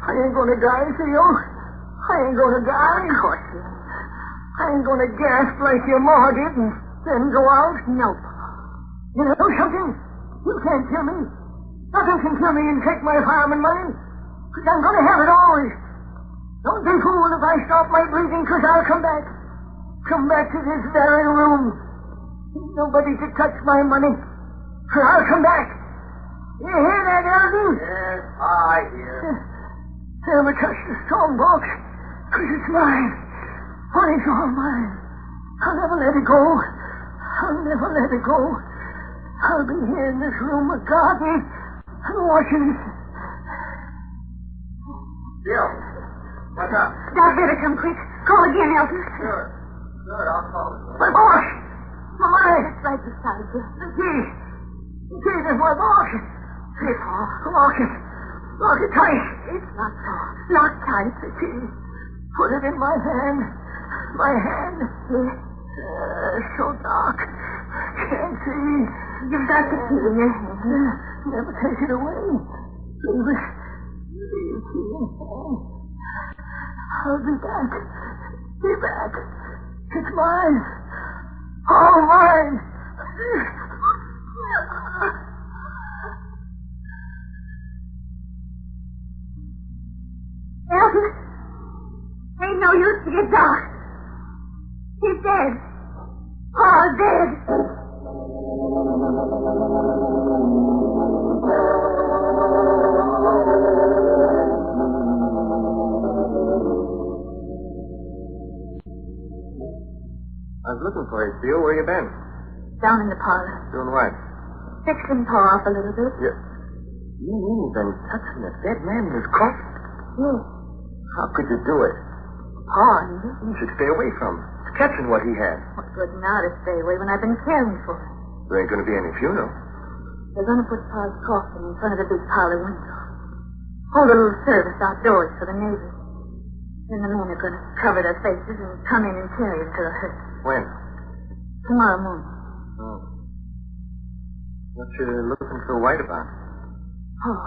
I ain't gonna die, Theo. I ain't gonna die. Of course you ain't. I ain't gonna gasp like your ma did and then go out. No, Pa. You know something? You can't kill me. Nothing can kill me and take my farm and money. Because I'm gonna have it always. Don't be fooled if I stop my breathing, because I'll come back. Come back to this very room. Ain't nobody to touch my money. For I'll come back. You hear that, Elton? Yes, I hear. Never touch the stone box, because it's mine. Money's all mine. I'll never let it go. I'll never let it go. I'll be here in this room with garden and watching. Jill, what's up? Doc better come quick. Call again, Elton. Sure. Sure, I'll call it. My boss! My money! It's right beside you. The key! The key is my boss! Here, Paul. Lock it. Lock it tight. It's not so. Lock tight. The key. Put it in my hand. My hand. So dark. Can't see. You've got the key in your hand. Never take it away. Leave it. Leave it in hand. I'll be back. Be back. It's mine. All mine. Elton, ain't no use to get dark. He's dead. Paul's dead. I was looking for you, Theo. Where you been? Down in the parlor. Doing what? Fixing Paul up a little bit. You mean you've been touching a dead man in his coffin? Yes. How could you do it? Paul, you? You should stay away from him. It's catching what he had. What good now to stay away when I've been caring for him? There ain't going to be any funeral. They're going to put Paul's coffin in front of the big parlor window. Hold a little service outdoors for the neighbors. Then the men are going to cover their faces and come in and carry him to the hearse. When? Tomorrow morning. Oh. What you looking so white about? Oh.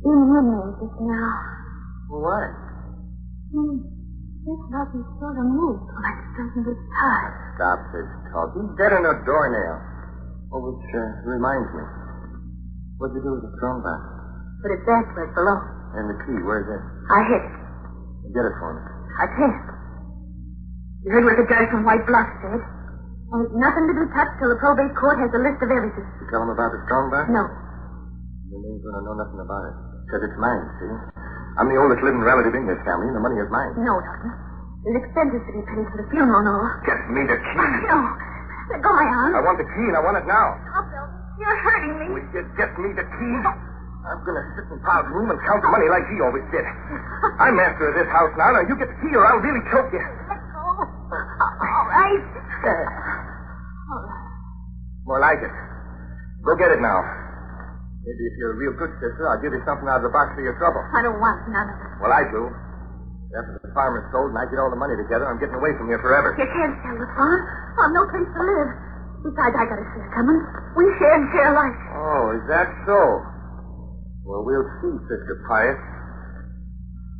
In your name just now. Well, why? This doesn't sort of move like something that's tied. Stop this talk. He's dead in a doornail. Oh, which reminds me. What'd you do with the strong box? But it's that right below. And the key, where's it? I hid it. Get it for me. I can't. You heard what the judge from White Bluff said. There's nothing to be touched till the probate court has a list of everything. You tell him about the strong box? No. Then they ain't going to know nothing about it. Because it's mine, see? I'm the oldest living relative in this family, and the money is mine. No, Doctor. There's expenses to be paid for the funeral and all. Get me the key. No. Let go my arm. I want the key, and I want it now. Stop, Bill. You're hurting me. Will you get me the key? I'm going to sit in Pa's room and count the money like he always did. I'm master of this house now. Now, you get the key or I'll really choke you. Let go. All right. There. More like it. Go get it now. Maybe if you're a real good sister, I'll give you something out of the box for your trouble. I don't want none of it. Well, I do. After the farmer's sold and I get all the money together, I'm getting away from here forever. You can't sell the farm. I've no place to live. Besides, I got a share coming. We share and share alike. Oh, is that so? Well, we'll see, Sister Pius.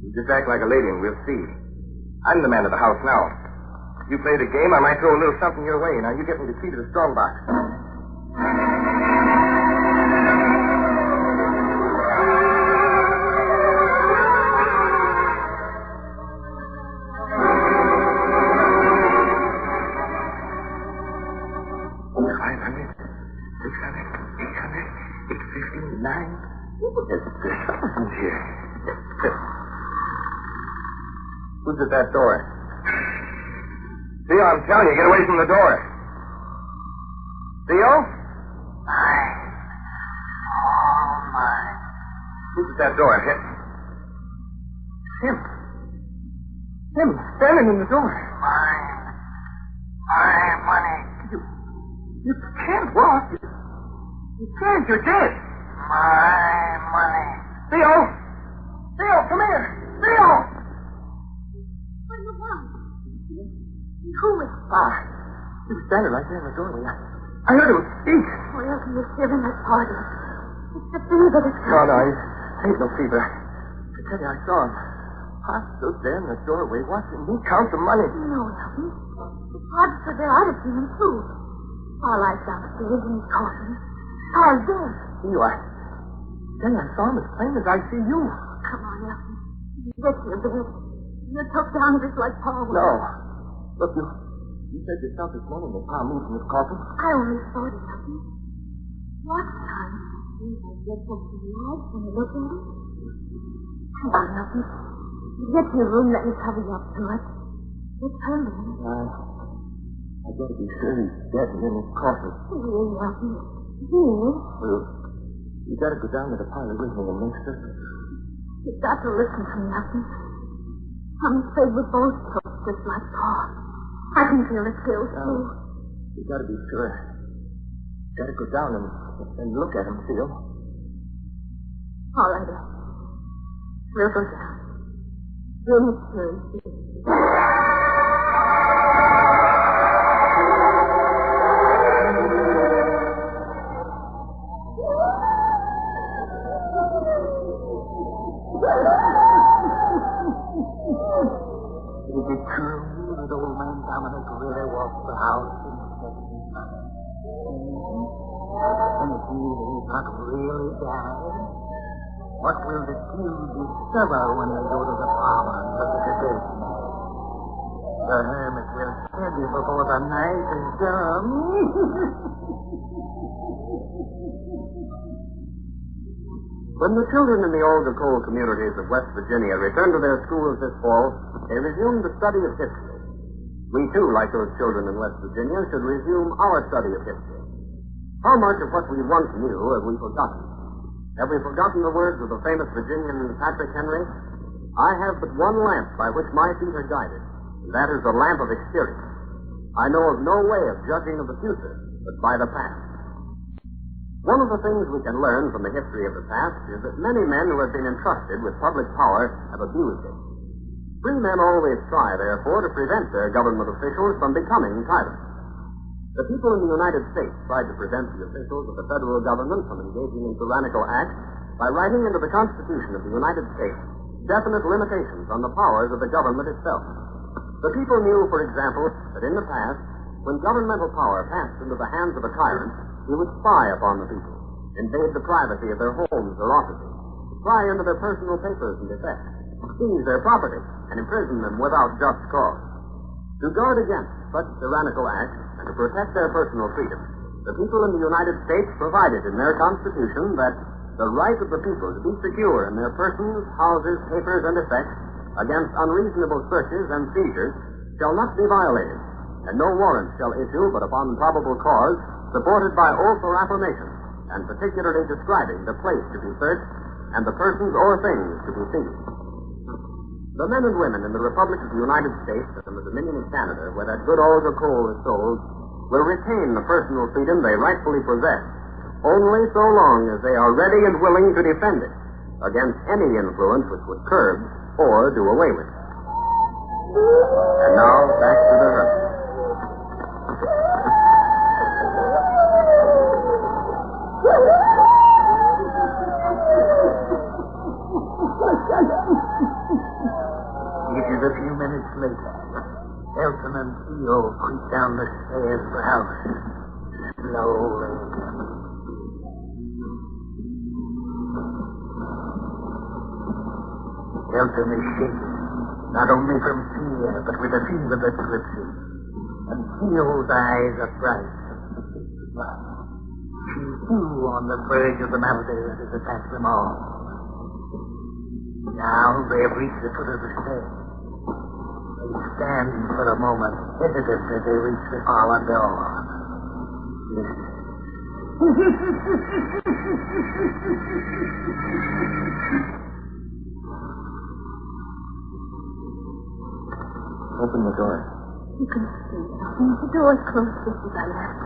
You just act like a lady and we'll see. I'm the man of the house now. You play the game, I might throw a little something your way. Now, you get me the key to the strong box. Who's at that door? Theo, I'm telling you, get away from the door. Theo? Mine. All mine. Who's at that door? Him. Him, standing in the door. Mine. My money. You can't walk. You can't. You're dead. My money. Theo! Theo, come here! Theo! What do you want? Who is it? He was standing right there in the doorway. I heard him speak. Well, he was giving a party. It's the fever that's... No, he ain't no fever. I tell you, I saw him. I stood there in the doorway watching me count the money. No, Elton. The party stood there. I'd have seen him, too. All I downstairs in his coffin. Paul's dead. You are. Then I saw him as plain as I see you. Come on, Elton. Get to your bed. You're took down just like Paul was. No. Look, you said yourself this morning that Pa moved from his coffin. I only thought it, Elton. What time do I get up to the light when I look at it? Come on, Elton. Get to your room, let me cover you up to it. It's hurting. I gotta be sure he's dead and in his coffin. Here, Elton. Here. Well, you gotta go down to the parlor with me and make certain. You've got to listen to me, Elton. I'm afraid we're both toast just like Paul. I can feel the skills, too. You gotta be sure. Gotta go down and look at him, Theo. All right, then. We'll go down. Hermits Cave. Is it true that old man Dominic really walked the house in the second time? And if he's not really died, what will the two discover when they go to the farm and look at the dead man? The hermit will kill you before the night is done. When the children in the older coal communities of West Virginia returned to their schools this fall, they resumed the study of history. We, too, like those children in West Virginia, should resume our study of history. How much of what we once knew have we forgotten? Have we forgotten the words of the famous Virginian Patrick Henry? I have but one lamp by which my feet are guided, and that is the lamp of experience. I know of no way of judging of the future but by the past. One of the things we can learn from the history of the past is that many men who have been entrusted with public power have abused it. Free men always try, therefore, to prevent their government officials from becoming tyrants. The people in the United States tried to prevent the officials of the federal government from engaging in tyrannical acts by writing into the Constitution of the United States definite limitations on the powers of the government itself. The people knew, for example, that in the past, when governmental power passed into the hands of a tyrant, he would spy upon the people, invade the privacy of their homes or offices, pry into their personal papers and effects, seize their property, and imprison them without just cause. To guard against such tyrannical acts and to protect their personal freedom, the people in the United States provided in their Constitution that the right of the people to be secure in their persons, houses, papers, and effects against unreasonable searches and seizures shall not be violated, and no warrant shall issue but upon probable cause, supported by oath or affirmation, and particularly describing the place to be searched and the persons or things to be seized. The men and women in the Republic of the United States and the Dominion of Canada, where that good Olga coal is sold, will retain the personal freedom they rightfully possess, only so long as they are ready and willing to defend it against any influence which would curb or do away with it. And now, back to the hermit. It is a few minutes later. Elton and Theo creep down the stairs of the house. Slowly. Elton is shaking, not only from fear, but with a fever that grips him. And Theo's eyes are bright. She's too on the verge of the malady that has attacked them all. Now they have reached the foot of the stairs. They stand for a moment, hesitant as they reach the parlor door. Listen. Open the door. You can see nothing. The door's closed just as I left.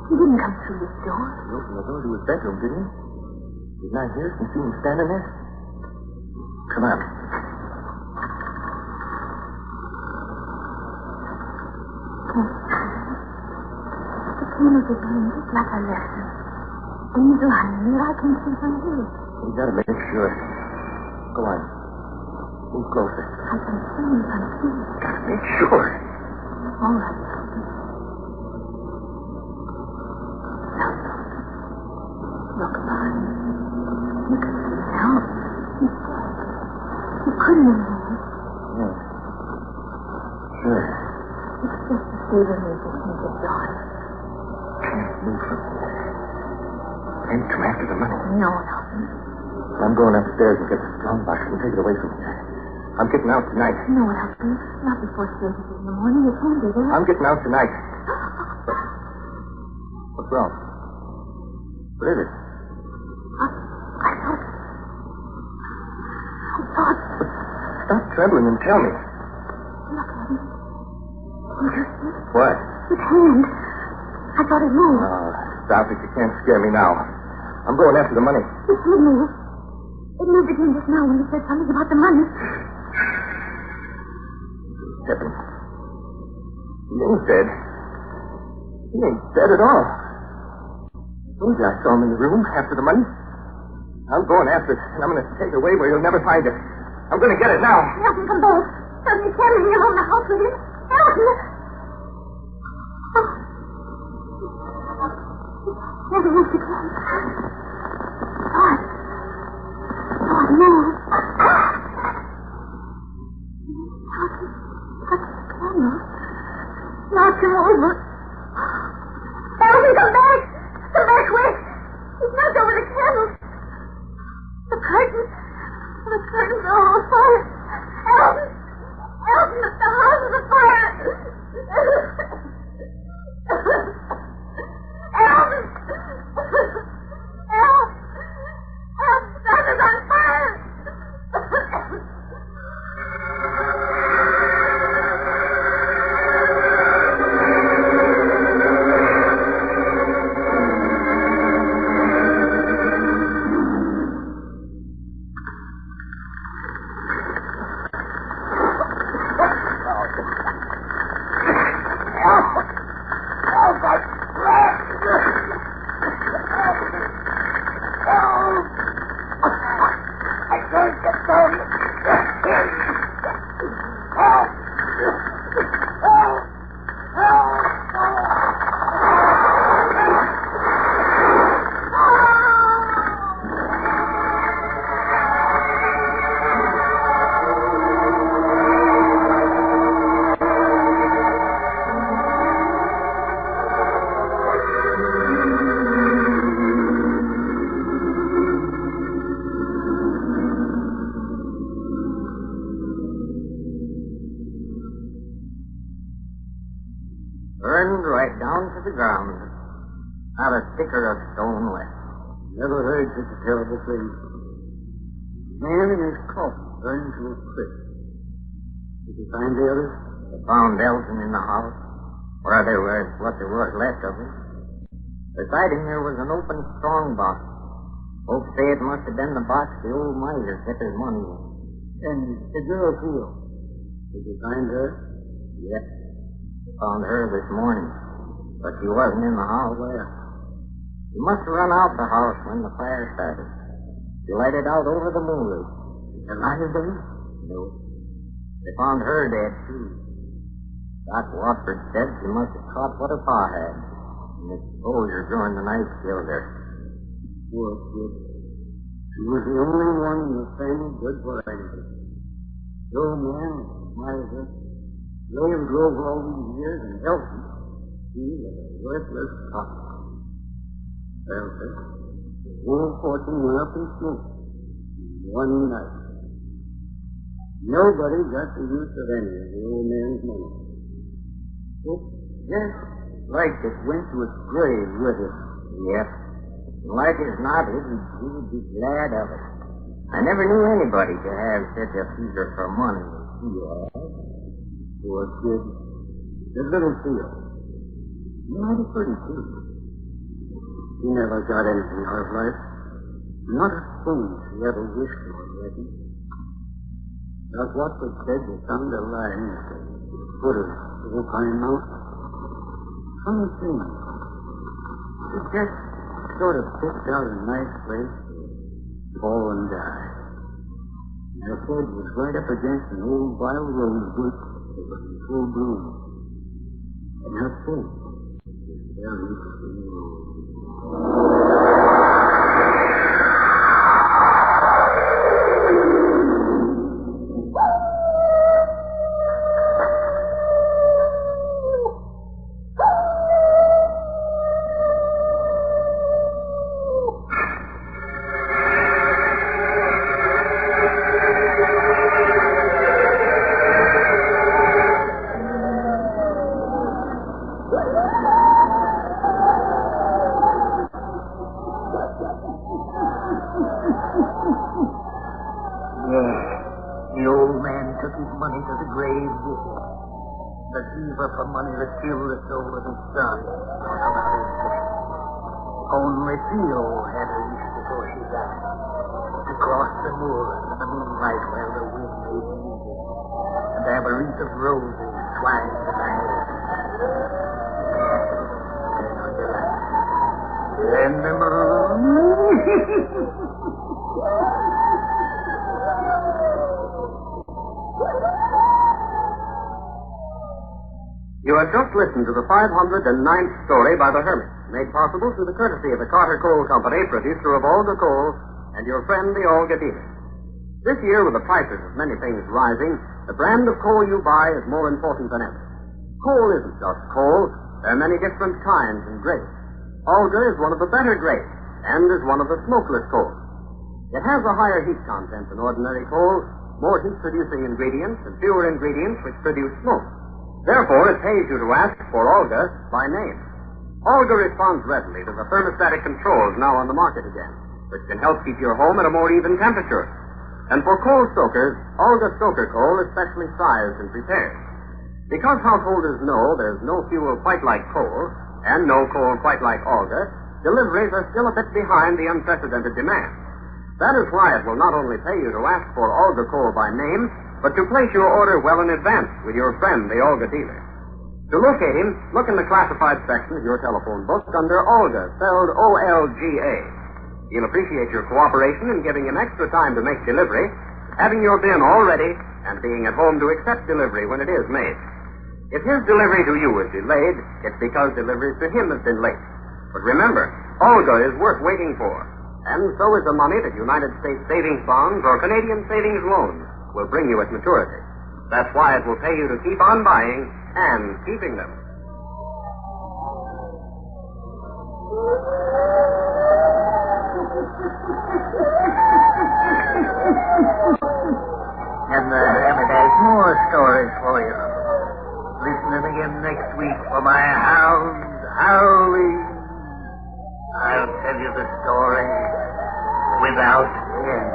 He didn't come through this door. He opened the door to his bedroom, didn't he? Didn't I hear and see him standing there? Come on. The corner of his room just like I left him. When he's lying there, I can see from here. We gotta make sure. Go on. Move closer. I can see him from here. Gotta make sure. All right. Look, Bob. You can see now. He's dead. He couldn't have moved. Yeah. Sure. It's just the fever music from the dawn. Can't move from here. And come after the money. No, Elton. I'm going upstairs and get the strong box and take it away from here. I'm getting out tonight. No, Elton. Not before services in the morning. You can't do that. I'm getting out tonight. What's wrong? What is it? I thought... Stop trembling and tell me. Look at him. He's What? His hand. I thought it moved. Oh, stop it. You can't scare me now. I'm going after the money. It did move. It moved again just now when you said something about the money. Heaven. He ain't dead. He ain't dead at all. I told you I saw him in the room after the money. I'm going after it, and I'm going to take it away where you'll never find it. I'm going to get it now. Elton, come back. Elton, you can't leave me alone in the house with him. Elton! Never moved again. God. God, no. Elton, touch the candle. Knock him over. Elton, come back! Come back quick! He's knocked over the candle. The curtains are all afire. Elton! Elton, the house is afire! Elton! Elton, the house is on fire! Burned right down to the ground. Not a sticker of stone left. Never heard such a terrible thing. Man in his coffin burned to a crisp. Did you find the others? They found Elton in the house. Where there was what there was left of him. Beside him there was an open strong box. Folks say it must have been the box the old miser kept his money in. And the girl feel. Did you find her? Yes. They found her this morning. But she wasn't in the house. Where? She must have run out the house when the fire started. She lighted out over the moonlight. Alive then? No. They found her dead, too. Doc Watford said she must have caught what her pa had. And the exposure during the night killed her. Poor kid. She was the only one in the family good for anything. No man, miser, slave drove all these years and Elton, he was a worthless cop. Well, sir, the whole fortune went up in smoke in one night. Nobody got the use of any of the old man's money. It's just like it went to its grave with it. Yep. Like as not, he would be glad of it. I never knew anybody to have such a fever for money as he had. Poor kid. The little Theo. Mighty pretty, too. He never got anything out of life. Not a thing she ever wished for, I reckon. Doc Watford said they found a line at the foot of Pine Mountain. Funny thing. She just sort of picked out a nice place to fall and die. And her head was right up against an old wild rose bush that was in full bloom. And her face was very slow. The fever for money that killed the soul of his son. Only Theo had a wish before she died. To cross the moors in the moonlight where the wind made music, and to have a wreath of roses twined in her hair. And the moon. You have just listened to the 509th story by the Hermits, made possible through the courtesy of the Carter Coal Company, producer of Olga Coal, and your friend, the Olga dealer. This year, with the prices of many things rising, the brand of coal you buy is more important than ever. Coal isn't just coal. There are many different kinds and grades. Olga is one of the better grades, and is one of the smokeless coals. It has a higher heat content than ordinary coal, more heat-producing ingredients, and fewer ingredients which produce smoke. Therefore, it pays you to ask for Olga by name. Olga responds readily to the thermostatic controls now on the market again, which can help keep your home at a more even temperature. And for coal stokers, Olga Stoker Coal is specially sized and prepared. Because householders know there's no fuel quite like coal, and no coal quite like Olga, deliveries are still a bit behind the unprecedented demand. That is why it will not only pay you to ask for Olga Coal by name, but to place your order well in advance with your friend, the Olga dealer. To locate him, look in the classified section of your telephone book under Olga, spelled O-L-G-A. He'll appreciate your cooperation in giving him extra time to make delivery, having your bin all ready, and being at home to accept delivery when it is made. If his delivery to you is delayed, it's because delivery to him has been late. But remember, Olga is worth waiting for. And so is the money that United States savings bonds or Canadian savings loans will bring you at maturity. That's why it will pay you to keep on buying and keeping them. And the Hermit has more stories for you. Listen in again next week for my hounds howling. I'll tell you the story without end.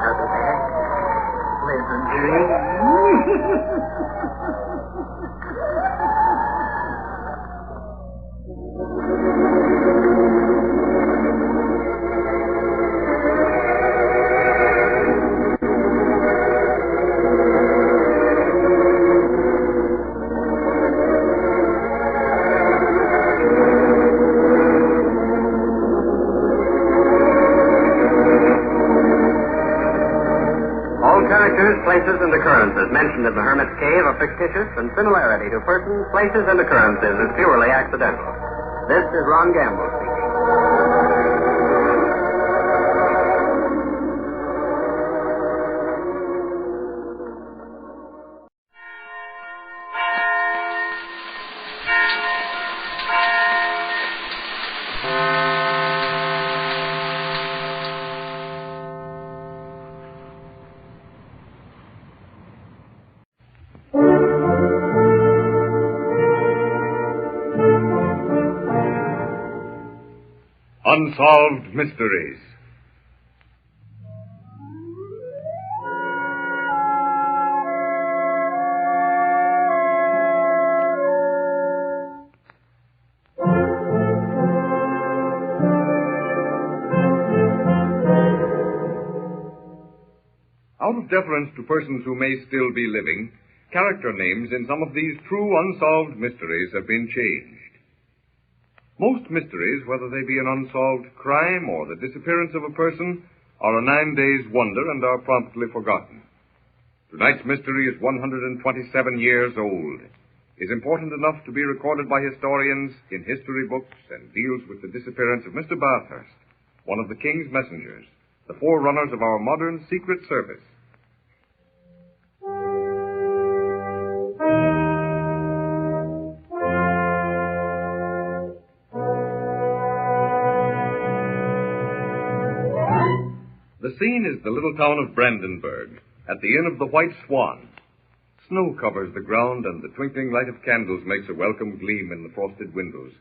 How's that? Pleasant dreams. Places, and occurrences mentioned in the Hermits Cave are fictitious, and similarity to persons, places, and occurrences is purely accidental. This is Ron Gamble speaking. Unsolved Mysteries. Out of deference to persons who may still be living, character names in some of these true unsolved mysteries have been changed. Most mysteries, whether they be an unsolved crime or the disappearance of a person, are a 9 days' wonder and are promptly forgotten. Tonight's mystery is 127 years old, is important enough to be recorded by historians in history books, and deals with the disappearance of Mr. Bathurst, one of the King's messengers, the forerunners of our modern Secret Service. The scene is the little town of Brandenburg, at the Inn of the White Swan. Snow covers the ground, and the twinkling light of candles makes a welcome gleam in the frosted windows.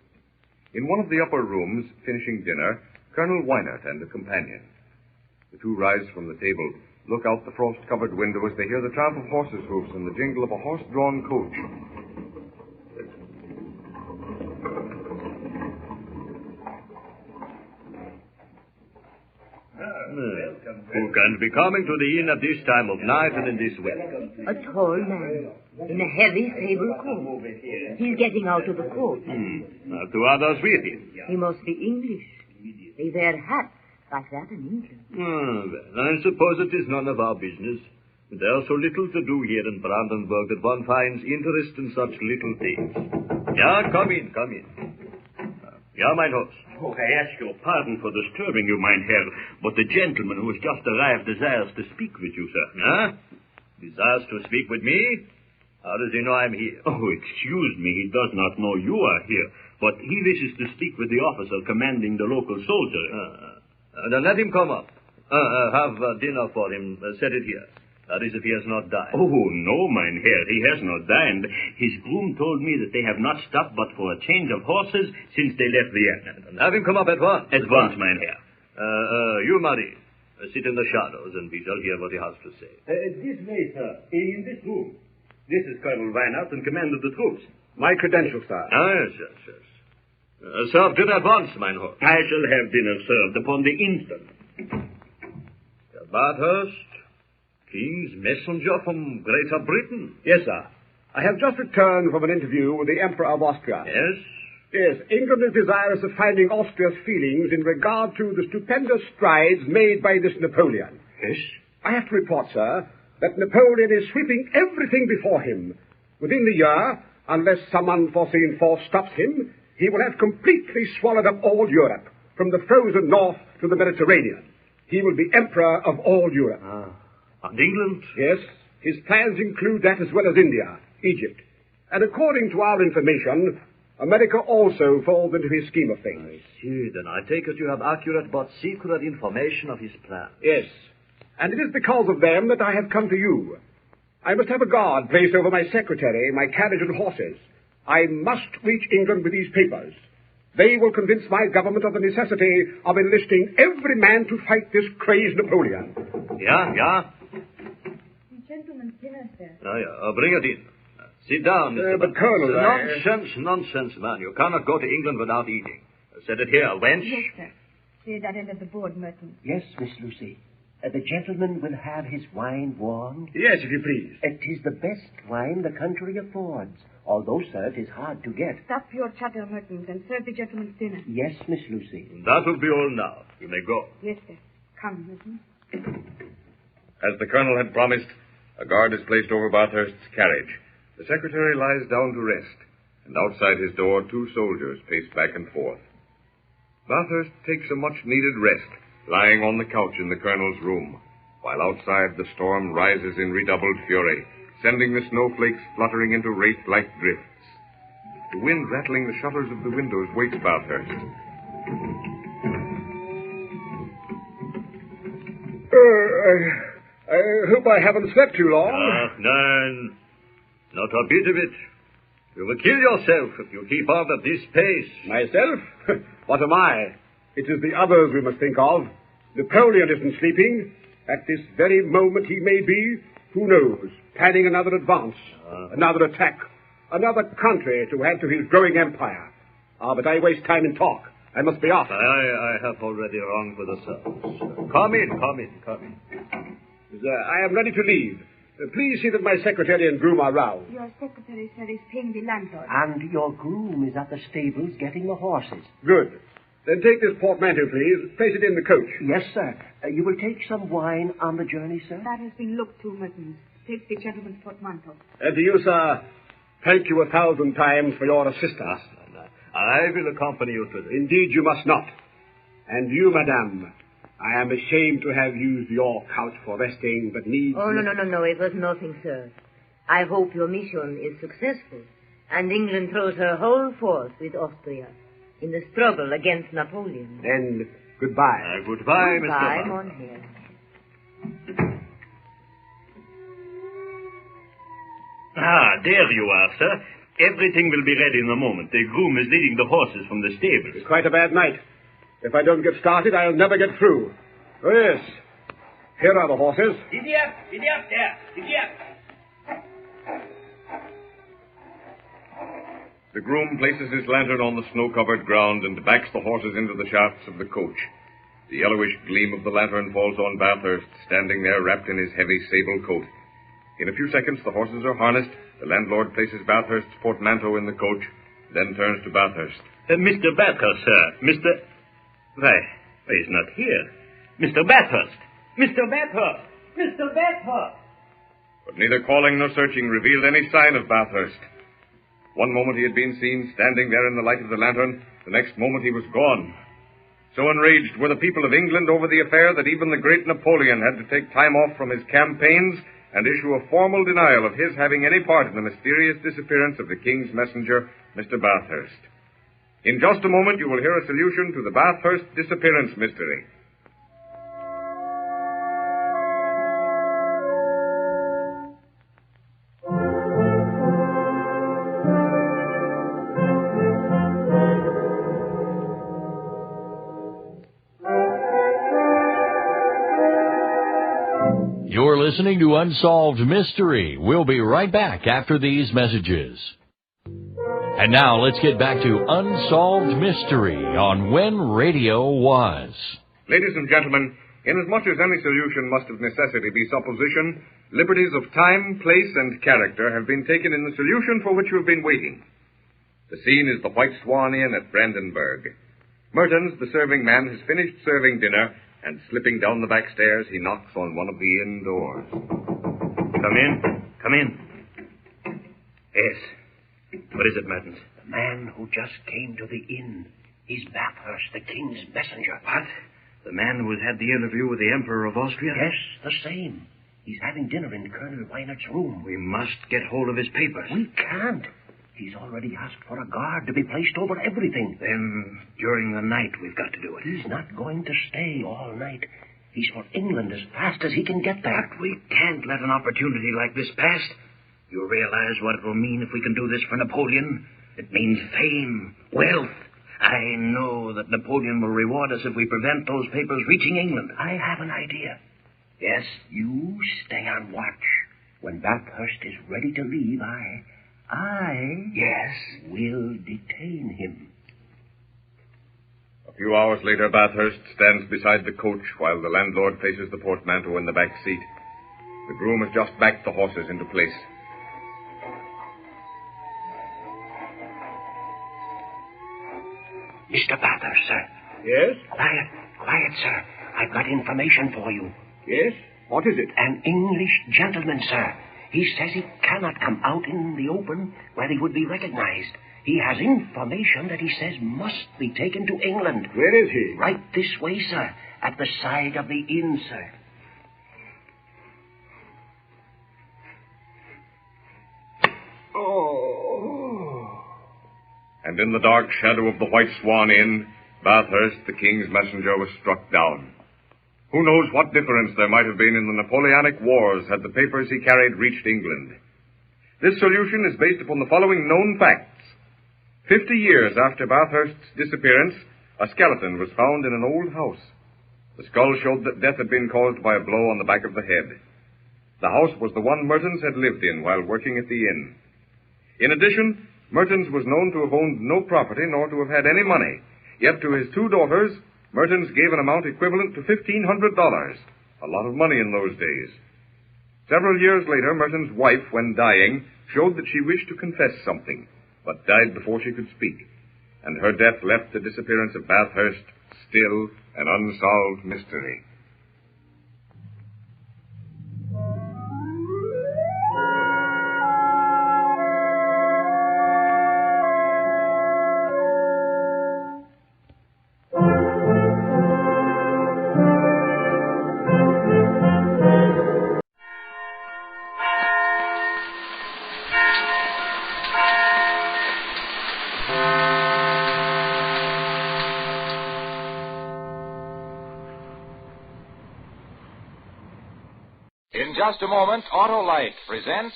In one of the upper rooms, finishing dinner, Colonel Wynert and a companion. The two rise from the table, look out the frost-covered window as they hear the tramp of horses' hoofs and the jingle of a horse-drawn coach. Who can be coming to the inn at this time of night and in this weather? A tall man in a heavy sable coat. He's getting out of the coach. Two others with him. He must be English. They wear hats like that in England. Well, I suppose it is none of our business. There's so little to do here in Brandenburg that one finds interest in such little things. Yeah, come in. Yeah, mein host. Oh, I ask your pardon for disturbing you, mein Herr, but the gentleman who has just arrived desires to speak with you, sir. Huh? Desires to speak with me? How does he know I'm here? Oh, excuse me, he does not know you are here, but he wishes to speak with the officer commanding the local soldier. Then let him come up. Have dinner for him. Set it here. That is, if he has not dined. Oh, no, mein Herr, he has not dined. His groom told me that they have not stopped but for a change of horses since they left Vienna. Have him come up at once. At once, mein Herr. You, Marie, sit in the shadows and we shall hear what he has to say. This way, sir. In this room. This is Colonel Weinert in command of the troops. My credentials, sir. Yes. Serve dinner at once, mein Host. I shall have dinner served upon the instant. Bathurst, King's messenger from Greater Britain. Yes, sir. I have just returned from an interview with the Emperor of Austria. Yes? Yes, England is desirous of finding Austria's feelings in regard to the stupendous strides made by this Napoleon. Yes? I have to report, sir, that Napoleon is sweeping everything before him. Within the year, unless some unforeseen force stops him, he will have completely swallowed up all Europe, from the frozen north to the Mediterranean. He will be Emperor of all Europe. And England? Yes. His plans include that as well as India, Egypt. And according to our information, America also falls into his scheme of things. I see. Then I take it you have accurate but secret information of his plan. Yes. And it is because of them that I have come to you. I must have a guard placed over my secretary, my carriage and horses. I must reach England with these papers. They will convince my government of the necessity of enlisting every man to fight this crazed Napoleon. Yeah? The gentleman's dinner, sir. Yeah. Bring it in. Sit down, Mr. But, Colonel... Nonsense, man. You cannot go to England without eating. Set it here, wench. Yes, sir. See that end of the board, Merton. Yes, Miss Lucy. The gentleman will have his wine warmed. Yes, if you please. It is the best wine the country affords, although, sir, it is hard to get. Stop your chatter, Merton, and serve the gentleman's dinner. Yes, Miss Lucy. That will be all now. You may go. Yes, sir. Come, Merton. As the colonel had promised, a guard is placed over Bathurst's carriage. The secretary lies down to rest, and outside his door 2 soldiers pace back and forth. Bathurst takes a much-needed rest, lying on the couch in the colonel's room, while outside the storm rises in redoubled fury, sending the snowflakes fluttering into wraith-like drifts. The wind rattling the shutters of the windows wakes Bathurst. I hope I haven't slept too long. No. Not a bit of it. You will kill yourself if you keep on at this pace. Myself? What am I? It is the others we must think of. Napoleon isn't sleeping. At this very moment he may be, who knows, planning another advance, another attack, another country to add to his growing empire. But I waste time in talk. I must be off. I have already rung for the servants. Come in. I am ready to leave. Please see that my secretary and groom are round. Your secretary, sir, is paying the landlord. And your groom is at the stables getting the horses. Good. Then take this portmanteau, please. Place it in the coach. Yes, sir. You will take some wine on the journey, sir? That has been looked to, Merton. Take the gentleman's portmanteau. And to you, sir, thank you 1,000 times for your assistance. I will accompany you to this. Indeed, you must not. And you, madame, I am ashamed to have used your couch for resting, but needs... Oh, no. It was nothing, sir. I hope your mission is successful, and England throws her whole force with Austria in the struggle against Napoleon. Then, goodbye. Goodbye, Mr. Goodbye, mon Herr. There you are, sir. Everything will be ready in a moment. The groom is leading the horses from the stables. It's quite a bad night. If I don't get started, I'll never get through. Oh, yes. Here are the horses. Giddy up there. Giddy up. The groom places his lantern on the snow-covered ground and backs the horses into the shafts of the coach. The yellowish gleam of the lantern falls on Bathurst, standing there wrapped in his heavy sable coat. In a few seconds, the horses are harnessed. The landlord places Bathurst's portmanteau in the coach, then turns to Bathurst. Mr. Bathurst, sir. Why, he's not here. Mr. Bathurst! Mr. Bathurst! Mr. Bathurst! But neither calling nor searching revealed any sign of Bathurst. One moment he had been seen standing there in the light of the lantern. The next moment he was gone. So enraged were the people of England over the affair that even the great Napoleon had to take time off from his campaigns and issue a formal denial of his having any part in the mysterious disappearance of the King's messenger, Mr. Bathurst. In just a moment, you will hear a solution to the Bathurst Disappearance mystery. You're listening to Unsolved Mystery. We'll be right back after these messages. And now let's get back to Unsolved Mystery on When Radio Was. Ladies and gentlemen, inasmuch as any solution must of necessity be supposition, liberties of time, place, and character have been taken in the solution for which you have been waiting. The scene is the White Swan Inn at Brandenburg. Mertens, the serving man, has finished serving dinner, and slipping down the back stairs, he knocks on one of the inn doors. Come in. Yes. What is it, Mertens? The man who just came to the inn. He's Bathurst, the King's messenger. What? The man who has had the interview with the Emperor of Austria? Yes, the same. He's having dinner in Colonel Weinert's room. We must get hold of his papers. We can't. He's already asked for a guard to be placed over everything. Then, during the night, we've got to do it. He's not going to stay all night. He's for England as fast as he can get there. But we can't let an opportunity like this pass. You realize what it will mean if we can do this for Napoleon? It means fame, wealth. I know that Napoleon will reward us if we prevent those papers reaching England. I have an idea. Yes? You stay on watch. When Bathurst is ready to leave, Yes? will detain him. A few hours later, Bathurst stands beside the coach while the landlord places the portmanteau in the back seat. The groom has just backed the horses into place. Mr. Bathurst, sir. Yes? Quiet, sir. I've got information for you. Yes? What is it? An English gentleman, sir. He says he cannot come out in the open where he would be recognized. He has information that he says must be taken to England. Where is he? Right this way, sir. At the side of the inn, sir. Oh. And in the dark shadow of the White Swan Inn, Bathurst, the King's messenger, was struck down. Who knows what difference there might have been in the Napoleonic Wars had the papers he carried reached England. This solution is based upon the following known facts. 50 years after Bathurst's disappearance, a skeleton was found in an old house. The skull showed that death had been caused by a blow on the back of the head. The house was the one Mertens had lived in while working at the inn. In addition, Mertens was known to have owned no property nor to have had any money. Yet to his two daughters, Mertens gave an amount equivalent to $1,500, a lot of money in those days. Several years later, Mertens' wife, when dying, showed that she wished to confess something, but died before she could speak, and her death left the disappearance of Bathurst still an unsolved mystery. In just a moment, Autolite presents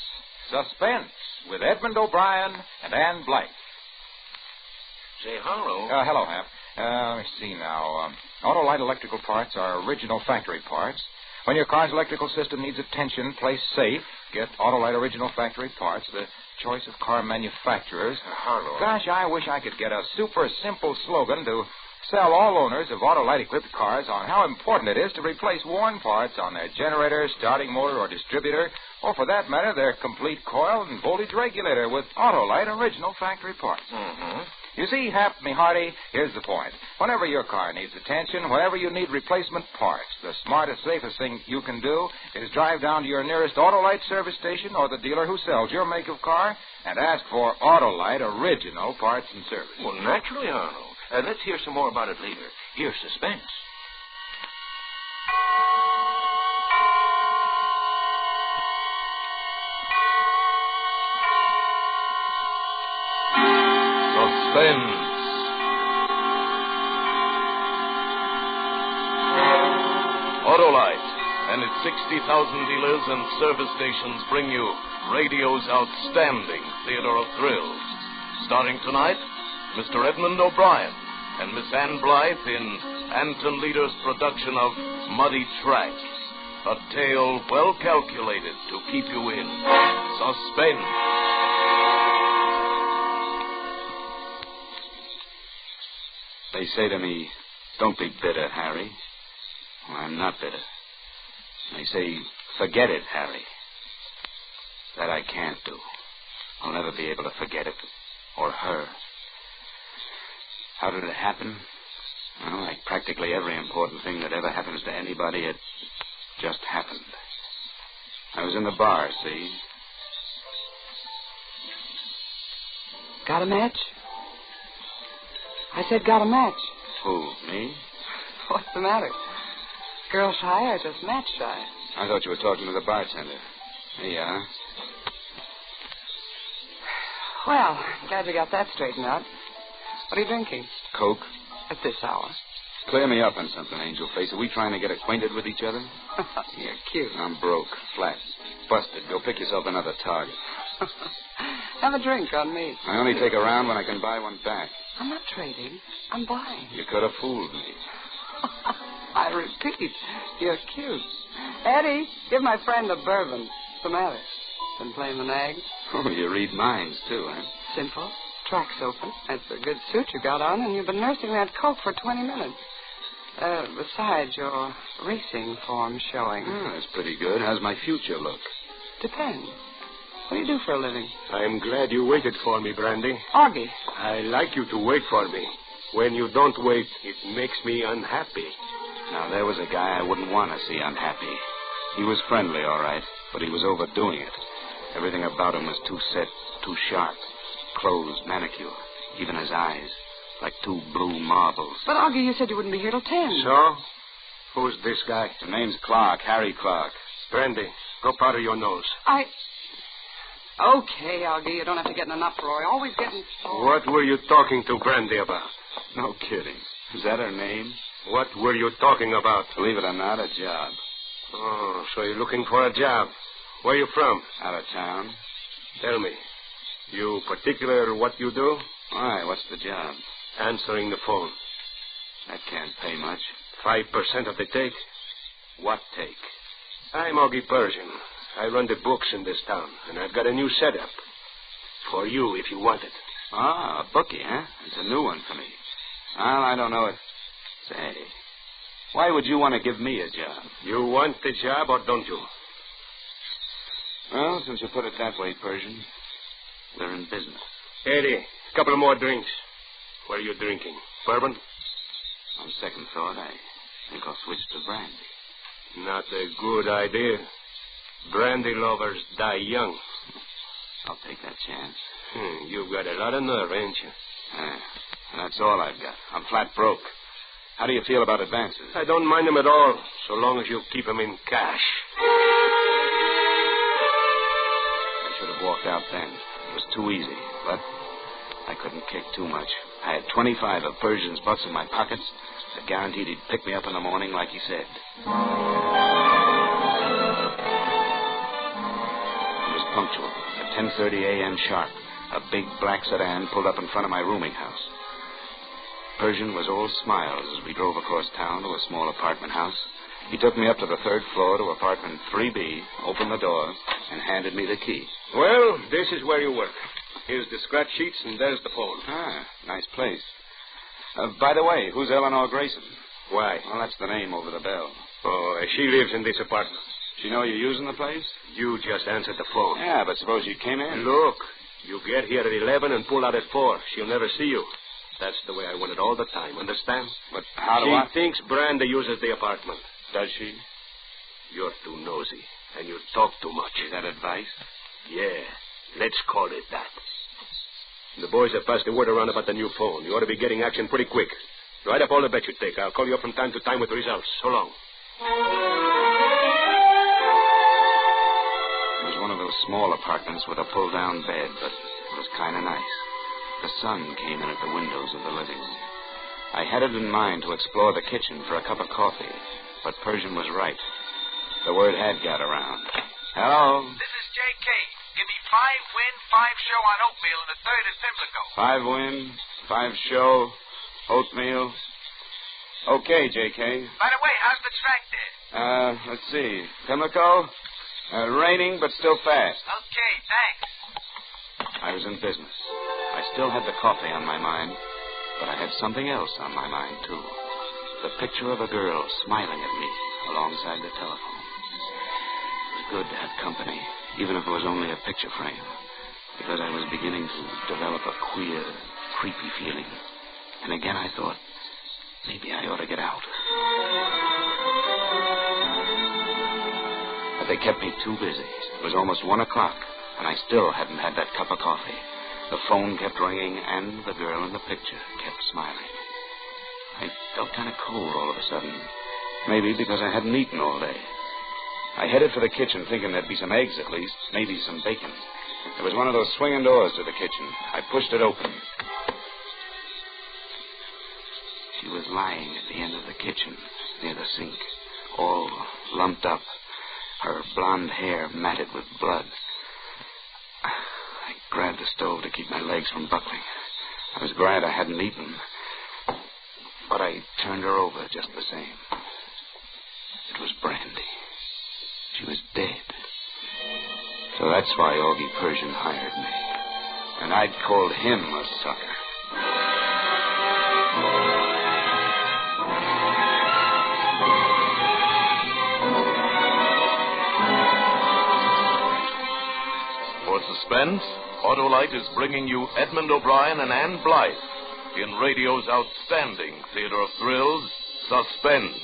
Suspense with Edmund O'Brien and Ann Blythe. Say hello. Hello, Hap. Let me see now. Autolite electrical parts are original factory parts. When your car's electrical system needs attention, place safe. Get Autolite original factory parts, the choice of car manufacturers. Harlow. Gosh, I wish I could get a super simple slogan to sell all owners of Autolite-equipped cars on how important it is to replace worn parts on their generator, starting motor, or distributor, or for that matter, their complete coil and voltage regulator with Autolite original factory parts. Mm-hmm. You see, Hap, me hearty, here's the point. Whenever your car needs attention, whenever you need replacement parts, the smartest, safest thing you can do is drive down to your nearest Autolite service station or the dealer who sells your make of car and ask for Autolite original parts and service. Well, naturally, Arnold. Let's hear some more about it later. Here's Suspense. Suspense. Autolite and its 60,000 dealers and service stations bring you radio's outstanding theater of thrills. Starting tonight, Mr. Edmund O'Brien and Miss Ann Blythe in Anton Leader's production of Muddy Tracks, a tale well calculated to keep you in suspense. They say to me, don't be bitter, Harry. Well, I'm not bitter. They say, forget it, Harry. That I can't do. I'll never be able to forget it. Or her. How did it happen? Well, like practically every important thing that ever happens to anybody, it just happened. I was in the bar, see? Got a match? I said got a match. Who, me? What's the matter? Girl shy or just match shy? I thought you were talking to the bartender. Here you are. Well, glad you got that straightened out. What are you drinking? Coke. At this hour? Clear me up on something, Angel Face. Are we trying to get acquainted with each other? You're cute. I'm broke, flat, busted. Go pick yourself another target. Have a drink on me. I only take a round when I can buy one back. I'm not trading. I'm buying. You could have fooled me. I repeat, you're cute. Eddie, give my friend a bourbon. What's the matter? Been playing the nag? Oh, you read minds, too, huh? Simple. Tracks open. That's a good suit you got on, and you've been nursing that coke for 20 minutes. Besides, your racing form's showing. Oh, that's pretty good. How's my future look? Depends. What do you do for a living? I'm glad you waited for me, Brandy. Augie. I like you to wait for me. When you don't wait, it makes me unhappy. Now, there was a guy I wouldn't want to see unhappy. He was friendly, all right, but he was overdoing it. Everything about him was too set, too sharp. Clothes, manicure, even his eyes, like two blue marbles. But, Augie, you said you wouldn't be here till 10. So? Who's this guy? The name's Clark, Harry Clark. Brandy, go powder your nose. Okay, Augie, you don't have to get in an uproar. You're always getting so... What were you talking to Brandy about? No kidding. Is that her name? What were you talking about? Believe it or not, a job. Oh, so you're looking for a job. Where are you from? Out of town. Tell me. You particular what you do? Why, what's the job? Answering the phone. That can't pay much. 5% of the take? What take? I'm Augie Persian. I run the books in this town, and I've got a new setup. For you, if you want it. Ah, a bookie, huh? It's a new one for me. Well, I don't know if... Say, why would you want to give me a job? You want the job, or don't you? Well, since you put it that way, Persian, we're in business. Eddie, a couple more drinks. What are you drinking? Bourbon? On second thought, I think I'll switch to brandy. Not a good idea. Brandy lovers die young. I'll take that chance. You've got a lot of nerve, ain't you? That's all I've got. I'm flat broke. How do you feel about advances? I don't mind them at all, so long as you keep them in cash. I should have walked out then. It was too easy, but I couldn't kick too much. I had 25 of Persian's bucks in my pockets. I guaranteed he'd pick me up in the morning like he said. It was punctual. At 10:30 a.m. sharp, a big black sedan pulled up in front of my rooming house. Persian was all smiles as we drove across town to a small apartment house. He took me up to the third floor to apartment 3B, opened the door, and handed me the key. Well, this is where you work. Here's the scratch sheets, and there's the phone. Ah, nice place. By the way, who's Eleanor Grayson? Why? Well, that's the name over the bell. Oh, she lives in this apartment. She know you're using the place? You just answered the phone. Yeah, but suppose you came in. Look, you get here at 11 and pull out at 4. She'll never see you. That's the way I want it all the time, understand? But how do I... She thinks Brandy uses the apartment. Does she? You're too nosy, and you talk too much. Is that advice? Yeah, let's call it that. The boys have passed the word around about the new phone. You ought to be getting action pretty quick. Write up all the bets you take. I'll call you up from time to time with the results. So long. It was one of those small apartments with a pull-down bed, but it was kind of nice. The sun came in at the windows of the living room. I had it in mind to explore the kitchen for a cup of coffee, but Persian was right. The word had got around. Hello? This is J.K. Give me 5 win, 5 show on oatmeal in the third at Pimlico. 5 win, 5 show, oatmeal. Okay, J.K. By the way, how's the track there? Let's see. Pimlico? Raining, but still fast. Okay, thanks. I was in business. I still had the coffee on my mind, but I had something else on my mind, too. The picture of a girl smiling at me alongside the telephone. It was good to have company, even if it was only a picture frame, because I was beginning to develop a queer, creepy feeling. And again I thought, maybe I ought to get out. But they kept me too busy. It was almost 1 o'clock, and I still hadn't had that cup of coffee. The phone kept ringing, and the girl in the picture kept smiling. I felt kind of cold all of a sudden. Maybe because I hadn't eaten all day. I headed for the kitchen thinking there'd be some eggs at least, maybe some bacon. There was one of those swinging doors to the kitchen. I pushed it open. She was lying at the end of the kitchen, near the sink, all lumped up, her blonde hair matted with blood. I grabbed the stove to keep my legs from buckling. I was glad I hadn't eaten, but I turned her over just the same. It was Brandy. She was dead. So that's why Augie Persian hired me. And I'd called him a sucker. For Suspense, Autolite is bringing you Edmund O'Brien and Ann Blythe in radio's outstanding theater of thrills, Suspense.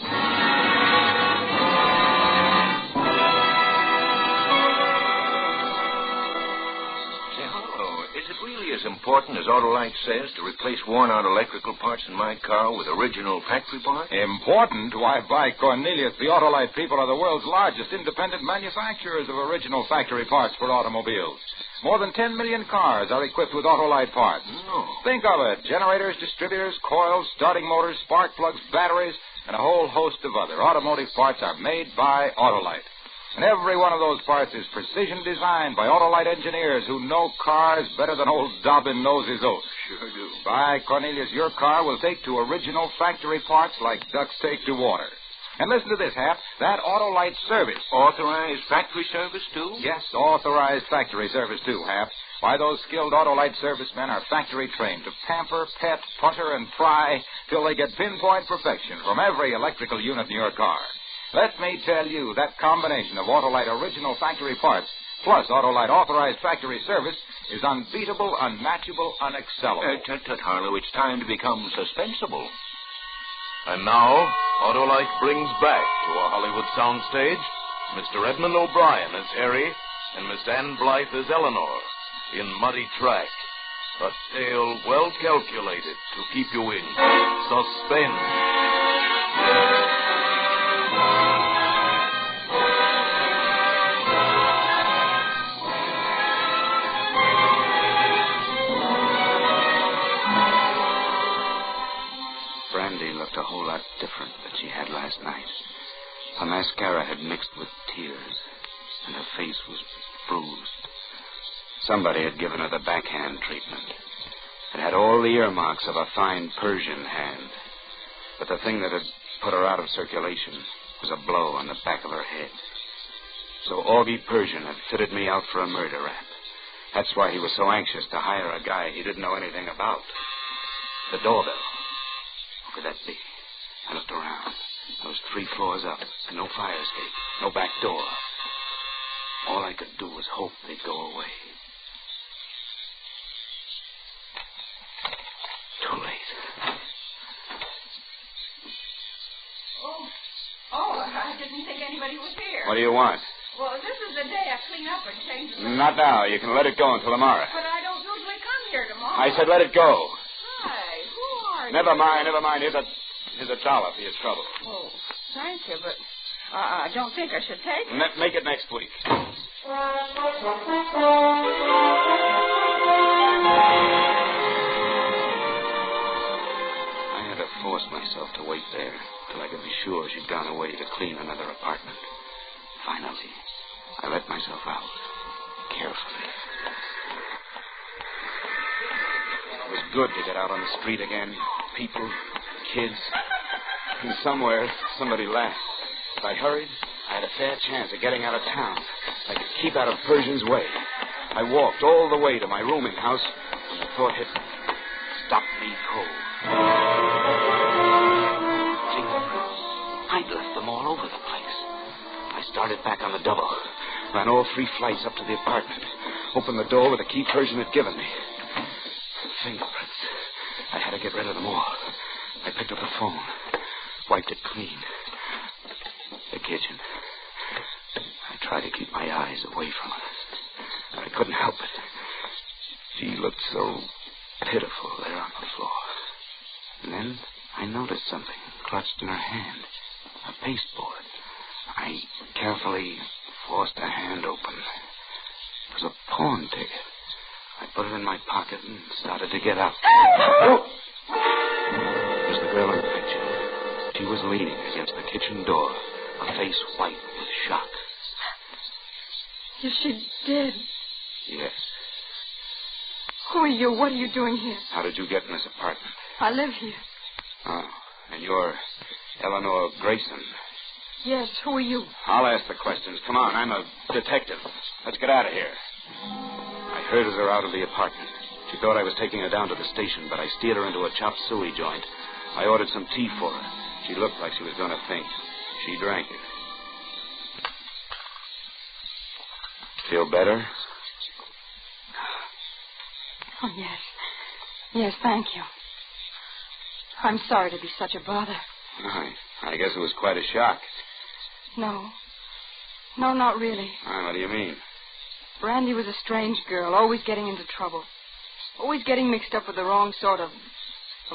As important as Autolite says to replace worn-out electrical parts in my car with original factory parts? Important? Why, by Cornelius, the Autolite people are the world's largest independent manufacturers of original factory parts for automobiles. More than 10 million cars are equipped with Autolite parts. No. Think of it. Generators, distributors, coils, starting motors, spark plugs, batteries, and a whole host of other automotive parts are made by Autolite. And every one of those parts is precision designed by Autolite engineers who know cars better than old Dobbin knows his oats. Sure do. By Cornelius, your car will take to original factory parts like ducks take to water. And listen to this, Hap. That Autolite service. Authorized factory service, too? Yes, authorized factory service, too, Hap. Why, those skilled Autolite servicemen are factory trained to pamper, pet, putter, and pry till they get pinpoint perfection from every electrical unit in your car. Let me tell you, that combination of Autolite original factory parts plus Autolite authorized factory service is unbeatable, unmatchable, unexcellable. Tut, Harlow, it's time to become suspensible. And now, Autolite brings back to a Hollywood soundstage Mr. Edmund O'Brien as Harry and Miss Ann Blythe as Eleanor in Muddy Track, a tale well calculated to keep you in suspense. Brandy looked a whole lot different than she had last night. Her mascara had mixed with tears, and her face was bruised. Somebody had given her the backhand treatment. It had all the earmarks of a fine Persian hand. But the thing that had put her out of circulation was a blow on the back of her head. So Augie Persian had fitted me out for a murder rap. That's why he was so anxious to hire a guy he didn't know anything about. The doorbell. What could that be? I looked around. I was 3 floors up, and no fire escape, no back door. All I could do was hope they'd go away. Too late. Oh, I didn't think anybody was here. What do you want? Well, this is the day I clean up and change the... Not now. You can let it go until tomorrow. But I don't usually come here tomorrow. I said let it go. Hi, who are you? Never mind. Here's a dollar for your trouble. Oh, thank you, but I don't think I should take it. Make it next week. I had to force myself to wait there till I could be sure she'd gone away to clean another apartment. Finally, I let myself out, carefully. It was good to get out on the street again. People, kids. And somewhere, somebody laughed. If I hurried, I had a fair chance of getting out of town. I could keep out of Persian's way. I walked all the way to my rooming house, and the thought hit me. Stop me cold. Fingerprints. I'd left them all over the place. I started back on the double, ran all 3 flights up to the apartment, opened the door with the key Persian had given me. Fingerprints. I had to get rid of them all. I picked up the phone, wiped it clean. The kitchen. I tried to keep my eyes away from her, but I couldn't help it. She looked so pitiful there on the floor. And then I noticed something clutched in her hand, a pasteboard. I carefully forced her hand open. It was a pawn ticket. I put it in my pocket and started to get up. Oh! It was the girl in the picture. She was leaning against the kitchen door, her face white with shock. Is she dead? Yes. Who are you? What are you doing here? How did you get in this apartment? I live here. Oh, and you're Eleanor Grayson. Yes, who are you? I'll ask the questions. Come on, I'm a detective. Let's get out of here. I herded her out of the apartment. She thought I was taking her down to the station, but I steered her into a chop suey joint. I ordered some tea for her. She looked like she was going to faint. She drank it. Feel better? Oh, yes. Yes, thank you. I'm sorry to be such a bother. I guess it was quite a shock. No. No, not really. What do you mean? Brandy was a strange girl, always getting into trouble. Always getting mixed up with the wrong sort of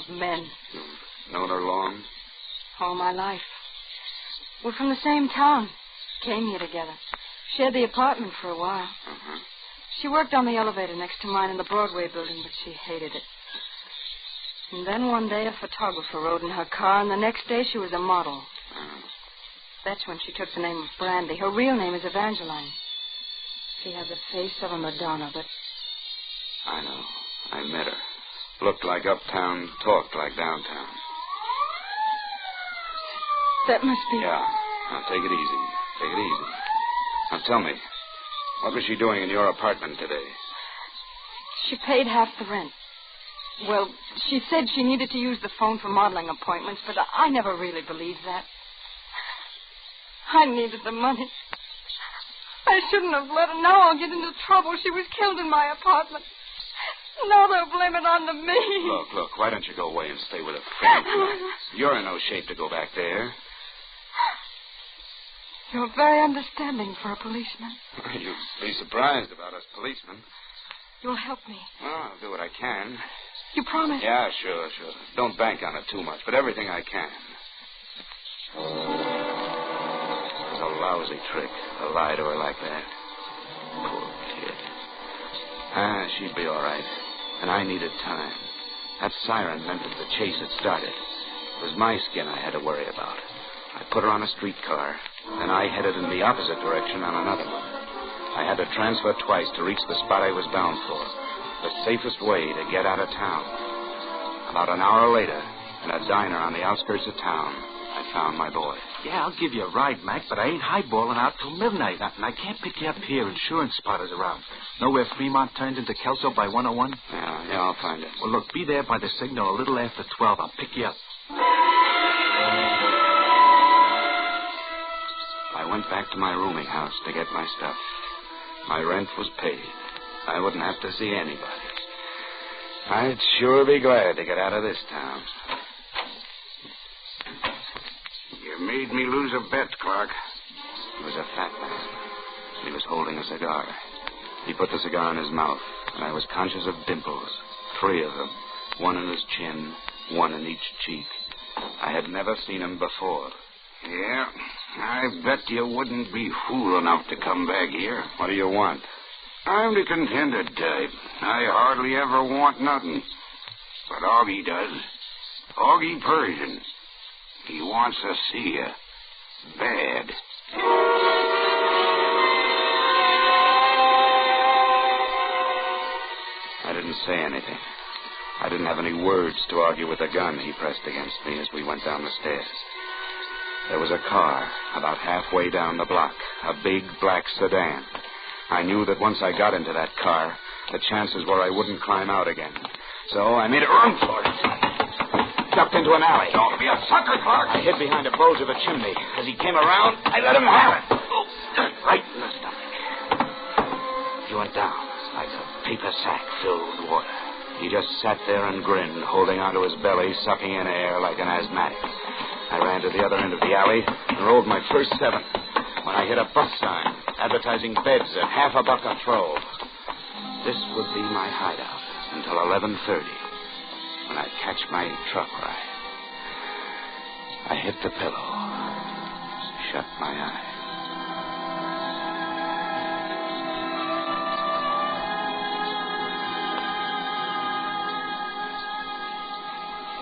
men. You've known her long? All my life. We're from the same town. Came here together. Shared the apartment for a while. Uh-huh. She worked on the elevator next to mine in the Broadway building, but she hated it. And then one day a photographer rode in her car, and the next day she was a model. That's when she took the name of Brandy. Her real name is Evangeline. She has the face of a Madonna, but... I know. I met her. Looked like uptown, talked like downtown. That must be... Yeah. Now, take it easy. Take it easy. Now, tell me, what was she doing in your apartment today? She paid half the rent. Well, she said she needed to use the phone for modeling appointments, but I never really believed that. I needed the money. I shouldn't have let her. Now I'll get into trouble. She was killed in my apartment. Now they'll blame it on me. Look, why don't you go away and stay with a friend? You're in no shape to go back there. You're very understanding for a policeman. You'd be surprised about us policemen. You'll help me. Well, I'll do what I can. You promise? Yeah, sure. Don't bank on it too much, but everything I can. It was a lousy trick to lie to her like that. Poor kid. She'd be all right. And I needed time. That siren meant that the chase had started. It was my skin I had to worry about. I put her on a streetcar, then I headed in the opposite direction on another one. I had to transfer twice to reach the spot I was bound for. The safest way to get out of town. About an hour later, in a diner on the outskirts of town, I found my boy. Yeah, I'll give you a ride, Mac, but I ain't highballing out till midnight, and I can't pick you up here. Insurance spotters around. Know where Fremont turns into Kelso by 101? Yeah, I'll find it. Well, look, be there by the signal a little after 12. I'll pick you up. I went back to my rooming house to get my stuff. My rent was paid. I wouldn't have to see anybody. I'd sure be glad to get out of this town. You made me lose a bet, Clark. He was a fat man. He was holding a cigar. He put the cigar in his mouth, and I was conscious of dimples. 3 of them. 1 in his chin, 1 in each cheek. I had never seen him before. Yeah, I bet you wouldn't be fool enough to come back here. What do you want? I'm the contented type. I hardly ever want nothing. But Augie does. Augie Persian. He wants to see you. Bad. I didn't say anything. I didn't have any words to argue with the gun he pressed against me as we went down the stairs. There was a car about halfway down the block, a big black sedan. I knew that once I got into that car, the chances were I wouldn't climb out again. So I made a run for it. Ducked into an alley. Don't be a sucker, Clark. I hid behind a bulge of a chimney. As he came around, I let him have it. Right in the stomach. He went down like a paper sack filled with water. He just sat there and grinned, holding onto his belly, sucking in air like an asthmatic. I ran to the other end of the alley and rolled my first 7 when I hit a bus sign advertising beds at $half a buck a throw. This would be my hideout until 11:30, when I'd catch my truck ride. I hit the pillow, shut my eyes.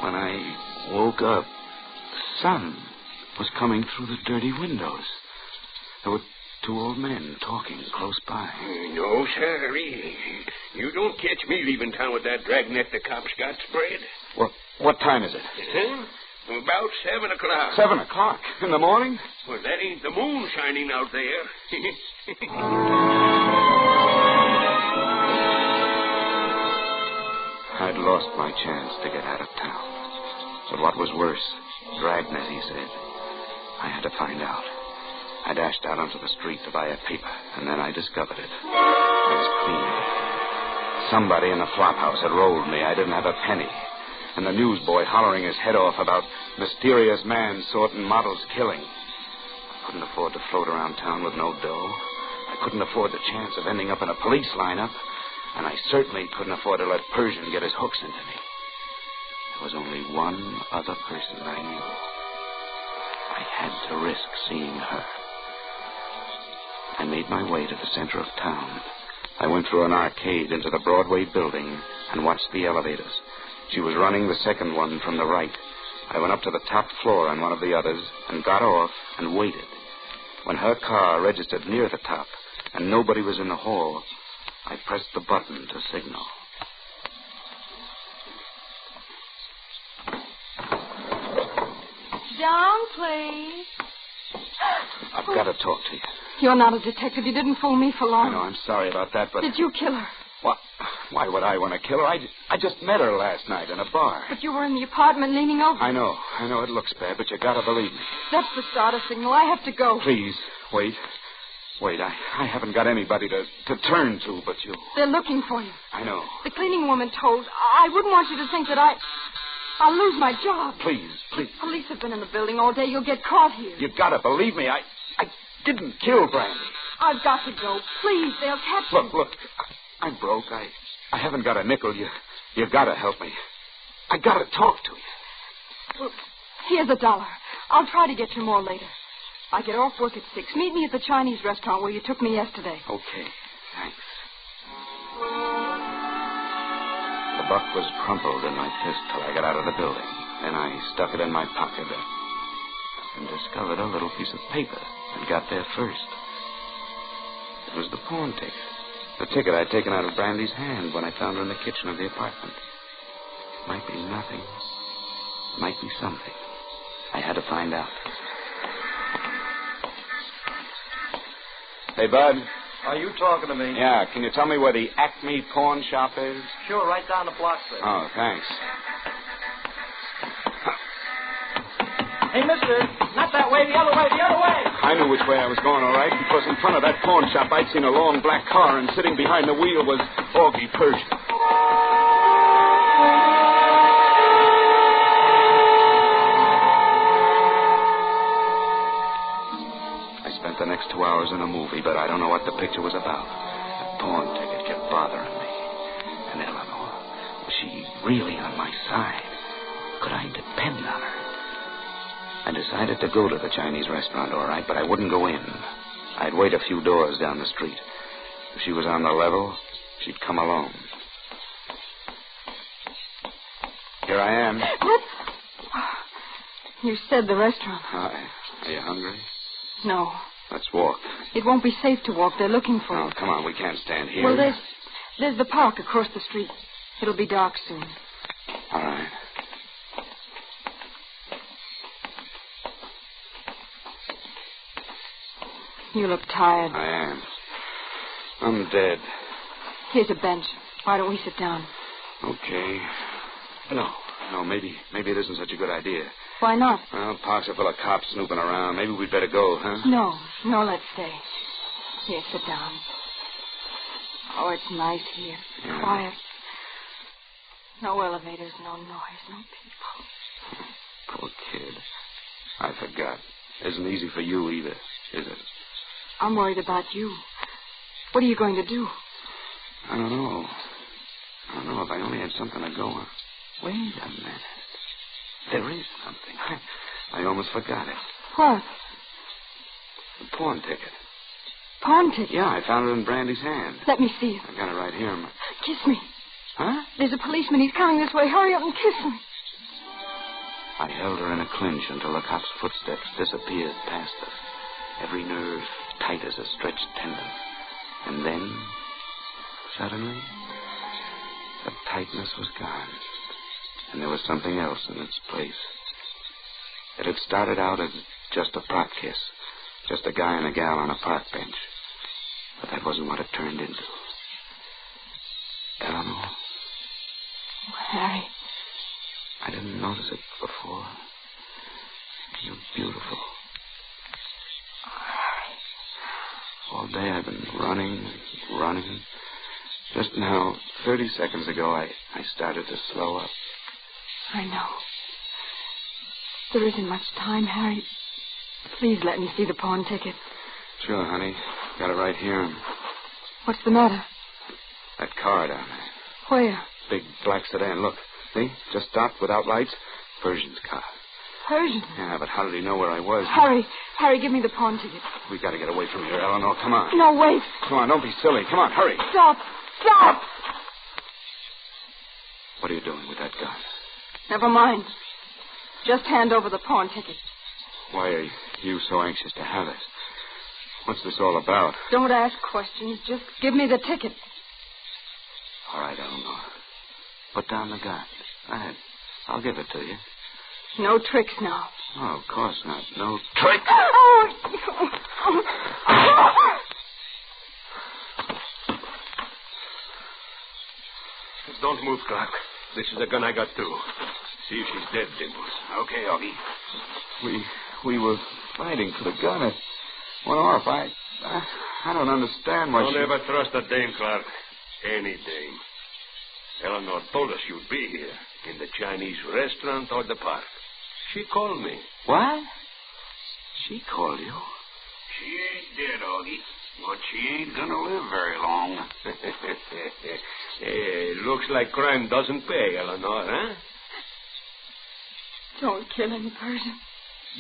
When I woke up, the sun was coming through the dirty windows. There were 2 old men talking close by. No, sir. You don't catch me leaving town with that dragnet the cops got spread. What time is it? About 7 o'clock. 7 o'clock in the morning? Well, that ain't the moon shining out there. I'd lost my chance to get out of town. But what was worse, dragnet, he said. I had to find out. I dashed out onto the street to buy a paper, and then I discovered it. I was clean. Somebody in the flop house had rolled me. I didn't have a penny. And the newsboy hollering his head off about mysterious man sorting models killing. I couldn't afford to float around town with no dough. I couldn't afford the chance of ending up in a police lineup. And I certainly couldn't afford to let Persian get his hooks into me. There was only one other person I knew. I had to risk seeing her. I made my way to the center of town. I went through an arcade into the Broadway building and watched the elevators. She was running the second one from the right. I went up to the top floor on one of the others and got off and waited. When her car registered near the top and nobody was in the hall, I pressed the button to signal. Down, please. I've got to talk to you. You're not a detective. You didn't fool me for long. I know, I'm sorry about that, but... Did you kill her? What? Why would I want to kill her? I just met her last night in a bar. But you were in the apartment leaning over. I know it looks bad, but you got to believe me. That's the starter signal. I have to go. Please, wait. Wait, I haven't got anybody to turn to but you. They're looking for you. I know. The cleaning woman told. I wouldn't want you to think that I'll lose my job. Please. Police have been in the building all day. You'll get caught here. You gotta believe me. I didn't kill Brandy. I've got to go. Please, they'll catch me. Look. I'm broke. I haven't got a nickel. You gotta help me. I gotta talk to you. Well, here's $1. I'll try to get you more later. I get off work at 6. Meet me at the Chinese restaurant where you took me yesterday. Okay, thanks. The buck was crumpled in my fist till I got out of the building. Then I stuck it in my pocket and discovered a little piece of paper and got there first. It was the pawn ticket. The ticket I'd taken out of Brandy's hand when I found her in the kitchen of the apartment. Might be nothing. Might be something. I had to find out. Hey, Bud. Are you talking to me? Yeah, can you tell me where the Acme pawn shop is? Sure, right down the block there. Oh, thanks. Hey, mister, not that way, the other way, the other way. I knew which way I was going, all right, because in front of that pawn shop I'd seen a long black car, and sitting behind the wheel was Augie Persian. I spent the next 2 hours in a movie, but I don't know what the picture was about. The pawn ticket kept bothering me. And Eleanor, was she really on my side? Could I depend on her? I decided to go to the Chinese restaurant, all right, but I wouldn't go in. I'd wait a few doors down the street. If she was on the level, she'd come alone. Here I am. What? You said the restaurant. Hi. Are you hungry? No. Let's walk. It won't be safe to walk. They're looking for Oh, you. come on. We can't stand here. Well, there's the park across the street. It'll be dark soon. All right. You look tired. I am. I'm dead. Here's a bench. Why don't we sit down? Okay. No, maybe it isn't such a good idea. Why not? Well, parks are full of cops snooping around. Maybe we'd better go, huh? No, let's stay. Here, sit down. Oh, it's nice here. Yeah. Quiet. No elevators, no noise, no people. Poor kid. I forgot. Isn't easy for you either, is it? I'm worried about you. What are you going to do? I don't know. If I only had something to go on. Wait a minute. There is something. I almost forgot it. What? The pawn ticket. Pawn ticket? Yeah, I found it in Brandy's hand. Let me see it. I got it right here. Kiss me. Huh? There's a policeman. He's coming this way. Hurry up and kiss me. I held her in a clinch until the cop's footsteps disappeared past us. Every nerve tight as a stretched tendon. And then, suddenly, the tightness was gone. And there was something else in its place. It had started out as just a park kiss. Just a guy and a gal on a park bench. But that wasn't what it turned into. Eleanor. Harry. I didn't notice it before. You're beautiful. All day I've been running. Just now, 30 seconds ago, I started to slow up. I know. There isn't much time, Harry. Please let me see the pawn ticket. Sure, honey. Got it right here. What's the matter? That car down there. Where? Big black sedan. Look. See? Just stopped without lights. Persian's car. Persian? Yeah, but how did he know where I was? Harry, give me the pawn ticket. We got to get away from here, Eleanor. Come on. No, wait. Come on, don't be silly. Come on, hurry. Stop. What are you doing with that gun? Never mind. Just hand over the pawn ticket. Why are you so anxious to have it? What's this all about? Don't ask questions. Just give me the ticket. All right, Eleanor. Put down the gun. Go ahead. I'll give it to you. No tricks now. Oh, of course not. No tricks. Don't move, Clark. This is the gun I got, too. See if she's dead, Dimples. Okay, Augie. We were fighting for the gun. It went off. I don't understand why Don't ever trust a dame, Clark. Any dame. Eleanor told us you'd be here. In the Chinese restaurant or the park. She called me. What? She called you? She ain't dead, Augie. But she ain't gonna live very long. Hey, looks like crime doesn't pay, Eleanor, huh? Don't kill him, Persian.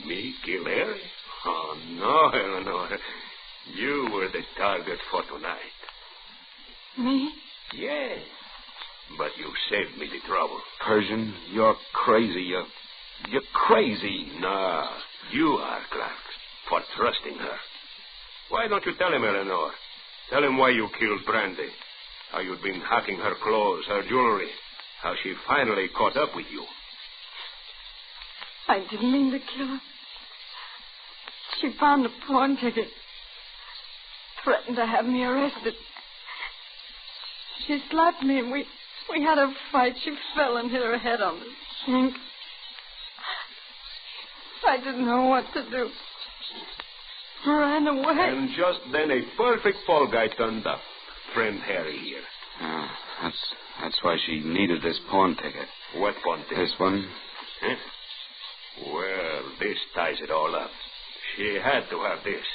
Me kill Harry? Oh, no, Eleanor. You were the target for tonight. Me? Yes. But you saved me the trouble. Persian, you're crazy. You're crazy. No, you are, Clark, for trusting her. Why don't you tell him, Eleanor? Tell him why you killed Brandy. How you'd been hacking her clothes, her jewelry. How she finally caught up with you. I didn't mean to kill her. She found the pawn ticket. threatened to have me arrested. She slapped me and we had a fight. She fell and hit her head on the sink. I didn't know what to do. Ran away. And just then a perfect fall guy turned up. Friend Harry here. Oh, that's why she needed this pawn ticket. What pawn ticket? This one. Huh? Well, this ties it all up. She had to have this.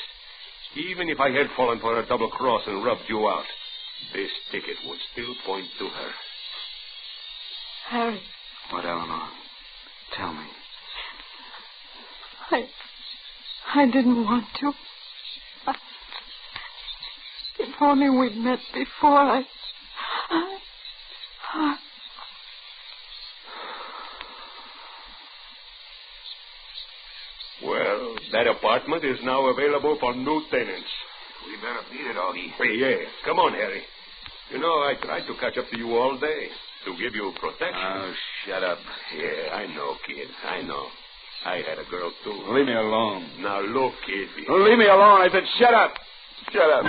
Even if I had fallen for a double cross and rubbed you out, this ticket would still point to her. Harry. What, Eleanor? Tell me. I didn't want to. If only we'd met before, Well, that apartment is now available for new tenants. We better beat it, Augie. Yeah. Come on, Harry. You know, I tried to catch up to you all day to give you protection. Oh, shut up. Yeah, I know, kid. I know. I had a girl, too. Leave me alone. Now, look, kid. Leave me alone. I said shut up. Shut up.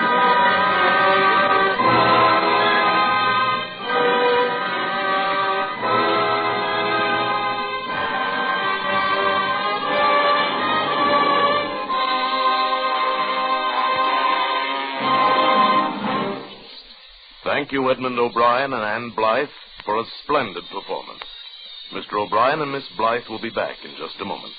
Thank you, Edmund O'Brien and Ann Blythe, for a splendid performance. Mr. O'Brien and Miss Blythe will be back in just a moment.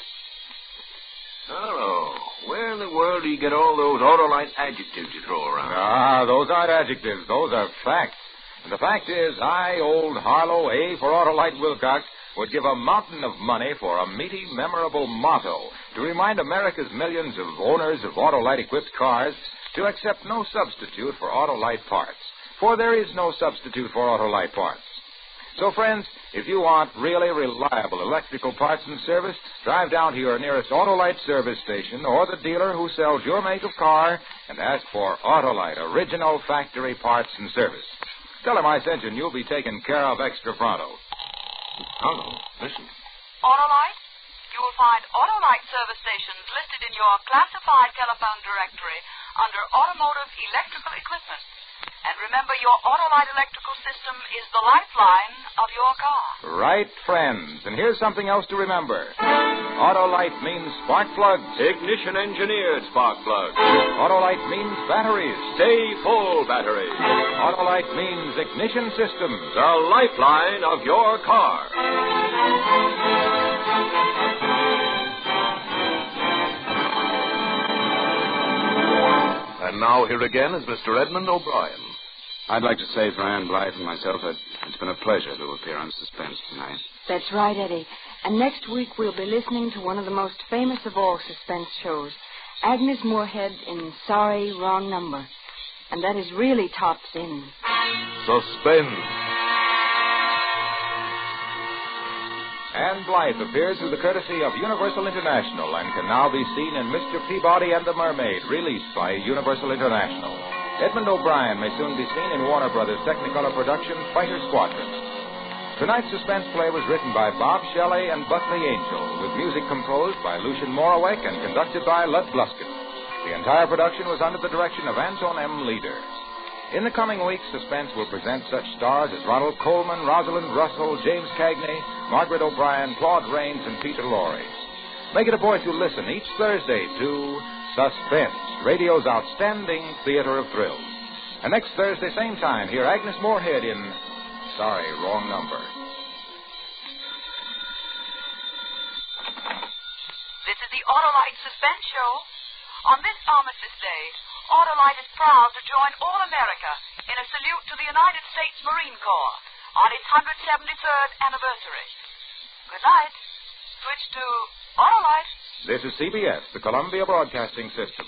Hello. Where in the world do you get all those Autolite adjectives you throw around? Ah, those aren't adjectives. Those are facts. And the fact is, I, old Harlow A. for Autolite Wilcox, would give a mountain of money for a meaty, memorable motto to remind America's millions of owners of Autolite-equipped cars to accept no substitute for Autolite parts. For there is no substitute for Autolite parts. So, friends, if you want really reliable electrical parts and service, drive down to your nearest Autolite service station or the dealer who sells your make of car and ask for Autolite original factory parts and service. Tell him I sent you and you'll be taken care of extra pronto. Hello. Listen. Autolite? You will find Autolite service stations listed in your classified telephone directory under Automotive Electrical Equipment. And remember, your Autolite electrical system is the lifeline of your car. Right, friends. And here's something else to remember. Autolite means spark plugs. Ignition-engineered spark plugs. Autolite means batteries. Stay full batteries. Autolite means ignition systems. The lifeline of your car. And now here again is Mr. Edmund O'Brien. I'd like to say for Ann Blythe and myself that it's been a pleasure to appear on Suspense tonight. That's right, Eddie. And next week we'll be listening to one of the most famous of all suspense shows, Agnes Moorehead in Sorry, Wrong Number. And that is really tops in Suspense. Ann Blythe appears through the courtesy of Universal International and can now be seen in Mr. Peabody and the Mermaid, released by Universal International. Edmund O'Brien may soon be seen in Warner Brothers' Technicolor production, Fighter Squadron. Tonight's suspense play was written by Bob Shelley and Buckley Angel, with music composed by Lucien Moraweck and conducted by Lud Gluskin. The entire production was under the direction of Anton M. Leader. In the coming weeks, Suspense will present such stars as Ronald Colman, Rosalind Russell, James Cagney, Margaret O'Brien, Claude Rains, and Peter Lorre. Make it a point to listen each Thursday to Suspense, radio's outstanding theater of thrills. And next Thursday, same time, hear Agnes Moorehead in Sorry, Wrong Number. This is the Autolite Suspense Show. On this Armistice Day, Autolite is proud to join all America in a salute to the United States Marine Corps on its 173rd anniversary. Good night. Switch to Autolite. This is CBS, the Columbia Broadcasting System.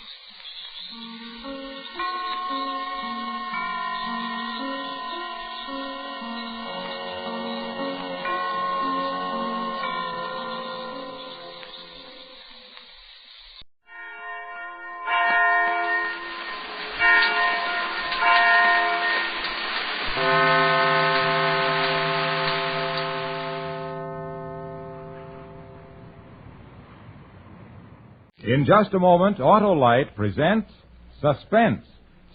In just a moment, Autolite presents Suspense,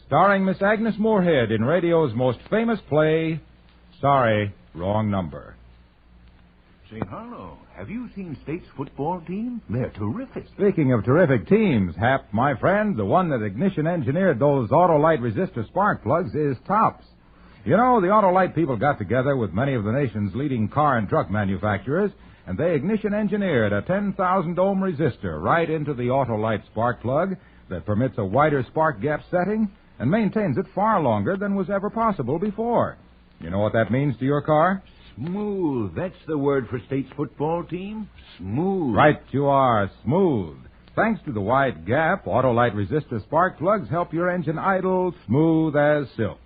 starring Miss Agnes Moorehead in radio's most famous play, Sorry, Wrong Number. Say, Harlow, have you seen State's football team? They're terrific. Speaking of terrific teams, Hap, my friend, the one that ignition engineered those Autolite resistor spark plugs is tops. You know, the Autolite people got together with many of the nation's leading car and truck manufacturers, and they ignition engineered a 10,000 ohm resistor right into the Autolite spark plug that permits a wider spark gap setting and maintains it far longer than was ever possible before. You know what that means to your car? Smooth. That's the word for State's football team. Smooth. Right you are, smooth. Thanks to the wide gap, Autolite resistor spark plugs help your engine idle smooth as silk.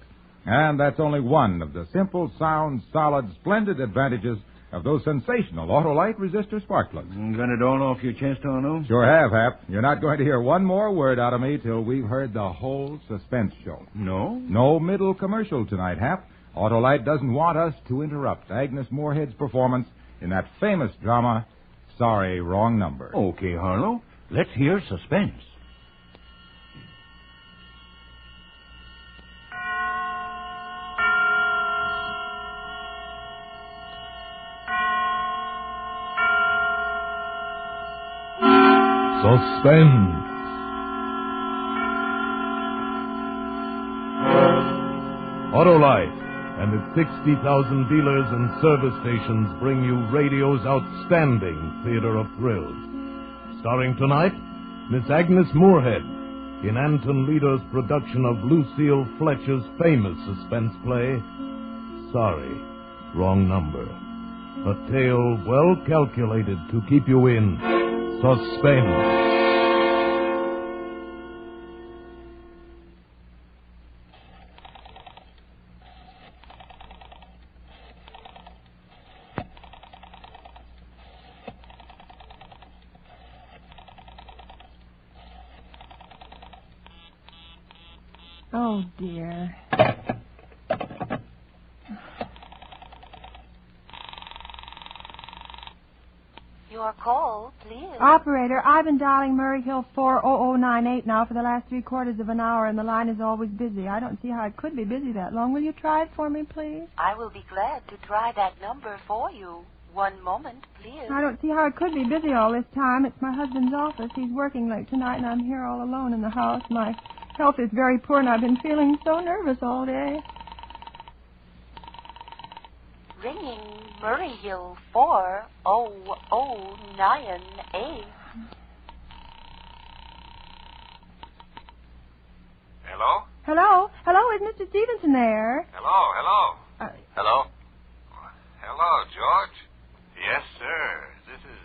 And that's only one of the simple, sound, solid, splendid advantages of those sensational Autolite resistor spark plugs. Got it all off your chest, Arno? Sure have, Hap. You're not going to hear one more word out of me till we've heard the whole Suspense show. No? No middle commercial tonight, Hap. Autolite doesn't want us to interrupt Agnes Moorehead's performance in that famous drama, Sorry, Wrong Number. Okay, Harlow. Let's hear Suspense. Suspense. Autolite and its 60,000 dealers and service stations bring you radio's outstanding theater of thrills. Starring tonight, Miss Agnes Moorehead in Anton Leader's production of Lucille Fletcher's famous suspense play, Sorry, Wrong Number. A tale well calculated to keep you in suspense. Oh, dear. Your call, please. Operator, I've been dialing Murray Hill 40098 now for the last 3/4 of an hour, and the line is always busy. I don't see how it could be busy that long. Will you try it for me, please? I will be glad to try that number for you. One moment, please. I don't see how it could be busy all this time. It's my husband's office. He's working late tonight, and I'm here all alone in the house. My health is very poor, and I've been feeling so nervous all day. Ringing Murray Hill 40098. Hello? Hello? Hello, is Mr. Stevenson there? Hello? Hello? Hello, George? Yes, sir. This is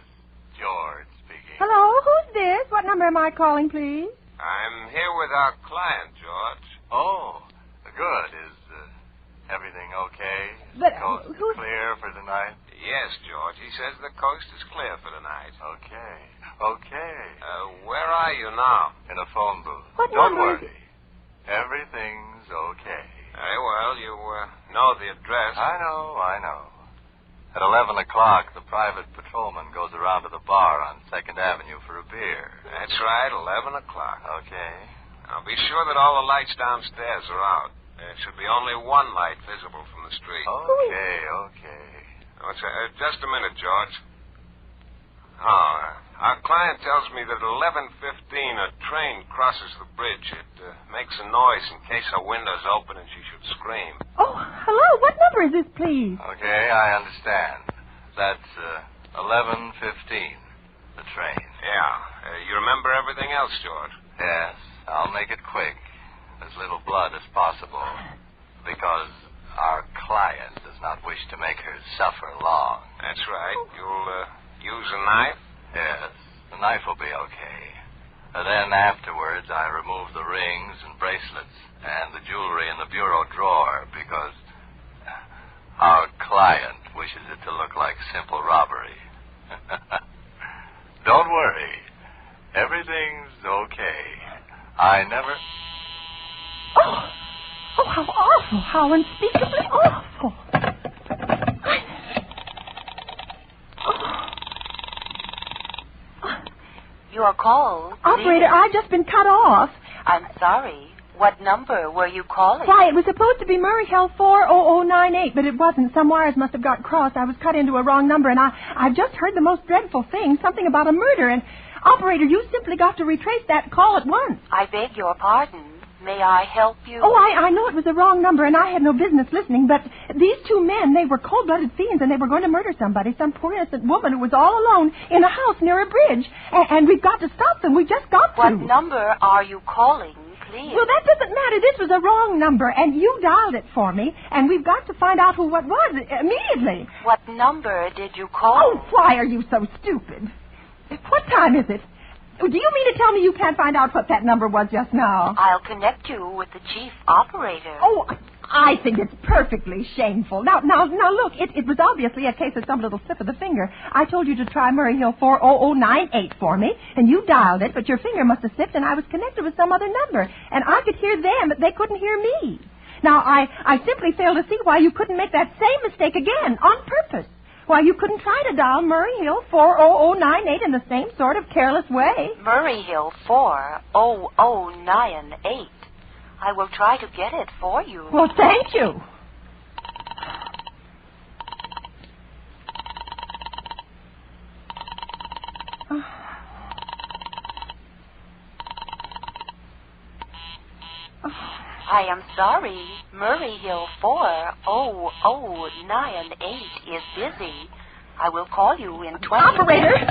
George speaking. Hello, who's this? What number am I calling, please? I'm here with our client, George. Oh, good. Is everything okay? But, the coast is clear for tonight? Yes, George. He says the coast is clear for tonight. Okay. Where are you now? In a phone booth. What Don't number worry. Everything's okay. Very well. You know the address. I know. At 11 o'clock, the private patrolman goes around to the bar on 2nd Avenue for a beer. That's right, 11 o'clock. Okay. Now, be sure that all the lights downstairs are out. There should be only one light visible from the street. Okay. Just a minute, George. Our client tells me that at 11:15 a train crosses the bridge. It makes a noise in case her window's open and she should scream. Oh, hello. What number is this, please? Okay, I understand. That's 11:15, the train. Yeah. You remember everything else, George? Yes. I'll make it quick. As little blood as possible. Because our client does not wish to make her suffer long. That's right. You'll use a knife? Yes. The knife will be okay. And then afterwards, I remove the rings and bracelets and the jewelry in the bureau drawer because our client wishes it to look like simple robbery. Don't worry. Everything's okay. I never... Oh, how awful. How unspeakably awful. Your call, please. Operator, I've just been cut off. I'm sorry. What number were you calling? Why, it was supposed to be Murray Hill 40098, but it wasn't. Some wires must have got crossed. I was cut into a wrong number, and I've just heard the most dreadful thing, something about a murder, and... Operator, you simply got to retrace that call at once. I beg your pardon. May I help you? Oh, I know it was the wrong number, and I had no business listening, but these two men, they were cold-blooded fiends, and they were going to murder somebody, some poor innocent woman who was all alone in a house near a bridge. And we've got to stop them. We just got to. What number are you calling, please? Well, that doesn't matter. This was a wrong number, and you dialed it for me, and we've got to find out who what was immediately. What number did you call? Oh, why are you so stupid? What time is it? Do you mean to tell me you can't find out what that number was just now? I'll connect you with the chief operator. Oh, I think it's perfectly shameful. Now, look, it was obviously a case of some little slip of the finger. I told you to try Murray Hill 40098 for me, and you dialed it, but your finger must have slipped, and I was connected with some other number, and I could hear them, but they couldn't hear me. Now, I simply fail to see why you couldn't make that same mistake again, on purpose. Why, you couldn't try to dial Murray Hill 40098 in the same sort of careless way. Murray Hill 40098. I will try to get it for you. Well, thank you. I am sorry. Murray Hill 40098 is busy. I will call you in 20 minutes.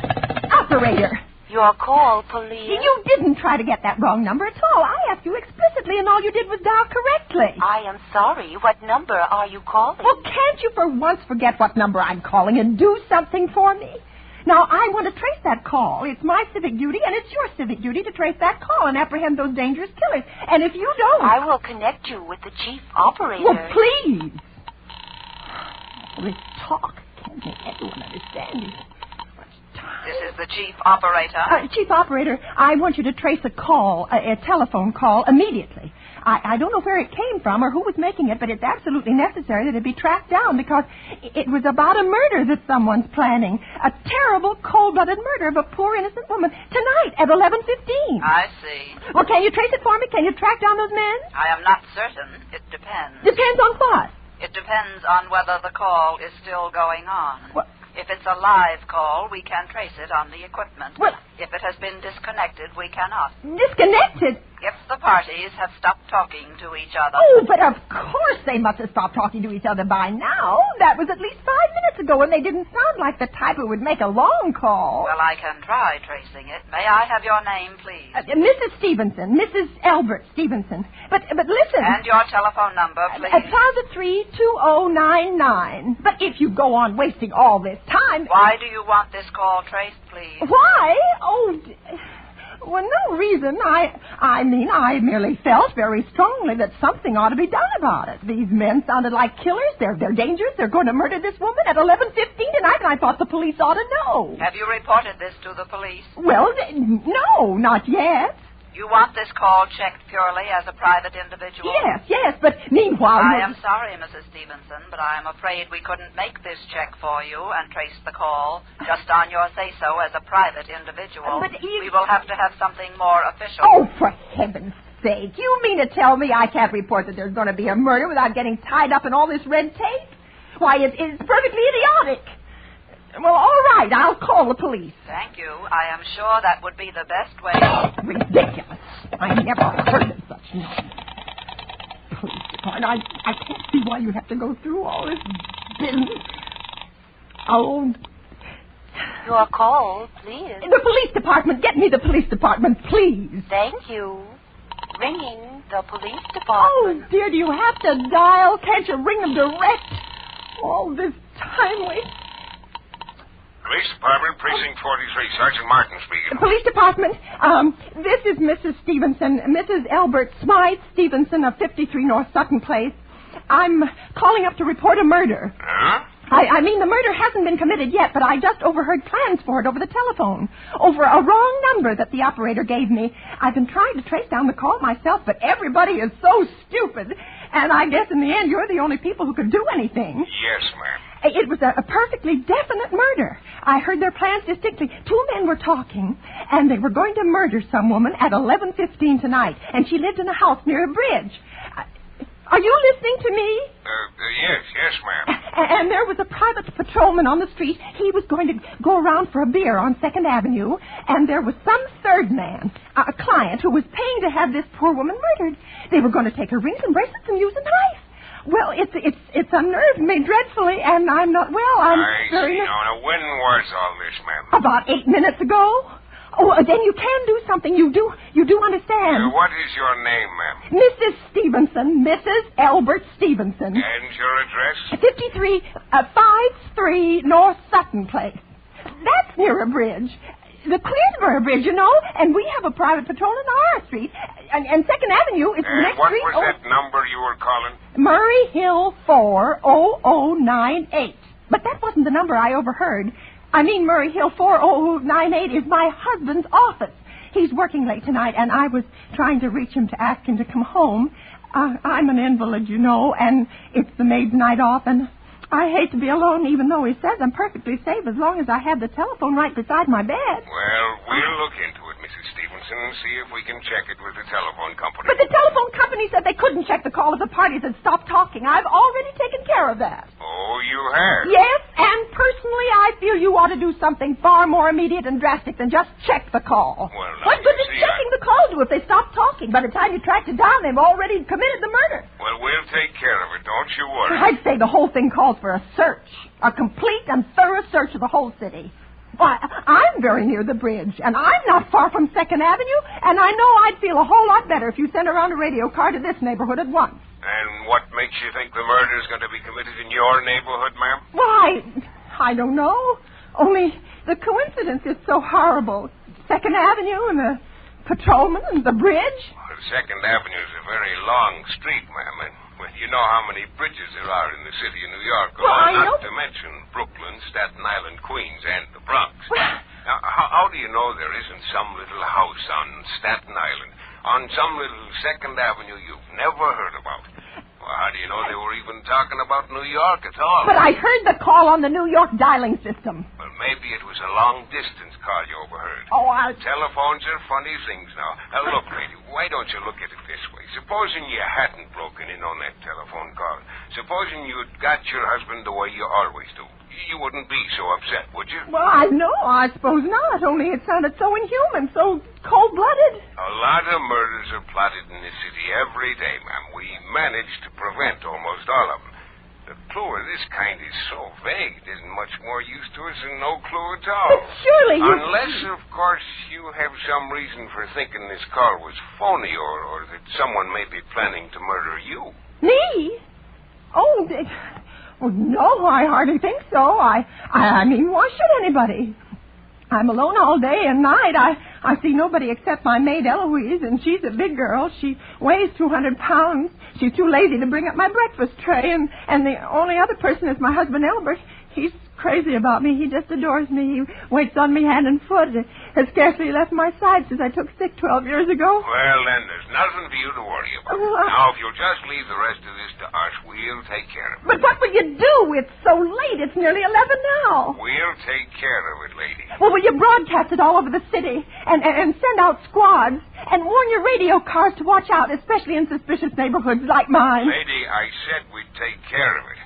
Operator! Your call, police. You didn't try to get that wrong number at all. I asked you explicitly, and all you did was dial correctly. I am sorry. What number are you calling? Well, can't you for once forget what number I'm calling and do something for me? Now, I want to trace that call. It's my civic duty, and it's your civic duty to trace that call and apprehend those dangerous killers. And if you don't... I will connect you with the chief operator. Well, please. This talk can't make everyone understand you. This is the chief operator. Chief operator, I want you to trace a call, a telephone call, immediately. I don't know where it came from or who was making it, but it's absolutely necessary that it be tracked down because it was about a murder that someone's planning. A terrible, cold-blooded murder of a poor, innocent woman tonight at 11:15. I see. Well, can you trace it for me? Can you track down those men? I am not certain. It depends. Depends on what? It depends on whether the call is still going on. What? If it's a live call, we can trace it on the equipment. What? If it has been disconnected, we cannot. Disconnected? If the parties have stopped talking to each other. Oh, but of course they must have stopped talking to each other by now. That was at least 5 minutes ago, and they didn't sound like the type who would make a long call. Well, I can try tracing it. May I have your name, please? Mrs. Stevenson. Mrs. Albert Stevenson. But listen. And your telephone number, please. Plaza 32099. But if you go on wasting all this time... Why do you want this call traced, please? Why? Oh... Well, no reason. I mean, I merely felt very strongly that something ought to be done about it. These men sounded like killers. They're dangerous. They're going to murder this woman at 11:15 tonight, and I thought the police ought to know. Have you reported this to the police? Well, no, not yet. You want this call checked purely as a private individual? Yes, but meanwhile... I am sorry, Mrs. Stevenson, but I am afraid we couldn't make this check for you and trace the call just on your say-so as a private individual. But we will have to have something more official. Oh, for heaven's sake. You mean to tell me I can't report that there's going to be a murder without getting tied up in all this red tape? Why, it's perfectly idiotic. Well, all right, I'll call the police. Thank you. I am sure that would be the best way. Ridiculous. I never heard of such nonsense. Police department, I can't see why you have to go through all this business. Oh. Your call, please. The police department. Get me the police department, please. Thank you. Ringing the police department. Oh, dear, do you have to dial? Can't you ring them direct? All this time wait. Police Department, Precinct 43. Sergeant Martin speaking. Police Department, this is Mrs. Stevenson, Mrs. Albert Smythe Stevenson of 53 North Sutton Place. I'm calling up to report a murder. Huh? I mean, the murder hasn't been committed yet, but I just overheard plans for it over the telephone, over a wrong number that the operator gave me. I've been trying to trace down the call myself, but everybody is so stupid. And I guess in the end, you're the only people who could do anything. Yes, ma'am. It was a perfectly definite murder. I heard their plans distinctly. 2 men were talking, and they were going to murder some woman at 11:15 tonight, and she lived in a house near a bridge. Are you listening to me? Yes, ma'am. And there was a private patrolman on the street. He was going to go around for a beer on 2nd Avenue, and there was some third man, a client, who was paying to have this poor woman murdered. They were going to take her rings and bracelets and use a knife. Well, it's unnerved me dreadfully, and I'm not well. I see. Now, when was all this, ma'am? About 8 minutes ago. Oh, then you can do something. You do understand. What is your name, ma'am? Mrs. Stevenson, Mrs. Albert Stevenson. And your address? 53 North Sutton Place. That's near a bridge. The Cleansboro Bridge, you know, and we have a private patrol in our street. And 2nd Avenue is the next what street. What was that number you were calling? Murray Hill 40098. But that wasn't the number I overheard. I mean, Murray Hill 40098 is my husband's office. He's working late tonight, and I was trying to reach him to ask him to come home. I'm an invalid, you know, and it's the maid's night off, and I hate to be alone, even though he says I'm perfectly safe as long as I have the telephone right beside my bed. Well, we'll look into it, Mrs. Stevenson, and see if we can check it with the telephone company. But the telephone company said they couldn't check the call if the parties had stopped talking. I've already taken care of that. Oh, you have? Yes, and personally, I feel you ought to do something far more immediate and drastic than just check the call. Well, what good is checking the call do if they stop talking? By the time you tracked it down, they've already committed the murder. Well, we'll take care of it. Don't you worry. I'd say the whole thing calls for a search, a complete and thorough search of the whole city. Why, I'm very near the bridge, and I'm not far from 2nd Avenue, and I know I'd feel a whole lot better if you sent around a radio car to this neighborhood at once. And what makes you think the murder is going to be committed in your neighborhood, ma'am? Why, I don't know. Only the coincidence is so horrible. 2nd Avenue and the patrolman and the bridge. Well, 2nd Avenue is a very long street, ma'am, and you know how many bridges there are in the city of New York. Well, I know. Not to mention Brooklyn, Staten Island, Queens, and the Bronx. Now, how do you know there isn't some little house on Staten Island, on some little 2nd Avenue you've never heard about? Well, how do you know they were even talking about New York at all? But I heard the call on the New York dialing system. Well, maybe it was a long-distance call you overheard. Oh, Telephones are funny things now. Now, look, lady, why don't you look at it this way? Supposing you hadn't broken in on that telephone call. Supposing you'd got your husband the way you always do. You wouldn't be so upset, would you? Well, I know. I suppose not. Only it sounded so inhuman, so cold-blooded. A lot of murders are plotted in this city every day, ma'am. We manage to prevent almost all of them. The clue of this kind is so vague, it isn't much more use to us than no clue at all. But surely you... Unless, of course, you have some reason for thinking this call was phony or that someone may be planning to murder you. Me? Oh, well, no, I hardly think so. I mean, why should anybody? I'm alone all day and night. I see nobody except my maid, Eloise, and she's a big girl. She weighs 200 pounds. She's too lazy to bring up my breakfast tray, and the only other person is my husband, Albert. He's crazy about me. He just adores me. He waits on me hand and foot. Has scarcely left my side since I took sick 12 years ago. Well, then, there's nothing for you to worry about. Now, if you'll just leave the rest of this to us, we'll take care of it. But what will you do? It's so late. It's nearly 11 now. We'll take care of it, lady. Well, will you broadcast it all over the city and send out squads and warn your radio cars to watch out, especially in suspicious neighborhoods like mine? Lady, I said we'd take care of it.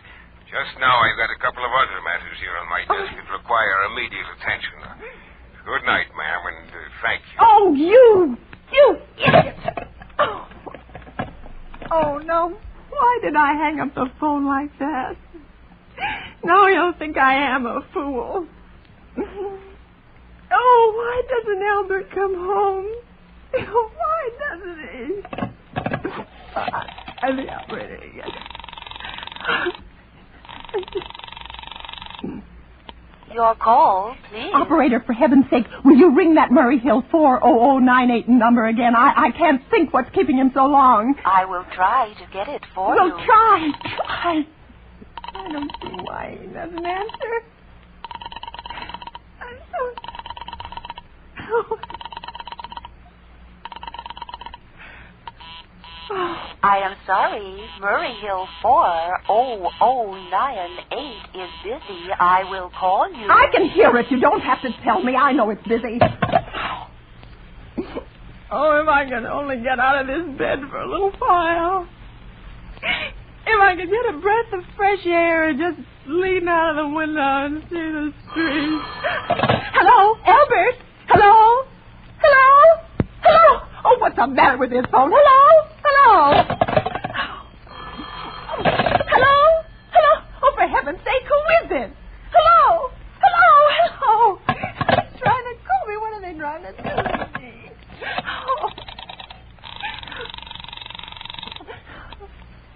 Just now, I've got a couple of other matters here on my desk that require immediate attention. Good night, ma'am, and thank you. Oh, you idiot! Oh, no. Why did I hang up the phone like that? Now you'll think I am a fool. Oh, why doesn't Albert come home? Why doesn't he? The operator. Your call, please. Operator, for heaven's sake, will you ring that Murray Hill 40098 number again? I can't think what's keeping him so long. I will try to get it for you. Well, try. I don't see why he doesn't answer. I'm so... Oh. I am sorry. Murray Hill 40098 is busy. I will call you. I can hear it. You don't have to tell me. I know it's busy. Oh, if I could only get out of this bed for a little while. If I could get a breath of fresh air and just lean out of the window and see the street. Hello, Albert? Hello? Hello? Hello? Oh, what's the matter with this phone? Hello? Hello? Hello? Hello? Oh, for heaven's sake, who is it? Hello? Hello? Hello? They're trying to call me. What are they trying to do to me? Oh.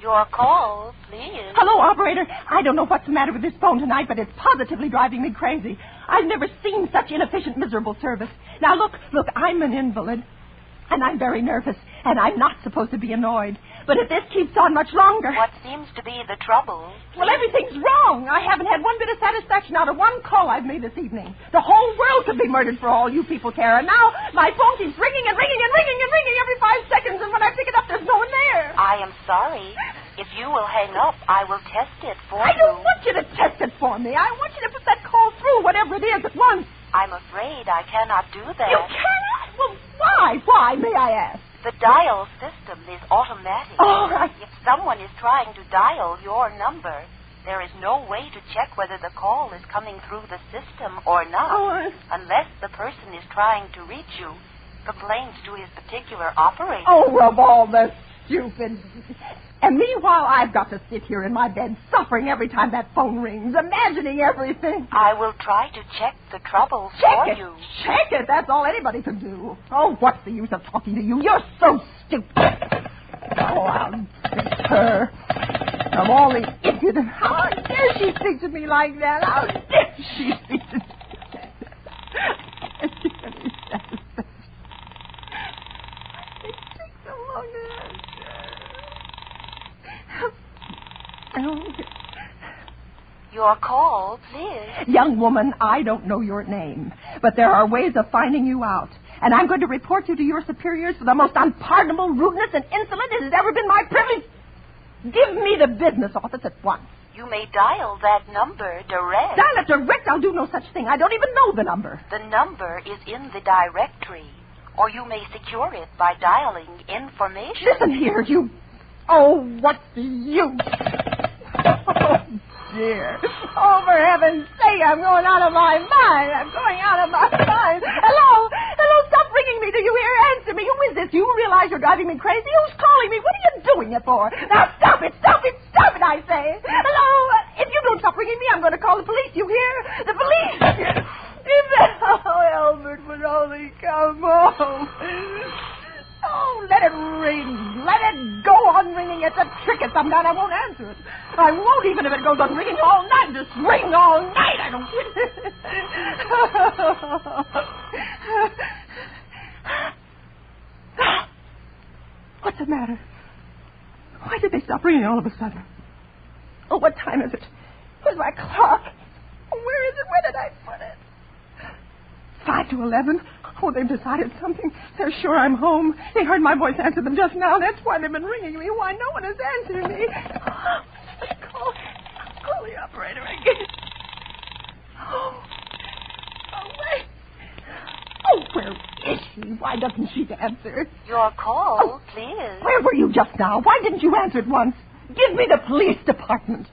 Your call, please. Hello, operator. I don't know what's the matter with this phone tonight, but it's positively driving me crazy. I've never seen such inefficient, miserable service. Now, look, I'm an invalid, and I'm very nervous, and I'm not supposed to be annoyed. But if this keeps on much longer... What seems to be the trouble? Well, everything's wrong. I haven't had one bit of satisfaction out of one call I've made this evening. The whole world could be murdered for all you people care. And now my phone keeps ringing and ringing and ringing and ringing every 5 seconds, and when I pick it up, there's no one there. I am sorry. If you will hang up, I will test it for you. I don't want you to test it for me. I want you to put that call through, whatever it is, at once. I'm afraid I cannot do that. You cannot? Well, why? Why, may I ask? The dial system is automatic. All right. If someone is trying to dial your number, there is no way to check whether the call is coming through the system or not, unless the person is trying to reach you, complains to his particular operator. Oh, of all the stupid... And meanwhile, I've got to sit here in my bed suffering every time that phone rings, imagining everything. I will try to check the trouble for you. Check it. That's all anybody can do. Oh, what's the use of talking to you? You're so stupid. Oh, I'll fix her. Of all the idiots. How dare she speak to me like that? How dare she speak to me like that? It takes so long to answer. Your call, please. Young woman, I don't know your name, but there are ways of finding you out. And I'm going to report you to your superiors for the most unpardonable rudeness and insolence it has ever been my privilege. Give me the business office at once. You may dial that number direct. Dial it direct? I'll do no such thing. I don't even know the number. The number is in the directory, or you may secure it by dialing information. Listen here, you... Oh, what's the use? Oh, dear. Oh, for heaven's sake, I'm going out of my mind. I'm going out of my mind. Hello? Hello, stop ringing me. Do you hear? Answer me. Who is this? You realize you're driving me crazy? Who's calling me? What are you doing it for? Now, stop it, I say. Hello? If you don't stop ringing me, I'm going to call the police. You hear? The police. Oh, Albert would only come home. Oh, let it ring. Let it go on ringing. It's a trick at some night. I won't answer it. I won't, even if it goes on ringing all night. Just ring all night. I don't... What's the matter? Why did they stop ringing all of a sudden? Oh, what time is it? Where's my clock? Where is it? Where did I put it? 5 to 11. Oh, they've decided something. They're sure I'm home. They heard my voice answer them just now. That's why they've been ringing me. Why no one has answered me. Call the operator again. Oh, wait. Oh, where is she? Why doesn't she answer? Your call, please. Where were you just now? Why didn't you answer at once? Give me the police department.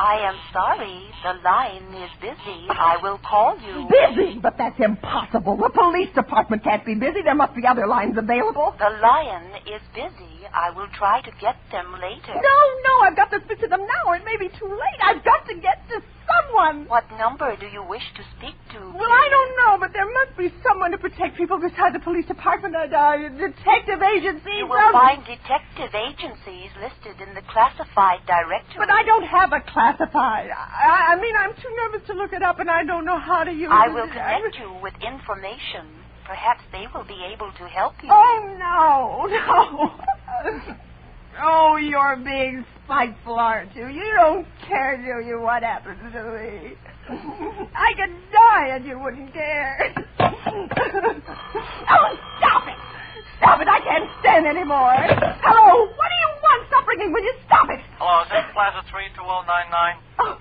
I am sorry. The line is busy. I will call you. Busy? But that's impossible. The police department can't be busy. There must be other lines available. The lion is busy. I will try to get them later. No, I've got to speak to them now, or it may be too late. I've got to get to someone. What number do you wish to speak to? Well, I don't know, but there must be someone to protect people besides the police department. Detective agencies. You will find detective agencies listed in the classified directory. But I don't have a classified. I mean, I'm too nervous to look it up, and I don't know how to use it. I will connect you with information. Perhaps they will be able to help you. Oh, no. Oh, you're being spiteful, aren't you? You don't care, do you, what happens to me? I could die and you wouldn't care. Oh, stop it! Stop it, I can't stand anymore. Hello, what do you want? Stop ringing, will you? Stop it! Hello, is this Plaza 32099? Oh,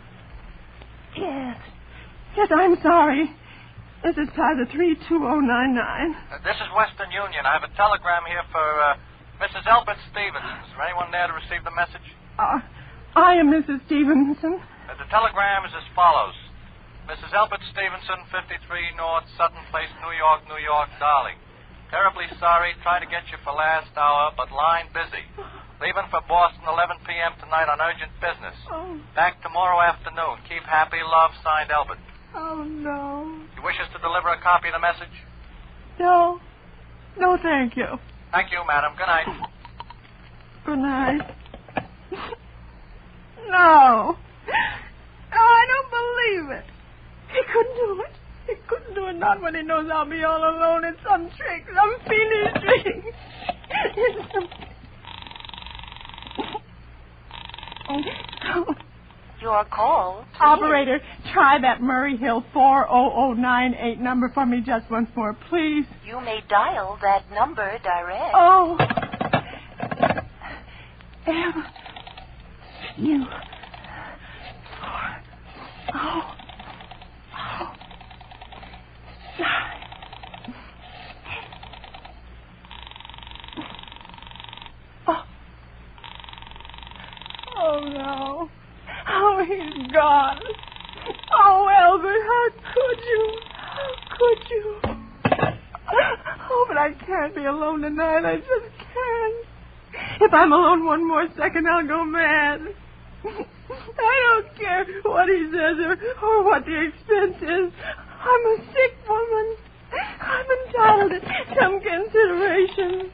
yes. Yes, I'm sorry. This is Plaza 32099. This is Western Union. I have a telegram here for Mrs. Elbert Stevenson. Is there anyone there to receive the message? I am Mrs. Stevenson. The telegram is as follows. Mrs. Elbert Stevenson, 53 North Sutton Place, New York, New York, darling. Terribly sorry. Try to get you for last hour, but line busy. Leaving for Boston 11 p.m. tonight on urgent business. Oh. Back tomorrow afternoon. Keep happy. Love, signed Elbert. Oh, no. You wish us to deliver a copy of the message? No. No, thank you. Thank you, madam. Good night. Good night. No. No, I don't believe it. He couldn't do it. He couldn't do it, not when he knows I'll be all alone. It's some trick, some fiendish trick. It's some... Oh. Your call, please. Operator, try that Murray Hill 40098 number for me just once more, please. You may dial that number direct. Oh. M-U. Oh. Oh. 9. Oh. Oh, no. Oh, he's gone. Oh, Albert, how could you? How could you? Oh, but I can't be alone tonight. I just can't. If I'm alone one more second, I'll go mad. I don't care what he says or what the expense is. I'm a sick woman. I'm entitled to some consideration.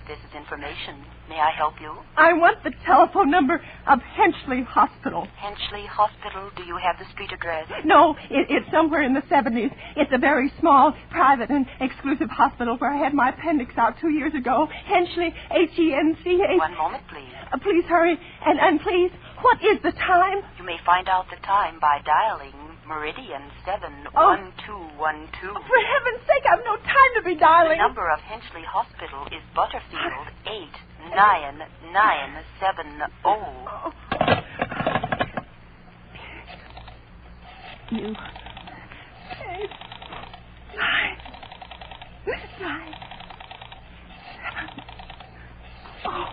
This is information. May I help you? I want the telephone number of Henchley Hospital. Henchley Hospital. Do you have the street address? No, it's somewhere in the 70s. It's a very small, private, and exclusive hospital where I had my appendix out 2 years ago. Henchley, Hench. 1 moment, please. Please hurry. And please, what is the time? You may find out the time by dialing Meridian 71212. For heaven's sake, I've no time to be dialing. The number of Henchley Hospital is Butterfield 89970. You. 8, 9, 9, 7. Oh.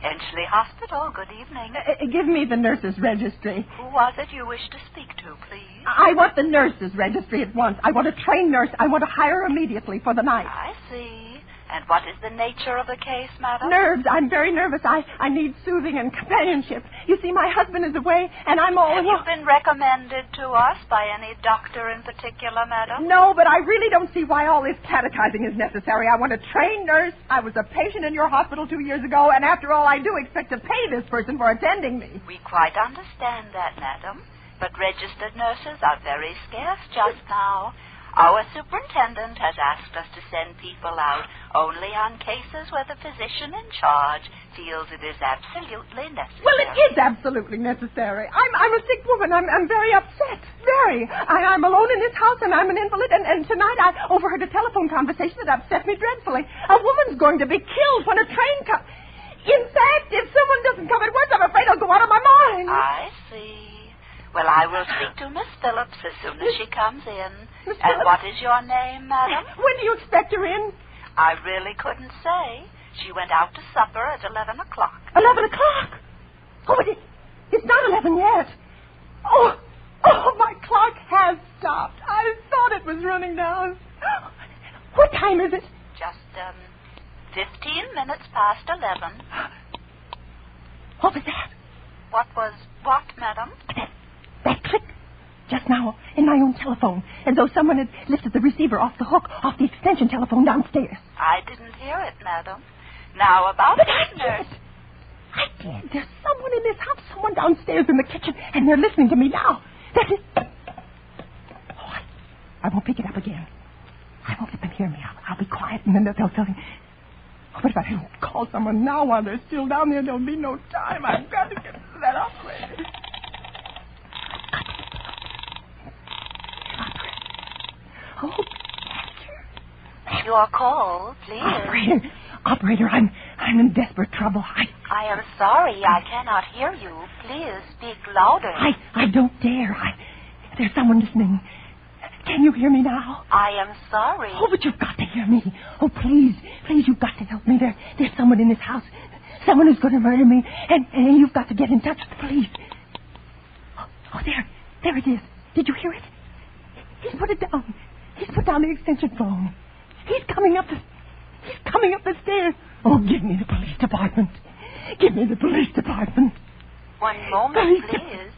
Henchley Hospital, good evening. Give me the nurse's registry. Who was it you wish to speak to, please? I want the nurse's registry at once. I want a trained nurse. I want to hire her immediately for the night. I see. And what is the nature of the case, madam? Nerves. I'm very nervous. I need soothing and companionship. You see, my husband is away, and I'm all alone. Have you been recommended to us by any doctor in particular, madam? No, but I really don't see why all this catechizing is necessary. I want a trained nurse. I was a patient in your hospital 2 years ago, and after all, I do expect to pay this person for attending me. We quite understand that, madam. But registered nurses are very scarce just now. Our superintendent has asked us to send people out only on cases where the physician in charge feels it is absolutely necessary. Well, it is absolutely necessary. I'm a sick woman. I'm very upset. Very. I'm alone in this house, and I'm an invalid, and tonight I overheard a telephone conversation that upset me dreadfully. A woman's going to be killed when a train comes. In fact, if someone doesn't come at once, I'm afraid I'll go out of my mind. I see. Well, I will speak to Miss Phillips as soon as she comes in. Miss And Phillips? what is your name, madam? When do you expect her in? I really couldn't say. She went out to supper at 11 o'clock. 11 o'clock? Oh, but it's not 11 yet. Oh, my clock has stopped. I thought it was running down. What time is it? Just, 15 minutes past 11. What was that? What, madam? That click just now in my own telephone, as though someone had lifted the receiver off the hook, off the extension telephone downstairs. I didn't hear it, madam. Now, about But this nurse. I did. There's someone in this house. Someone downstairs in the kitchen, and they're listening to me now. That is... Oh, I won't pick it up again. I won't let them hear me. I'll be quiet, and then they'll tell me... Oh, but if I don't call someone now while they're still down there, there'll be no time. I've got to get to that operator. Oh, your call, please. Operator, I'm in desperate trouble. I am sorry, I cannot hear you. Please speak louder. I don't dare. There's someone listening. Can you hear me now? I am sorry. Oh, but you've got to hear me. Oh, please, you've got to help me. There's someone in this house. Someone who's going to murder me. And you've got to get in touch with the police. Oh, there it is. Did you hear it? He's put it down. He's put down the extension phone. He's coming up the stairs. Oh, give me the police department. Give me the police department. One moment, please.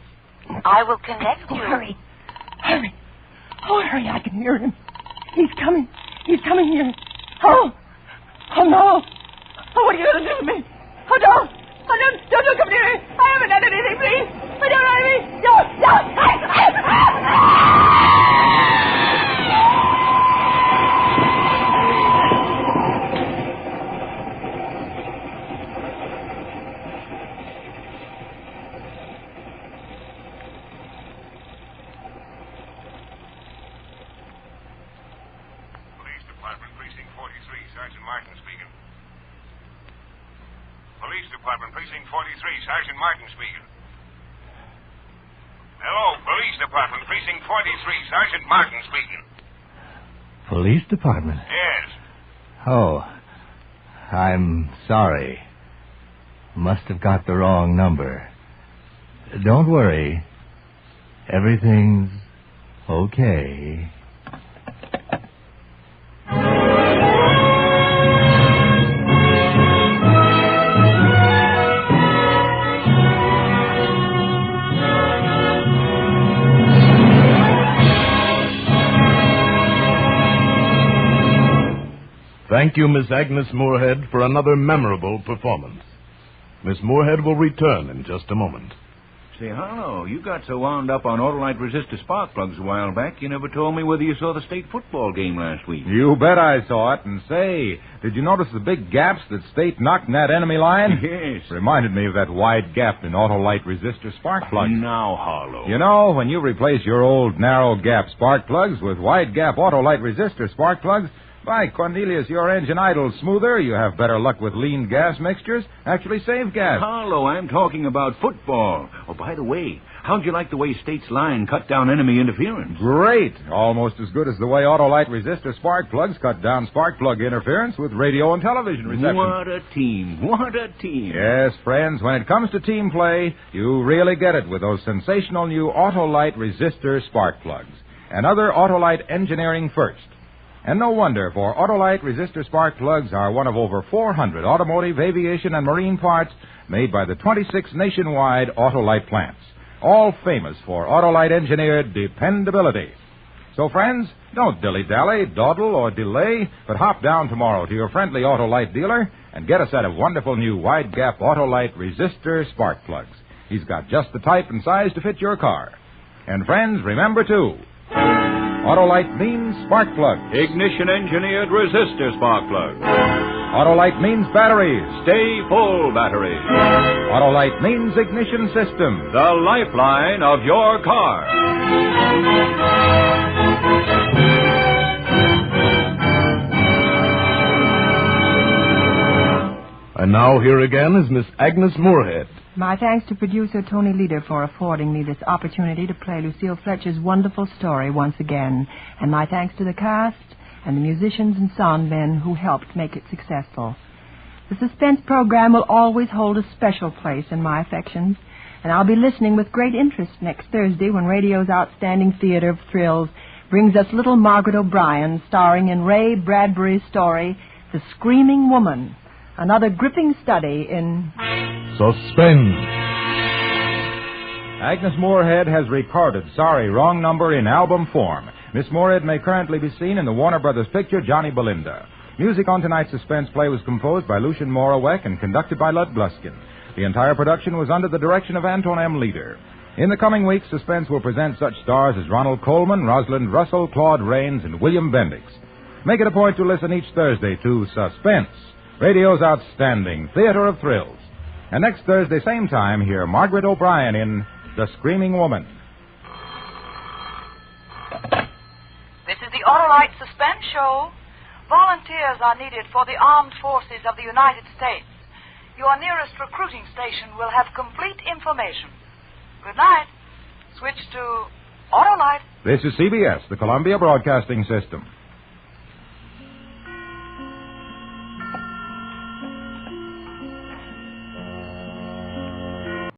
I will connect you. Hurry. Oh, hurry, I can hear him. He's coming here. Oh no. Oh, what are you going to do to me? Oh, don't come near me. I haven't done anything, please. Oh, don't hurt me. Don't. Police Department, Precinct 43, Sergeant Martin speaking. Hello, Police Department, Precinct 43, Sergeant Martin speaking. Police Department? Yes. Oh, I'm sorry. Must have got the wrong number. Don't worry. Everything's okay. Thank you, Miss Agnes Moorhead, for another memorable performance. Miss Moorhead will return in just a moment. Say, Harlow, you got so wound up on Autolite resistor spark plugs a while back, you never told me whether you saw the state football game last week. You bet I saw it. And say, did you notice the big gaps that State knocked in that enemy line? Yes. Reminded me of that wide gap in Autolite resistor spark plugs. Now, Harlow. You know, when you replace your old narrow gap spark plugs with wide gap Autolite resistor spark plugs, by Cornelius, your engine idles smoother, you have better luck with lean gas mixtures, actually save gas. Harlow, I'm talking about football. Oh, by the way, how'd you like the way State's line cut down enemy interference? Great. Almost as good as the way Autolite resistor spark plugs cut down spark plug interference with radio and television reception. What a team. What a team. Yes, friends, when it comes to team play, you really get it with those sensational new Autolite resistor spark plugs. And other Autolite engineering first. And no wonder, for Autolite resistor spark plugs are one of over 400 automotive, aviation, and marine parts made by the 26 nationwide Autolite plants, all famous for Autolite-engineered dependability. So, friends, don't dilly-dally, dawdle, or delay, but hop down tomorrow to your friendly Autolite dealer and get a set of wonderful new wide-gap Autolite resistor spark plugs. He's got just the type and size to fit your car. And, friends, remember, too, Autolite means spark plug. Ignition-engineered resistor spark plug. Autolite means batteries. Stay full battery. Autolite means ignition system. The lifeline of your car. And now here again is Miss Agnes Moorhead. My thanks to producer Tony Leader for affording me this opportunity to play Lucille Fletcher's wonderful story once again. And my thanks to the cast and the musicians and sound men who helped make it successful. The Suspense program will always hold a special place in my affections, and I'll be listening with great interest next Thursday when radio's outstanding theater of thrills brings us little Margaret O'Brien starring in Ray Bradbury's story, The Screaming Woman. Another gripping study in Suspense. Agnes Moorhead has recorded Sorry, Wrong Number in album form. Miss Moorhead may currently be seen in the Warner Brothers picture Johnny Belinda. Music on tonight's Suspense play was composed by Lucien Morawek and conducted by Lud Gluskin. The entire production was under the direction of Anton M. Leader. In the coming weeks, Suspense will present such stars as Ronald Coleman, Rosalind Russell, Claude Rains, and William Bendix. Make it a point to listen each Thursday to Suspense, radio's outstanding theater of thrills. And next Thursday, same time, hear Margaret O'Brien in The Screaming Woman. This is the Autolite Suspense Show. Volunteers are needed for the armed forces of the United States. Your nearest recruiting station will have complete information. Good night. Switch to Autolite. This is CBS, the Columbia Broadcasting System.